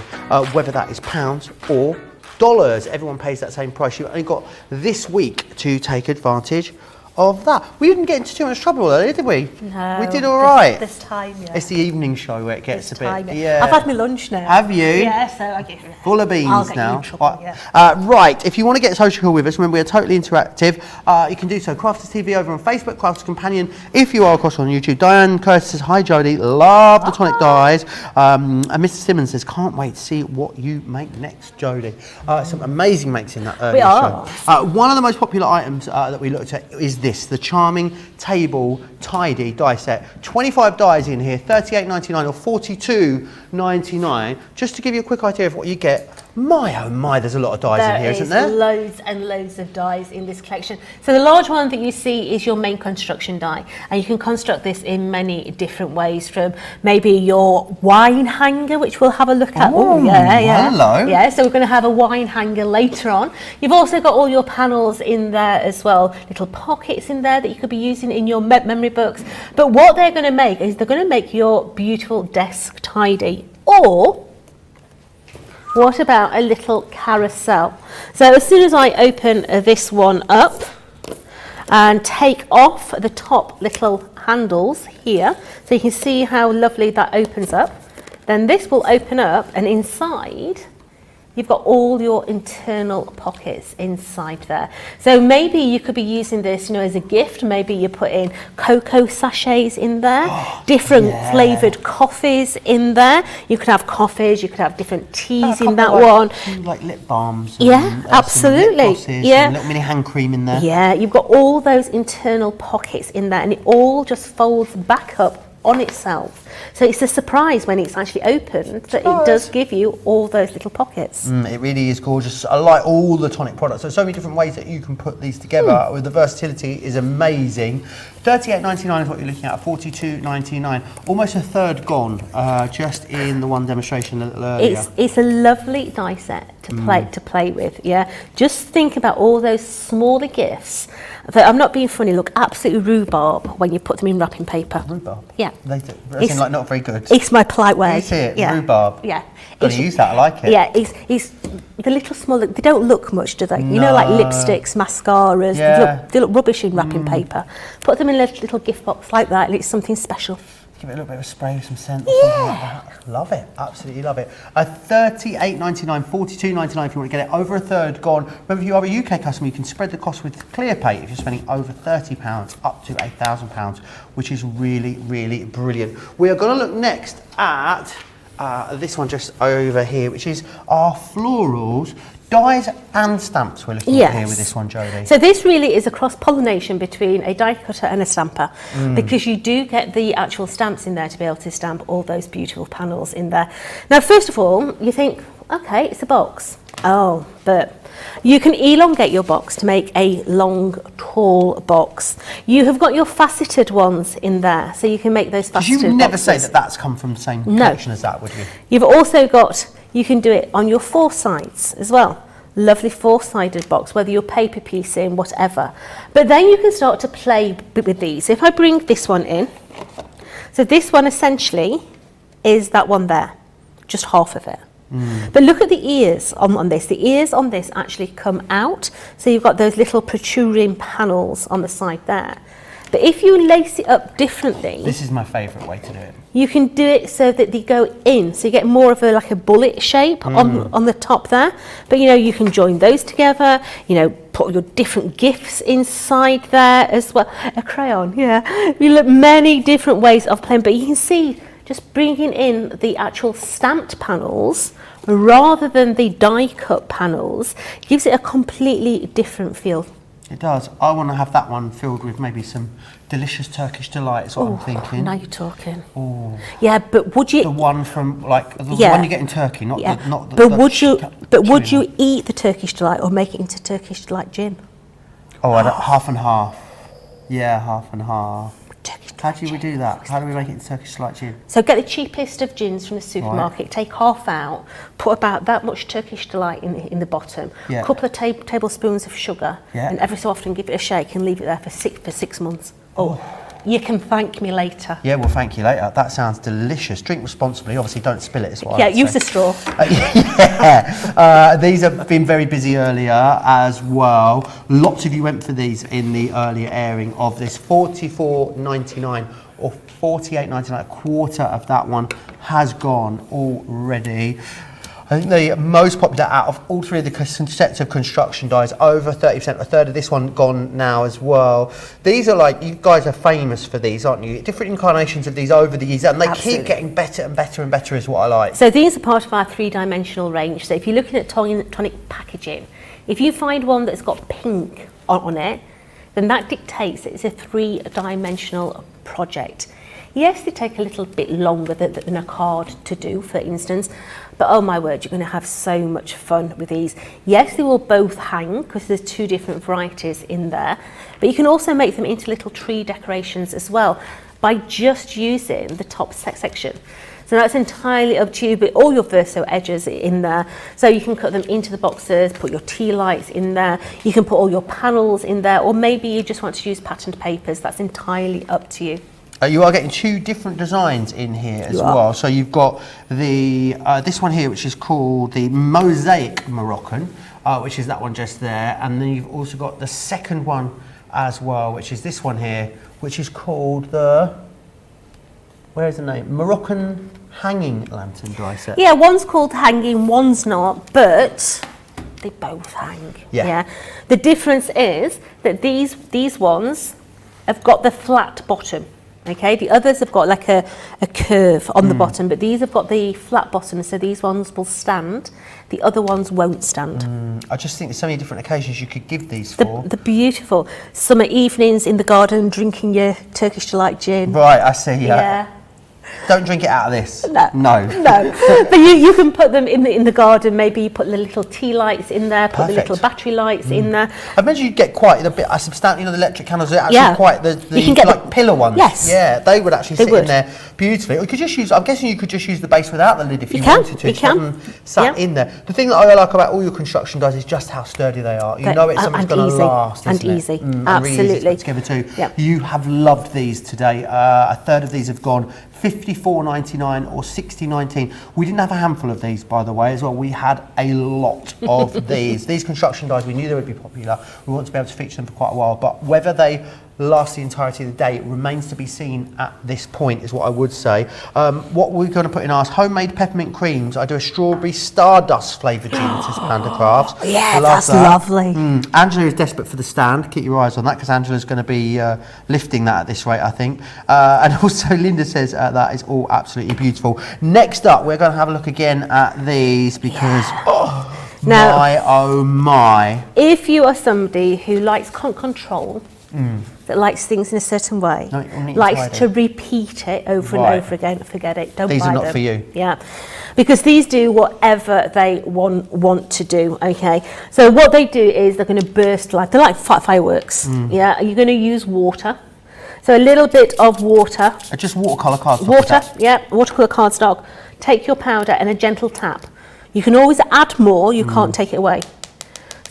whether that is pounds or dollars. Everyone pays that same price. You've only got this week to take advantage of that. We didn't get into too much trouble earlier, did we? No. We did all right. This time, yeah. It's the evening show where it gets This a bit. time, Yeah. I've had my lunch now. Have you? Yeah, so I guess. Full of beans I'll get now. You in trouble, Right, if you want to get social with us, remember we are totally interactive. You can do so. Crafters TV over on Facebook, Crafters Companion. If you are across on YouTube, Diane Curtis says, hi Jody, love the Tonic dyes. And Mr. Simmons says, can't wait to see what you make next, Jody. Some amazing makes in that earlier show. One of the most popular items that we looked at is this, the charming table tidy die set. 25 dies in here, $38.99 or $42.99. Just to give you a quick idea of what you get. My oh my, there's a lot of dies in here, isn't there? There is loads and loads of dies in this collection. So the large one that you see is your main construction die, and you can construct this in many different ways, from maybe your wine hanger, which we'll have a look at. Oh, yeah. Hello. Yeah, so we're going to have a wine hanger later on. You've also got all your panels in there as well, little pockets in there that you could be using in your memory books. But what they're going to make is they're going to make your beautiful desk tidy. Or what about a little carousel? So as soon as I open this one up and take off the top little handles here, so you can see how lovely that opens up, then this will open up, and inside you've got all your internal pockets inside there. So maybe you could be using this, as a gift. Maybe you put in cocoa sachets in there, different flavoured coffees in there. You could have coffees, you could have different teas in that one. Like lip balms. Yeah, absolutely. Yeah. And a little mini hand cream in there. Yeah, you've got all those internal pockets in there, and it all just folds back up on itself. So it's a surprise when it's actually opened that it does give you all those little pockets. It really is gorgeous. I like all the Tonic products. There's so many different ways that you can put these together. With the versatility is amazing. $38.99 is what you're looking at. $42.99. Almost a third gone, just in the one demonstration a little earlier. It's a lovely die set to play with. Yeah, just think about all those smaller gifts that, I'm not being funny, look absolutely rhubarb when you put them in wrapping paper. Rhubarb? Yeah. They do. They seem like not very good. It's my polite way. You see it? Yeah. Rhubarb. Yeah. Got to use that. I like it. Yeah, it's the little smaller. They don't look much, do they? You know, like lipsticks, mascaras. Yeah. They look rubbish in wrapping paper. Put them in a little gift box like that, and it's something special. Give it a little bit of a spray with some scent or something like that. Love it. Absolutely love it. $38.99, $42.99 if you want to get it. Over a third gone. Remember, if you are a UK customer, you can spread the cost with ClearPay if you're spending over £30 up to £8,000, which is really, really brilliant. We are going to look next at this one just over here, which is our florals Dies and stamps we're looking at here with this one, Jody. So this really is a cross-pollination between a die cutter and a stamper, because you do get the actual stamps in there to be able to stamp all those beautiful panels in there. Now, first of all, you think, okay, it's a box. Oh, but you can elongate your box to make a long, tall box. You have got your faceted ones in there, so you can make those faceted You never boxes. say that that's come from the same collection as that, would you? You've also got, you can do it on your four sides as well. Lovely four-sided box, whether you're paper piecing, whatever. But then you can start to play with these. If I bring this one in, so this one essentially is that one there, just half of it. But look at the ears on this. The ears on this actually come out, so you've got those little protruding panels on the side there. But if you lace it up differently, This is my favourite way to do it. you can do it so that they go in, so you get more of a like a bullet shape on the top there. But you know, you can join those together, you know, put your different gifts inside there as well. A crayon, yeah. You look many different ways of playing, but you can see just bringing in the actual stamped panels rather than the die cut panels gives it a completely different feel. It does. I want to have that one filled with maybe some delicious Turkish delight, is what I'm thinking. Now you're talking. Oh. Yeah, but would you? The one from, like, the Yeah. one you get in Turkey, not Yeah, the... Not the but the would chewing you eat the Turkish delight or make it into Turkish delight gin? one. Oh, I don't, half and half. Yeah, half and half. Turkish How delight do we gin. do that? How do we make it into Turkish delight gin? So get the cheapest of gins from the supermarket, take half out, put about that much Turkish delight in the bottom, Yeah. a couple of tablespoons of sugar, Yeah. and every so often give it a shake and leave it there for six months. Oh, you can thank me later. Yeah, well, thank you later. That sounds delicious. Drink responsibly. Obviously, don't spill it. Is what I Yeah, like to use say. a straw. Yeah, these have been very busy earlier as well. Lots of you went for these in the earlier airing of this. $44.99 or $48.99. A quarter of that one has gone already. I think the most popular out of all three of the sets of construction dies, over 30%, a third of this one gone now as well. These are like, you guys are famous for these, aren't you? Different incarnations of these over the years, and they Absolutely. keep getting better and better and better is what I like. So these are part of our three-dimensional range. So if you're looking at tonic packaging, if you find one that's got pink on it, then that dictates that it's a three-dimensional project. Yes, they take a little bit longer than a card to do, for instance, but oh my word, you're going to have so much fun with these. Yes, they will both hang because there's two different varieties in there, but you can also make them into little tree decorations as well by just using the top section. So that's entirely up to you, but all your verso edges are in there. So you can cut them into the boxes, put your tea lights in there, you can put all your panels in there, or maybe you just want to use patterned papers. That's entirely up to you. You are getting two different designs in here as You are. well. So you've got the this one here, which is called the Mosaic Moroccan, which is that one just there, and then you've also got the second one as well, which is this one here, which is called the, where is the name? Moroccan Hanging Lantern die set. Yeah, one's called hanging, one's not, but they both hang. Yeah. The difference is that these ones have got the flat bottom. Okay, the others have got like a curve on the bottom, but these have got the flat bottom, so these ones will stand, the other ones won't stand. I just think there's so many different occasions you could give these for. The beautiful summer evenings in the garden drinking your Turkish delight gin. Right, I see. Yeah. Don't drink it out of this. No. No. But you can put them in the garden. Maybe you put the little tea lights in there, put the Perfect. little battery lights in there. I imagine you'd get quite a bit, a substantial, you know, the electric candles are actually Yeah. quite the You can get like the- pillar ones. Yes. Yeah, they would actually They sit would. in there beautifully. Or you could just use, I'm guessing you could just use the base without the lid if you You can, wanted to. you Just have can. them sat Yeah. in there. The thing that I like about all your construction guys is just how sturdy they are. You know it's something that's and going to easy. last, And isn't it? easy. And really easy to Absolutely. put together too. Yep. You have loved these today. A third of these have gone. $54.99 or $60.19. We didn't have a handful of these, by the way, as well. We had a lot of these. These construction dies, we knew they would be popular. We want to be able to feature them for quite a while, but whether they last the entirety of the day remains to be seen at this point, is what I would say. What we're going to put in ours, homemade peppermint creams. I do a strawberry stardust flavoured gin to Panda Crafts. Yeah, Love that's that. lovely. Angela is desperate for the stand. Keep your eyes on that, because Angela's going to be lifting that at this rate, I think. And also Linda says that is all absolutely beautiful. Next up, we're going to have a look again at these, because Now, oh my. if you are somebody who likes control, that likes things in a certain way, likes to repeat it over and over again, forget it, don't buy them. These are not for you. Yeah, because these do whatever they want to do, okay? So what they do is they're going to burst like, they're like fireworks, yeah? You're going to use water. So a little bit of water. Just watercolour cardstock. Water, yeah, watercolour cardstock. Take your powder and a gentle tap. You can always add more, you can't take it away.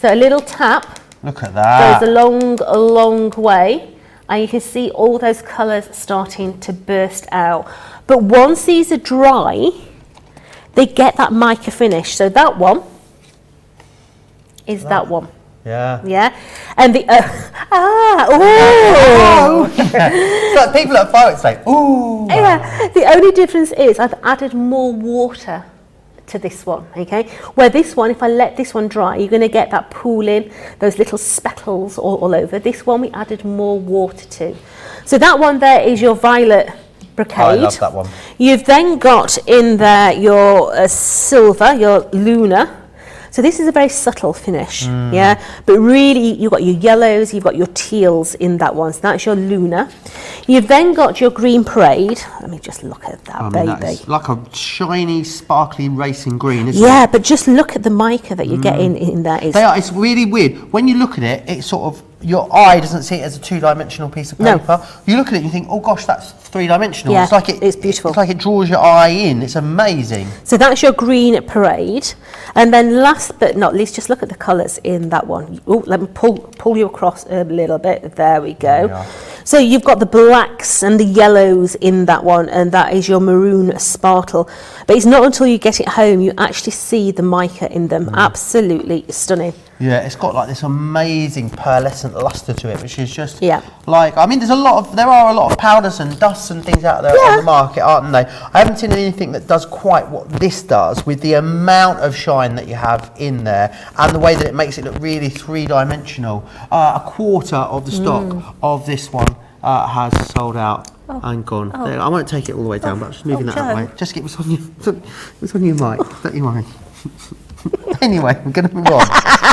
So a little tap. Look at that. Goes a long way, and you can see all those colours starting to burst out. But once these are dry, they get that mica finish. So that one is that one. Yeah. Yeah. And the It's like people at fireworks say, ooh. Yeah. The only difference is I've added more water to this one, okay? Where this one, if I let this one dry, you're going to get that pooling, those little speckles all over. This one we added more water to. So that one there is your violet brocade. I love that one. You've then got in there your silver, your lunar. So this is a very subtle finish, yeah? But really, you've got your yellows, you've got your teals in that one. So that's your lunar. You've then got your green parade. Let me just look at that, baby. It's like a shiny, sparkly racing green, isn't it? Yeah, but just look at the mica that you're getting in there. It's really weird. When you look at it, it's sort of, your eye doesn't see it as a two-dimensional piece of paper. No. You look at it and you think, oh gosh, that's three-dimensional. Yeah, it's like it's beautiful. It's like it draws your eye in. It's amazing. So that's your green parade. And then last but not least, just look at the colours in that one. Oh, let me pull you across a little bit. There we go. There we So you've got the blacks and the yellows in that one, and that is your maroon sparkle. But it's not until you get it home you actually see the mica in them. Absolutely stunning. Yeah, it's got like this amazing pearlescent luster to it, which is just like, I mean, there are a lot of powders and dusts and things out there on the market, aren't they? I haven't seen anything that does quite what this does, with the amount of shine that you have in there and the way that it makes it look really three-dimensional. A quarter of the stock of this one has sold out and gone. There, I won't take it all the way down, but I'm just moving that way. Just get what's on your mic. Don't you mind? Anyway, we're going to move on.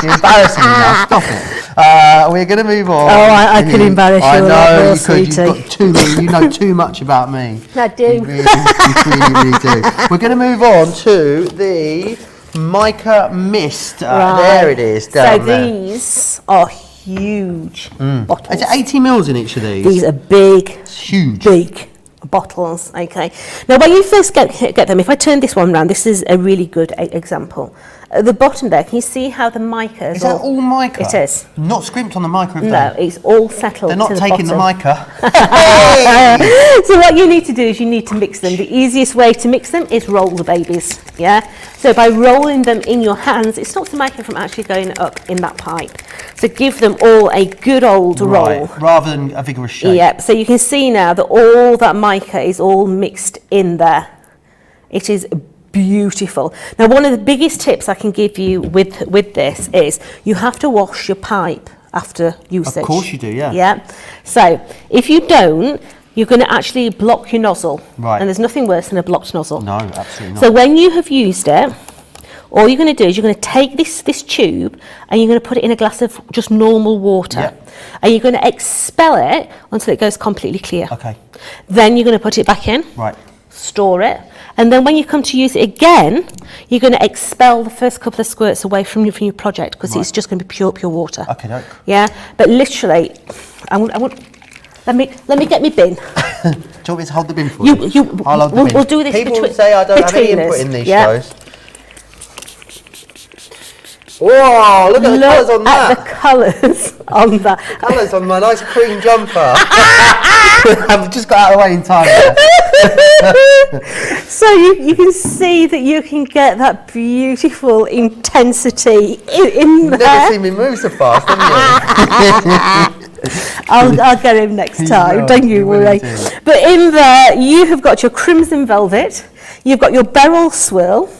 You're embarrassing me now. Stop it. We're going to move on. Oh, I could embarrass you. I know you could. You've got too many. You know too much about me. I do. You really do. We're going to move on to the mica mist. There it is. Down there. These are huge bottles. Is it 80 mils in each of these? These are big. It's huge. Big bottles. Okay. Now, when you first get them, if I turn this one round, this is a really good example. At the bottom there, can you see how the mica is? Is that all mica? It is. Not scrimped on the mica, have No, they? it's all settled. They're not to the taking bottom. the mica. So what you need to do is you need to mix them. The easiest way to mix them is roll the babies. Yeah. So by rolling them in your hands, it stops the mica from actually going up in that pipe. So give them all a good old roll. Rather than a vigorous shake. Yep. So you can see now that all that mica is all mixed in there. It is beautiful. Now, one of the biggest tips I can give you with this is you have to wash your pipe after usage. Of course you do, yeah. Yeah. So if you don't, you're going to actually block your nozzle. Right. And there's nothing worse than a blocked nozzle. No, absolutely not. So when you have used it, all you're going to do is you're going to take this tube and you're going to put it in a glass of just normal water. Yep. And you're going to expel it until it goes completely clear. Okay. Then you're going to put it back in. Right. Store it, and then when you come to use it again, you're going to expel the first couple of squirts away from your project because it's just going to be pure water. Okay, no. Yeah, but literally, let me get me bin. Do you want me to hold the bin for you? I'll hold the bin. We'll do this. People say I don't have any input in these shows. Whoa, look at the colours on that. Look at the colours on that. Colours on my nice cream jumper. I've just got out of the way in time there. So you can see that you can get that beautiful intensity in there. You've never seen me move so fast, have you? I'll get him next time, will, don't you worry. do. But in there, you have got your crimson velvet, you've got your beryl swirl,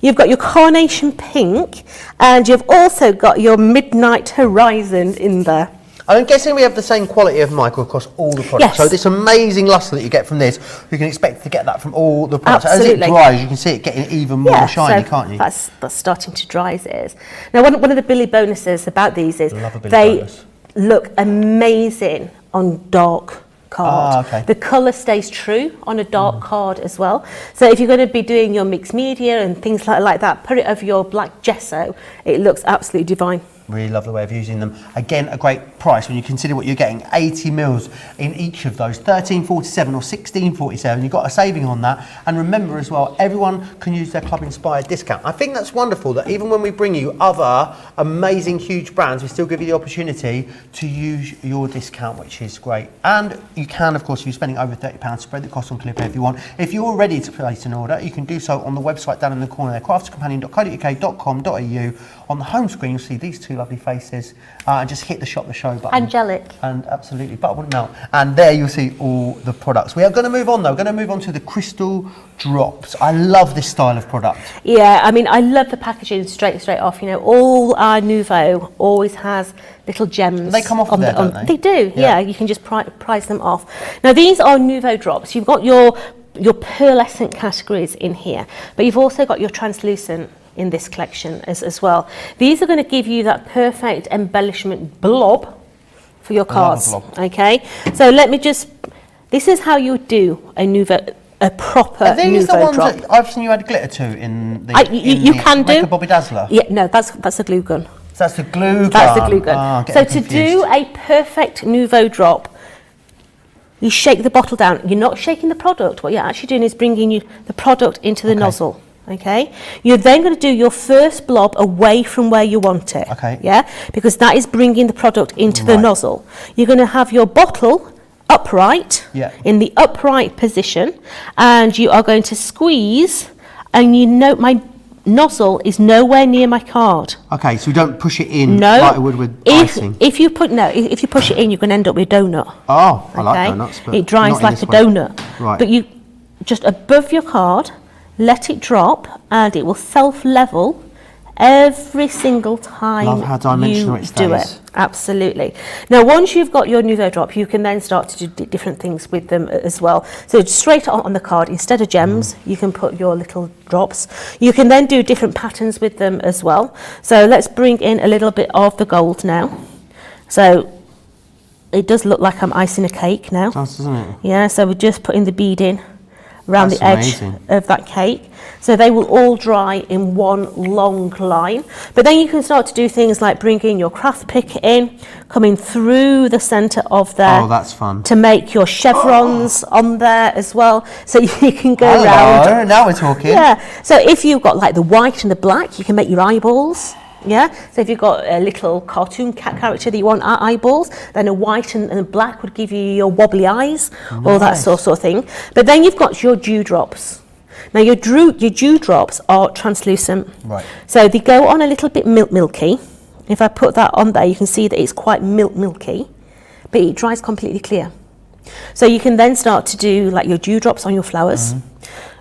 you've got your carnation pink, and you've also got your midnight horizon in there. I'm guessing we have the same quality of mica across all the products. Yes. So this amazing lustre that you get from this, you can expect to get that from all the products. Absolutely. As it dries, you can see it getting even more shiny, so can't you? That's starting to dry as it is. Now, one of the Billy bonuses about these is Love a Billy they bonus. look amazing on dark card. Okay. The colour stays true on a dark card as well. So if you're going to be doing your mixed media and things like that, put it over your black gesso. It looks absolutely divine. Really love the way of using them. Again, a great price when you consider what you're getting. 80 mils in each of those, 13.47 or 16.47. You've got a saving on that. And remember as well, everyone can use their Club Inspired discount. I think that's wonderful that even when we bring you other amazing, huge brands, we still give you the opportunity to use your discount, which is great. And you can, of course, if you're spending over £30, spread the cost on ClearPay if you want. If you're ready to place an order, you can do so on the website down in the corner there, craftscompanion.co.uk.com.au. On the home screen, you'll see these two lovely faces, and just hit the shop the show button. Angelic. And absolutely, butter wouldn't melt. And there you'll see all the products. We are going to move on though. We're going to move on to the crystal drops. I love this style of product. Yeah, I mean, I love the packaging straight off. You know, all our Nouveau always has little gems. They come off of there, don't they? They do, yeah. You can just prize them off. Now, these are Nouveau drops. You've got your pearlescent categories in here, but you've also got your translucent in this collection as well. These are going to give you that perfect embellishment blob for your cards. Okay, so let me just, this is how you would do a Nouveau, a proper Are these the Nouveau ones drop. that I've seen you add glitter to in the You can do. Make a Bobby Dazzler? Yeah, no, that's a glue gun. So that's the glue gun. That's the glue gun. Oh, So to do a perfect Nouveau drop, you shake the bottle down. You're not shaking the product. What you're actually doing is bringing the product into the nozzle. Okay, you're then going to do your first blob away from where you want it. Okay. Yeah, because that is bringing the product into the nozzle. You're going to have your bottle upright, in the upright position, and you are going to squeeze, and you note my nozzle is nowhere near my card. Okay, so we don't push it in No, like I would with icing. if you push it in, you're going to end up with a donut. Oh, I like donuts, but it dries not in like this a way. donut. Right. But you just above your card, let it drop, and it will self-level every single time Love how dimensional you it do stays. it. Absolutely. Now, once you've got your Nouveau drop, you can then start to do different things with them as well. So straight on the card, instead of gems, you can put your little drops. You can then do different patterns with them as well. So let's bring in a little bit of the gold now. So it does look like I'm icing a cake now. Does, doesn't it? Yeah, so we're just putting the bead in around That's the edge amazing. of that cake. So they will all dry in one long line. But then you can start to do things like bringing your craft pick in, coming through the centre of there. Oh, that's fun. To make your chevrons on there as well. So you can go around. Now we're talking. Yeah, so if you've got like the white and the black, you can make your eyeballs. Yeah, so if you've got a little cartoon cat character that you want eyeballs, then a white and a black would give you your wobbly eyes, all that sort of thing. But then you've got your dewdrops. Now your dewdrops are translucent. Right. So they go on a little bit milky. If I put that on there, you can see that it's quite milky, but it dries completely clear. So you can then start to do like your dewdrops on your flowers.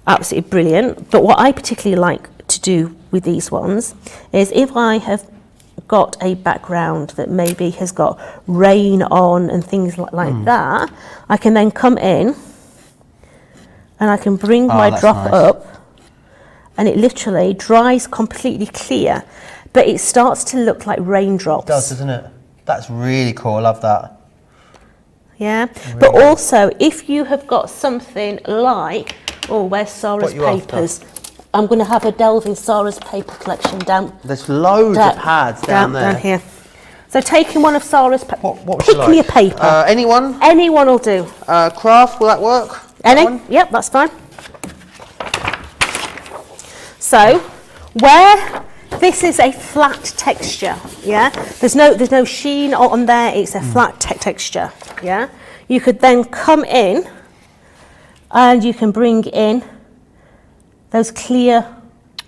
Absolutely brilliant. But what I particularly like to do with these ones is if I have got a background that maybe has got rain on and things like that, I can then come in and I can bring my drop up, and it literally dries completely clear, but it starts to look like raindrops. It does, doesn't it? That's really cool. I love that. Yeah, but also if you have got something like, where's Sarah's papers? I'm going to have a delve in Sarah's paper collection down. There's loads of pads down there. Down here. So taking one of Sarah's papers. What Pick me a paper. Anyone? Anyone will do. Craft, will that work? Any? Yep, that's fine. So, where this is a flat texture, yeah? There's no sheen on there, it's a flat texture, yeah? You could then come in and you can bring in those clear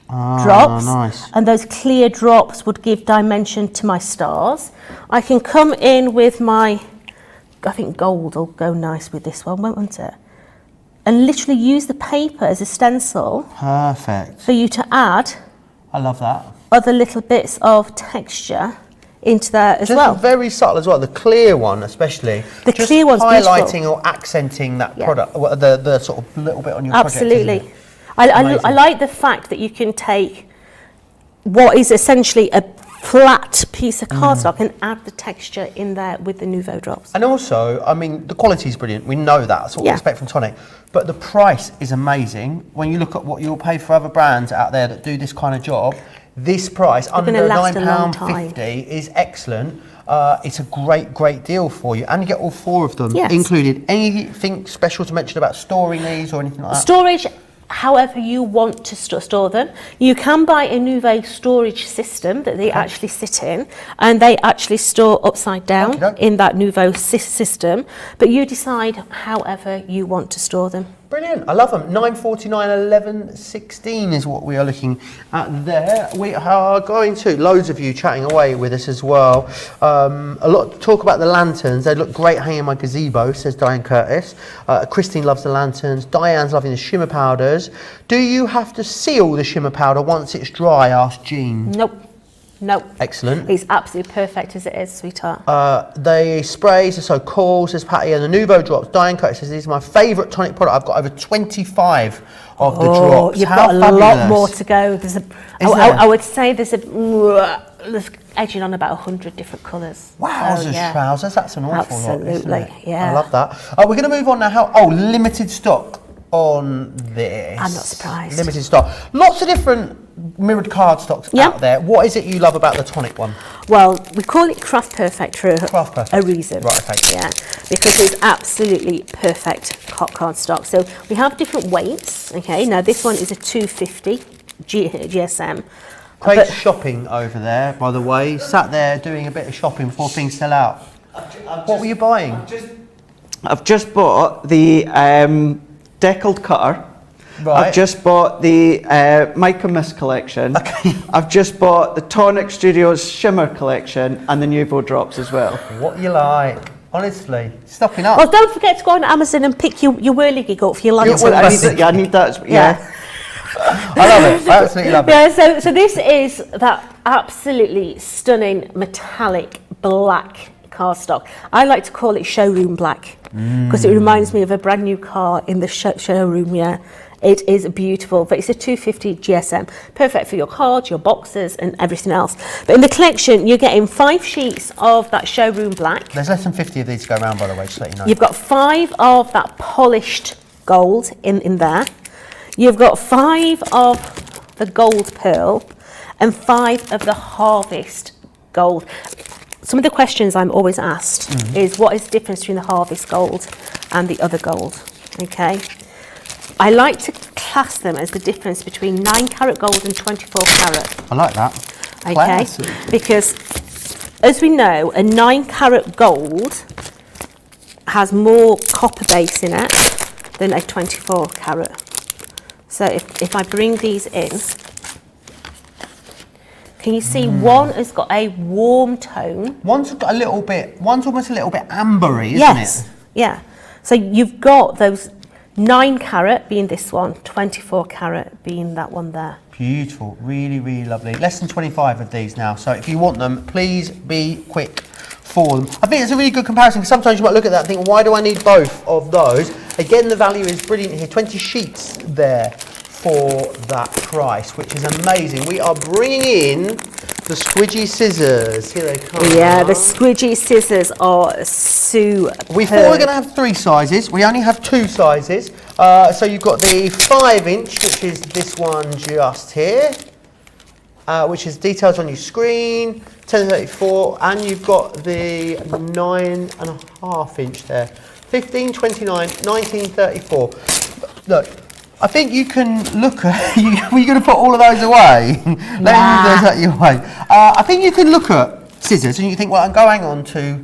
drops, nice. and those clear drops would give dimension to my stars. I can come in with my, I think gold will go nice with this one, won't it? And literally use the paper as a stencil. Perfect. For you to add. I love that. Other little bits of texture into there as Just well. very subtle as well. The clear one, especially. The just clear one's highlighting beautiful. or accenting that Yeah. product, the sort of little bit on your project. Absolutely. Isn't it? I Amazing. like the fact that you can take what is essentially a flat piece of cardstock and add the texture in there with the Nouveau drops. And also, I mean, the quality is brilliant. We know that. That's what we Yeah. expect from Tonic. But the price is amazing. When you look at what you'll pay for other brands out there that do this kind of job, this price, under gonna last a long £9.50, is excellent. It's a great deal for you. And you get all 4 of them Yes. included. Anything special to mention about storing these or anything like that? Storage, however you want to store them. You can buy a Nouveau storage system that they actually sit in, and they actually store upside down Okey-doke. in that Nouveau system, but you decide however you want to store them. Brilliant. I love them. 9.49, 11.16 is what we are looking at there. We are going to, loads of you chatting away with us as well. A lot to talk about the lanterns. They look great hanging in my gazebo, says Diane Curtis. Christine loves the lanterns. Diane's loving the shimmer powders. Do you have to seal the shimmer powder once it's dry, asked Jean. Nope. Excellent. It's absolutely perfect as it is, sweetheart. The sprays are so cool, says Patty, and the Nouveau drops. Diane Curtis says, these are my favourite Tonic product. I've got over 25 of the drops. You've How got a fabulous. lot more to go. There's there? I would say there's edging on about 100 different colours. Wowzers, So, yeah. trousers, that's an awful lot, isn't Absolutely, it? yeah. I love that. We're going to move on now. Limited stock on this. I'm not surprised. Limited stock. Lots of different mirrored cardstocks Yeah. out there. What is it you love about the Tonic one? Well, we call it Craft Perfect for Craft Perfect. a reason. Right, okay. Yeah, because it's absolutely perfect cardstock. So we have different weights. Okay, now this one is a 250 GSM. Craig's shopping over there, by the way. Sat there doing a bit of shopping before things sell out. What were you buying? I've just bought the Decal cutter. Right. I've just bought the Mica Mist collection. Okay. I've just bought the Tonic Studios Shimmer collection and the Nouveau drops as well. What you like. Honestly, stocking up. Well, don't forget to go on Amazon and pick your whirligig up for your lantern. Well, I need that. Yeah. I love it. I absolutely love it. Yeah, so this is that absolutely stunning metallic black cardstock. I like to call it showroom black because it reminds me of a brand new car in the showroom. Yeah, it is beautiful, but it's a 250 GSM, perfect for your cards, your boxes, and everything else. But in the collection, you're getting 5 sheets of that showroom black. There's less than 50 of these to go around, by the way, just to let you know. You've got 5 of that polished gold in there. You've got 5 of the gold pearl and 5 of the harvest gold. Some of the questions I'm always asked is what is the difference between the harvest gold and the other gold? Okay. I like to class them as the difference between 9 carat gold and 24 carat. I like that. Okay. Classy. Because as we know, a 9 carat gold has more copper base in it than a 24 carat. So if I bring these in, can you see one has got a warm tone? One's got a little bit, one's almost a little bit ambery, isn't Yes, it? yeah. So you've got those 9 carat being this one, 24 carat being that one there. Beautiful, really, really lovely. Less than 25 of these now, so if you want them, please be quick for them. I think it's a really good comparison because sometimes you might look at that and think, why do I need both of those? Again, the value is brilliant here, 20 sheets there for that price, which is amazing. We are bringing in the squidgy scissors. Here they come. Yeah, the squidgy scissors are superb. We thought we were going to have 3 sizes. We only have 2 sizes. So you've got the 5-inch, which is this one just here, which has details on your screen, 1034, and you've got the 9.5-inch there, 1529, 1934. Look. I think you can look at. Were you going to put all of those away? Let me move those out your way. I think you can look at scissors and you think, well, I'm going on to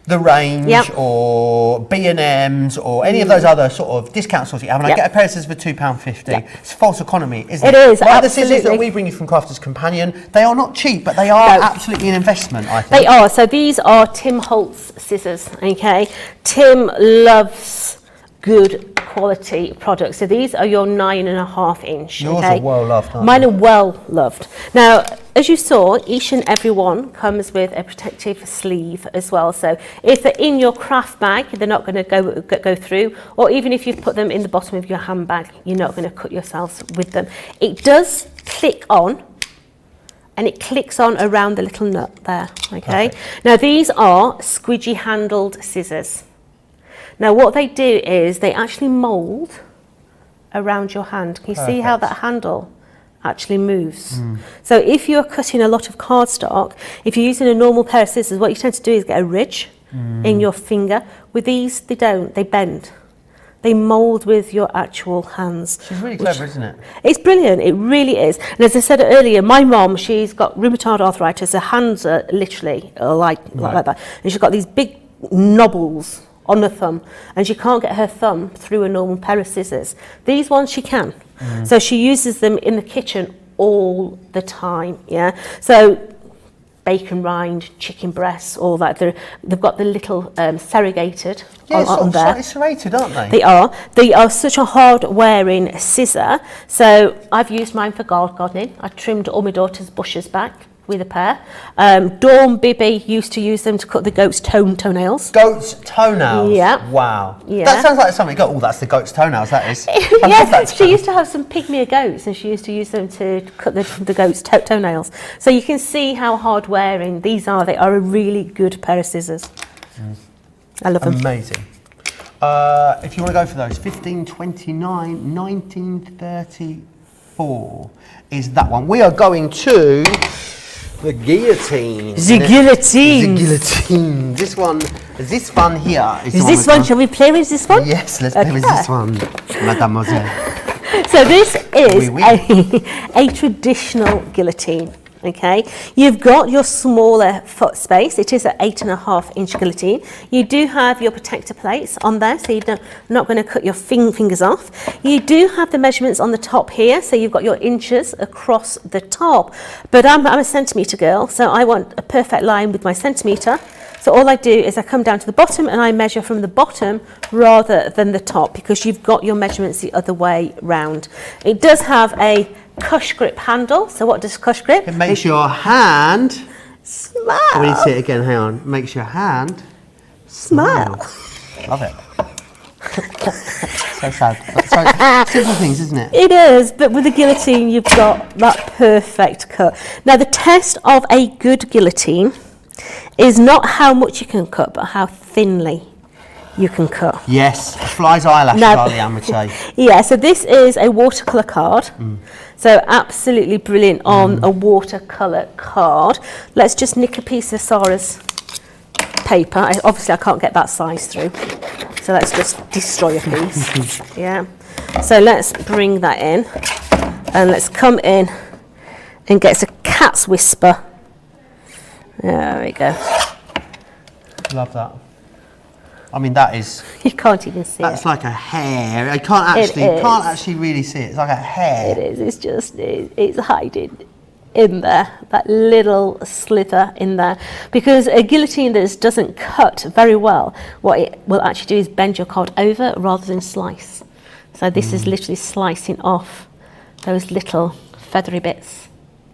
the range or B&M's or any of those other sort of discount stores you have, and I get a pair of scissors for £2.50. It's false economy, isn't it? It is, like absolutely. the scissors that we bring you from Crafter's Companion, they are not cheap, but they are absolutely an investment, I think. They are. So these are Tim Holtz scissors, okay? Tim loves good quality products. So these are your 9.5 inch. Yours okay? are well loved, aren't Mine they? are well loved. Now, as you saw, each and every one comes with a protective sleeve as well. So if they're in your craft bag, they're not going to go through, or even if you've put them in the bottom of your handbag, you're not going to cut yourselves with them. It does click on, and it clicks on around the little nut there, okay? Perfect. Now these are squidgy handled scissors. Now what they do is they actually mould around your hand. Can you see how that handle actually moves? So if you're cutting a lot of cardstock, if you're using a normal pair of scissors, what you tend to do is get a ridge in your finger. With these, they don't, they bend. They mould with your actual hands. She's really clever, isn't it? It's brilliant, it really is. And as I said earlier, my mom, she's got rheumatoid arthritis. Her hands are literally like that. And she's got these big knobbles on her thumb, and she can't get her thumb through a normal pair of scissors. These ones she can. So she uses them in the kitchen all the time, yeah? So bacon rind, chicken breasts, all that. They've got the little serrated on there. Slightly serrated, aren't they? They are. They are such a hard-wearing scissor. So I've used mine for gardening. I trimmed all my daughter's bushes back with a pair. Dawn Bibby used to use them to cut the goat's toenails. Goat's toenails? Yeah. Wow. Yeah. That sounds like something. Oh, that's the goat's toenails, that is. I love Yes, that she term. used to have some pygmy goats, and she used to use them to cut the goat's toenails. So you can see how hard-wearing these are. They are a really good pair of scissors. I love them. Amazing. If you want to go for those, 1529, 1934 is that one. We are going to the Guillotine. The Guillotine. The Guillotine. This one here is Is this one? Shall we play with this one? Yes, let's play with this one, mademoiselle. So this is Oui, oui. a traditional guillotine. Okay, you've got your smaller foot space. It is an 8.5 inch guillotine. You do have your protector plates on there, so you're not going to cut your fingers off. You do have the measurements on the top here, so you've got your inches across the top. But I'm a centimetre girl, so I want a perfect line with my centimetre. So all I do is I come down to the bottom and I measure from the bottom rather than the top, because you've got your measurements the other way round. It does have a cush grip handle. So what does cush grip? It makes your hand smile. We need to see it again, hang on. It makes your hand Smile. Love it. So sad. So simple things, isn't it? It is, but with the guillotine you've got that perfect cut. Now the test of a good guillotine is not how much you can cut, but how thinly you can cut. Yes, fly's eyelashes are the amateur. Yeah, so this is a watercolour card. So absolutely brilliant on a watercolour card. Let's just nick a piece of Sarah's paper. Obviously I can't get that size through. So let's just destroy a piece. Yeah. So let's bring that in. And let's come in and get a cat's whisper. There we go. Love that. I mean, that is. You can't even see That's it. like a hair. I can't actually really see it. It's like a hair. It is. It's just it's hiding in there, that little slither in there, because a guillotine that doesn't cut very well, what it will actually do is bend your card over rather than slice. So this is literally slicing off those little feathery bits.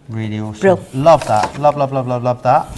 Really awesome. Brill. Love that. Love that.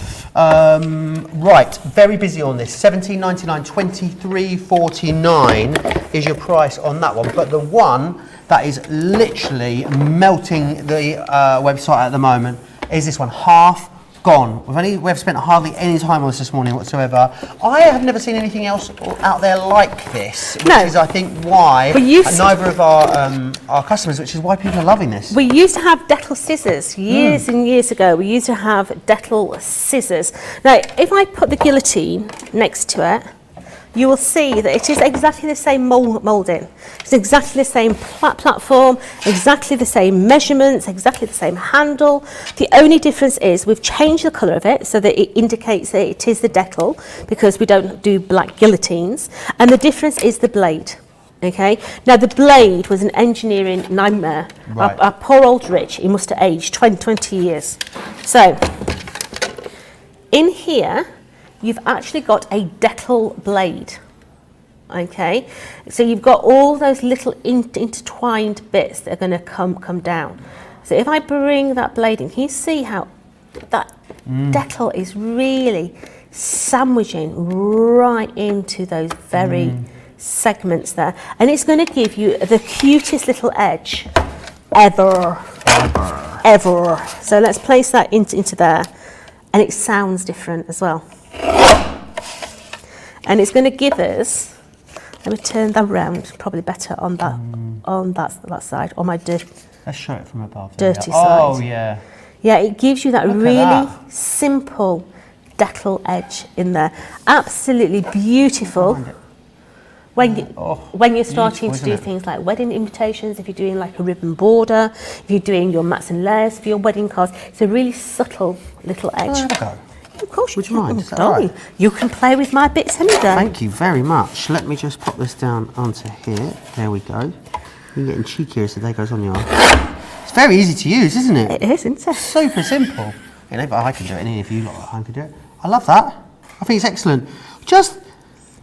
Right, very busy on this. $17.99, $23.49 is your price on that one. But the one that is literally melting the website at the moment is this one, half gone. We've spent hardly any time on this morning whatsoever. I have never seen anything else out there like this, which is, I think, why neither of our customers, which is why people are loving this. We used to have Decal scissors years and years ago. We used to have Decal scissors. Now, if I put the guillotine next to it, you will see that it is exactly the same moulding. It's exactly the same platform, exactly the same measurements, exactly the same handle. The only difference is we've changed the colour of it so that it indicates that it is the Decal, because we don't do black guillotines. And the difference is the blade. Okay. Now the blade was an engineering nightmare. Right. Our poor old Rich, he must have aged 20 years. So in here, you've actually got a Decal blade. Okay, so you've got all those little intertwined bits that are going to come down. So if I bring that blade in, can you see how that decal is really sandwiching right into those very segments there, and it's going to give you the cutest little edge ever. So let's place that into there, and it sounds different as well. And it's going to give us, let me turn that around, probably better on that side, on my Let's show it from above. dirty side. Oh, yeah. Yeah, it gives you that Look at really that. simple decal edge in there. Absolutely beautiful. When you're starting to do things like wedding invitations, if you're doing like a ribbon border, if you're doing your mats and layers for your wedding cards, it's a really subtle little edge. Have a go. Of course, Would you mind? Is that darling. all right? You can play with my bits any day. Thank you very much. Let me just pop this down onto here. There we go. You're getting cheekier as the day goes on, you are. It's very easy to use, isn't it? It is, isn't it? Super simple. You know, but I can do it. Any of you lot at home can do it. I love that. I think it's excellent. Just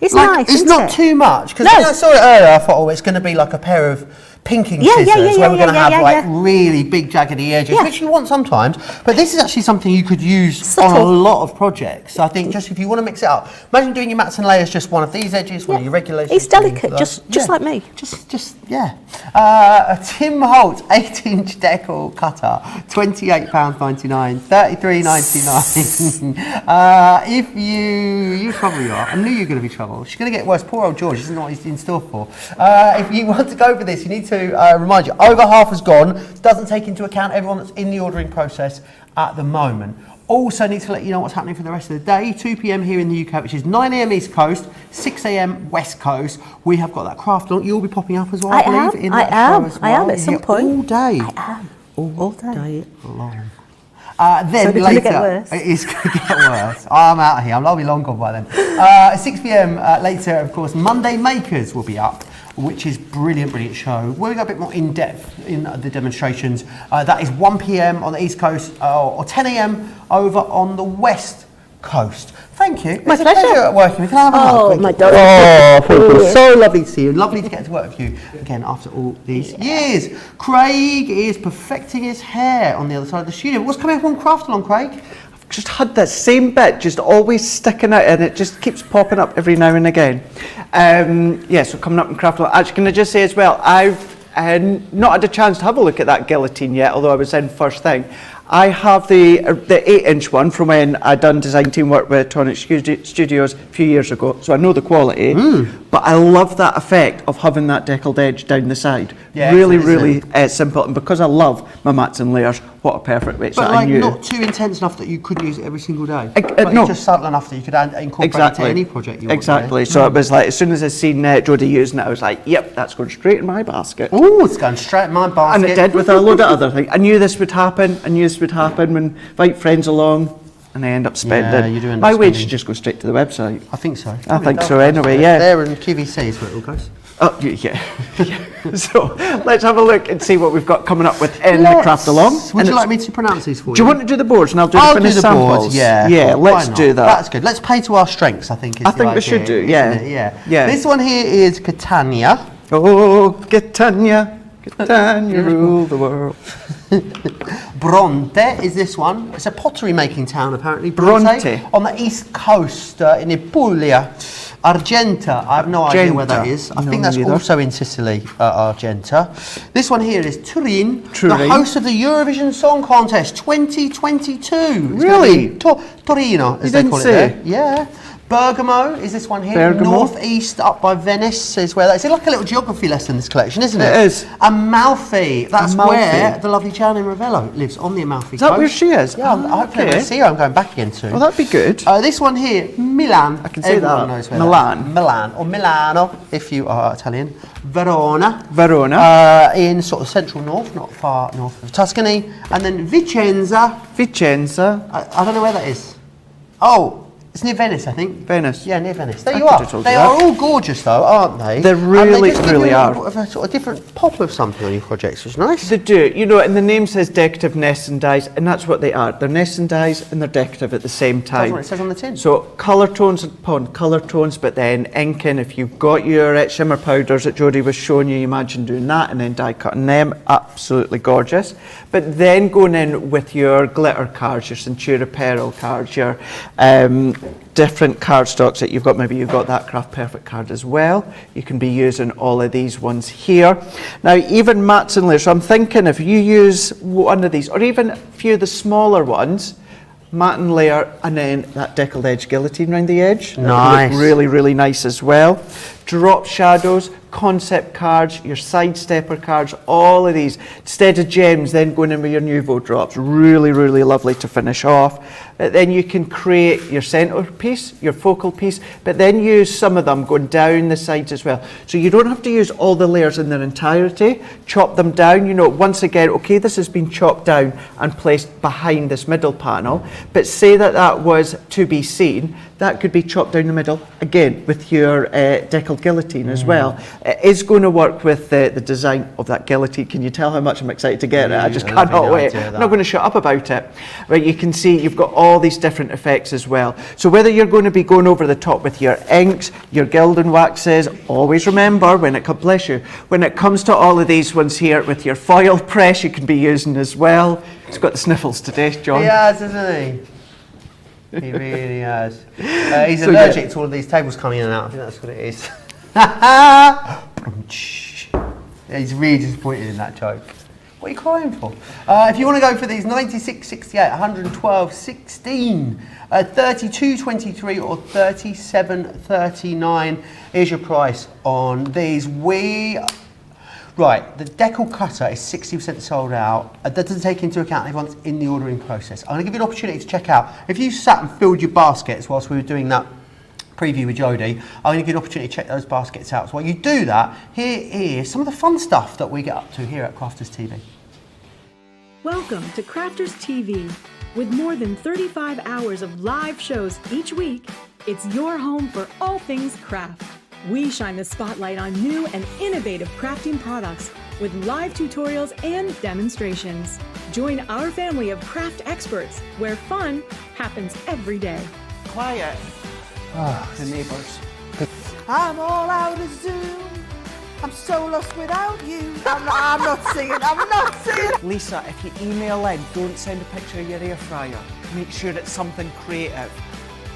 It's like, nice, it's isn't not it? too much, because No. when I saw it earlier, I thought, oh, it's going to be like a pair of pinking scissors where we're going to have like really big jaggedy edges, Yeah. which you want sometimes. But this is actually something you could use on a Subtle. lot of projects. So I think just if you want to mix it up, imagine doing your mats and layers just one of these edges, one of your regulations. It's delicate, just like me. Yeah. A Tim Holtz 8-inch decal cutter, £28.99, $33.99. If you probably are. I knew you were going to be trouble. She's going to get worse. Poor old George. He doesn't know what he's in store for. If you want to go for this, you need to remind you, over half has gone. Doesn't take into account everyone that's in the ordering process at the moment. Also need to let you know what's happening for the rest of the day. 2 p.m. here in the UK, which is 9 a.m. East Coast, 6 a.m. West Coast. We have got that craft on. You'll be popping up as well, I believe, in that show as well. I am at some point. All day. I am. All day. Long. So Then it's later, gonna get worse. it is going to get worse. I'm out of here. I'll be long gone by then. 6 p.m. Later, of course, Monday Makers will be up, which is brilliant show. We'll go a bit more in depth in the demonstrations. That is 1 p.m. on the East Coast or 10 a.m. over on the West Coast. Thank you. My It's a pleasure. working with you. Can I have a hug? Oh, Thank my you. darling. Oh, thank you. So lovely to see you. Lovely to get to work with you again after all these years. Craig is perfecting his hair on the other side of the studio. What's coming up on Craft Along, Craig? Just had that same bit just always sticking out, and it just keeps popping up every now and again. So coming up in Craft Along. Actually, can I just say as well, I've not had a chance to have a look at that Guillotine yet, although I was in first thing. I have the 8-inch one from when I done design team work with Tonic Studios a few years ago, so I know the quality. But I love that effect of having that deckled edge down the side. Yeah, really simple, and because I love my mats and layers, what a perfect way. But like not too intense enough that you couldn't use it every single day. No. It's just subtle enough that you could incorporate it to any project you want. Exactly. So it was like, as soon as I seen Jody using it, I was like, yep, that's going straight in my basket. Oh, it's going straight in my basket. And it did with a load of other things. I knew this would happen. I knew this would happen when invite friends along, and I end up spending. Yeah, you do end up my wage spending. just goes straight to the website. I think so. I think so anyway, yeah. There and QVC is where it all goes. Oh, yeah. So let's have a look and see what we've got coming up within the Craft Along. Would you like me to pronounce these for you? Do you want to do the boards and I'll do I'll the do finished the samples? boards, yeah. Yeah, Why let's not? do that. That's good. Let's play to our strengths, I think. I think we should do, yeah. Yeah. This one here is Catania. Oh, Catania, Catania, rule the world. Bronte is this one. It's a pottery making town, apparently. Bronte. On the east coast in Apulia. Argenta, I have no idea where that is. I think that's also in Sicily, Argenta. This one here is Turin, the host of the Eurovision Song Contest 2022. Really? Torino, as they call it there. Yeah. Bergamo is this one here. Northeast, up by Venice is where that is. It's like a little geography lesson, this collection, isn't it? It is. Amalfi, that's where the lovely Gian in Ravello lives, on the Amalfi Coast. Is that where she is? Yeah, hopefully I'm going to see her. I'm going back again soon. Well, that'd be good. This one here, Milan. I can see Everyone that. knows where Milan. Milan, or Milano, if you are Italian. Verona. In sort of central north, not far north of Tuscany. And then Vicenza. Vicenza. I don't know where that is. Oh, It's near Venice, I think. Venice. Yeah, near Venice. There I you could are. have told They you are that. all gorgeous, though, aren't they? They really, just give really you are. A sort of different pop of something on your projects, which is nice. They do, you know, and the name says decorative nests and dyes, and that's what they are. They're nests and dyes, and they're decorative at the same That's time. what it says on the tin. So colour tones upon colour tones, but then inking. If you've got your shimmer powders that Jody was showing you, imagine doing that and then die cutting them. Absolutely gorgeous. But then going in with your glitter cards, your Centura Pearl cards, your different cardstocks that you've got. Maybe you've got that Craft Perfect card as well. You can be using all of these ones here. Now, even mats and layers. So I'm thinking if you use one of these, or even a few of the smaller ones, matte and layer, and then that deckled edge guillotine around the edge. Nice. That would look really, really nice as well. Drop shadows, concept cards, your side stepper cards, all of these. Instead of gems, then going in with your Nuvo drops. Really, really lovely to finish off. Then you can create your centerpiece, your focal piece, but then use some of them going down the sides as well. So you don't have to use all the layers in their entirety. Chop them down, you know, once again, okay, this has been chopped down and placed behind this middle panel, but say that that was to be seen, that could be chopped down the middle, again, with your Decal guillotine as well. It is going to work with the design of that guillotine. Can you tell how much I'm excited to get it? I just cannot wait. I'm not going to shut up about it. But you can see you've got all these different effects as well. So whether you're going to be going over the top with your inks, your gilding waxes, always remember when it comes, bless you, when it comes to all of these ones here with your foil press, you can be using as well. He's got the sniffles today, John. He has, isn't he? He really has. He's allergic to all of these tables coming in and out. I think that's what it is. Yeah, he's really disappointed in that joke. What are you crying for? If you want to go for these 96.68, 112.16, 32.23 or 37.39 is your price on these. Right, the Decal cutter is 60% sold out. That doesn't take into account everyone's in the ordering process. I'm going to give you an opportunity to check out. If you sat and filled your baskets whilst we were doing that preview with Jody, I'm going to give you an opportunity to check those baskets out. So while you do that, here is some of the fun stuff that we get up to here at Crafters TV. Welcome to Crafters TV. With more than 35 hours of live shows each week, it's your home for all things craft. We shine the spotlight on new and innovative crafting products with live tutorials and demonstrations. Join our family of craft experts where fun happens every day. Quiet. The neighbours. I'm all out of Zoom. I'm so lost without you. I'm not singing. Lisa, if you email in, don't send a picture of your air fryer. Make sure it's something creative.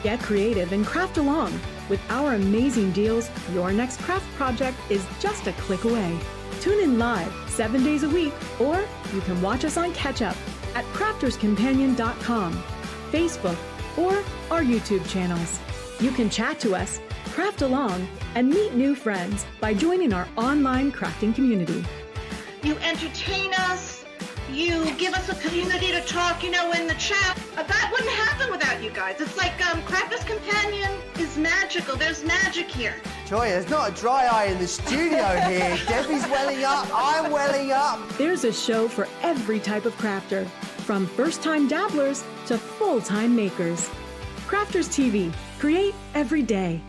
Get creative and craft along. With our amazing deals, your next craft project is just a click away. Tune in live 7 days a week, or you can watch us on Catch Up at crafterscompanion.com, Facebook, or our YouTube channels. You can chat to us, craft along, and meet new friends by joining our online crafting community. You entertain us. You give us a community to talk, you know, in the chat. That wouldn't happen without you guys. It's like Crafters Companion is magical. There's magic here. Joy, there's not a dry eye in the studio here. Debbie's welling up, I'm welling up. There's a show for every type of crafter, from first-time dabblers to full-time makers. Crafters TV. Create every day.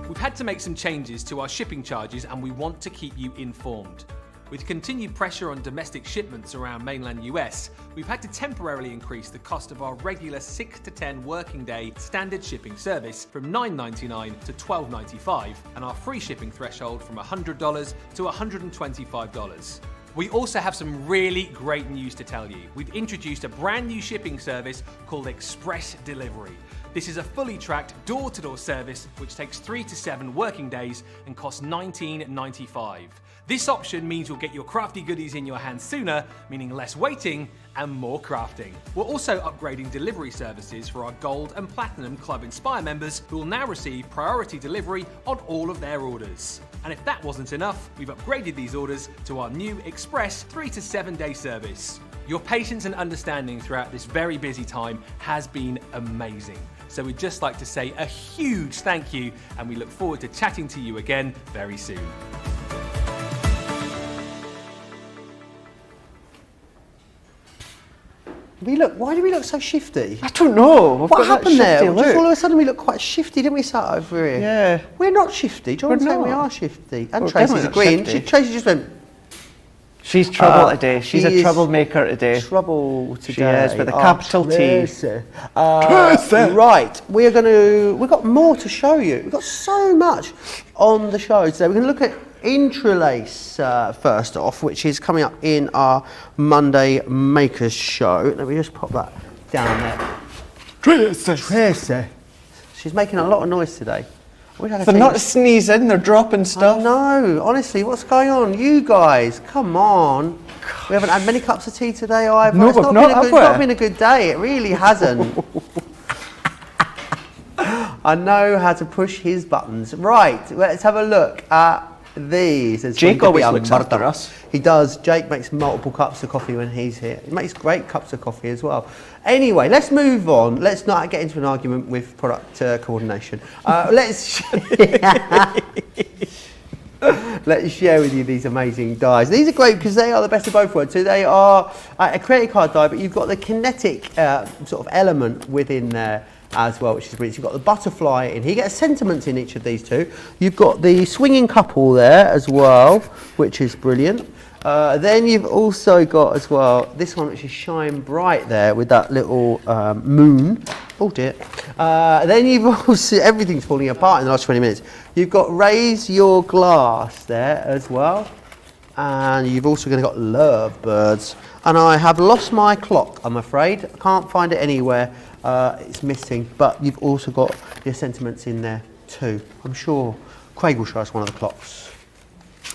We've had to make some changes to our shipping charges and we want to keep you informed. With continued pressure on domestic shipments around mainland US, we've had to temporarily increase the cost of our regular 6 to 10 working day standard shipping service from $9.99 to $12.95 and our free shipping threshold from $100 to $125. We also have some really great news to tell you. We've introduced a brand new shipping service called Express Delivery. This is a fully tracked door-to-door service which takes 3 to 7 working days and costs $19.95. This option means you'll get your crafty goodies in your hands sooner, meaning less waiting and more crafting. We're also upgrading delivery services for our Gold and Platinum Club Inspire members who will now receive priority delivery on all of their orders. And if that wasn't enough, we've upgraded these orders to our new Express 3 to 7 day service. Your patience and understanding throughout this very busy time has been amazing. So we'd just like to say a huge thank you and we look forward to chatting to you again very soon. Why do we look so shifty? I don't know. We've What got that happened there? shifty Just look. all of a sudden we look quite shifty, didn't we, sat over here? Yeah. We're not shifty. Do you want to say we not. are shifty? And We're Tracy's definitely not agreeing. shifty. Tracy just went, She's trouble today. She's she a is troublemaker today. trouble today. She is, with a capital T. Tracy. Right, we've got more to show you. We've got so much on the show today. We're going to look at Interlace first off, which is coming up in our Monday Makers show. Let me just pop that down there. Tracy. She's making a lot of noise today. They're not sneezing, they're dropping stuff. No, honestly, what's going on? You guys, come on. We haven't had many cups of tea today either. No, It's we've not, have it's we? not been a good day. It really hasn't. I know how to push his buttons. Right, let's have a look at these. There's Jake going to be always looks Alberta. after us. He does. Jake makes multiple cups of coffee when he's here. He makes great cups of coffee as well. Anyway, let's move on. Let's not get into an argument with product coordination. Let's share with you these amazing dies. These are great because they are the best of both worlds. So they are a credit card die, but you've got the kinetic sort of element within there as well, which is brilliant. You've got the butterfly in here. You get sentiments in each of these two. You've got the swinging couple there as well, which is brilliant. Then you've also got as well this one, which is Shine Bright there with that little moon. Oh dear. Then you've also, everything's falling apart in the last 20 minutes. You've got Raise Your Glass there as well. And you've also got Love Birds. And I have lost my clock, I'm afraid. I can't find it anywhere. It's missing. But you've also got your sentiments in there too. I'm sure Craig will show us one of the clocks.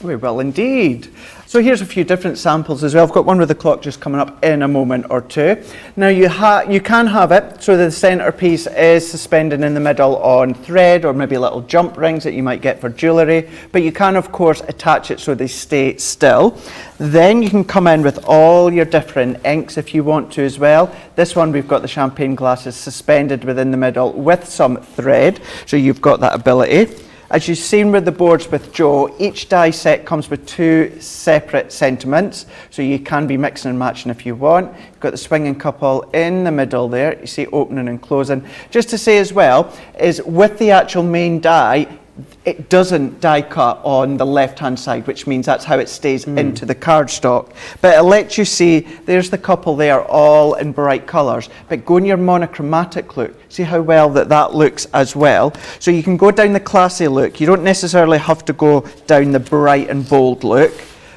We will indeed. So here's a few different samples as well. I've got one with the clock just coming up in a moment or two. Now you can have it so that the centerpiece is suspended in the middle on thread or maybe little jump rings that you might get for jewellery, but you can of course attach it so they stay still. Then you can come in with all your different inks if you want to as well. This one we've got the champagne glasses suspended within the middle with some thread, so you've got that ability. As you've seen with the boards with Joe, each die set comes with two separate sentiments, so you can be mixing and matching if you want. You've got the swinging couple in the middle there, you see opening and closing. Just to say as well, is with the actual main die, it doesn't die cut on the left hand side, which means that's how it stays into the cardstock. But it lets you see, there's the couple there all in bright colours, but go in your monochromatic look, see how well that looks as well. So you can go down the classy look, you don't necessarily have to go down the bright and bold look.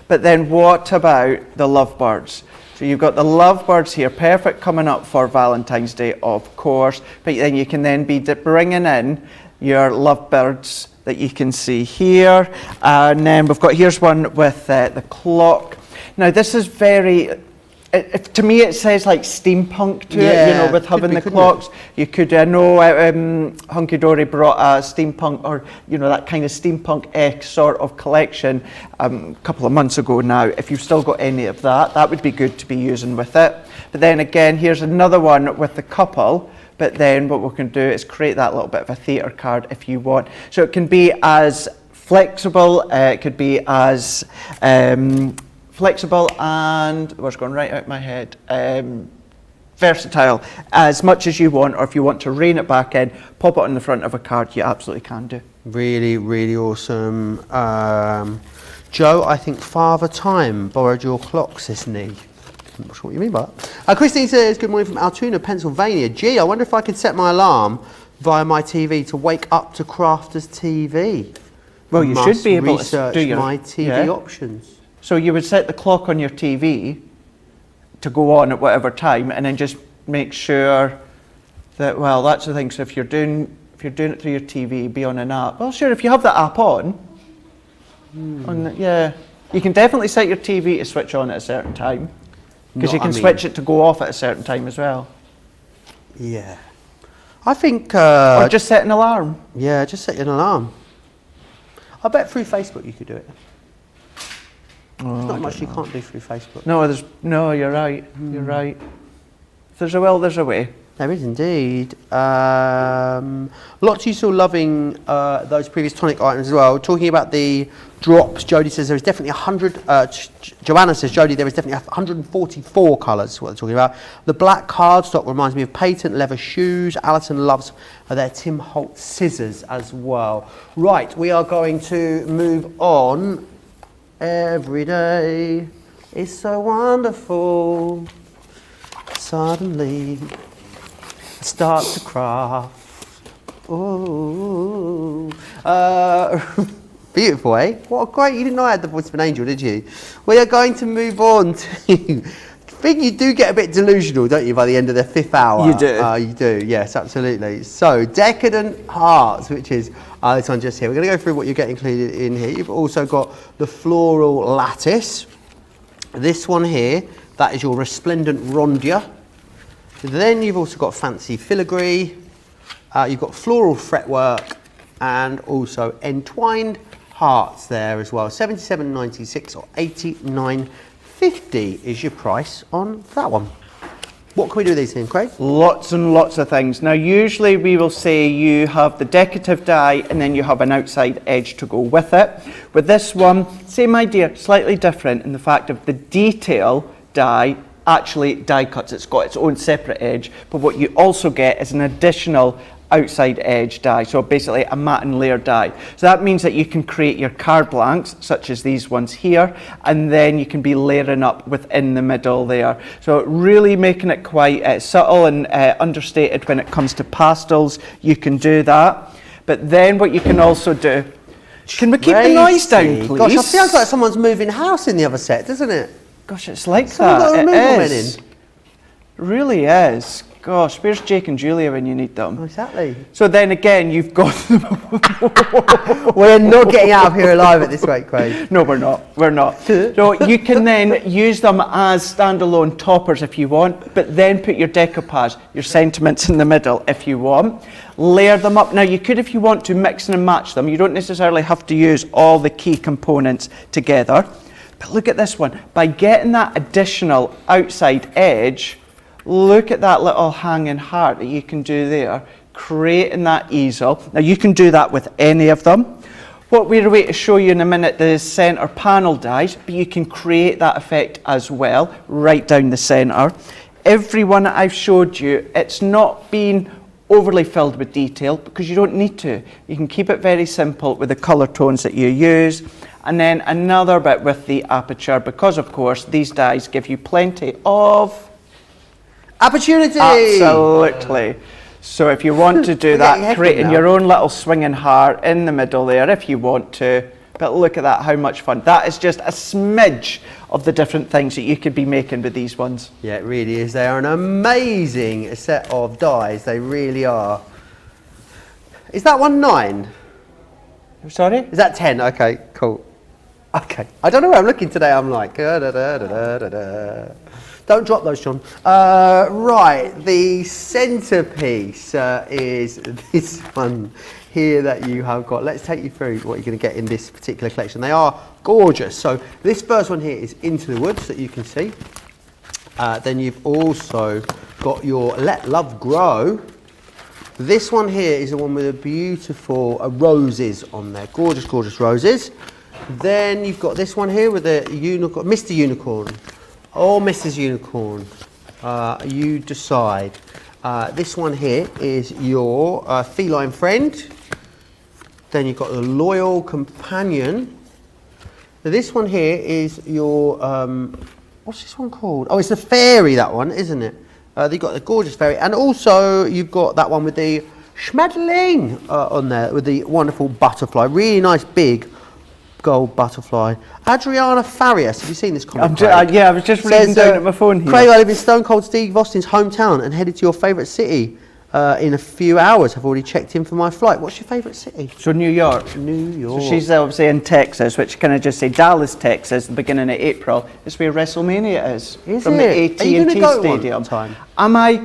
But then what about the lovebirds? So you've got the lovebirds here, perfect coming up for Valentine's Day of course, but then you can then be bringing in your lovebirds that you can see here, and then we've got, here's one with the clock. Now this is very, to me it says like steampunk to it, you know, with having the clocks. You could, I know Hunky Dory brought a steampunk, or you know, that kind of steampunk-esque sort of collection a couple of months ago now. If you've still got any of that, that would be good to be using with it. But then again, here's another one with the couple. But then what we can do is create that little bit of a theatre card if you want. So it can be as flexible, it could be as flexible and, what's going right out my head, versatile as much as you want, or if you want to rein it back in, pop it on the front of a card, you absolutely can do. Really, really awesome. Joe, I think Father Time borrowed your clock, says Nee. I'm not sure what you mean by that. Christine says, good morning from Altoona, Pennsylvania. Gee, I wonder if I could set my alarm via my TV to wake up to Crafters TV. Well, you should be able to research do your my TV options. So you would set the clock on your TV to go on at whatever time, and then just make sure that, well, that's the thing. So if you're doing it through your TV, be on an app. Well, sure, if you have the app on yeah, you can definitely set your TV to switch on at a certain time. Because you can switch it to go off at a certain time as well. Yeah. I think... or just set an alarm. Yeah, just set an alarm. I bet through Facebook you could do it. There's not much you can't do through Facebook. No, you're right. You're right. If there's a will, there's a way. There is indeed. Lots of you still loving those previous Tonic items as well. Talking about the drops, Jody says there is definitely 100, Joanna says, Jody, there is definitely 144 colours, what they're talking about. The black cardstock reminds me of patent leather shoes. Alison loves their Tim Holtz scissors as well. Right, we are going to move on. Every day is so wonderful. Suddenly start to craft. Ooh. Beautiful, eh? What a great, you didn't know I had the voice of an angel, did you? We are going to move on to, I think you do get a bit delusional, don't you, by the end of the 5th hour? You do. You do, yes, absolutely. So, Decadent Hearts, which is this one just here. We're going to go through what you get included in here. You've also got the floral lattice. This one here, that is your resplendent rondia. Then you've also got fancy filigree, you've got floral fretwork, and also entwined hearts there as well. $77.96 or $89.50 is your price on that one. What can we do with these things, Craig? Lots and lots of things. Now, usually we will say you have the decorative die and then you have an outside edge to go with it. With this one, same idea, slightly different in the fact of the detail die actually die cuts. It's got its own separate edge, but what you also get is an additional outside edge die, so basically a matte and layer die. So that means that you can create your card blanks, such as these ones here, and then you can be layering up within the middle there. So really making it quite subtle and understated when it comes to pastels. You can do that, but then what you can also do, can we keep the noise down, please? Gosh, it feels like someone's moving house in the other set, doesn't it? Gosh, it's like Someone's got a that. removal It men is. It really is. Gosh, where's Jake and Julia when you need them? Exactly. So then again, you've got them. We're not getting out of here alive at this rate, Craig. No, we're not. We're not. So you can then use them as standalone toppers if you want, but then put your decoupage, your sentiments in the middle if you want. Layer them up. Now you could, if you want to, mix and match them. You don't necessarily have to use all the key components together. But look at this one. By getting that additional outside edge, look at that little hanging heart that you can do there, creating that easel. Now you can do that with any of them. What we're going to show you in a minute, the center panel dies, but you can create that effect as well, right down the center. Every one that I've showed you, it's not been overly filled with detail because you don't need to. You can keep it very simple with the color tones that you use. And then another bit with the aperture, because of course these dies give you plenty of opportunity. Absolutely. So if you want to do that, creating your own little swinging heart in the middle there if you want to. But look at that, how much fun. That is just a smidge of the different things that you could be making with these ones. Yeah, it really is. They are an amazing set of dies. They really are. Is that one 9? Sorry? Is that 10? Okay, cool. Okay. I don't know where I'm looking today. I'm like, Don't drop those, John. Right, the centerpiece is this one here that you have got. Let's take you through what you're going to get in this particular collection. They are gorgeous. So this first one here is Into the Woods that you can see. Then you've also got your Let Love Grow. This one here is the one with the beautiful roses on there. Gorgeous, gorgeous roses. Then you've got this one here with the unicorn, Mr. Unicorn. Or Mrs. Unicorn, you decide. This one here is your feline friend. Then you've got the loyal companion. This one here is your, what's this one called? Oh, it's the fairy, that one, isn't it? You've got the gorgeous fairy. And also you've got that one with the Schmetterling on there, with the wonderful butterfly. Really nice big gold butterfly. Adriana Farias, have you seen this comment? Yeah, I was just reading down at my phone here. Craig, I live in Stone Cold Steve Austin's hometown and headed to your favourite city in a few hours. I've already checked in for my flight. What's your favourite city? So New York. New York. So she's obviously in Texas, which can I just say Dallas, Texas, the beginning of April. It's where WrestleMania is. it? From the Are you AT&T gonna go Stadium. one time? Am I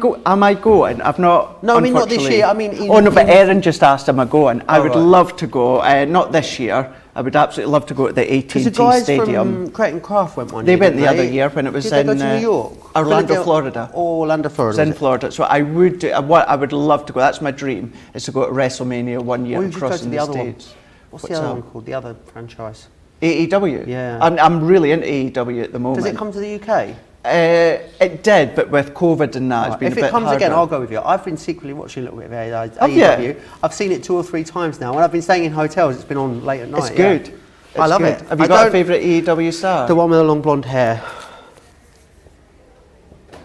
going? I've not. No, I mean not this year. I mean. Oh no, but Erin just asked, am I going? I would love to go. Not this year. I would absolutely love to go to the Because AT&T the guys Stadium. from Create and Craft went one They year, went didn't the they? other year when it was Did they in go to New York? Orlando, Philadelphia- Florida. Orlando, Florida. It's in was it? Florida, so I would do, I would love to go. That's my dream, is to go to WrestleMania one year Or you just go across to in the the other one. States. What's the other one called? The other franchise? AEW? Yeah. I'm really into AEW at the moment. Does it come to the UK? It did, but with COVID and that, it's been If a bit it comes harder. again, I'll go with you. I've been secretly watching a little bit of Have you? AEW. I've seen it 2 or 3 times now. When I've been staying in hotels, it's been on late at night. It's good. I It's love good. it. Have you I got a don't- favourite AEW star? The one with the long blonde hair.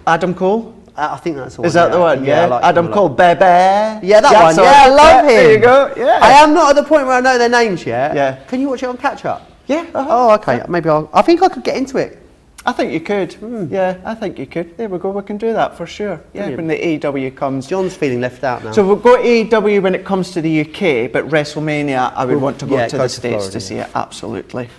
Adam Cole? I think that's the one. Is that the one? Yeah. I like Adam him a Cole, lot. baby. Yeah, that one. so Yeah, I love him. There you go. Yeah. I am not at the point where I know their names yet. Yeah. Can you watch it on catch up? Yeah. Oh, okay. Maybe I think I could get into it. I think you could. Yeah, I think you could. There we go. We can do that for sure. Yeah, Brilliant. when the AEW comes. John's feeling left out now. So we'll go AEW when it comes to the UK, but WrestleMania, I would want to go yeah, to go the to States Florida, to see yeah. it. Absolutely.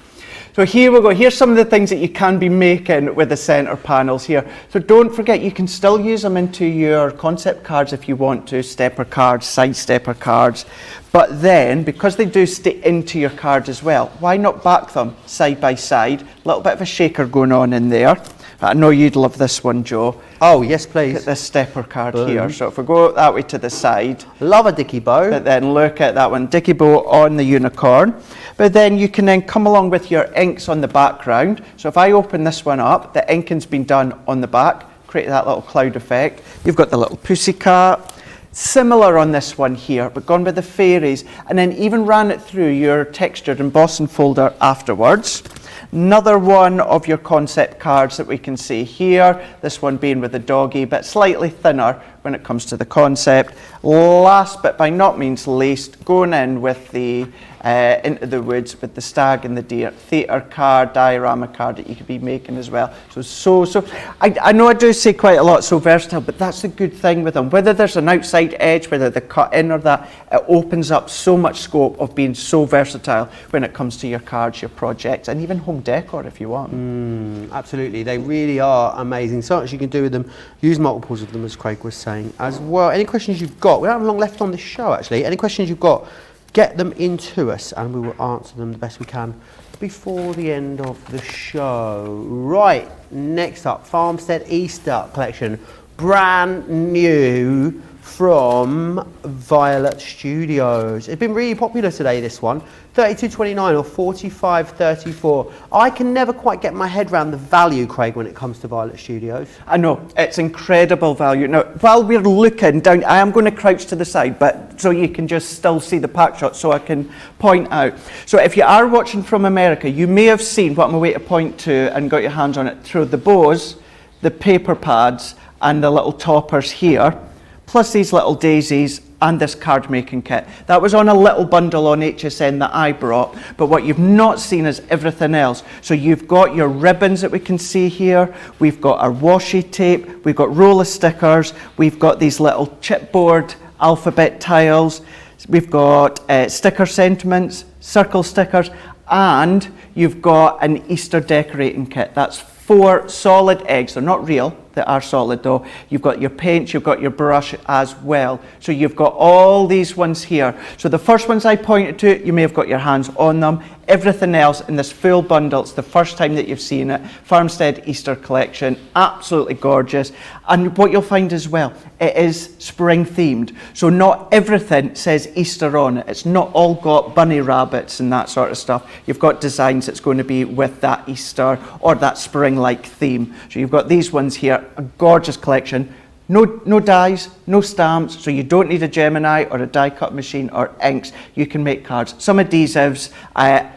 So here we go. Here's some of the things that you can be making with the centre panels here. So don't forget, you can still use them into your concept cards if you want to, stepper cards, side stepper cards. But then, because they do stay into your cards as well, why not back them side by side? A little bit of a shaker going on in there. I know you'd love this one, Joe. Oh, yes, please. Get this stepper card Boom. here. So if we go that way to the side, Love a dicky bow. but then look at that one, Dicky Bow on the unicorn. But then you can then come along with your inks on the background. So if I open this one up, the inking's been done on the back, create that little cloud effect. You've got the little pussycat. Similar on this one here, but gone with the fairies, and then even ran it through your textured embossing folder afterwards. Another one of your concept cards that we can see here, this one being with the doggy, but slightly thinner when it comes to the concept. Last but by not means least, going in with the Into the Woods with the stag and the deer, theatre card, diorama card that you could be making as well. So I know I do say quite a lot, so versatile, but that's the good thing with them. Whether there's an outside edge, whether they cut in or that, it opens up so much scope of being so versatile when it comes to your cards, your projects, and even home decor if you want. Absolutely, they really are amazing. So much you can do with them. Use multiples of them, as Craig was saying as well. Any questions you've got? We don't have long left on this show, actually. Any questions you've got, get them into us and we will answer them the best we can before the end of the show. Right, next up, Farmstead Easter collection. Brand new from Violet Studios. It's been really popular today, this one. $32.29 or $45.34. I can never quite get my head around the value, Craig, when it comes to Violet Studios. I know, it's incredible value. Now, while we're looking down, I am going to crouch to the side, but so you can just still see the pack shot, so I can point out. So if you are watching from America, you may have seen what I'm going to point to and got your hands on it through the bows, the paper pads, and the little toppers here, plus these little daisies and this card making kit. That was on a little bundle on HSN that I brought, but what you've not seen is everything else. So you've got your ribbons that we can see here, we've got our washi tape, we've got roller stickers, we've got these little chipboard alphabet tiles, we've got sticker sentiments, circle stickers, and you've got an Easter decorating kit. That's 4 solid eggs. They're not real, they are solid though. You've got your paint, you've got your brush as well. So you've got all these ones here. So the first ones I pointed to, you may have got your hands on them. Everything else in this full bundle, it's the first time that you've seen it. Farmstead Easter collection, absolutely gorgeous. And what you'll find as well, it is spring themed. So not everything says Easter on it. It's not all got bunny rabbits and that sort of stuff. You've got designs that's going to be with that Easter or that spring-like theme. So you've got these ones here, a gorgeous collection. No dyes, no stamps, so you don't need a Gemini or a die cut machine or inks. You can make cards. Some adhesives,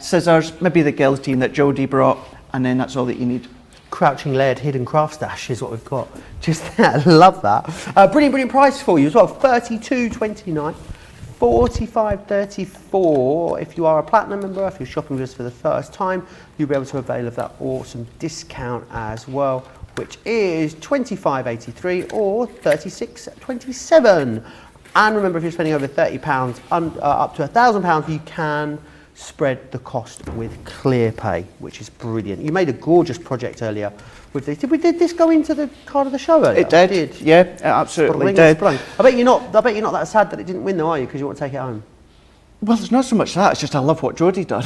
scissors, maybe the guillotine that Jody brought, and then that's all that you need. Crouching Laird hidden craft stash is what we've got. Just that, I love that. Brilliant price for you as well. $32.29, $45.34. If you are a platinum member, if you're shopping with us for the first time, you'll be able to avail of that awesome discount as well, which is $25.83 or $36.27. And remember, if you're spending over £30, up to £1,000, you can spread the cost with ClearPay, which is brilliant. You made a gorgeous project earlier with this. Did this go into the card of the show earlier? It did. Yeah, it absolutely did. I bet you're not that sad that it didn't win, though, are you? Because you want to take it home. Well, it's not so much that, it's just I love what Jody does.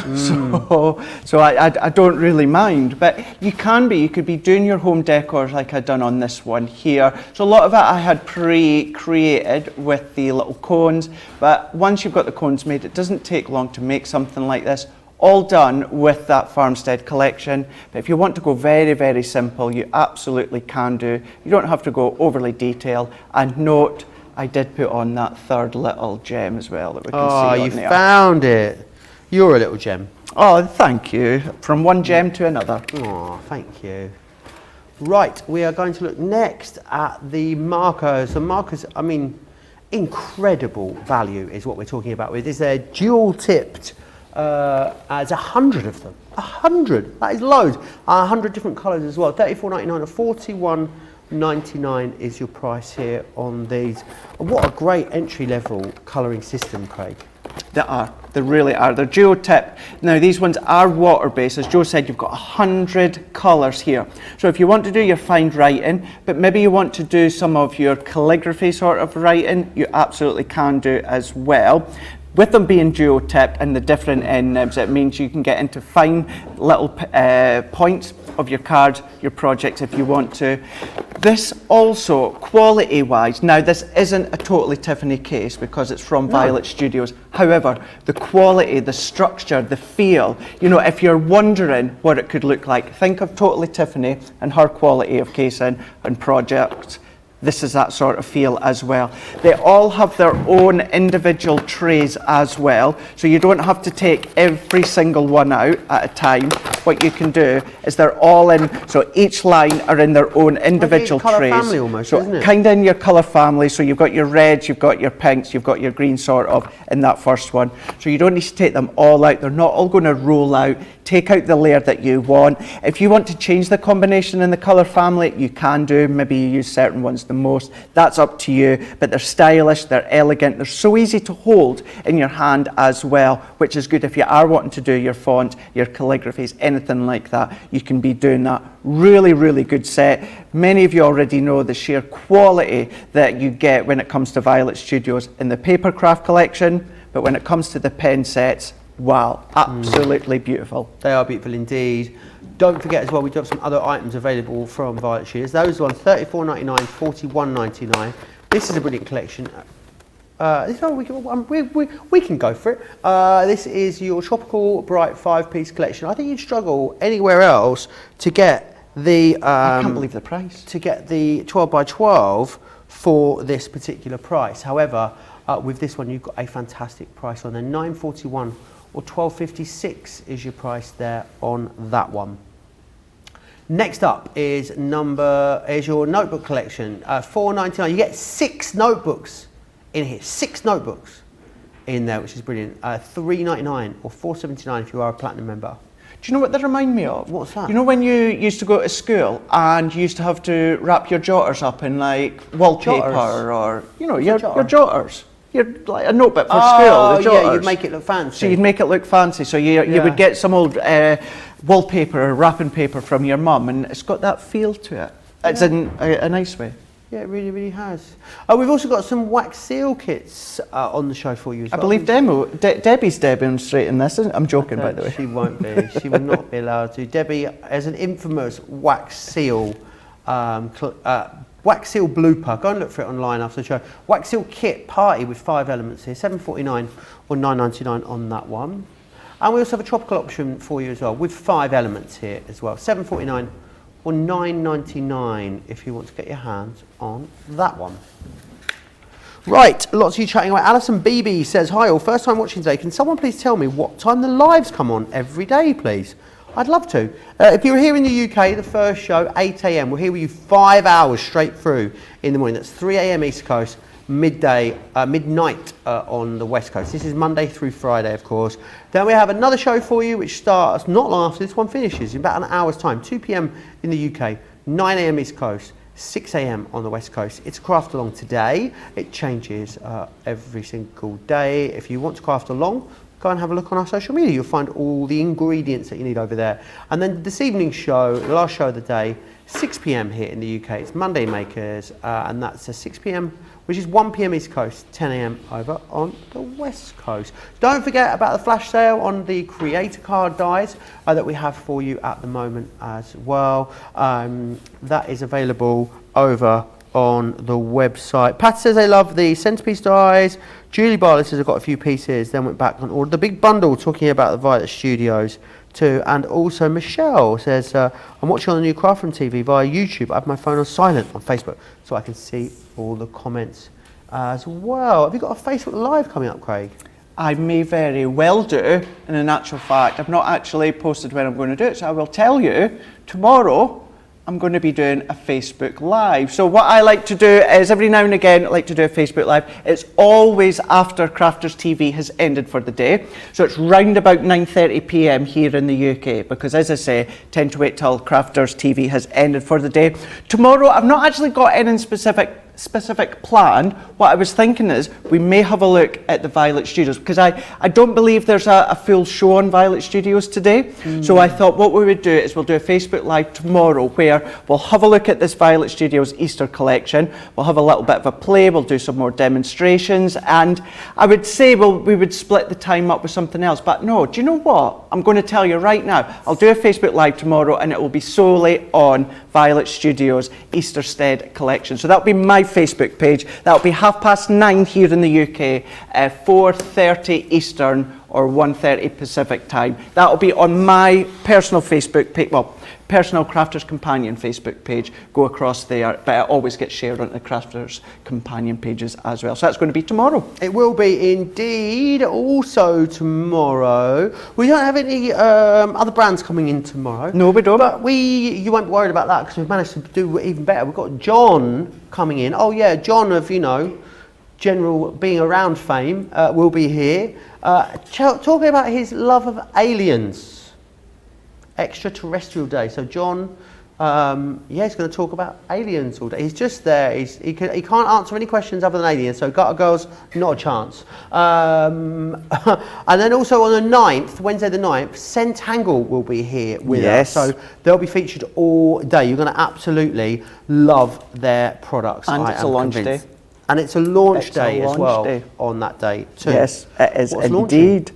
So I don't really mind. But you could be doing your home decor like I've done on this one here. So a lot of it I had pre-created with the little cones. But once you've got the cones made, it doesn't take long to make something like this. All done with that Farmstead collection. But if you want to go very, very simple, you absolutely can do. You don't have to go overly detailed. And note, I did put on that third little gem as well that we can see on you there. found it. You're a little gem. Oh, thank you. From one gem to another. Oh, thank you. Right, we are going to look next at the markers. The markers, I mean, incredible value is what we're talking about with. Is a dual tipped, as 100 of them. 100, that is loads. 100 different colours as well. $34.99 or $41.99 is your price here on these. And what a great entry level colouring system, Craig. They really are. They're dual tip. Now these ones are water based. As Joe said, you've got 100 colours here. So if you want to do your fine writing, but maybe you want to do some of your calligraphy sort of writing, you absolutely can do as well. With them being dual tip and the different end nibs, it means you can get into fine little points of your cards, your projects if you want to. This also, quality wise, now this isn't a totally Tiffany case because it's from Violet Studios. However, the quality, the structure, the feel, you know, if you're wondering what it could look like, think of Totally Tiffany and her quality of casing and projects. This is that sort of feel as well. They all have their own individual trays as well, so you don't have to take every single one out at a time. What you can do is they're all in, so each line are in their own individual colour trays. family almost, so isn't it? Kind of in your colour family, so you've got your reds, you've got your pinks, you've got your greens sort of in that first one. So you don't need to take them all out, they're not all going to roll out. Take out the layer that you want. If you want to change the combination in the colour family, you can do. Maybe you use certain ones the most. That's up to you. But they're stylish, they're elegant, they're so easy to hold in your hand as well, which is good if you are wanting to do your font, your calligraphies, anything like that. You can be doing that. Really, really good set. Many of you already know the sheer quality that you get when it comes to Violet Studios in the papercraft collection, but when it comes to the pen sets, wow, absolutely beautiful. They are beautiful indeed. Don't forget as well, we do have some other items available from Violet Studios. Those ones, $34.99, $41.99. This is a brilliant collection. We can go for it. This is your Tropical Bright 5-piece collection. I think you'd struggle anywhere else to get the... I can't believe the price. To get the 12 by 12 for this particular price. However, with this one, you've got a fantastic price on there, $9.41 or $12.56 is your price there on that one. Next up is your notebook collection, $4.99. You get 6 notebooks in here, 6 notebooks in there, which is brilliant. $3.99 or $4.79 if you are a platinum member. Do you know what they remind me of? What's that? You know when you used to go to school and you used to have to wrap your jotters up in like wallpaper or, you know, your jotters. You're like a notebook for school, the jotters. Yeah, you'd make it look fancy. So you'd make it look fancy. So you would get some old wallpaper or wrapping paper from your mum, and it's got that feel to it. It's in a nice way. Yeah, it really, really has. We've also got some wax seal kits on the show for you as well. I believe Debbie's demonstrating this. I'm joking, by the way. She won't be. She will not be allowed to. Debbie has an infamous wax seal blooper. Go and look for it online after the show. Wax seal kit party with 5 elements here. $7.49 or $9.99 on that one. And we also have a tropical option for you as well with 5 elements here as well. $7.49 or $9.99 if you want to get your hands on that one. Right, lots of you chatting away. Alison BB says, hi all, first time watching today. Can someone please tell me what time the lives come on every day, please? I'd love to. If you're here in the UK, the first show, 8 a.m. We're here with you 5 hours straight through in the morning. That's 3 a.m. East Coast, midnight on the West Coast. This is Monday through Friday, of course. Then we have another show for you, which starts not long after this one finishes, in about an hour's time, 2 p.m. in the UK, 9 a.m. East Coast, 6 a.m. on the West Coast. It's craft along today. It changes every single day. If you want to craft along, go and have a look on our social media. You'll find all the ingredients that you need over there. And then this evening's show, the last show of the day, 6 p.m. here in the UK. It's Monday Makers, and that's 6 p.m., which is 1 p.m. East Coast, 10 a.m. over on the West Coast. Don't forget about the flash sale on the creator card dies that we have for you at the moment as well. That is available over on the website. Pat says they love the Centerpiece dies. Julie Barley says I've got a few pieces, then went back and ordered the big bundle, talking about the Violet Studios too. And also Michelle says I'm watching on the new Craft Room TV via YouTube. I have my phone on silent on Facebook so I can see all the comments as well. Have you got a Facebook Live coming up, Craig? I may very well do, and in actual fact I've not actually posted when I'm going to do it, so I will tell you tomorrow I'm going to be doing a Facebook Live. So what I like to do is every now and again I like to do a Facebook Live. It's always after Crafters TV has ended for the day. So it's round about 9:30 p.m. here in the UK, because as I say, tend to wait till Crafters TV has ended for the day. Tomorrow I've not actually got any specific plan. What I was thinking is we may have a look at the Violet Studios, because I don't believe there's a full show on Violet Studios today. So I thought what we would do is we'll do a Facebook Live tomorrow where we'll have a look at this Violet Studios Easter collection. We'll have a little bit of a play, we'll do some more demonstrations, and I would say we would split the time up with something else. But no, do you know what? I'm going to tell you right now, I'll do a Facebook Live tomorrow and it will be solely on Violet Studios Easterstead collection. So that'll be my Facebook page. That'll be 9:30 here in the UK, 4:30 Eastern or 1:30 Pacific time. That'll be on my personal Facebook page, well, personal Crafters Companion Facebook page. Go across there, but it always gets shared on the Crafters Companion pages as well. So that's going to be tomorrow. It will be indeed. Also tomorrow, we don't have any other brands coming in tomorrow. No, we don't. But you won't be worried about that because we've managed to do even better. We've got John coming in. Oh yeah, John of, general being around fame will be here. Talking about his love of aliens. Extraterrestrial Day. So John, he's going to talk about aliens all day. He's just there. He can't answer any questions other than aliens. So Gutter Girls, not a chance. And then also on the 9th, Wednesday the 9th, Centangle will be here with us. So they'll be featured all day. You're going to absolutely love their products. And it's a launch day. And it's a launch day as well on that day too. Yes, it is indeed.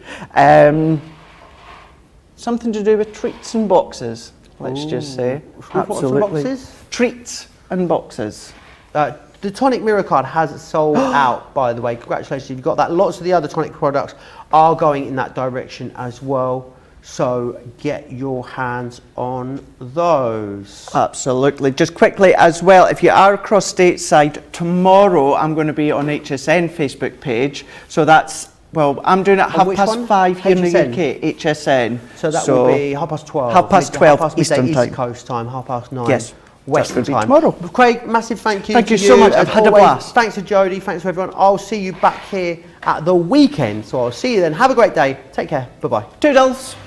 Something to do with treats and boxes, let's just say. Absolutely. Boxes? Treats and boxes. The Tonic Mirror Card has sold out, by the way. Congratulations, you've got that. Lots of the other Tonic products are going in that direction as well. So get your hands on those. Absolutely. Just quickly as well, if you are across stateside, tomorrow I'm going to be on HSN Facebook page. So that's, well, I'm doing it at 5:30 here in the UK, HSN. So that will be 12:30. 12:30 Eastern time. East Coast time, 9:30. Yes. Western time. Tomorrow. Craig, massive thank you. Thank you so much. I've had a blast. Thanks to Jody. Thanks to everyone. I'll see you back here at the weekend. So I'll see you then. Have a great day. Take care. Bye-bye. Toodles.